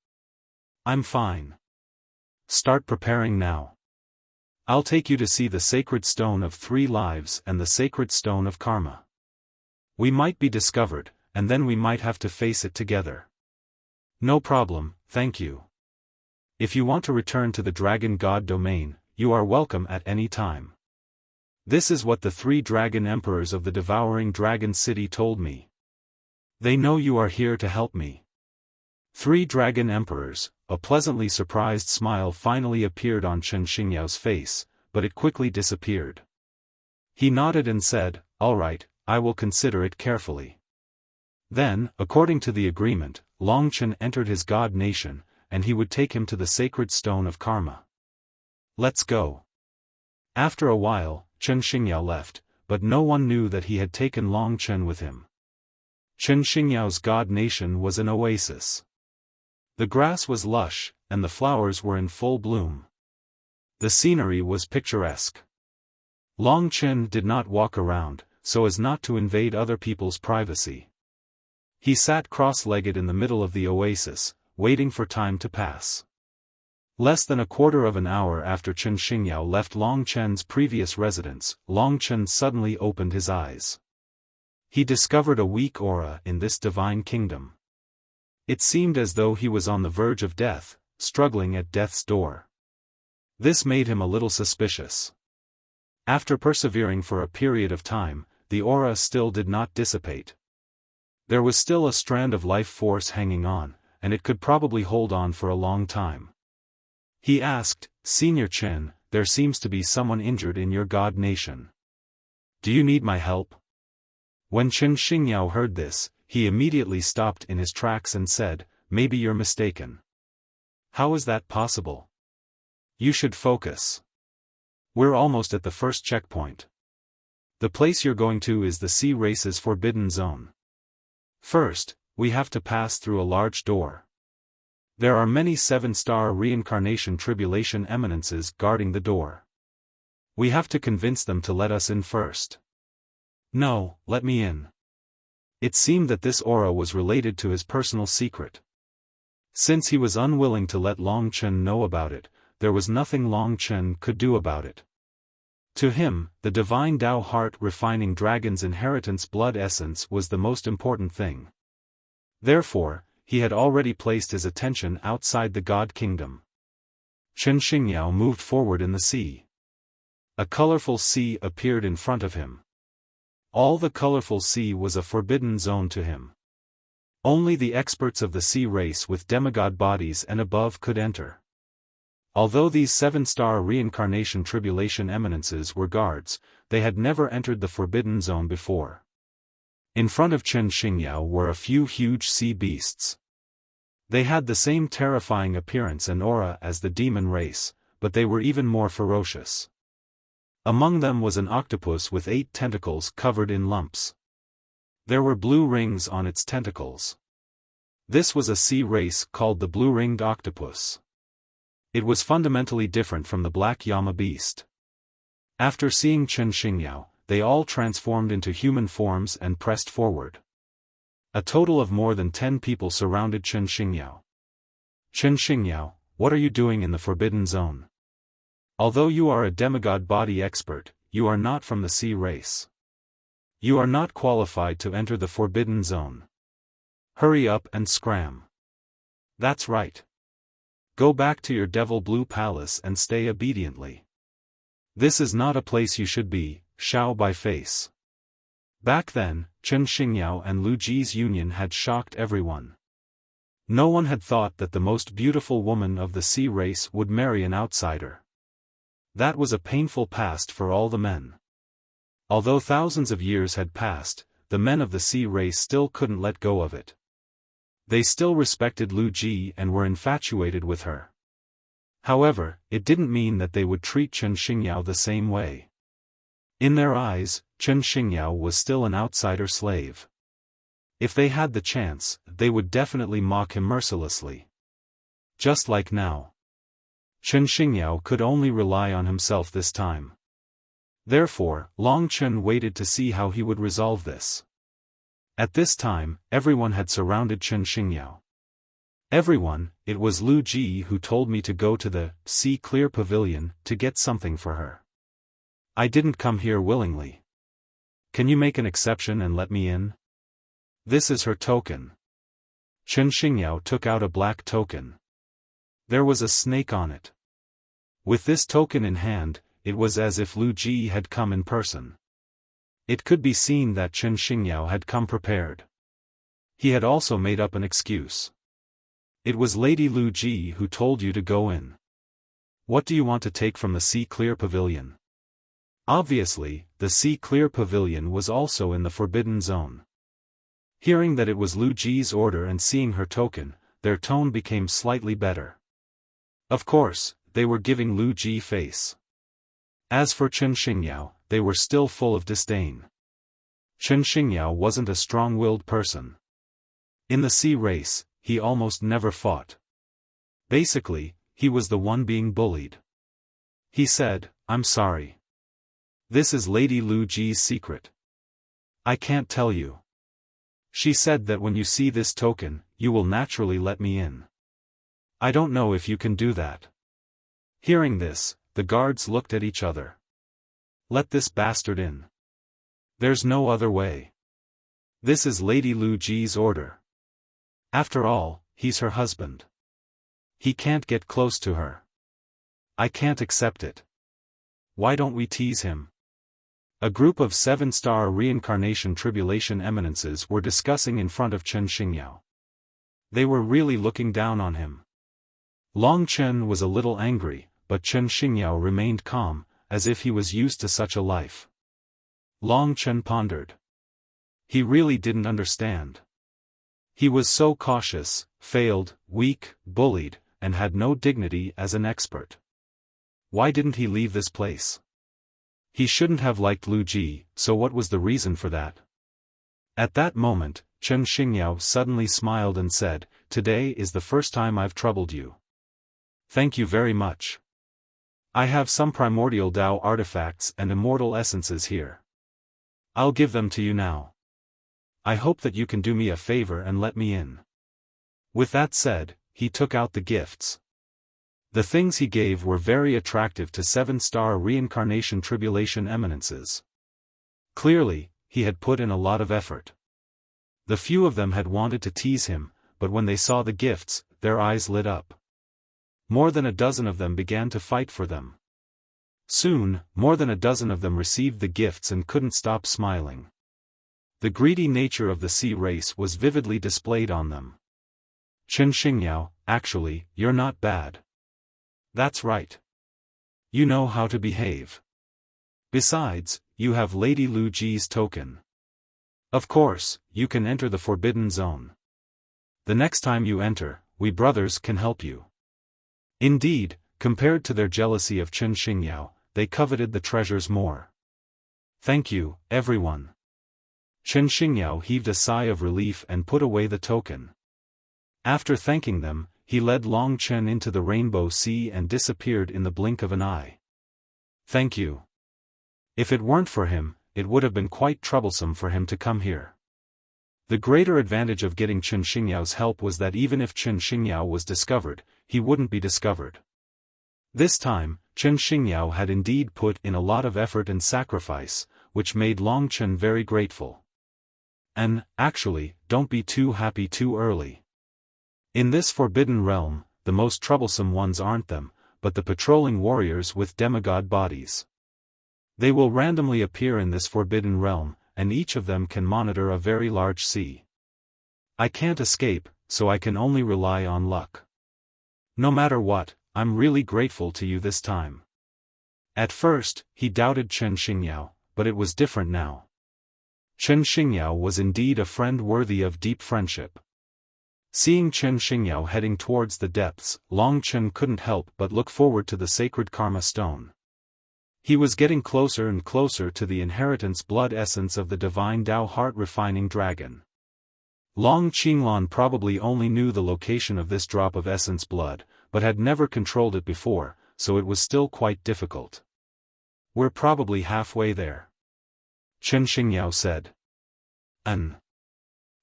"I'm fine. Start preparing now. I'll take you to see the sacred stone of 3 lives and the sacred stone of karma. We might be discovered, and then we might have to face it together." "No problem, thank you. If you want to return to the Dragon God domain, you are welcome at any time. This is what the 3 dragon emperors of the devouring dragon city told me. They know you are here to help me." 3 dragon emperors. A pleasantly surprised smile finally appeared on Chen Xingyao's face, but it quickly disappeared. He nodded and said, "All right, I will consider it carefully." Then, according to the agreement, Long Chen entered his god nation, and he would take him to the sacred stone of karma. "Let's go." After a while, Chen Xingyao left, but no one knew that he had taken Long Chen with him. Chen Xingyao's god nation was an oasis. The grass was lush, and the flowers were in full bloom. The scenery was picturesque. Long Chen did not walk around, so as not to invade other people's privacy. He sat cross-legged in the middle of the oasis, waiting for time to pass. Less than a quarter of an hour after Chen Xingyao left Long Chen's previous residence, Long Chen suddenly opened his eyes. He discovered a weak aura in this divine kingdom. It seemed as though he was on the verge of death, struggling at death's door. This made him a little suspicious. After persevering for a period of time, the aura still did not dissipate. There was still a strand of life force hanging on, and it could probably hold on for a long time. He asked, "Senior Chen, there seems to be someone injured in your god nation. Do you need my help?" When Chen Xingyao heard this, he immediately stopped in his tracks and said, "Maybe you're mistaken. How is that possible? You should focus. We're almost at the first checkpoint. The place you're going to is the Sea Race's forbidden zone. First, we have to pass through a large door. There are many 7-star reincarnation tribulation eminences guarding the door. We have to convince them to let us in first." "No, let me in." It seemed that this aura was related to his personal secret. Since he was unwilling to let Long Chen know about it, there was nothing Long Chen could do about it. To him, the divine Tao heart refining dragon's inheritance blood essence was the most important thing. Therefore, he had already placed his attention outside the God Kingdom. Chen Xingyao moved forward in the sea. A colorful sea appeared in front of him. All the colorful sea was a forbidden zone to him. Only the experts of the sea race with demigod bodies and above could enter. Although these 7-star reincarnation tribulation eminences were guards, they had never entered the forbidden zone before. In front of Chen Xingyao were a few huge sea beasts. They had the same terrifying appearance and aura as the demon race, but they were even more ferocious. Among them was an octopus with 8 tentacles covered in lumps. There were blue rings on its tentacles. This was a sea race called the blue-ringed octopus. It was fundamentally different from the black llama beast. After seeing Chen Xingyao, they all transformed into human forms and pressed forward. A total of more than 10 people surrounded Chen Xingyao. "Chen Xingyao, what are you doing in the forbidden zone? Although you are a demigod body expert, you are not from the sea race. You are not qualified to enter the forbidden zone. Hurry up and scram." "That's right. Go back to your devil blue palace and stay obediently. This is not a place you should be, Xiao by face." Back then, Chen Xingyao and Lu Ji's union had shocked everyone. No one had thought that the most beautiful woman of the sea race would marry an outsider. That was a painful past for all the men. Although thousands of years had passed, the men of the sea race still couldn't let go of it. They still respected Lu Ji and were infatuated with her. However, it didn't mean that they would treat Chen Xingyao the same way. In their eyes, Chen Xingyao was still an outsider slave. If they had the chance, they would definitely mock him mercilessly. Just like now. Chen Xingyao could only rely on himself this time. Therefore, Long Chen waited to see how he would resolve this. At this time, everyone had surrounded Chen Xingyao. "Everyone, it was Lu Ji who told me to go to the Sea Clear Pavilion to get something for her. I didn't come here willingly. Can you make an exception and let me in? This is her token." Chen Xingyao took out a black token. There was a snake on it. With this token in hand, it was as if Lu Ji had come in person. It could be seen that Chen Xingyao had come prepared. He had also made up an excuse. "It was Lady Lu Ji who told you to go in. What do you want to take from the Sea Clear Pavilion?" Obviously, the Sea Clear Pavilion was also in the forbidden zone. Hearing that it was Lu Ji's order and seeing her token, their tone became slightly better. Of course, they were giving Lu Ji face. As for Chen Xingyao, they were still full of disdain. Chen Xingyao wasn't a strong-willed person. In the sea race, he almost never fought. Basically, he was the one being bullied. He said, "I'm sorry. This is Lady Lu Ji's secret. I can't tell you. She said that when you see this token, you will naturally let me in. I don't know if you can do that." Hearing this, the guards looked at each other. "Let this bastard in. There's no other way." This is Lady Lu Ji's order. After all, he's her husband. He can't get close to her. I can't accept it. Why don't we tease him? A group of 7-star reincarnation tribulation eminences were discussing in front of Chen Xingyao. They were really looking down on him. Long Chen was a little angry, but Chen Xingyao remained calm, as if he was used to such a life. Long Chen pondered. He really didn't understand. He was so cautious, failed, weak, bullied, and had no dignity as an expert. Why didn't he leave this place? He shouldn't have liked Lu Ji, so what was the reason for that? At that moment, Chen Xingyao suddenly smiled and said, "Today is the first time I've troubled you. Thank you very much. I have some primordial Tao artifacts and immortal essences here. I'll give them to you now. I hope that you can do me a favor and let me in." With that said, he took out the gifts. The things he gave were very attractive to 7-star reincarnation tribulation eminences. Clearly, he had put in a lot of effort. The few of them had wanted to tease him, but when they saw the gifts, their eyes lit up. More than a dozen of them began to fight for them. Soon, more than a dozen of them received the gifts and couldn't stop smiling. The greedy nature of the sea race was vividly displayed on them. Chen Xingyao, actually, you're not bad. That's right. You know how to behave. Besides, you have Lady Lu Ji's token. Of course, you can enter the Forbidden Zone. The next time you enter, we brothers can help you. Indeed, compared to their jealousy of Chen Xingyao, they coveted the treasures more. Thank you, everyone. Chen Xingyao heaved a sigh of relief and put away the token. After thanking them, he led Long Chen into the Rainbow Sea and disappeared in the blink of an eye. Thank you. If it weren't for him, it would have been quite troublesome for him to come here. The greater advantage of getting Chen Xingyao's help was that even if Chen Xingyao was discovered, he wouldn't be discovered. This time, Chen Xingyao had indeed put in a lot of effort and sacrifice, which made Long Chen very grateful. And, actually, don't be too happy too early. In this forbidden realm, the most troublesome ones aren't them, but the patrolling warriors with demigod bodies. They will randomly appear in this forbidden realm, and each of them can monitor a very large sea. I can't escape, so I can only rely on luck. No matter what, I'm really grateful to you this time. At first, he doubted Chen Xingyao, but it was different now. Chen Xingyao was indeed a friend worthy of deep friendship. Seeing Chen Xingyao heading towards the depths, Long Chen couldn't help but look forward to the sacred karma stone. He was getting closer and closer to the inheritance blood essence of the divine Tao heart-refining dragon. Long Qinglan probably only knew the location of this drop of essence blood, but had never controlled it before, so it was still quite difficult. We're probably halfway there, Chen Xingyao said.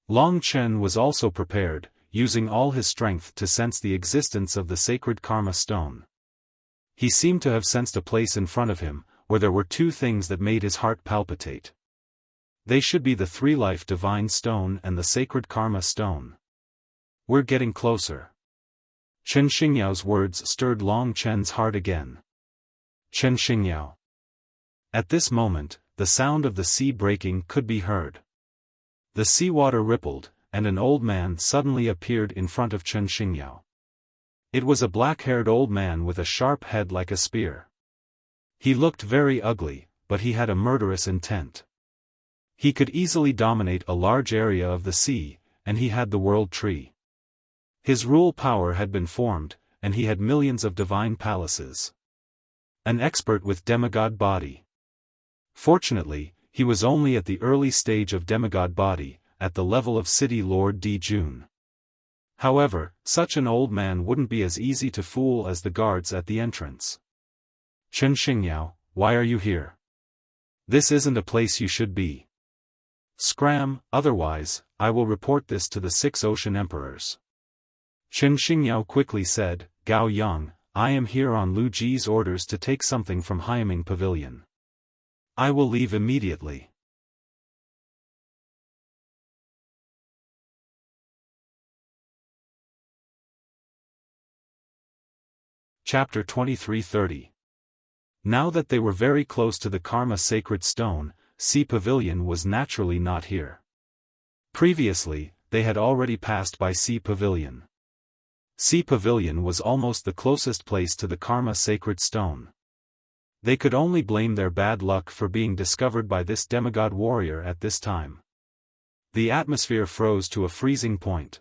Long Chen was also prepared, using all his strength to sense the existence of the sacred karma stone. He seemed to have sensed a place in front of him, where there were two things that made his heart palpitate. They should be the three-life divine stone and the sacred karma stone. We're getting closer. Chen Xingyao's words stirred Long Chen's heart again. Chen Xingyao. At this moment, the sound of the sea breaking could be heard. The seawater rippled, and an old man suddenly appeared in front of Chen Xingyao. It was a black-haired old man with a sharp head like a spear. He looked very ugly, but he had a murderous intent. He could easily dominate a large area of the sea, and he had the world tree. His rule power had been formed, and he had millions of divine palaces. An expert with demigod body. Fortunately, he was only at the early stage of demigod body, at the level of City Lord Di Jun. However, such an old man wouldn't be as easy to fool as the guards at the entrance. Chen Xingyao, why are you here? This isn't a place you should be. Scram, otherwise, I will report this to the 6 ocean emperors. Chen Xingyao quickly said, Gao Yang, I am here on Lu Ji's orders to take something from Haiming Pavilion. I will leave immediately. Chapter 23:30. Now that they were very close to the Karma sacred stone, Sea Pavilion was naturally not here. Previously, they had already passed by Sea Pavilion. Sea Pavilion was almost the closest place to the Karma sacred stone. They could only blame their bad luck for being discovered by this demigod warrior at this time. The atmosphere froze to a freezing point.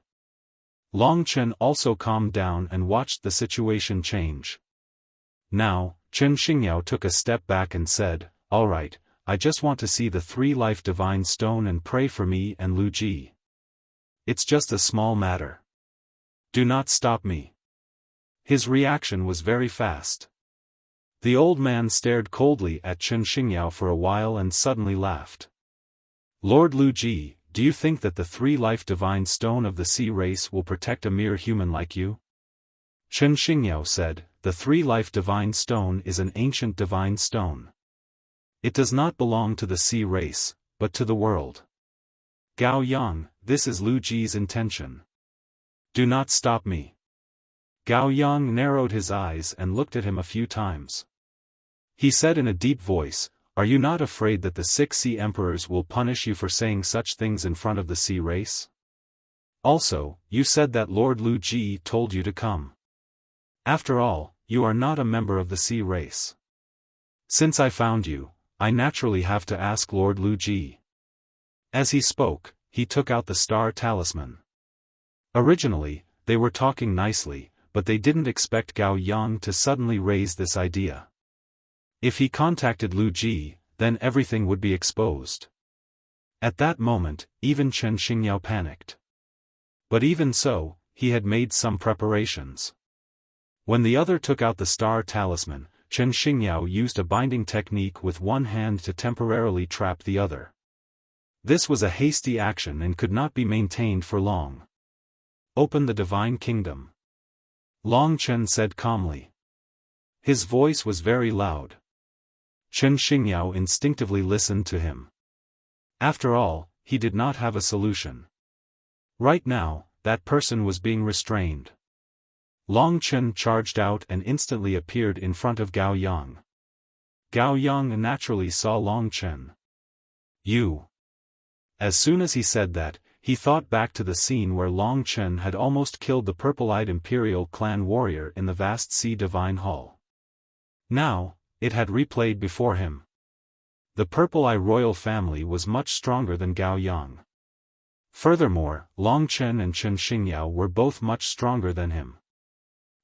Long Chen also calmed down and watched the situation change. Now, Chen Xingyao took a step back and said, "All right, I just want to see the three-life divine stone and pray for me and Lu Ji. It's just a small matter. Do not stop me." His reaction was very fast. The old man stared coldly at Chen Xingyao for a while and suddenly laughed. "Lord Lu Ji, do you think that the three-life divine stone of the sea race will protect a mere human like you?" Chen Xingyao said, "The three-life divine stone is an ancient divine stone. It does not belong to the sea race, but to the world. Gao Yang, this is Lu Ji's intention. Do not stop me." Gao Yang narrowed his eyes and looked at him a few times. He said in a deep voice, "Are you not afraid that the 6 sea emperors will punish you for saying such things in front of the sea race? Also, you said that Lord Lu Ji told you to come. After all, you are not a member of the sea race. Since I found you, I naturally have to ask Lord Lu Ji." As he spoke, he took out the star talisman. Originally, they were talking nicely, but they didn't expect Gao Yang to suddenly raise this idea. If he contacted Lu Ji, then everything would be exposed. At that moment, even Chen Xingyao panicked. But even so, he had made some preparations. When the other took out the star talisman, Chen Xingyao used a binding technique with one hand to temporarily trap the other. This was a hasty action and could not be maintained for long. "Open the divine kingdom," Long Chen said calmly. His voice was very loud. Chen Xingyao instinctively listened to him. After all, he did not have a solution. Right now, that person was being restrained. Long Chen charged out and instantly appeared in front of Gao Yang. Gao Yang naturally saw Long Chen. "You." As soon as he said that, he thought back to the scene where Long Chen had almost killed the purple-eyed imperial clan warrior in the vast sea divine hall. Now, it had replayed before him. The Purple-Eye royal family was much stronger than Gao Yang. Furthermore, Long Chen and Chen Xingyao were both much stronger than him.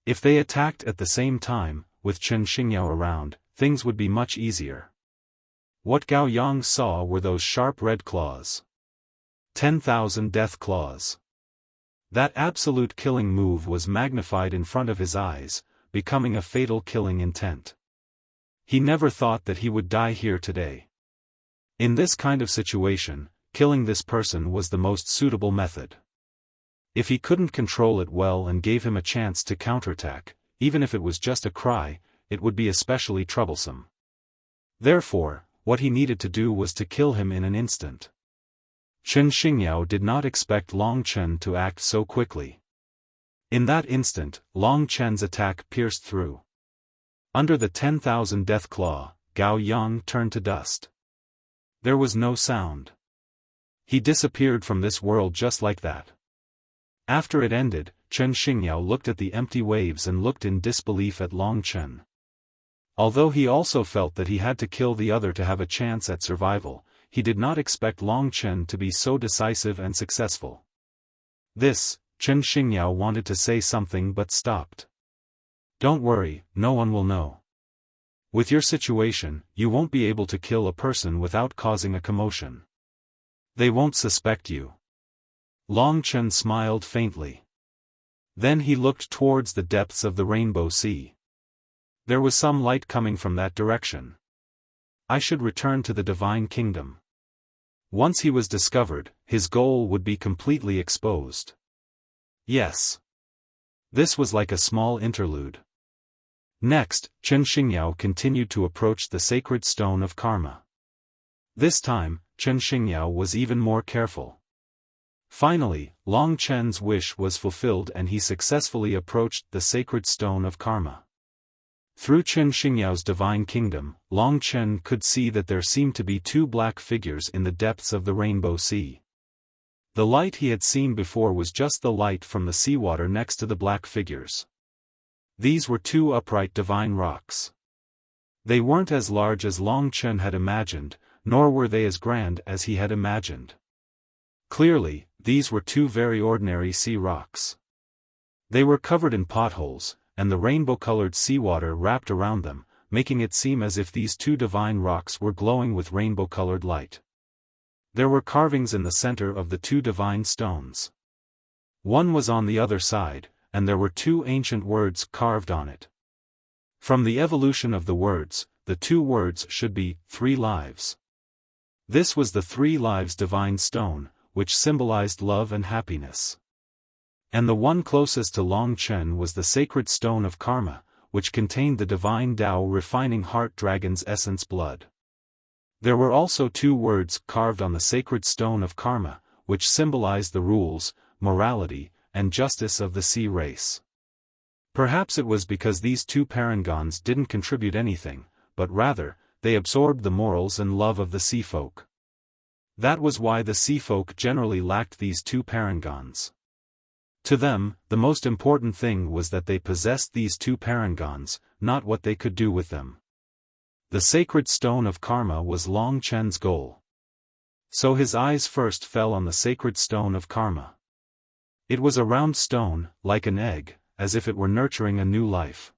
If they attacked at the same time, with Chen Xingyao around, things would be much easier. What Gao Yang saw were those sharp red claws. 10,000 death claws. That absolute killing move was magnified in front of his eyes, becoming a fatal killing intent. He never thought that he would die here today. In this kind of situation, killing this person was the most suitable method. If he couldn't control it well and gave him a chance to counterattack, even if it was just a cry, it would be especially troublesome. Therefore, what he needed to do was to kill him in an instant. Chen Xingyao did not expect Long Chen to act so quickly. In that instant, Long Chen's attack pierced through. Under the 10,000 death claw, Gao Yang turned to dust. There was no sound. He disappeared from this world just like that. After it ended, Chen Xingyao looked at the empty waves and looked in disbelief at Long Chen. Although he also felt that he had to kill the other to have a chance at survival, he did not expect Long Chen to be so decisive and successful. Chen Xingyao wanted to say something but stopped. "Don't worry, no one will know. With your situation, you won't be able to kill a person without causing a commotion. They won't suspect you." Long Chen smiled faintly. Then he looked towards the depths of the Rainbow Sea. There was some light coming from that direction. I should return to the Divine Kingdom. Once he was discovered, his goal would be completely exposed. Yes. This was like a small interlude. Next, Chen Xingyao continued to approach the sacred stone of karma. This time, Chen Xingyao was even more careful. Finally, Long Chen's wish was fulfilled and he successfully approached the sacred stone of karma. Through Chen Xingyao's divine kingdom, Long Chen could see that there seemed to be two black figures in the depths of the rainbow sea. The light he had seen before was just the light from the seawater next to the black figures. These were two upright divine rocks. They weren't as large as Long Chen had imagined, nor were they as grand as he had imagined. Clearly, these were two very ordinary sea rocks. They were covered in potholes, and the rainbow-colored seawater wrapped around them, making it seem as if these two divine rocks were glowing with rainbow-colored light. There were carvings in the center of the two divine stones. One was on the other side, and there were two ancient words carved on it. From the evolution of the words, the two words should be 3 lives. This was the 3 lives divine stone, which symbolized love and happiness. And the one closest to Long Chen was the sacred stone of karma, which contained the divine Tao refining heart dragon's essence blood. There were also 2 words carved on the sacred stone of karma, which symbolized the rules, morality, and justice of the sea race. Perhaps it was because these 2 parangons didn't contribute anything, but rather, they absorbed the morals and love of the sea folk. That was why the sea folk generally lacked these 2 parangons. To them, the most important thing was that they possessed these 2 parangons, not what they could do with them. The sacred stone of karma was Long Chen's goal. So his eyes first fell on the sacred stone of karma. It was a round stone, like an egg, as if it were nurturing a new life.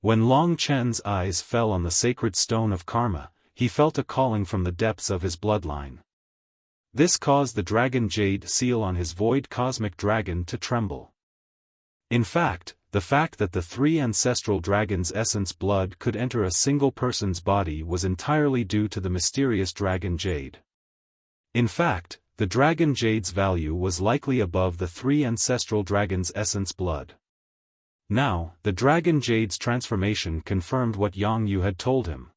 When Long Chen's eyes fell on the sacred stone of karma, he felt a calling from the depths of his bloodline. This caused the dragon jade seal on his void cosmic dragon to tremble. In fact, the fact that the 3 ancestral dragons' essence blood could enter a single person's body was entirely due to the mysterious dragon jade. In fact, the dragon jade's value was likely above the 3 ancestral dragons' essence blood. Now, the dragon jade's transformation confirmed what Yang Yu had told him.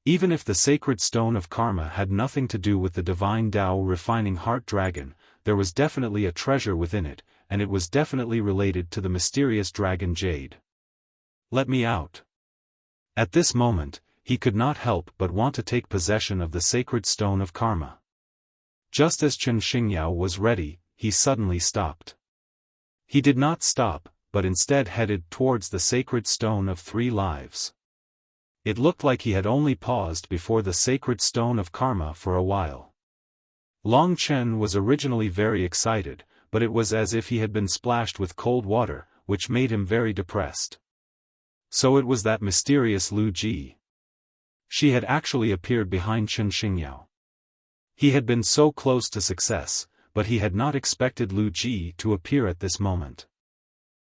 Even if the sacred stone of karma had nothing to do with the divine Tao refining heart dragon, there was definitely a treasure within it, and it was definitely related to the mysterious dragon jade. Let me out. At this moment, he could not help but want to take possession of the sacred stone of karma. Just as Chen Xingyao was ready, he suddenly stopped. He did not stop, but instead headed towards the sacred stone of 3 lives. It looked like he had only paused before the sacred stone of karma for a while. Long Chen was originally very excited, but it was as if he had been splashed with cold water, which made him very depressed. So it was that mysterious Lu Ji. She had actually appeared behind Chen Xingyao. He had been so close to success, but he had not expected Lu Ji to appear at this moment.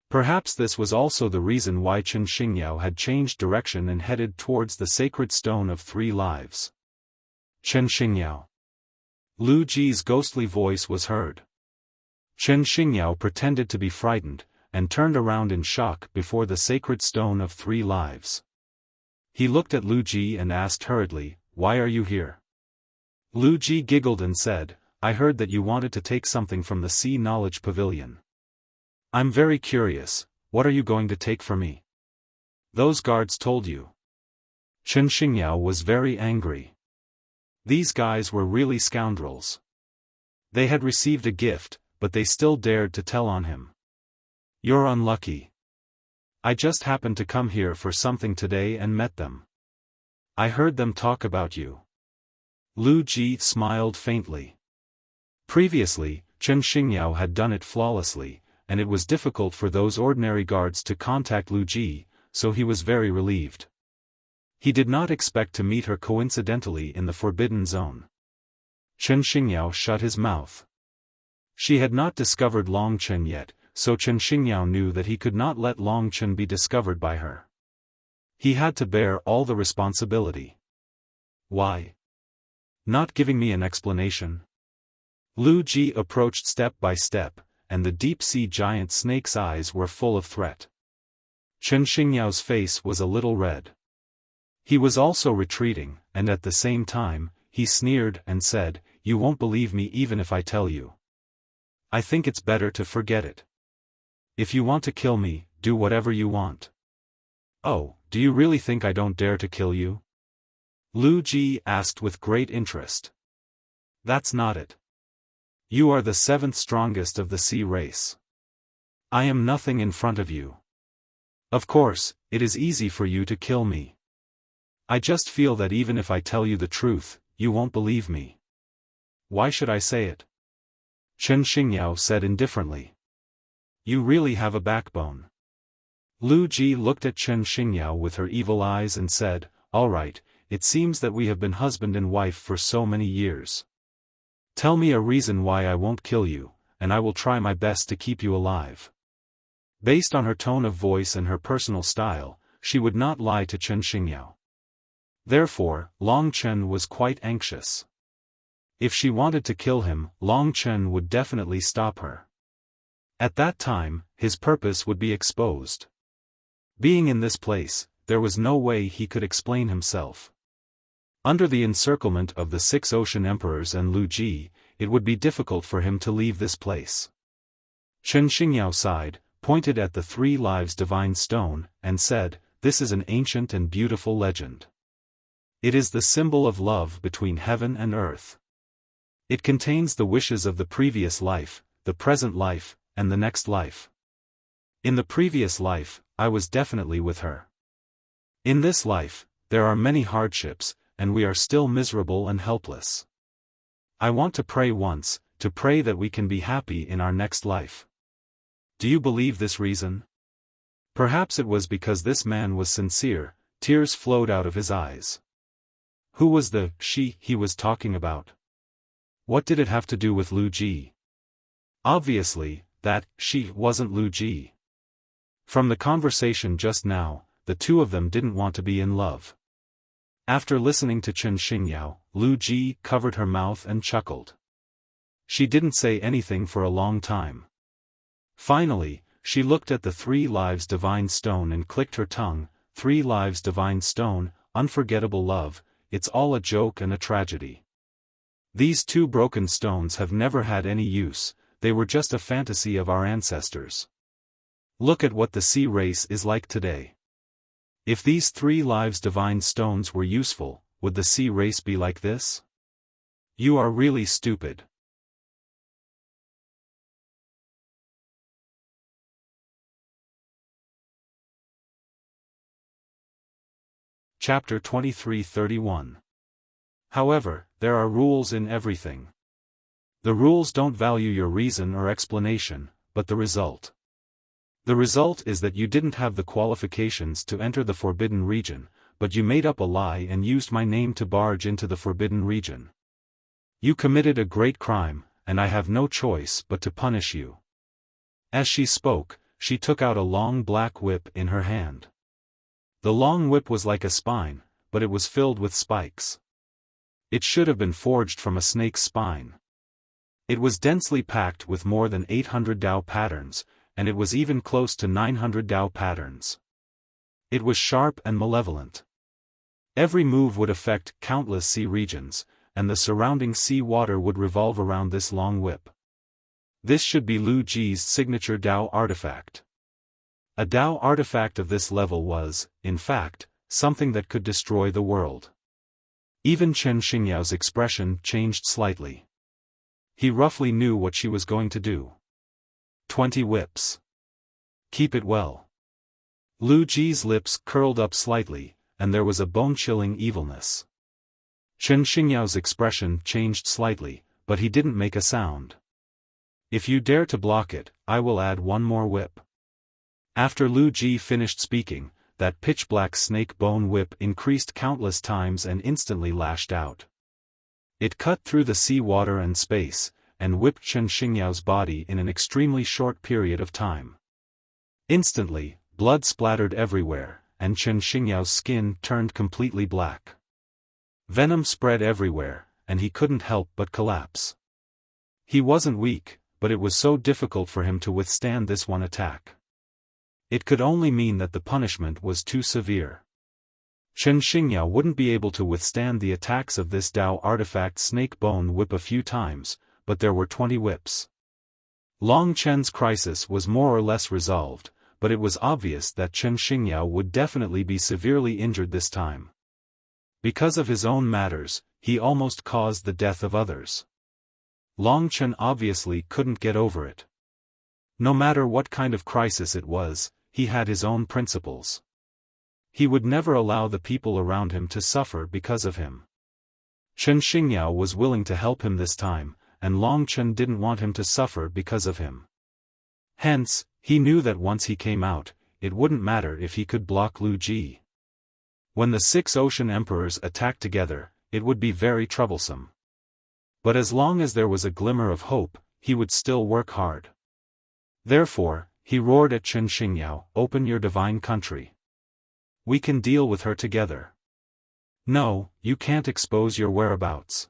Perhaps this was also the reason why Chen Xingyao had changed direction and headed towards the sacred stone of 3 lives. Chen Xingyao. Lu Ji's ghostly voice was heard. Chen Xingyao pretended to be frightened, and turned around in shock before the sacred stone of 3 lives. He looked at Lu Ji and asked hurriedly, "Why are you here?" Lu Ji giggled and said, "I heard that you wanted to take something from the Sea Knowledge Pavilion. I'm very curious, what are you going to take for me? Those guards told you." Chen Xingyao was very angry. These guys were really scoundrels. They had received a gift, but they still dared to tell on him. "You're unlucky. I just happened to come here for something today and met them. I heard them talk about you." Lu Ji smiled faintly. Previously, Chen Xingyao had done it flawlessly, and it was difficult for those ordinary guards to contact Lu Ji, so he was very relieved. He did not expect to meet her coincidentally in the Forbidden Zone. Chen Xingyao shut his mouth. She had not discovered Long Chen yet, so Chen Xingyao knew that he could not let Long Chen be discovered by her. He had to bear all the responsibility. "Why? Not giving me an explanation?" Lu Ji approached step by step, and the deep-sea giant snake's eyes were full of threat. Chen Xingyao's face was a little red. He was also retreating, and at the same time, he sneered and said, "You won't believe me even if I tell you. I think it's better to forget it. If you want to kill me, do whatever you want." "Oh, do you really think I don't dare to kill you?" Lu Ji asked with great interest. "That's not it. You are the seventh strongest of the sea race. I am nothing in front of you. Of course, it is easy for you to kill me. I just feel that even if I tell you the truth, you won't believe me. Why should I say it?" Chen Xingyao said indifferently. "You really have a backbone." Lu Ji looked at Chen Xingyao with her evil eyes and said, "All right, it seems that we have been husband and wife for so many years. Tell me a reason why I won't kill you, and I will try my best to keep you alive." Based on her tone of voice and her personal style, she would not lie to Chen Xingyao. Therefore, Long Chen was quite anxious. If she wanted to kill him, Long Chen would definitely stop her. At that time, his purpose would be exposed. Being in this place, there was no way he could explain himself. Under the encirclement of the 6 ocean emperors and Lu Ji, it would be difficult for him to leave this place. Chen Xingyao sighed, pointed at the 3 lives divine stone, and said, "This is an ancient and beautiful legend. It is the symbol of love between heaven and earth. It contains the wishes of the previous life, the present life, and the next life. In the previous life, I was definitely with her. In this life, there are many hardships, and we are still miserable and helpless. I want to pray once, to pray that we can be happy in our next life. Do you believe this reason?" Perhaps it was because this man was sincere, tears flowed out of his eyes. Who was the she he was talking about? What did it have to do with Lu Ji? Obviously, that she wasn't Lu Ji. From the conversation just now, the two of them didn't want to be in love. After listening to Chen Xingyao, Lu Ji covered her mouth and chuckled. She didn't say anything for a long time. Finally, she looked at the 3 lives divine stone and clicked her tongue. 3 lives divine stone, unforgettable love, it's all a joke and a tragedy. These 2 broken stones have never had any use, they were just a fantasy of our ancestors. Look at what the sea race is like today. If these 3 lives divine stones were useful, would the sea race be like this? You are really stupid. Chapter 23:31. However, there are rules in everything. The rules don't value your reason or explanation, but the result. The result is that you didn't have the qualifications to enter the forbidden region, but you made up a lie and used my name to barge into the forbidden region. You committed a great crime, and I have no choice but to punish you." As she spoke, she took out a long black whip in her hand. The long whip was like a spine, but it was filled with spikes. It should have been forged from a snake's spine. It was densely packed with more than 800 Dao patterns, and it was even close to 900 Dao patterns. It was sharp and malevolent. Every move would affect countless sea regions, and the surrounding sea water would revolve around this long whip. This should be Lu Ji's signature Dao artifact. A Dao artifact of this level was, in fact, something that could destroy the world. Even Chen Xingyao's expression changed slightly. He roughly knew what she was going to do. 20 whips. Keep it well. Lu Ji's lips curled up slightly, and there was a bone-chilling evilness. Chen Xingyao's expression changed slightly, but he didn't make a sound. If you dare to block it, I will add 1 more whip. After Lu Ji finished speaking, that pitch-black snake bone whip increased countless times and instantly lashed out. It cut through the sea water and space, and whipped Chen Xingyao's body in an extremely short period of time. Instantly, blood splattered everywhere, and Chen Xingyao's skin turned completely black. Venom spread everywhere, and he couldn't help but collapse. He wasn't weak, but it was so difficult for him to withstand this one attack. It could only mean that the punishment was too severe. Chen Xingyao wouldn't be able to withstand the attacks of this Dao artifact snake bone whip a few times, but there were 20 whips. Long Chen's crisis was more or less resolved, but it was obvious that Chen Xingyao would definitely be severely injured this time. Because of his own matters, he almost caused the death of others. Long Chen obviously couldn't get over it. No matter what kind of crisis it was, he had his own principles. He would never allow the people around him to suffer because of him. Chen Xingyao was willing to help him this time, and Long Chen didn't want him to suffer because of him. Hence, he knew that once he came out, it wouldn't matter if he could block Lu Ji. When the 6 ocean emperors attacked together, it would be very troublesome. But as long as there was a glimmer of hope, he would still work hard. Therefore, he roared at Chen Xingyao, "Open your divine country. We can deal with her together. No, you can't expose your whereabouts.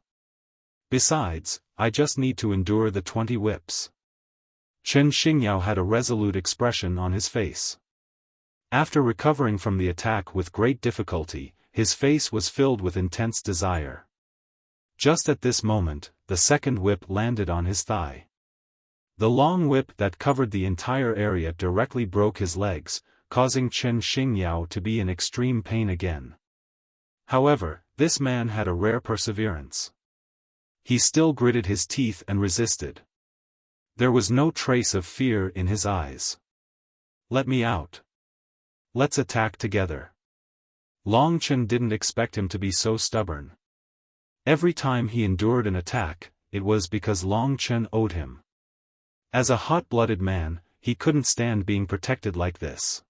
Besides, I just need to endure the 20 whips." Chen Xingyao had a resolute expression on his face. After recovering from the attack with great difficulty, his face was filled with intense desire. Just at this moment, the second whip landed on his thigh. The long whip that covered the entire area directly broke his legs, causing Chen Xingyao to be in extreme pain again. However, this man had a rare perseverance. He still gritted his teeth and resisted. There was no trace of fear in his eyes. "Let me out. Let's attack together." Long Chen didn't expect him to be so stubborn. Every time he endured an attack, it was because Long Chen owed him. As a hot-blooded man, he couldn't stand being protected like this.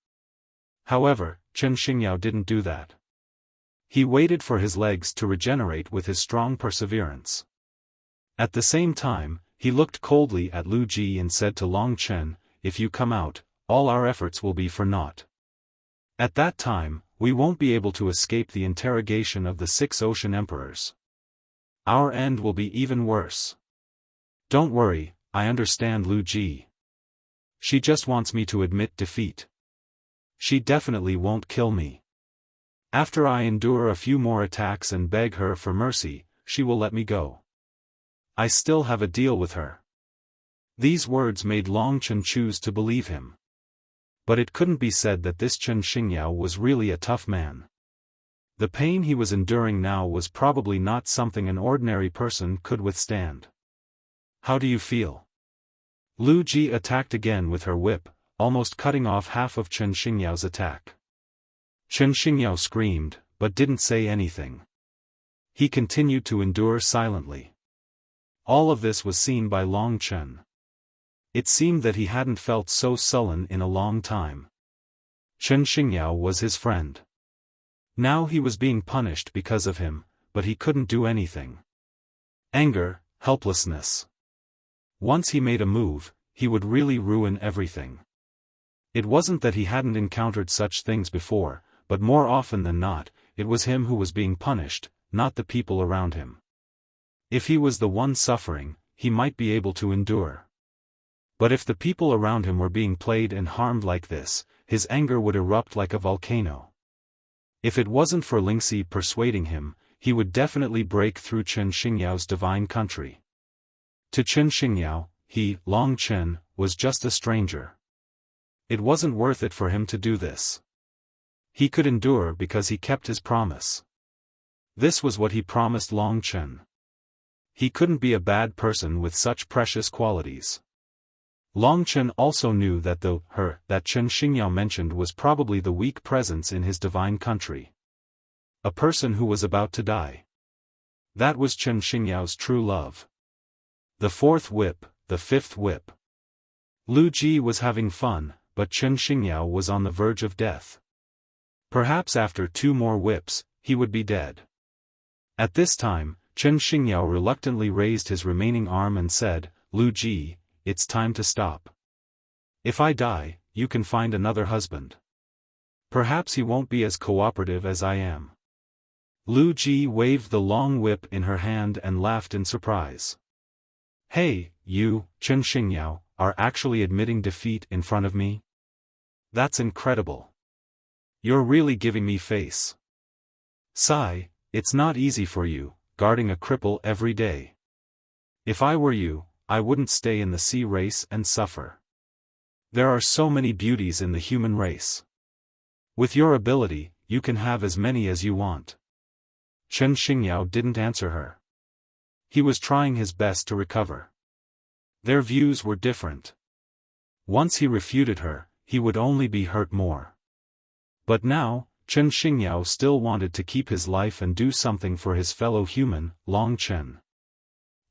However, Chen Xingyao didn't do that. He waited for his legs to regenerate with his strong perseverance. At the same time, he looked coldly at Lu Ji and said to Long Chen, "If you come out, all our efforts will be for naught. At that time, we won't be able to escape the interrogation of the 6 ocean emperors. Our end will be even worse." "Don't worry, I understand Lu Ji. She just wants me to admit defeat. She definitely won't kill me. After I endure a few more attacks and beg her for mercy, she will let me go. I still have a deal with her." These words made Long Chen choose to believe him. But it couldn't be said that this Chen Xingyao was really a tough man. The pain he was enduring now was probably not something an ordinary person could withstand. "How do you feel?" Lu Ji attacked again with her whip, almost cutting off half of Chen Xingyao's attack. Chen Xingyao screamed, but didn't say anything. He continued to endure silently. All of this was seen by Long Chen. It seemed that he hadn't felt so sullen in a long time. Chen Xingyao was his friend. Now he was being punished because of him, but he couldn't do anything. Anger, helplessness. Once he made a move, he would really ruin everything. It wasn't that he hadn't encountered such things before, but more often than not, it was him who was being punished, not the people around him. If he was the one suffering, he might be able to endure. But if the people around him were being played and harmed like this, his anger would erupt like a volcano. If it wasn't for Lingxi persuading him, he would definitely break through Chen Xingyao's divine country. To Chen Xingyao, he, Long Chen, was just a stranger. It wasn't worth it for him to do this. He could endure because he kept his promise. This was what he promised Long Chen. He couldn't be a bad person with such precious qualities. Long Chen also knew that that Chen Xingyao mentioned was probably the weak presence in his divine country. A person who was about to die. That was Chen Xingyao's true love. The 4th whip, the 5th whip. Lu Ji was having fun, but Chen Xingyao was on the verge of death. Perhaps after 2 more whips, he would be dead. At this time, Chen Xingyao reluctantly raised his remaining arm and said, "Lu Ji, it's time to stop. If I die, you can find another husband. Perhaps he won't be as cooperative as I am." Lu Ji waved the long whip in her hand and laughed in surprise. "Hey, you, Chen Xingyao, are actually admitting defeat in front of me? That's incredible. You're really giving me face. Sigh, it's not easy for you, guarding a cripple every day. If I were you, I wouldn't stay in the sea race and suffer." There are so many beauties in the human race. With your ability, you can have as many as you want. Chen Xingyao didn't answer her. He was trying his best to recover. Their views were different. Once he refuted her, he would only be hurt more. But now, Chen Xingyao still wanted to keep his life and do something for his fellow human, Long Chen.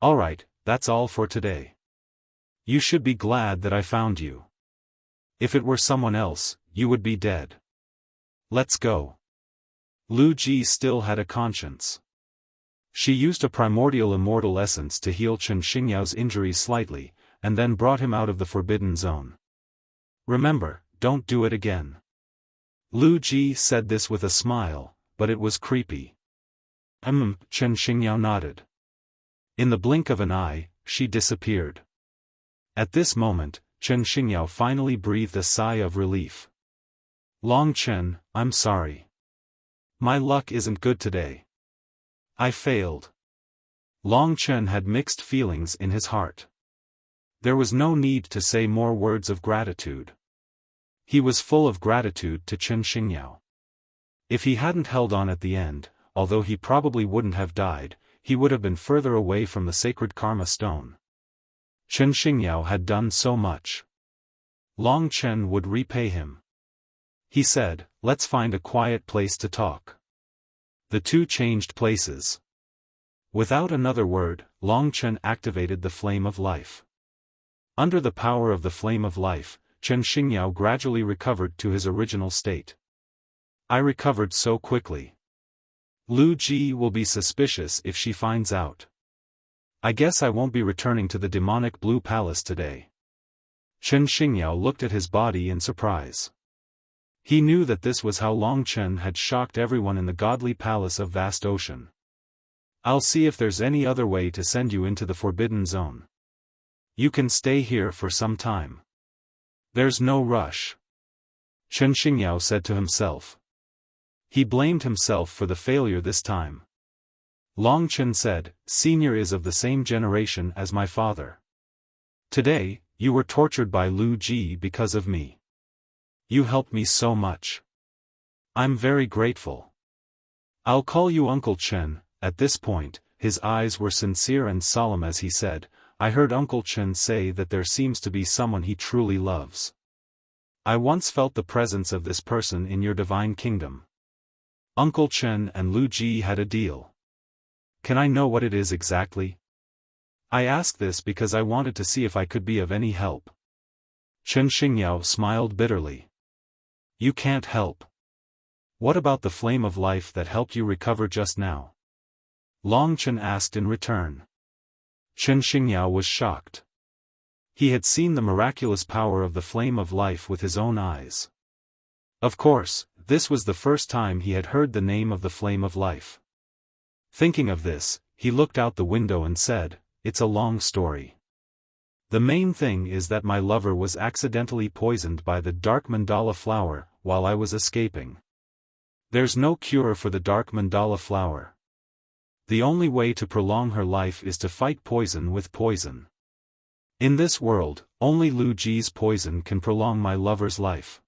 Alright, that's all for today. You should be glad that I found you. If it were someone else, you would be dead. Let's go. Lu Ji still had a conscience. She used a primordial immortal essence to heal Chen Xingyao's injuries slightly, and then brought him out of the forbidden zone. Remember, don't do it again. Lu Ji said this with a smile, but it was creepy. Chen Xingyao nodded. In the blink of an eye, she disappeared. At this moment, Chen Xingyao finally breathed a sigh of relief. Long Chen, I'm sorry. My luck isn't good today. I failed. Long Chen had mixed feelings in his heart. There was no need to say more words of gratitude. He was full of gratitude to Chen Xingyao. If he hadn't held on at the end, although he probably wouldn't have died, he would have been further away from the sacred karma stone. Chen Xingyao had done so much. Long Chen would repay him. He said, let's find a quiet place to talk. The two changed places. Without another word, Long Chen activated the flame of life. Under the power of the flame of life, Chen Xingyao gradually recovered to his original state. I recovered so quickly. Lu Ji will be suspicious if she finds out. I guess I won't be returning to the demonic blue palace today. Chen Xingyao looked at his body in surprise. He knew that this was how Long Chen had shocked everyone in the godly palace of Vast Ocean. I'll see if there's any other way to send you into the forbidden zone. You can stay here for some time. There's no rush. Chen Xingyao said to himself. He blamed himself for the failure this time. Long Chen said, Senior is of the same generation as my father. Today, you were tortured by Lu Ji because of me. You helped me so much. I'm very grateful. I'll call you Uncle Chen. At this point, his eyes were sincere and solemn as he said, I heard Uncle Chen say that there seems to be someone he truly loves. I once felt the presence of this person in your divine kingdom. Uncle Chen and Lu Ji had a deal. Can I know what it is exactly? I ask this because I wanted to see if I could be of any help. Chen Xingyao smiled bitterly. You can't help. What about the flame of life that helped you recover just now? Long Chen asked in return. Chen Xingyao was shocked. He had seen the miraculous power of the flame of life with his own eyes. Of course, this was the first time he had heard the name of the flame of life. Thinking of this, he looked out the window and said, It's a long story. The main thing is that my lover was accidentally poisoned by the dark mandala flower, while I was escaping. There's no cure for the dark mandala flower. The only way to prolong her life is to fight poison with poison. In this world, only Lu Ji's poison can prolong my lover's life.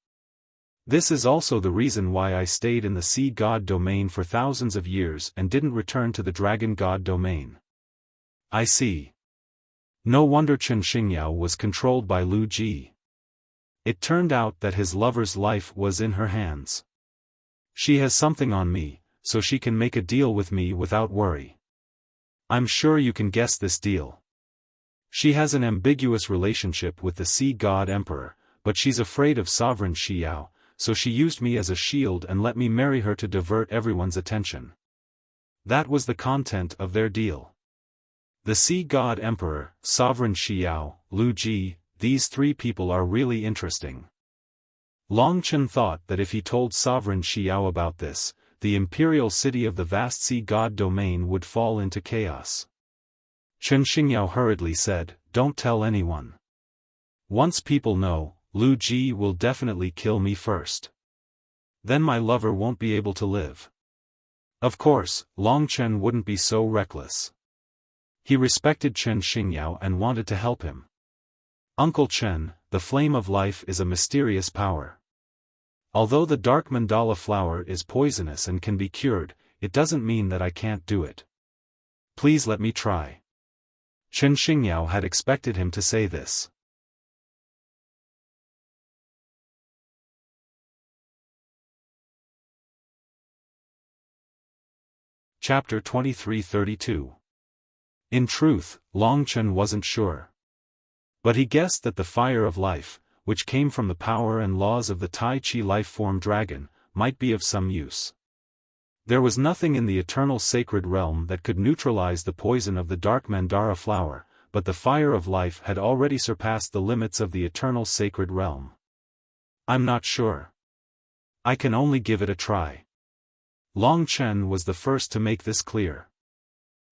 This is also the reason why I stayed in the sea god domain for thousands of years and didn't return to the dragon god domain. I see. No wonder Chen Xingyao was controlled by Lu Ji. It turned out that his lover's life was in her hands. She has something on me, so she can make a deal with me without worry. I'm sure you can guess this deal. She has an ambiguous relationship with the sea god emperor, but she's afraid of sovereign Xiao, so she used me as a shield and let me marry her to divert everyone's attention. That was the content of their deal. The sea god emperor, sovereign Xiao, Lu Ji, these three people are really interesting. Long Chen thought that if he told sovereign Xiao about this, the imperial city of the vast sea god domain would fall into chaos. Chen Xingyao hurriedly said, Don't tell anyone. Once people know, Lu Ji will definitely kill me first. Then my lover won't be able to live. Of course, Long Chen wouldn't be so reckless. He respected Chen Xingyao and wanted to help him. Uncle Chen, the flame of life is a mysterious power. Although the dark mandala flower is poisonous and can be cured, it doesn't mean that I can't do it. Please let me try. Chen Xingyao had expected him to say this. Chapter 2332. In truth, Long Chen wasn't sure. But he guessed that the fire of life, which came from the power and laws of the Tai Chi life-form dragon, might be of some use. There was nothing in the eternal sacred realm that could neutralize the poison of the dark mandara flower, but the fire of life had already surpassed the limits of the eternal sacred realm. I'm not sure. I can only give it a try. Long Chen was the first to make this clear.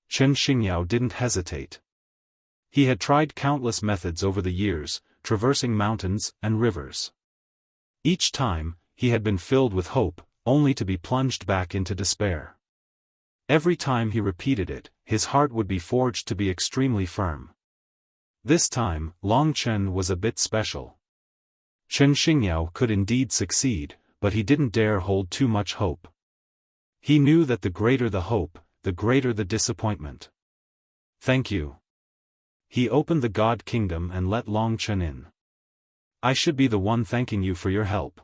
Chen Xingyao didn't hesitate. He had tried countless methods over the years, traversing mountains and rivers. Each time, he had been filled with hope, only to be plunged back into despair. Every time he repeated it, his heart would be forged to be extremely firm. This time, Long Chen was a bit special. Chen Xingyao could indeed succeed, but he didn't dare hold too much hope. He knew that the greater the hope, the greater the disappointment. Thank you. He opened the God Kingdom and let Long Chen in. I should be the one thanking you for your help.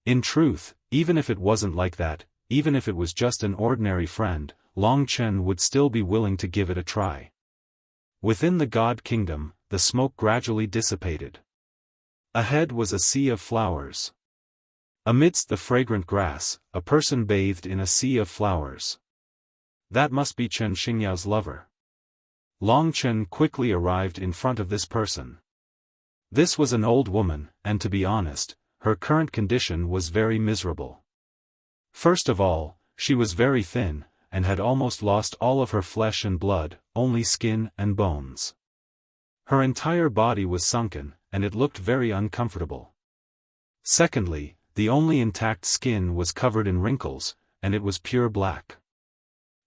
In truth, even if it wasn't like that, even if it was just an ordinary friend, Long Chen would still be willing to give it a try. Within the God Kingdom, the smoke gradually dissipated. Ahead was a sea of flowers. Amidst the fragrant grass, a person bathed in a sea of flowers. That must be Chen Xingyao's lover. Long Chen quickly arrived in front of this person. This was an old woman, and to be honest, her current condition was very miserable. First of all, she was very thin, and had almost lost all of her flesh and blood, only skin and bones. Her entire body was sunken, and it looked very uncomfortable. Secondly, the only intact skin was covered in wrinkles, and it was pure black.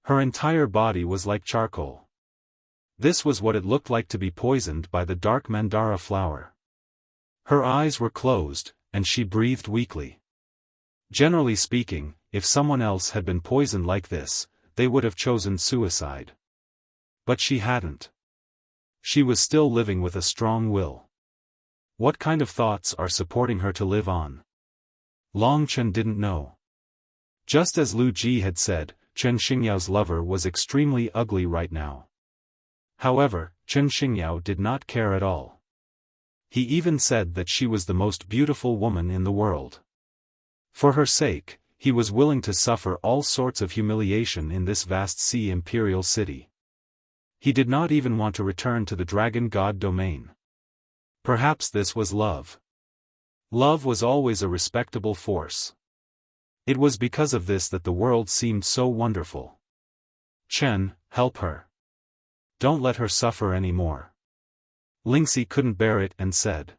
Her entire body was like charcoal. This was what it looked like to be poisoned by the dark mandara flower. Her eyes were closed, and she breathed weakly. Generally speaking, if someone else had been poisoned like this, they would have chosen suicide. But she hadn't. She was still living with a strong will. What kind of thoughts are supporting her to live on? Long Chen didn't know. Just as Lu Ji had said, Chen Xingyao's lover was extremely ugly right now. However, Chen Xingyao did not care at all. He even said that she was the most beautiful woman in the world. For her sake, he was willing to suffer all sorts of humiliation in this vast sea imperial city. He did not even want to return to the dragon god domain. Perhaps this was love. Love was always a respectable force. It was because of this that the world seemed so wonderful. Chen, help her. Don't let her suffer anymore. Lingxi couldn't bear it and said.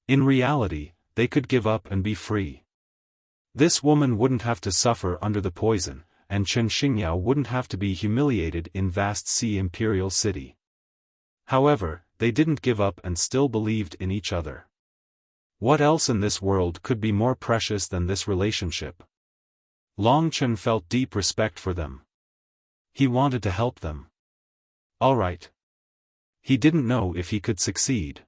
In reality, they could give up and be free. This woman wouldn't have to suffer under the poison, and Chen Xingyao wouldn't have to be humiliated in vast sea imperial city. However, they didn't give up and still believed in each other. What else in this world could be more precious than this relationship? Long Chen felt deep respect for them. He wanted to help them. All right. He didn't know if he could succeed.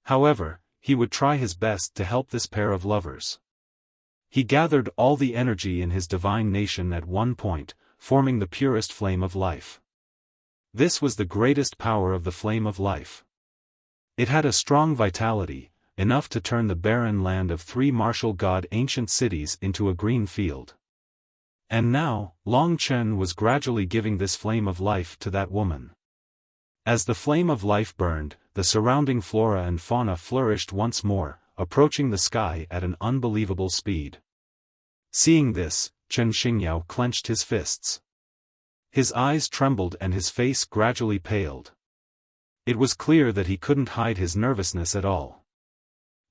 However, he would try his best to help this pair of lovers. He gathered all the energy in his divine nation at one point, forming the purest flame of life. This was the greatest power of the flame of life. It had a strong vitality, enough to turn the barren land of three martial god ancient cities into a green field. And now, Long Chen was gradually giving this flame of life to that woman. As the flame of life burned, the surrounding flora and fauna flourished once more, approaching the sky at an unbelievable speed. Seeing this, Chen Xingyao clenched his fists. His eyes trembled and his face gradually paled. It was clear that he couldn't hide his nervousness at all.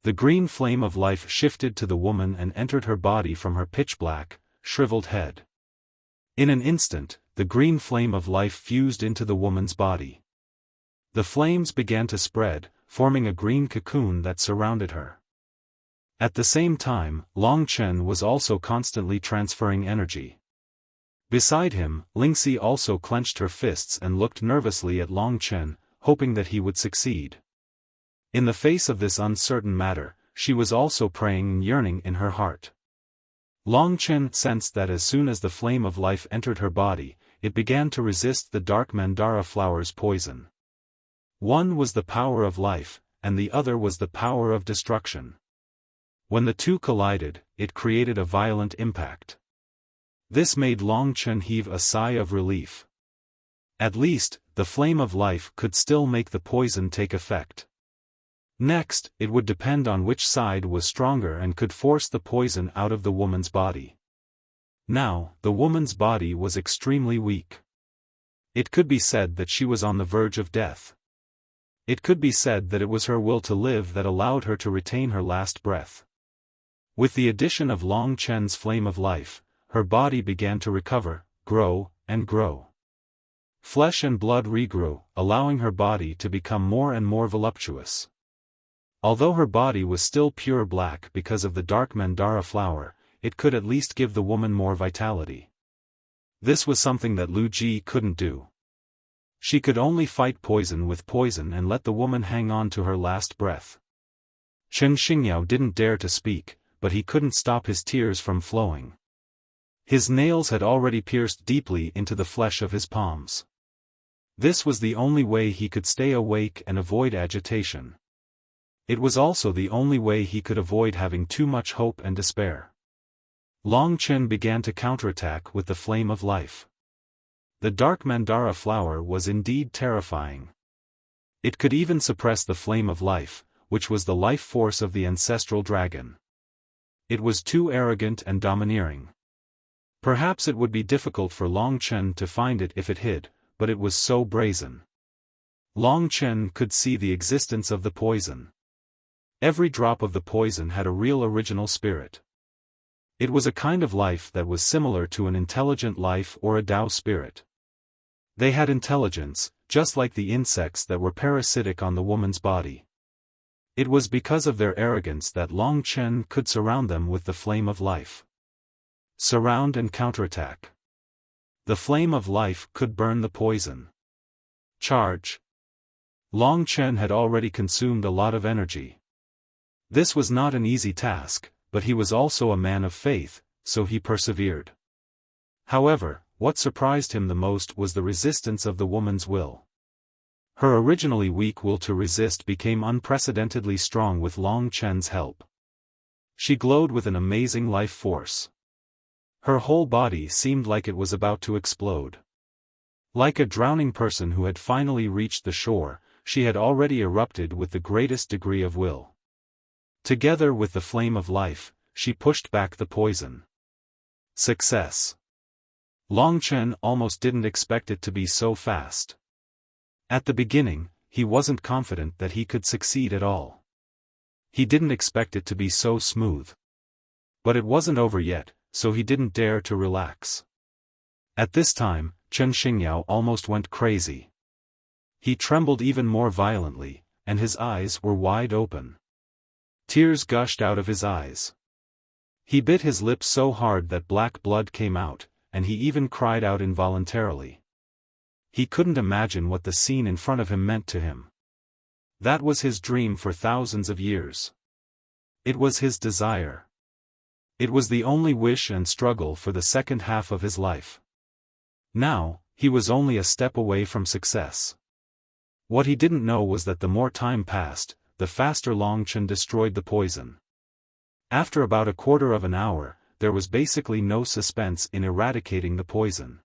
The green flame of life shifted to the woman and entered her body from her pitch-black, shriveled head. In an instant, the green flame of life fused into the woman's body. The flames began to spread, forming a green cocoon that surrounded her. At the same time, Long Chen was also constantly transferring energy. Beside him, Lingxi also clenched her fists and looked nervously at Long Chen, hoping that he would succeed. In the face of this uncertain matter, she was also praying and yearning in her heart. Long Chen sensed that as soon as the flame of life entered her body, it began to resist the dark mandara flower's poison. One was the power of life, and the other was the power of destruction. When the two collided, it created a violent impact. This made Long Chen heave a sigh of relief. At least, the flame of life could still make the poison take effect. Next, it would depend on which side was stronger and could force the poison out of the woman's body. Now, the woman's body was extremely weak. It could be said that she was on the verge of death. It could be said that it was her will to live that allowed her to retain her last breath. With the addition of Long Chen's flame of life, her body began to recover, grow, and grow. Flesh and blood regrew, allowing her body to become more and more voluptuous. Although her body was still pure black because of the dark mandara flower, it could at least give the woman more vitality. This was something that Lu Ji couldn't do. She could only fight poison with poison and let the woman hang on to her last breath. Chen Xingyao didn't dare to speak, but he couldn't stop his tears from flowing. His nails had already pierced deeply into the flesh of his palms. This was the only way he could stay awake and avoid agitation. It was also the only way he could avoid having too much hope and despair. Long Chen began to counterattack with the flame of life. The dark mandara flower was indeed terrifying. It could even suppress the flame of life, which was the life force of the ancestral dragon. It was too arrogant and domineering. Perhaps it would be difficult for Long Chen to find it if it hid, but it was so brazen. Long Chen could see the existence of the poison. Every drop of the poison had a real original spirit. It was a kind of life that was similar to an intelligent life or a Tao spirit. They had intelligence, just like the insects that were parasitic on the woman's body. It was because of their arrogance that Long Chen could surround them with the flame of life. Surround and counterattack. The flame of life could burn the poison. Charge. Long Chen had already consumed a lot of energy. This was not an easy task, but he was also a man of faith, so he persevered. However, what surprised him the most was the resistance of the woman's will. Her originally weak will to resist became unprecedentedly strong with Long Chen's help. She glowed with an amazing life force. Her whole body seemed like it was about to explode. Like a drowning person who had finally reached the shore, she had already erupted with the greatest degree of will. Together with the flame of life, she pushed back the poison. Success. Long Chen almost didn't expect it to be so fast. At the beginning, he wasn't confident that he could succeed at all. He didn't expect it to be so smooth. But it wasn't over yet, so he didn't dare to relax. At this time, Chen Xingyao almost went crazy. He trembled even more violently, and his eyes were wide open. Tears gushed out of his eyes. He bit his lips so hard that black blood came out, and he even cried out involuntarily. He couldn't imagine what the scene in front of him meant to him. That was his dream for thousands of years. It was his desire. It was the only wish and struggle for the second half of his life. Now, he was only a step away from success. What he didn't know was that the more time passed, the faster Long Chen destroyed the poison. After about a quarter of an hour, there was basically no suspense in eradicating the poison.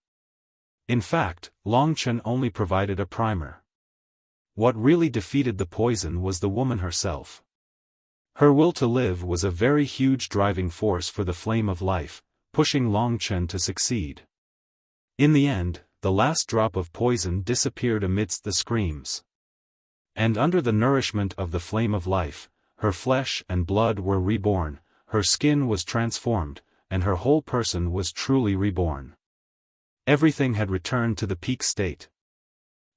In fact, Long Chen only provided a primer. What really defeated the poison was the woman herself. Her will to live was a very huge driving force for the flame of life, pushing Long Chen to succeed. In the end, the last drop of poison disappeared amidst the screams. And under the nourishment of the flame of life, her flesh and blood were reborn, her skin was transformed, and her whole person was truly reborn. Everything had returned to the peak state.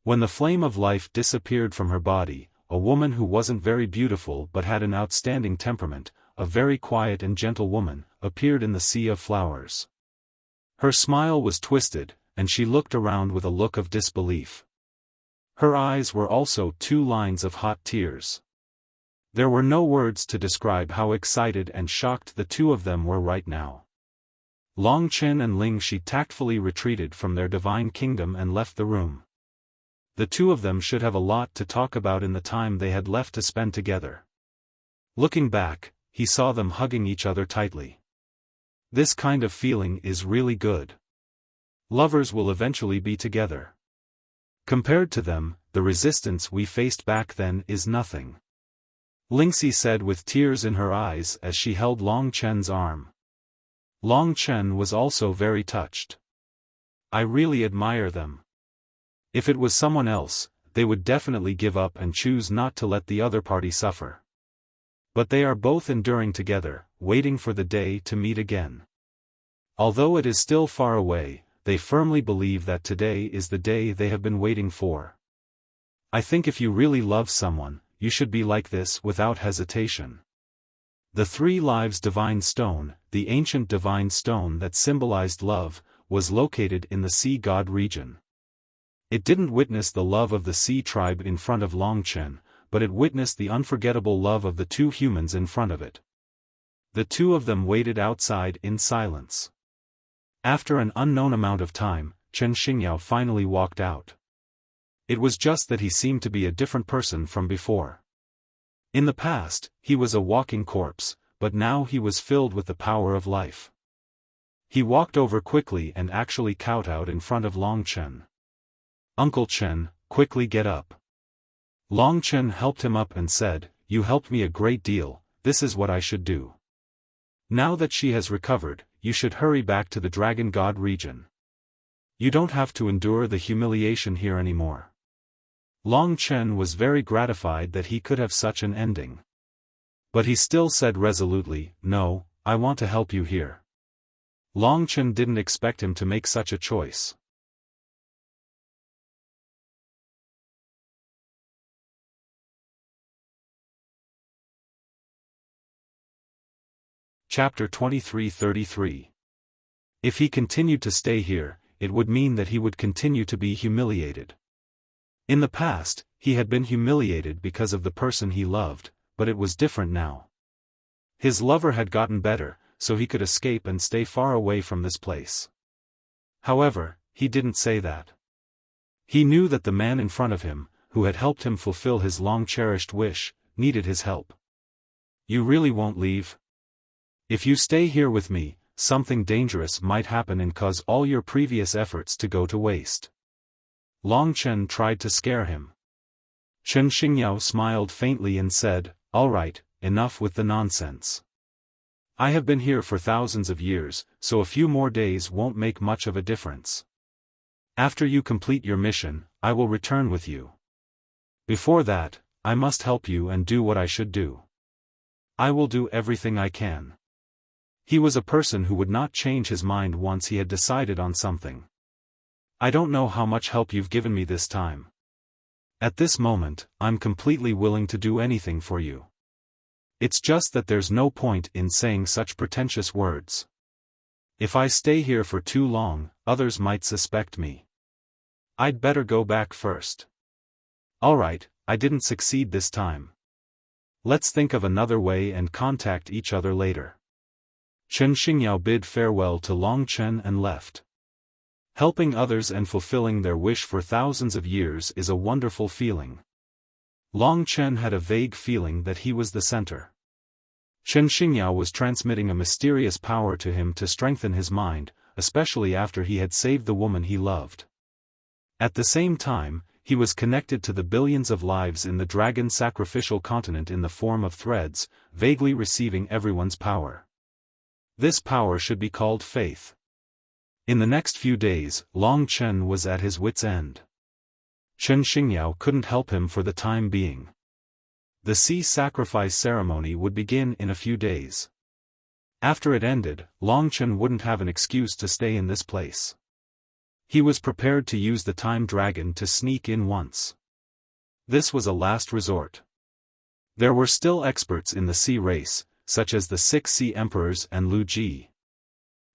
When the flame of life disappeared from her body, a woman who wasn't very beautiful but had an outstanding temperament, a very quiet and gentle woman, appeared in the sea of flowers. Her smile was twisted, and she looked around with a look of disbelief. Her eyes were also 2 lines of hot tears. There were no words to describe how excited and shocked the 2 of them were right now. Long Chen and Ling Shi tactfully retreated from their divine kingdom and left the room. The 2 of them should have a lot to talk about in the time they had left to spend together. Looking back, he saw them hugging each other tightly. This kind of feeling is really good. Lovers will eventually be together. Compared to them, the resistance we faced back then is nothing. Lingxi said with tears in her eyes as she held Long Chen's arm. Long Chen was also very touched. I really admire them. If it was someone else, they would definitely give up and choose not to let the other party suffer. But they are both enduring together, waiting for the day to meet again. Although it is still far away, they firmly believe that today is the day they have been waiting for. I think if you really love someone, you should be like this without hesitation. The 3 Lives Divine Stone, the ancient divine stone that symbolized love, was located in the Sea God region. It didn't witness the love of the Sea tribe in front of Long Chen, but it witnessed the unforgettable love of the 2 humans in front of it. The 2 of them waited outside in silence. After an unknown amount of time, Chen Xingyao finally walked out. It was just that he seemed to be a different person from before. In the past, he was a walking corpse, but now he was filled with the power of life. He walked over quickly and actually kowtowed in front of Long Chen. Uncle Chen, quickly get up. Long Chen helped him up and said, You helped me a great deal, this is what I should do. Now that she has recovered, you should hurry back to the Dragon God region. You don't have to endure the humiliation here anymore. Long Chen was very gratified that he could have such an ending. But he still said resolutely, No, I want to help you here. Long Chen didn't expect him to make such a choice. Chapter 23-33. If he continued to stay here, it would mean that he would continue to be humiliated. In the past, he had been humiliated because of the person he loved, but it was different now. His lover had gotten better, so he could escape and stay far away from this place. However, he didn't say that. He knew that the man in front of him, who had helped him fulfill his long-cherished wish, needed his help. You really won't leave? If you stay here with me, something dangerous might happen and cause all your previous efforts to go to waste. Long Chen tried to scare him. Chen Xingyao smiled faintly and said, All right, enough with the nonsense. I have been here for thousands of years, so a few more days won't make much of a difference. After you complete your mission, I will return with you. Before that, I must help you and do what I should do. I will do everything I can. He was a person who would not change his mind once he had decided on something. I don't know how much help you've given me this time. At this moment, I'm completely willing to do anything for you. It's just that there's no point in saying such pretentious words. If I stay here for too long, others might suspect me. I'd better go back first. Alright, I didn't succeed this time. Let's think of another way and contact each other later. Chen Xingyao bid farewell to Long Chen and left. Helping others and fulfilling their wish for thousands of years is a wonderful feeling. Long Chen had a vague feeling that he was the center. Chen Xingyao was transmitting a mysterious power to him to strengthen his mind, especially after he had saved the woman he loved. At the same time, he was connected to the billions of lives in the dragon sacrificial continent in the form of threads, vaguely receiving everyone's power. This power should be called faith. In the next few days, Long Chen was at his wit's end. Chen Xingyao couldn't help him for the time being. The sea sacrifice ceremony would begin in a few days. After it ended, Long Chen wouldn't have an excuse to stay in this place. He was prepared to use the time dragon to sneak in once. This was a last resort. There were still experts in the sea race, such as the 6 sea emperors and Lu Ji.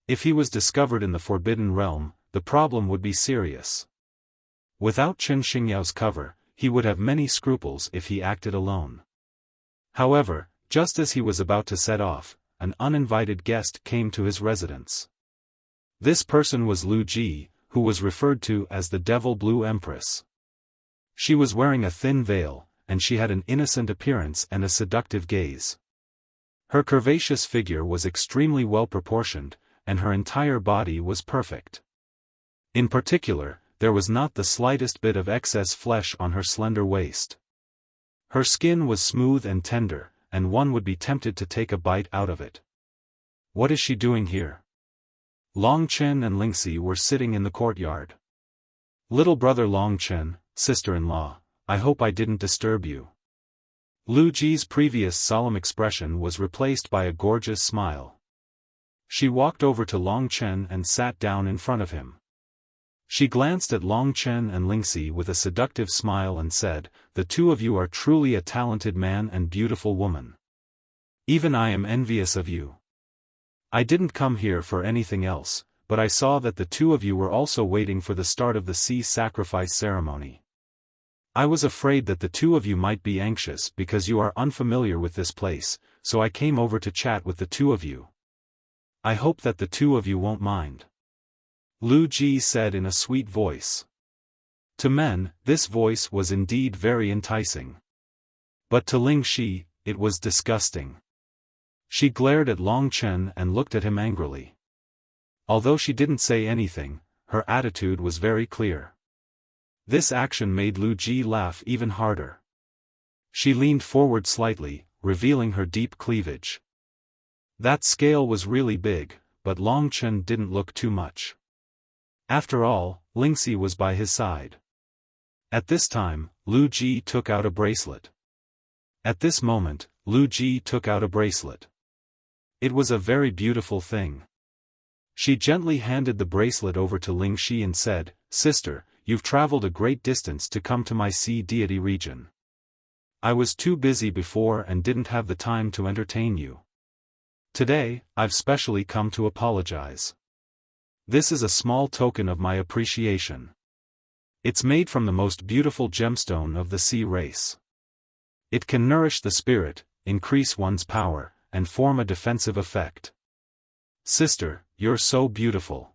If he was discovered in the Forbidden Realm, the problem would be serious. Without Chen Xingyao's cover, he would have many scruples if he acted alone. However, just as he was about to set off, an uninvited guest came to his residence. This person was Lu Ji, who was referred to as the Devil Blue Empress. She was wearing a thin veil, and she had an innocent appearance and a seductive gaze. Her curvaceous figure was extremely well proportioned, and her entire body was perfect. In particular, there was not the slightest bit of excess flesh on her slender waist. Her skin was smooth and tender, and one would be tempted to take a bite out of it. What is she doing here? Long Chen and Lingxi were sitting in the courtyard. Little brother Long Chen, sister-in-law, I hope I didn't disturb you. Lu Ji's previous solemn expression was replaced by a gorgeous smile. She walked over to Long Chen and sat down in front of him. She glanced at Long Chen and Lingxi with a seductive smile and said, "The two of you are truly a talented man and beautiful woman. Even I am envious of you. I didn't come here for anything else, but I saw that the two of you were also waiting for the start of the sea sacrifice ceremony. I was afraid that the two of you might be anxious because you are unfamiliar with this place, so I came over to chat with the two of you. I hope that the two of you won't mind." Lu Ji said in a sweet voice. To men, this voice was indeed very enticing. But to Lingxi, it was disgusting. She glared at Long Chen and looked at him angrily. Although she didn't say anything, her attitude was very clear. This action made Lu Ji laugh even harder. She leaned forward slightly, revealing her deep cleavage. That scale was really big, but Long Chen didn't look too much. After all, Lingxi was by his side. At this time, Lu Ji took out a bracelet. At this moment, Lu Ji took out a bracelet. It was a very beautiful thing. She gently handed the bracelet over to Lingxi and said, "Sister, you've traveled a great distance to come to my sea deity region. I was too busy before and didn't have the time to entertain you. Today, I've specially come to apologize. This is a small token of my appreciation. It's made from the most beautiful gemstone of the sea race. It can nourish the spirit, increase one's power, and form a defensive effect. Sister, you're so beautiful.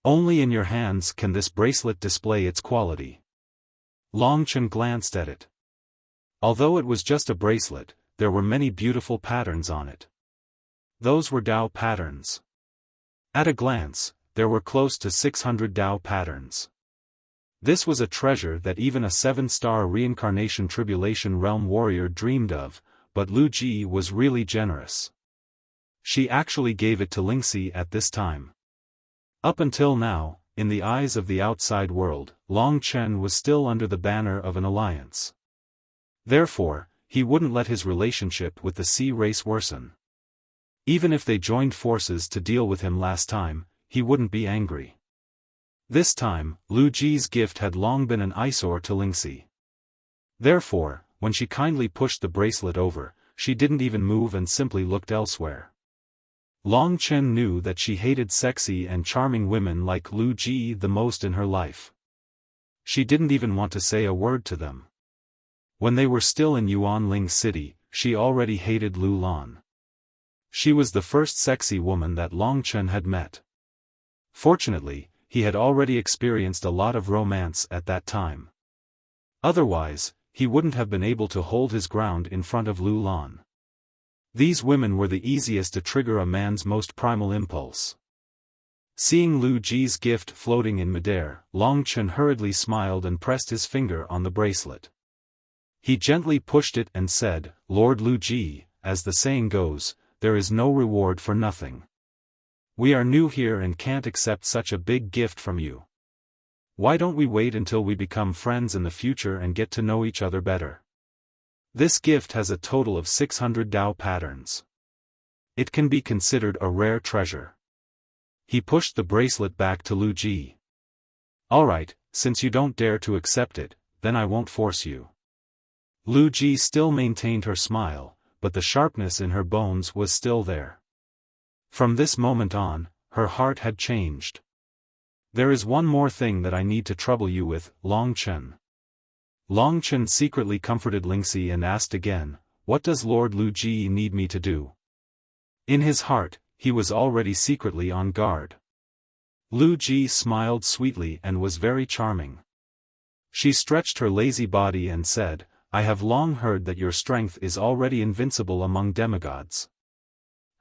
Only in your hands can this bracelet display its quality." Long Chen glanced at it. Although it was just a bracelet, there were many beautiful patterns on it. Those were Dao patterns. At a glance, there were close to 600 Dao patterns. This was a treasure that even a 7-star reincarnation tribulation realm warrior dreamed of, but Lu Ji was really generous. She actually gave it to Lingxi at this time. Up until now, in the eyes of the outside world, Long Chen was still under the banner of an alliance. Therefore, he wouldn't let his relationship with the sea race worsen. Even if they joined forces to deal with him last time, he wouldn't be angry. This time, Lu Ji's gift had long been an eyesore to Lingxi. Therefore, when she kindly pushed the bracelet over, she didn't even move and simply looked elsewhere. Long Chen knew that she hated sexy and charming women like Lu Ji the most in her life. She didn't even want to say a word to them. When they were still in Yuanling City, she already hated Lu Lan. She was the first sexy woman that Long Chen had met. Fortunately, he had already experienced a lot of romance at that time. Otherwise, he wouldn't have been able to hold his ground in front of Lu Lan. These women were the easiest to trigger a man's most primal impulse. Seeing Lu Ji's gift floating in midair, Long Chen hurriedly smiled and pressed his finger on the bracelet. He gently pushed it and said, "Lord Lu Ji, as the saying goes, there is no reward for nothing. We are new here and can't accept such a big gift from you. Why don't we wait until we become friends in the future and get to know each other better? This gift has a total of 600 Dao patterns. It can be considered a rare treasure." He pushed the bracelet back to Lu Ji. "Alright, since you don't dare to accept it, then I won't force you. Lu Ji still maintained her smile, but the sharpness in her bones was still there. From this moment on, her heart had changed. There is one more thing that I need to trouble you with, Long Chen. Long Chen secretly comforted Lingxi and asked again, what does Lord Lu Ji need me to do? In his heart, he was already secretly on guard. Lu Ji smiled sweetly and was very charming. She stretched her lazy body and said, I have long heard that your strength is already invincible among demigods.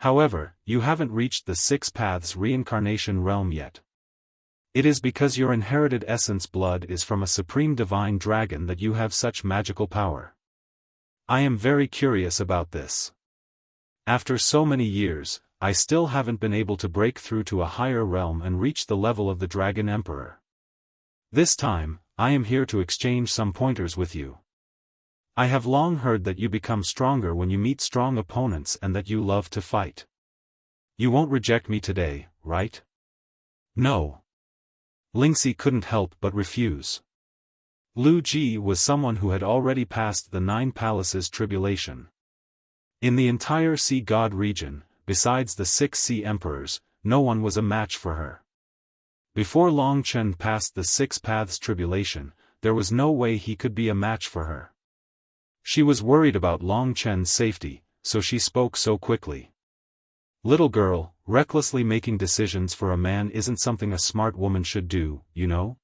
However, you haven't reached the Six Paths reincarnation realm yet. It is because your inherited essence blood is from a supreme divine dragon that you have such magical power. I am very curious about this. After so many years, I still haven't been able to break through to a higher realm and reach the level of the Dragon Emperor. This time, I am here to exchange some pointers with you. I have long heard that you become stronger when you meet strong opponents and that you love to fight. You won't reject me today, right? No. Lingxi couldn't help but refuse. Lu Ji was someone who had already passed the 9 Palaces tribulation. In the entire Sea God region, besides the 6 Sea Emperors, no one was a match for her. Before Long Chen passed the 6 Paths tribulation, there was no way he could be a match for her. She was worried about Long Chen's safety, so she spoke so quickly. Little girl, recklessly making decisions for a man isn't something a smart woman should do, you know?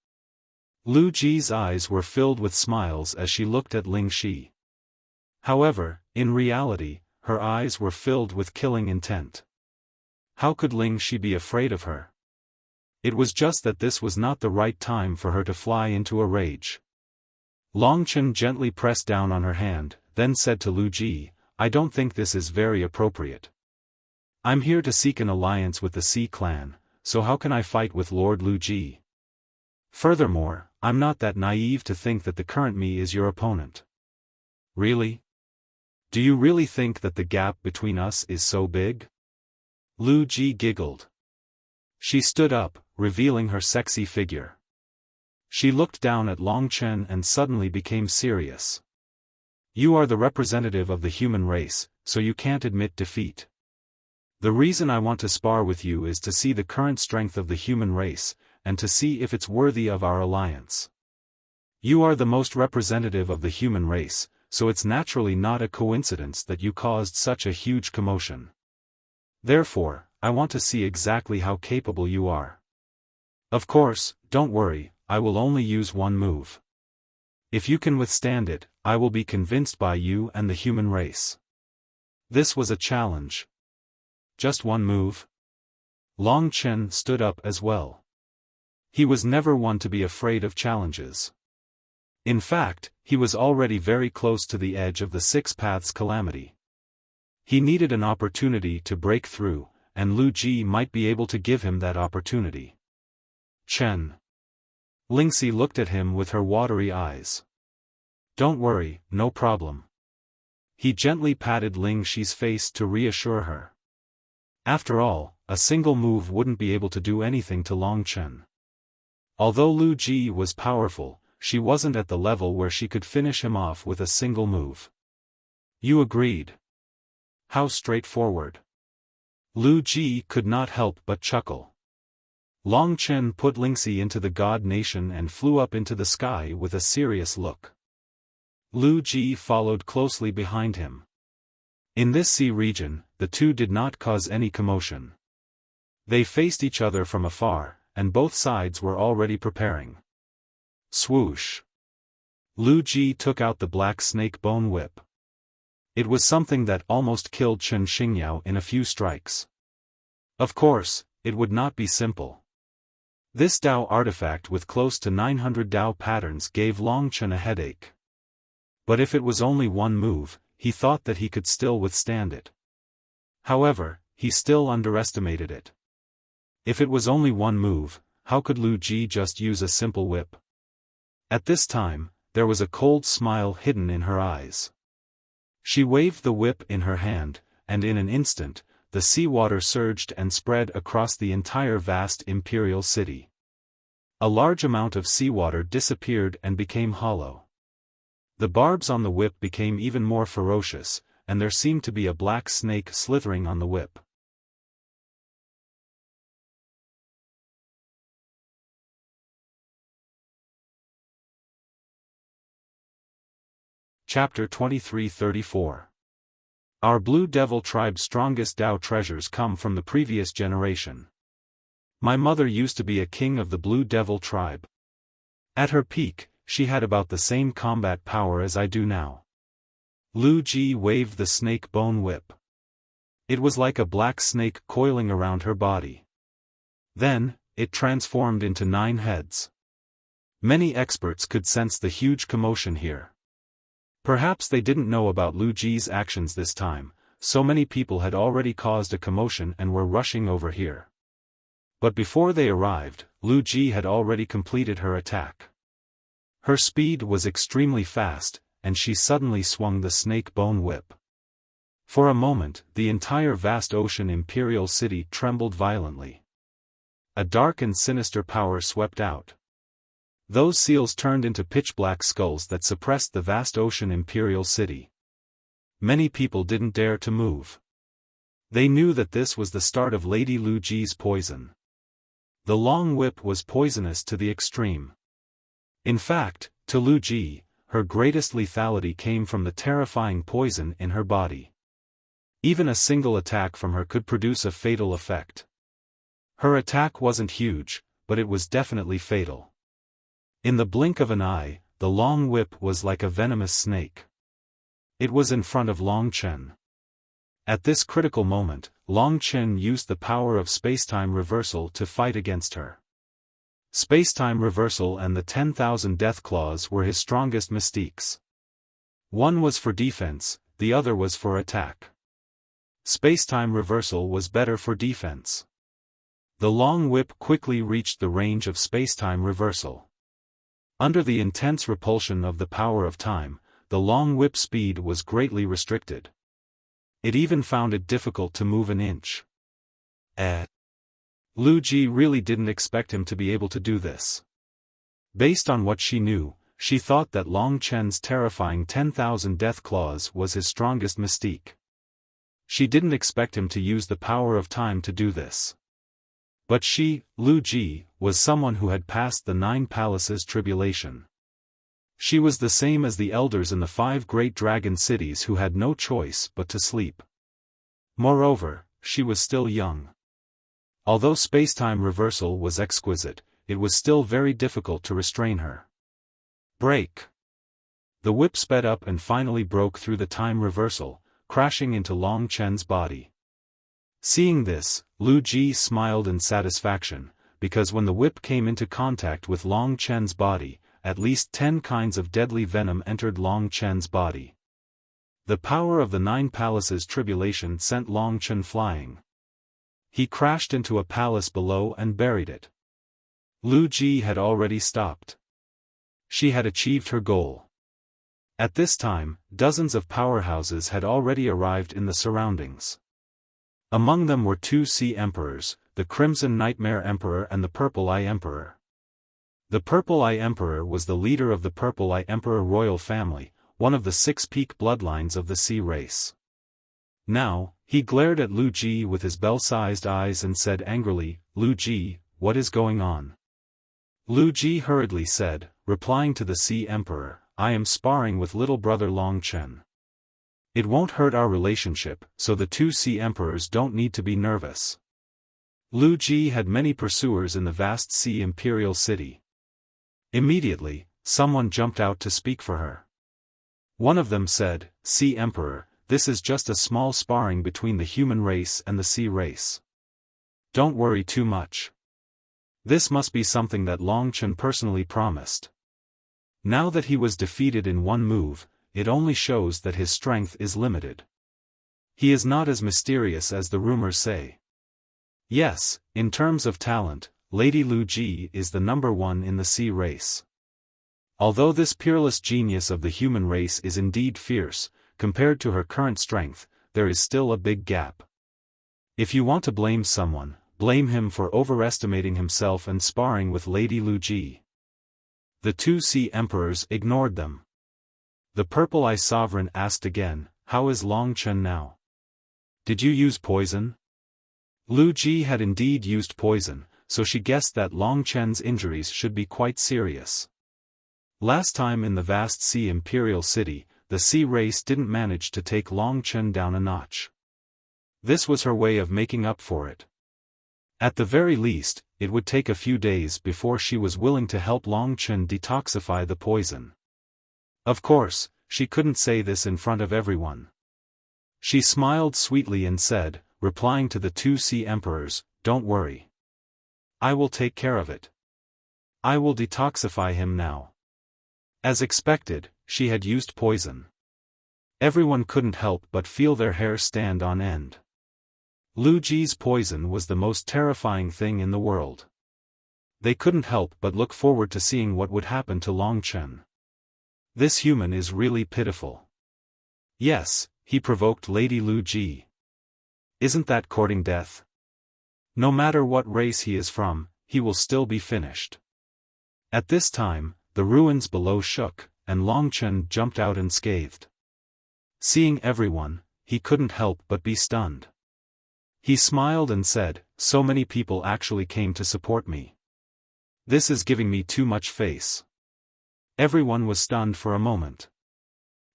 Lu Ji's eyes were filled with smiles as she looked at Ling Shi. However, in reality, her eyes were filled with killing intent. How could Ling Shi be afraid of her? It was just that this was not the right time for her to fly into a rage. Long Chen gently pressed down on her hand, then said to Lu Ji, I don't think this is very appropriate. I'm here to seek an alliance with the Sea clan, so how can I fight with Lord Lu Ji? Furthermore, I'm not that naive to think that the current me is your opponent. Really? Do you really think that the gap between us is so big? Lu Ji giggled. She stood up, revealing her sexy figure. She looked down at Long Chen and suddenly became serious. You are the representative of the human race, so you can't admit defeat. The reason I want to spar with you is to see the current strength of the human race, and to see if it's worthy of our alliance. You are the most representative of the human race, so it's naturally not a coincidence that you caused such a huge commotion. Therefore, I want to see exactly how capable you are. Of course, don't worry, I will only use one move. If you can withstand it, I will be convinced by you and the human race. This was a challenge. Just one move? Long Chen stood up as well. He was never one to be afraid of challenges. In fact, he was already very close to the edge of the 6 Paths calamity. He needed an opportunity to break through, and Lu Ji might be able to give him that opportunity. Chen. Lingxi looked at him with her watery eyes. Don't worry, no problem. He gently patted Ling Shi's face to reassure her. After all, a single move wouldn't be able to do anything to Long Chen. Although Lu Ji was powerful, she wasn't at the level where she could finish him off with a single move. You agreed. How straightforward. Lu Ji could not help but chuckle. Long Chen put Lingxi into the God Nation and flew up into the sky with a serious look. Lu Ji followed closely behind him. In this sea region, the two did not cause any commotion. They faced each other from afar, and both sides were already preparing. Swoosh! Lu Ji took out the black snake bone whip. It was something that almost killed Chen Xingyao in a few strikes. Of course, it would not be simple. This Dao artifact with close to 900 Dao patterns gave Long Chen a headache. But if it was only one move, he thought that he could still withstand it. However, he still underestimated it. If it was only one move, how could Lu Ji just use a simple whip? At this time, there was a cold smile hidden in her eyes. She waved the whip in her hand, and in an instant, the seawater surged and spread across the entire vast imperial city. A large amount of seawater disappeared and became hollow. The barbs on the whip became even more ferocious, and there seemed to be a black snake slithering on the whip. Chapter 23-34. Our Blue Devil tribe's strongest Tao treasures come from the previous generation. My mother used to be a king of the Blue Devil tribe. At her peak, she had about the same combat power as I do now. Lu Ji waved the snake bone whip. It was like a black snake coiling around her body. Then, it transformed into 9 heads. Many experts could sense the huge commotion here. Perhaps they didn't know about Lu Ji's actions this time, so many people had already caused a commotion and were rushing over here. But before they arrived, Lu Ji had already completed her attack. Her speed was extremely fast, and she suddenly swung the snake bone whip. For a moment, the entire vast ocean imperial city trembled violently. A dark and sinister power swept out. Those seals turned into pitch-black skulls that suppressed the vast ocean imperial city. Many people didn't dare to move. They knew that this was the start of Lady Lu Ji's poison. The long whip was poisonous to the extreme. In fact, to Lu Ji, her greatest lethality came from the terrifying poison in her body. Even a single attack from her could produce a fatal effect. Her attack wasn't huge, but it was definitely fatal. In the blink of an eye, the long whip was like a venomous snake. It was in front of Long Chen. At this critical moment, Long Chen used the power of spacetime reversal to fight against her. Spacetime reversal and the 10,000 death claws were his strongest mystiques. One was for defense, the other was for attack. Spacetime reversal was better for defense. The long whip quickly reached the range of spacetime reversal. Under the intense repulsion of the power of time, the long whip speed was greatly restricted. It even found it difficult to move an inch. Lu Ji really didn't expect him to be able to do this. Based on what she knew, she thought that Long Chen's terrifying 10,000 death claws was his strongest mystique. She didn't expect him to use the power of time to do this. But she, Lu Ji, was someone who had passed the 9 palaces tribulation. She was the same as the elders in the 5 great dragon cities who had no choice but to sleep. Moreover, she was still young. Although spacetime reversal was exquisite, it was still very difficult to restrain her. Break! The whip sped up and finally broke through the time reversal, crashing into Long Chen's body. Seeing this, Lu Ji smiled in satisfaction, because when the whip came into contact with Long Chen's body, at least 10 kinds of deadly venom entered Long Chen's body. The power of the 9 palaces tribulation sent Long Chen flying. He crashed into a palace below and buried it. Lu Ji had already stopped. She had achieved her goal. At this time, dozens of powerhouses had already arrived in the surroundings. Among them were 2 Sea Emperors, the Crimson Nightmare Emperor and the Purple Eye Emperor. The Purple Eye Emperor was the leader of the Purple Eye Emperor royal family, one of the 6 peak bloodlines of the Sea race. Now, he glared at Lu Ji with his bell-sized eyes and said angrily, "Lu Ji, what is going on?" Lu Ji hurriedly said, replying to the Sea Emperor, "I am sparring with little brother Long Chen. It won't hurt our relationship, so the 2 Sea Emperors don't need to be nervous." Lu Ji had many pursuers in the vast Sea Imperial City. Immediately, someone jumped out to speak for her. One of them said, "Sea Emperor, this is just a small sparring between the human race and the Sea race. Don't worry too much. This must be something that Long Chen personally promised. Now that he was defeated in one move, it only shows that his strength is limited. He is not as mysterious as the rumors say. Yes, in terms of talent, Lady Lu Ji is the number 1 in the Sea race. Although this peerless genius of the human race is indeed fierce, compared to her current strength, there is still a big gap. If you want to blame someone, blame him for overestimating himself and sparring with Lady Lu Ji." The 2 Sea Emperors ignored them. The Purple-Eye Sovereign asked again, how is Long Chen now? Did you use poison? Lu Ji had indeed used poison, so she guessed that Long Chen's injuries should be quite serious. Last time in the vast Sea Imperial City, the Sea race didn't manage to take Long Chen down a notch. This was her way of making up for it. At the very least, it would take a few days before she was willing to help Long Chen detoxify the poison. Of course, she couldn't say this in front of everyone. She smiled sweetly and said, replying to the two Sea Emperors, don't worry. I will take care of it. I will detoxify him now. As expected, she had used poison. Everyone couldn't help but feel their hair stand on end. Lu Ji's poison was the most terrifying thing in the world. They couldn't help but look forward to seeing what would happen to Long Chen. This human is really pitiful. Yes, he provoked Lady Lu Ji. Isn't that courting death? No matter what race he is from, he will still be finished. At this time, the ruins below shook, and Long Chen jumped out unscathed. Seeing everyone, he couldn't help but be stunned. He smiled and said, so many people actually came to support me. This is giving me too much face. Everyone was stunned for a moment.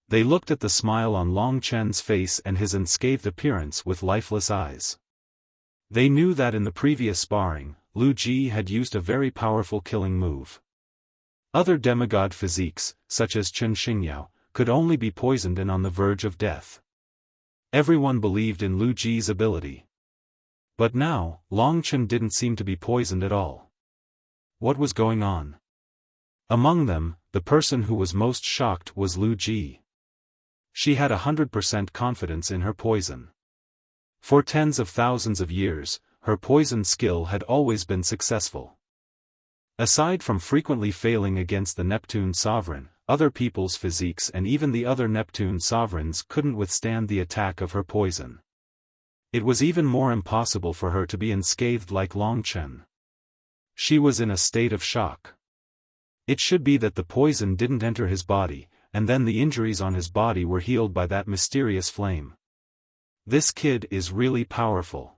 They looked at the smile on Long Chen's face and his unscathed appearance with lifeless eyes. They knew that in the previous sparring, Lu Ji had used a very powerful killing move. Other demigod physiques, such as Chen Xingyao, could only be poisoned and on the verge of death. Everyone believed in Lu Ji's ability. But now, Long Chen didn't seem to be poisoned at all. What was going on? Among them, the person who was most shocked was Lu Ji. She had 100% confidence in her poison. For tens of thousands of years, her poison skill had always been successful. Aside from frequently failing against the Neptune Sovereign, other people's physiques and even the other Neptune Sovereigns couldn't withstand the attack of her poison. It was even more impossible for her to be unscathed like Long Chen. She was in a state of shock. It should be that the poison didn't enter his body, and then the injuries on his body were healed by that mysterious flame. This kid is really powerful.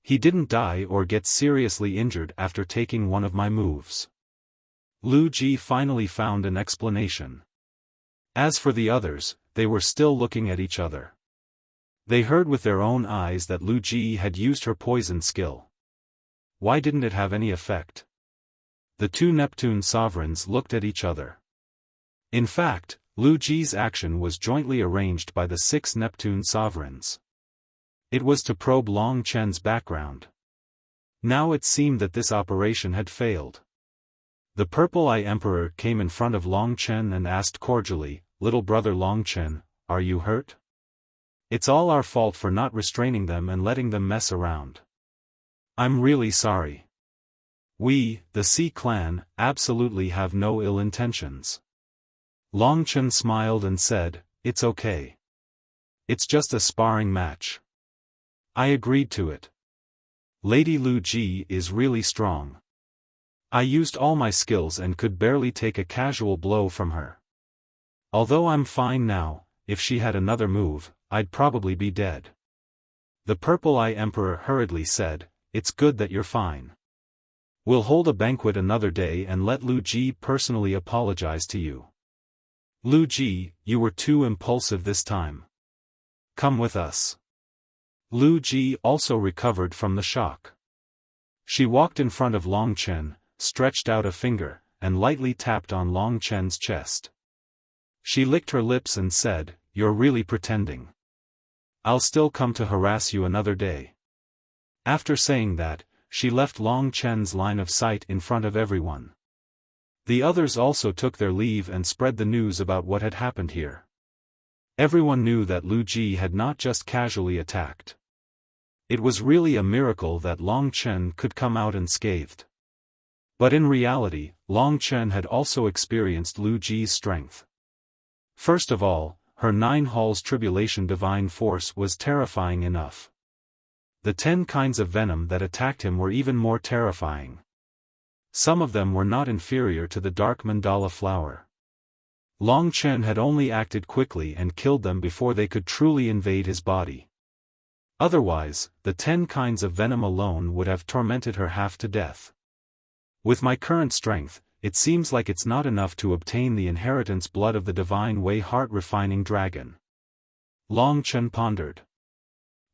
He didn't die or get seriously injured after taking one of my moves. Lu Ji finally found an explanation. As for the others, they were still looking at each other. They heard with their own eyes that Lu Ji had used her poison skill. Why didn't it have any effect? The two Neptune sovereigns looked at each other. In fact, Lu Ji's action was jointly arranged by the 6 Neptune sovereigns. It was to probe Long Chen's background. Now it seemed that this operation had failed. The Purple-Eye Emperor came in front of Long Chen and asked cordially, "Little brother Long Chen, are you hurt? It's all our fault for not restraining them and letting them mess around. I'm really sorry. We, the Sea Clan, absolutely have no ill intentions." Long Chen smiled and said, "It's okay. It's just a sparring match. I agreed to it. Lady Lu Ji is really strong. I used all my skills and could barely take a casual blow from her. Although I'm fine now, if she had another move, I'd probably be dead." The Purple-Eye Emperor hurriedly said, "It's good that you're fine. We'll hold a banquet another day and let Lu Ji personally apologize to you. Lu Ji, you were too impulsive this time. Come with us." Lu Ji also recovered from the shock. She walked in front of Long Chen, stretched out a finger, and lightly tapped on Long Chen's chest. She licked her lips and said, "You're really pretending. I'll still come to harass you another day." After saying that, she left Long Chen's line of sight in front of everyone. The others also took their leave and spread the news about what had happened here. Everyone knew that Lu Ji had not just casually attacked. It was really a miracle that Long Chen could come out unscathed. But in reality, Long Chen had also experienced Lu Ji's strength. First of all, her 9 halls tribulation divine force was terrifying enough. The 10 kinds of venom that attacked him were even more terrifying. Some of them were not inferior to the dark mandala flower. Long Chen had only acted quickly and killed them before they could truly invade his body. Otherwise, the 10 kinds of venom alone would have tormented her half to death. With my current strength, it seems like it's not enough to obtain the inheritance blood of the divine way heart-refining dragon. Long Chen pondered.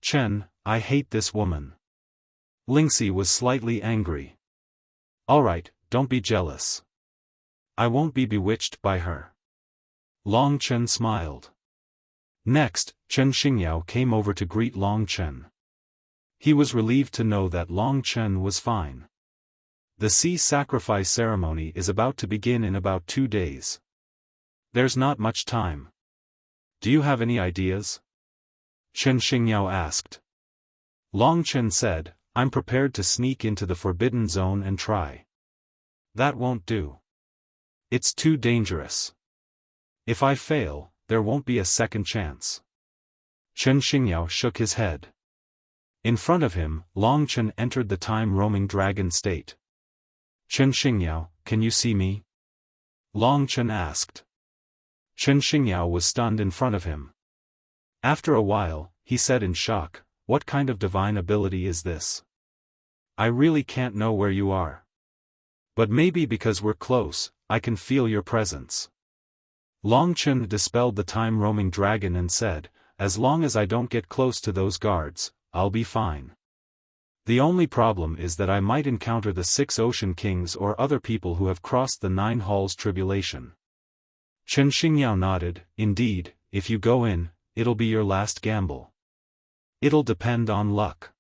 Chen, I hate this woman. Lingxi was slightly angry. Alright, don't be jealous. I won't be bewitched by her. Long Chen smiled. Next, Chen Xingyao came over to greet Long Chen. He was relieved to know that Long Chen was fine. The sea sacrifice ceremony is about to begin in about 2 days. There's not much time. Do you have any ideas? Chen Xingyao asked. Long Chen said, I'm prepared to sneak into the forbidden zone and try. That won't do. It's too dangerous. If I fail, there won't be a second chance. Chen Xingyao shook his head. In front of him, Long Chen entered the time-roaming dragon state. Chen Xingyao, can you see me? Long Chen asked. Chen Xingyao was stunned in front of him. After a while, he said in shock, what kind of divine ability is this? I really can't know where you are. But maybe because we're close, I can feel your presence. Long Chen dispelled the time-roaming dragon and said, as long as I don't get close to those guards, I'll be fine. The only problem is that I might encounter the 6 ocean kings or other people who have crossed the 9 halls tribulation. Chen Xingyao nodded, indeed, if you go in, it'll be your last gamble. It'll depend on luck.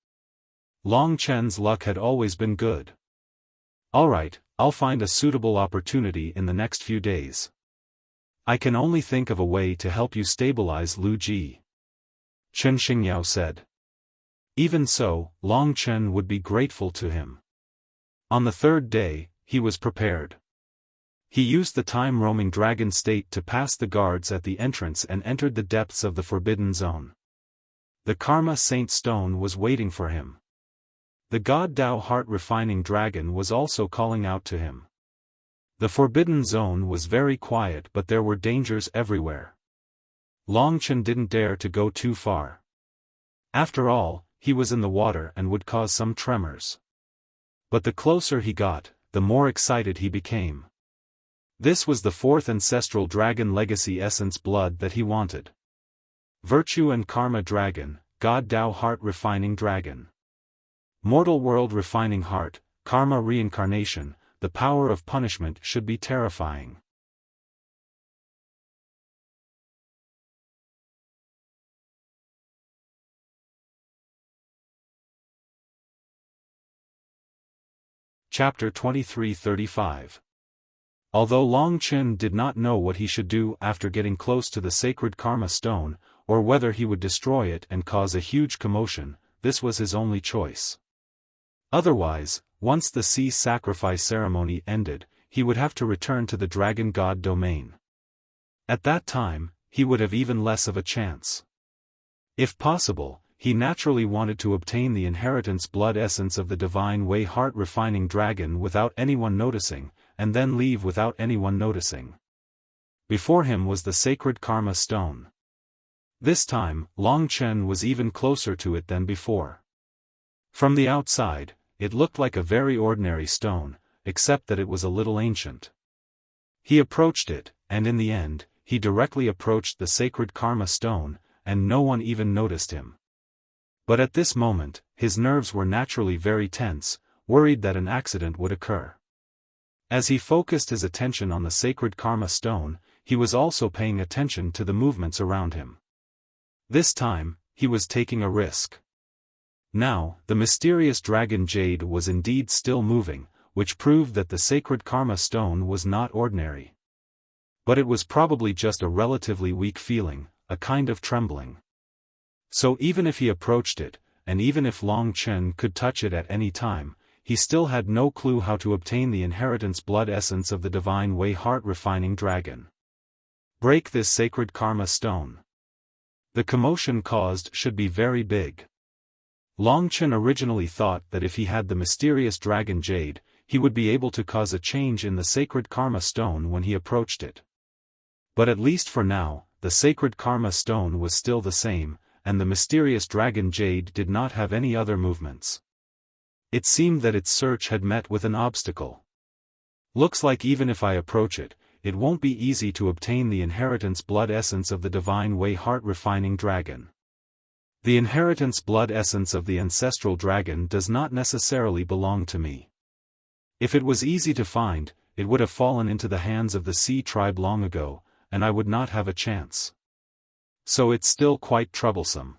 Long Chen's luck had always been good. Alright, I'll find a suitable opportunity in the next few days. I can only think of a way to help you stabilize Lu Ji. Chen Xingyao said. Even so, Long Chen would be grateful to him. On the 3rd day, he was prepared. He used the time-roaming dragon state to pass the guards at the entrance and entered the depths of the forbidden zone. The Karma Saint Stone was waiting for him. The God Dao heart-refining dragon was also calling out to him. The forbidden zone was very quiet, but there were dangers everywhere. Long Chen didn't dare to go too far. After all, he was in the water and would cause some tremors. But the closer he got, the more excited he became. This was the 4th ancestral dragon legacy essence blood that he wanted. Virtue and Karma Dragon, God Dao Heart Refining Dragon. Mortal World Refining Heart, Karma Reincarnation, the power of punishment should be terrifying. Chapter 23-35. Although Long Chen did not know what he should do after getting close to the sacred Karma Stone, or whether he would destroy it and cause a huge commotion, this was his only choice. Otherwise, once the sea sacrifice ceremony ended, he would have to return to the dragon god domain. At that time, he would have even less of a chance. If possible, he naturally wanted to obtain the inheritance blood essence of the divine way heart refining dragon without anyone noticing, and then leave without anyone noticing. Before him was the sacred Karma Stone. This time, Long Chen was even closer to it than before. From the outside, it looked like a very ordinary stone, except that it was a little ancient. He approached it, and in the end, he directly approached the sacred Karma Stone, and no one even noticed him. But at this moment, his nerves were naturally very tense, worried that an accident would occur. As he focused his attention on the sacred Karma Stone, he was also paying attention to the movements around him. This time, he was taking a risk. Now, the mysterious dragon jade was indeed still moving, which proved that the sacred Karma Stone was not ordinary. But it was probably just a relatively weak feeling, a kind of trembling. So even if he approached it, and even if Long Chen could touch it at any time, he still had no clue how to obtain the inheritance blood essence of the divine way heart refining dragon. Break this sacred Karma Stone. The commotion caused should be very big. Long Chen originally thought that if he had the mysterious dragon jade, he would be able to cause a change in the sacred Karma Stone when he approached it. But at least for now, the sacred karma stone was still the same, and the mysterious dragon jade did not have any other movements. It seemed that its search had met with an obstacle. Looks like even if I approach it, it won't be easy to obtain the inheritance blood essence of the divine way heart refining dragon. The inheritance blood essence of the ancestral dragon does not necessarily belong to me. If it was easy to find, it would have fallen into the hands of the sea tribe long ago, and I would not have a chance. So it's still quite troublesome.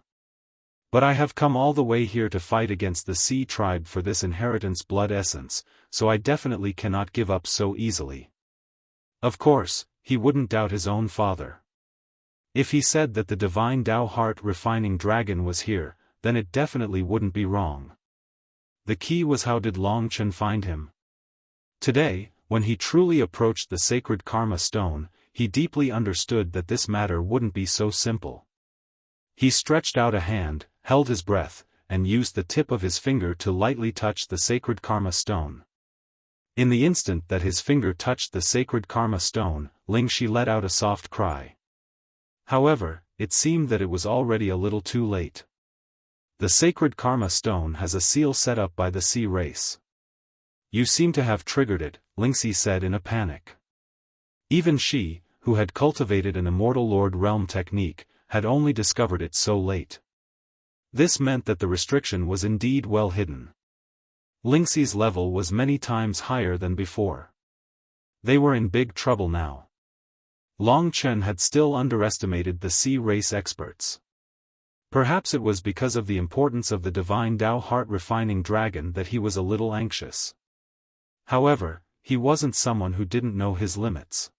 But I have come all the way here to fight against the sea tribe for this inheritance blood essence, so I definitely cannot give up so easily. Of course, he wouldn't doubt his own father. If he said that the divine Tao heart refining dragon was here, then it definitely wouldn't be wrong. The key was how did Long Chen find him? Today, when he truly approached the sacred karma stone, he deeply understood that this matter wouldn't be so simple. He stretched out a hand, held his breath, and used the tip of his finger to lightly touch the sacred karma stone. In the instant that his finger touched the sacred karma stone, Lingxi let out a soft cry. However, it seemed that it was already a little too late. The sacred karma stone has a seal set up by the sea race. You seem to have triggered it, Lingxi said in a panic. Even she, who had cultivated an immortal Lord Realm technique, had only discovered it so late. This meant that the restriction was indeed well hidden. Lingxi's level was many times higher than before. They were in big trouble now. Long Chen had still underestimated the sea race experts. Perhaps it was because of the importance of the divine Tao heart refining dragon that he was a little anxious. However, he wasn't someone who didn't know his limits.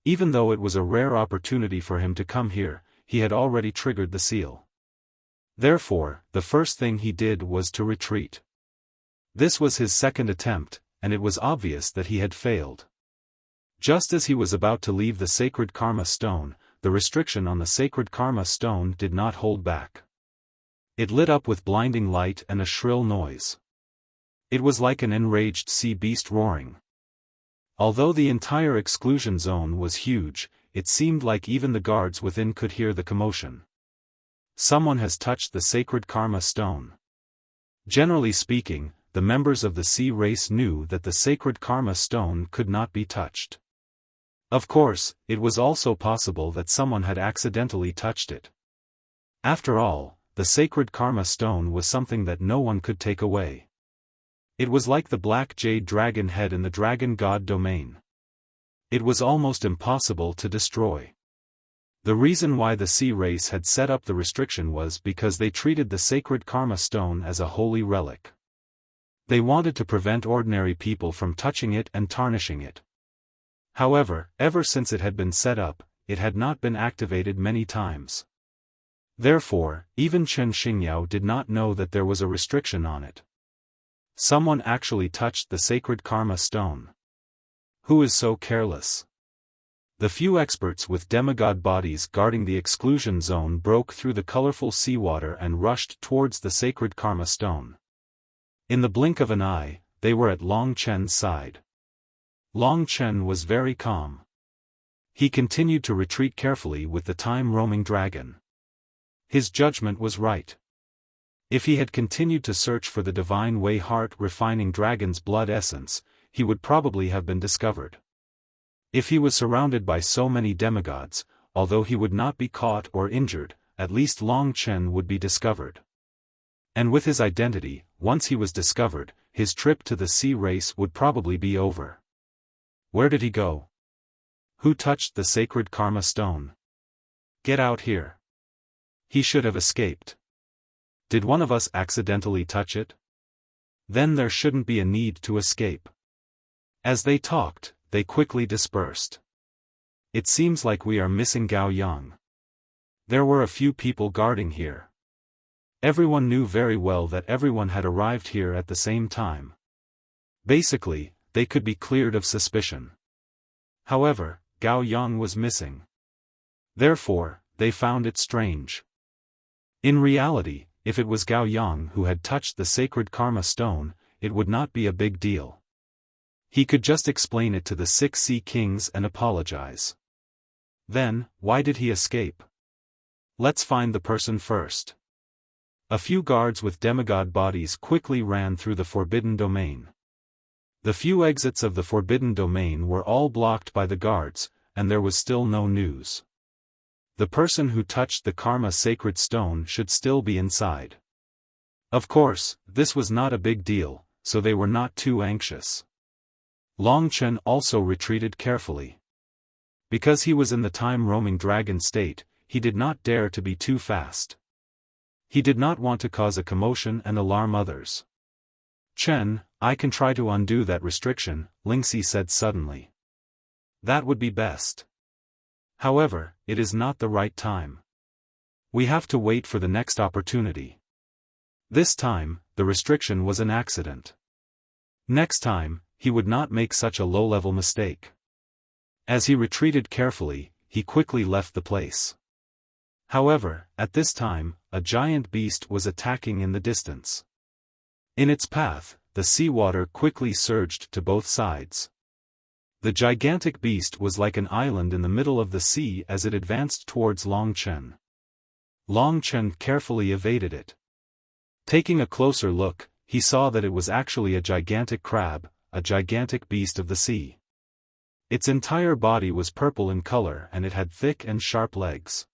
Even though it was a rare opportunity for him to come here, he had already triggered the seal. Therefore, the first thing he did was to retreat. This was his second attempt, and it was obvious that he had failed. Just as he was about to leave the sacred karma stone, the restriction on the sacred karma stone did not hold back. It lit up with blinding light and a shrill noise. It was like an enraged sea beast roaring. Although the entire exclusion zone was huge, it seemed like even the guards within could hear the commotion. Someone has touched the sacred karma stone. Generally speaking, the members of the sea race knew that the sacred karma stone could not be touched. Of course, it was also possible that someone had accidentally touched it. After all, the sacred karma stone was something that no one could take away. It was like the black jade dragon head in the dragon god domain. It was almost impossible to destroy. The reason why the sea race had set up the restriction was because they treated the sacred karma stone as a holy relic. They wanted to prevent ordinary people from touching it and tarnishing it. However, ever since it had been set up, it had not been activated many times. Therefore, even Chen Xingyao did not know that there was a restriction on it. Someone actually touched the sacred karma stone. Who is so careless? The few experts with demigod bodies guarding the exclusion zone broke through the colorful seawater and rushed towards the sacred karma stone. In the blink of an eye, they were at Long Chen's side. Long Chen was very calm. He continued to retreat carefully with the time-roaming dragon. His judgment was right. If he had continued to search for the divine way heart refining dragon's blood essence, he would probably have been discovered. If he was surrounded by so many demigods, although he would not be caught or injured, at least Long Chen would be discovered. And with his identity, once he was discovered, his trip to the sea race would probably be over. Where did he go? Who touched the sacred karma stone? Get out here. He should have escaped. Did one of us accidentally touch it? Then there shouldn't be a need to escape. As they talked, they quickly dispersed. It seems like we are missing Gao Yang. There were a few people guarding here. Everyone knew very well that everyone had arrived here at the same time. Basically, they could be cleared of suspicion. However, Gao Yang was missing. Therefore, they found it strange. In reality, if it was Gao Yang who had touched the sacred karma stone, it would not be a big deal. He could just explain it to the 6 sea kings and apologize. Then, why did he escape? Let's find the person first. A few guards with demigod bodies quickly ran through the forbidden domain. The few exits of the forbidden domain were all blocked by the guards, and there was still no news. The person who touched the karma sacred stone should still be inside. Of course, this was not a big deal, so they were not too anxious. Long Chen also retreated carefully. Because he was in the time-roaming dragon state, he did not dare to be too fast. He did not want to cause a commotion and alarm others. Chen, I can try to undo that restriction, Lingxi said suddenly. That would be best. However, it is not the right time. We have to wait for the next opportunity. This time, the restriction was an accident. Next time, he would not make such a low-level mistake. As he retreated carefully, he quickly left the place. However, at this time, a giant beast was attacking in the distance. In its path, the seawater quickly surged to both sides. The gigantic beast was like an island in the middle of the sea as it advanced towards Long Chen. Long Chen carefully evaded it. Taking a closer look, he saw that it was actually a gigantic crab, a gigantic beast of the sea. Its entire body was purple in color and it had thick and sharp legs.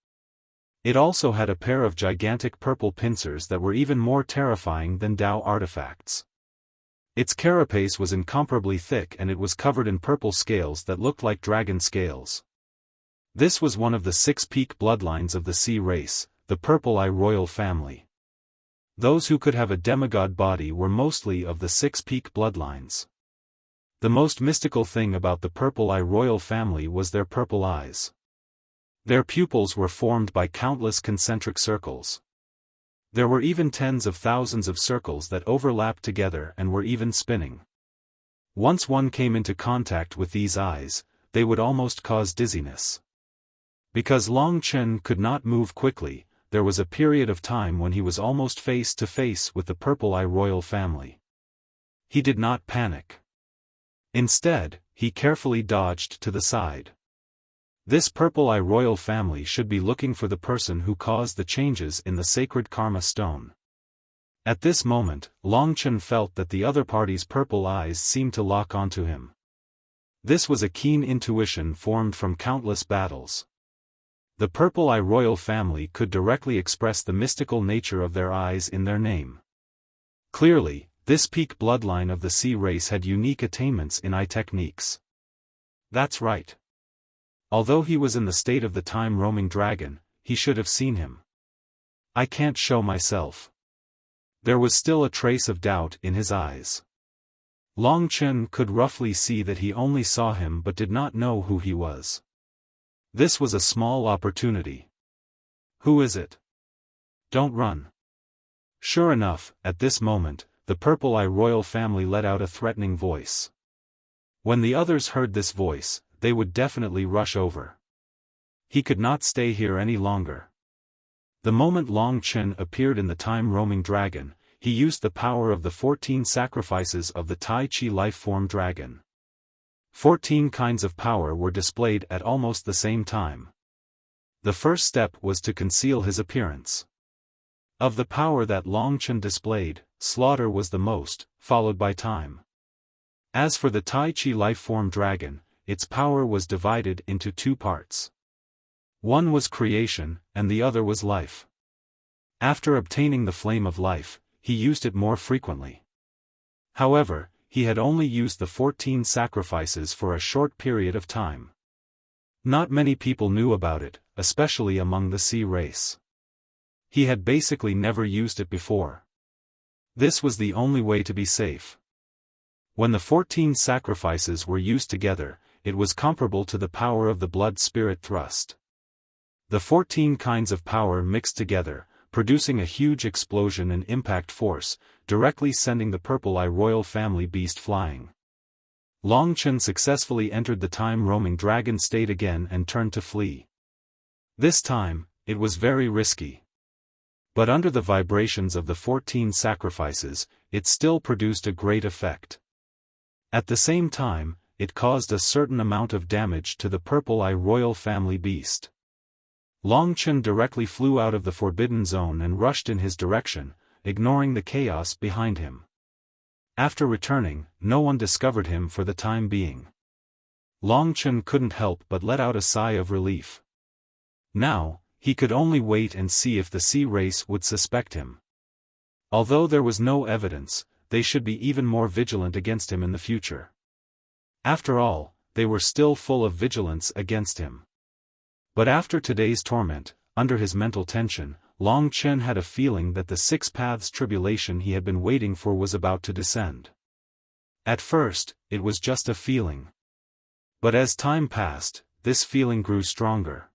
It also had a pair of gigantic purple pincers that were even more terrifying than Dao artifacts. Its carapace was incomparably thick and it was covered in purple scales that looked like dragon scales. This was one of the 6 peak bloodlines of the sea race, the Purple Eye royal family. Those who could have a demigod body were mostly of the 6 peak bloodlines. The most mystical thing about the Purple Eye royal family was their purple eyes. Their pupils were formed by countless concentric circles. There were even tens of thousands of circles that overlapped together and were even spinning. Once one came into contact with these eyes, they would almost cause dizziness. Because Long Chen could not move quickly, there was a period of time when he was almost face to face with the Purple Eye royal family. He did not panic. Instead, he carefully dodged to the side. This Purple Eye royal family should be looking for the person who caused the changes in the sacred karma stone. At this moment, Long Chen felt that the other party's purple eyes seemed to lock onto him. This was a keen intuition formed from countless battles. The Purple Eye royal family could directly express the mystical nature of their eyes in their name. Clearly, this peak bloodline of the sea race had unique attainments in eye techniques. That's right. Although he was in the state of the time-roaming dragon, he should have seen him. I can't show myself. There was still a trace of doubt in his eyes. Long Chen could roughly see that he only saw him but did not know who he was. This was a small opportunity. Who is it? Don't run. Sure enough, at this moment, the Purple Eye royal family let out a threatening voice. When the others heard this voice, they would definitely rush over. He could not stay here any longer. The moment Long Chen appeared in the time-roaming dragon, he used the power of the 14 sacrifices of the Tai Chi life-form dragon. 14 kinds of power were displayed at almost the same time. The first step was to conceal his appearance. Of the power that Long Chen displayed, slaughter was the most, followed by time. As for the Tai Chi life-form dragon, its power was divided into 2 parts. One was creation, and the other was life. After obtaining the flame of life, he used it more frequently. However, he had only used the 14 sacrifices for a short period of time. Not many people knew about it, especially among the sea race. He had basically never used it before. This was the only way to be safe. When the 14 sacrifices were used together, it was comparable to the power of the blood spirit thrust. The 14 kinds of power mixed together, producing a huge explosion and impact force, directly sending the Purple Eye royal family beast flying. Long Chen successfully entered the time-roaming dragon state again and turned to flee. This time, it was very risky. But under the vibrations of the 14 sacrifices, it still produced a great effect. At the same time, it caused a certain amount of damage to the Purple Eye royal family beast. Long Chen directly flew out of the forbidden zone and rushed in his direction, ignoring the chaos behind him. After returning, no one discovered him for the time being. Long Chen couldn't help but let out a sigh of relief. Now, he could only wait and see if the sea race would suspect him. Although there was no evidence, they should be even more vigilant against him in the future. After all, they were still full of vigilance against him. But after today's torment, under his mental tension, Long Chen had a feeling that the Six Paths tribulation he had been waiting for was about to descend. At first, it was just a feeling. But as time passed, this feeling grew stronger.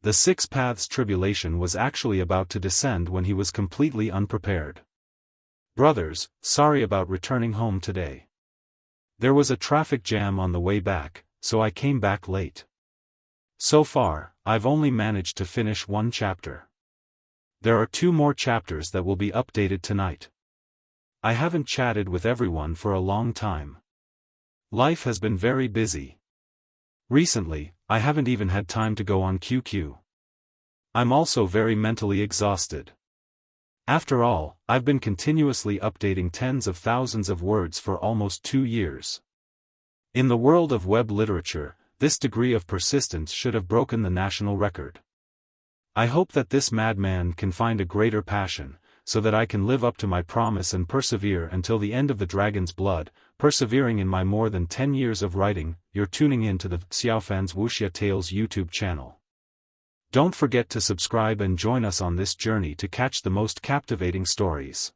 The Six Paths tribulation was actually about to descend when he was completely unprepared. Brothers, sorry about returning home today. There was a traffic jam on the way back, so I came back late. So far, I've only managed to finish one chapter. There are 2 more chapters that will be updated tonight. I haven't chatted with everyone for a long time. Life has been very busy. Recently, I haven't even had time to go on QQ. I'm also very mentally exhausted. After all, I've been continuously updating tens of thousands of words for almost 2 years. In the world of web literature, this degree of persistence should have broken the national record. I hope that this madman can find a greater passion, so that I can live up to my promise and persevere until the end of the Dragon's Blood, persevering in my more than 10 years of writing. You're tuning in to the Xiaofan's Wuxia Tales YouTube channel. Don't forget to subscribe and join us on this journey to catch the most captivating stories.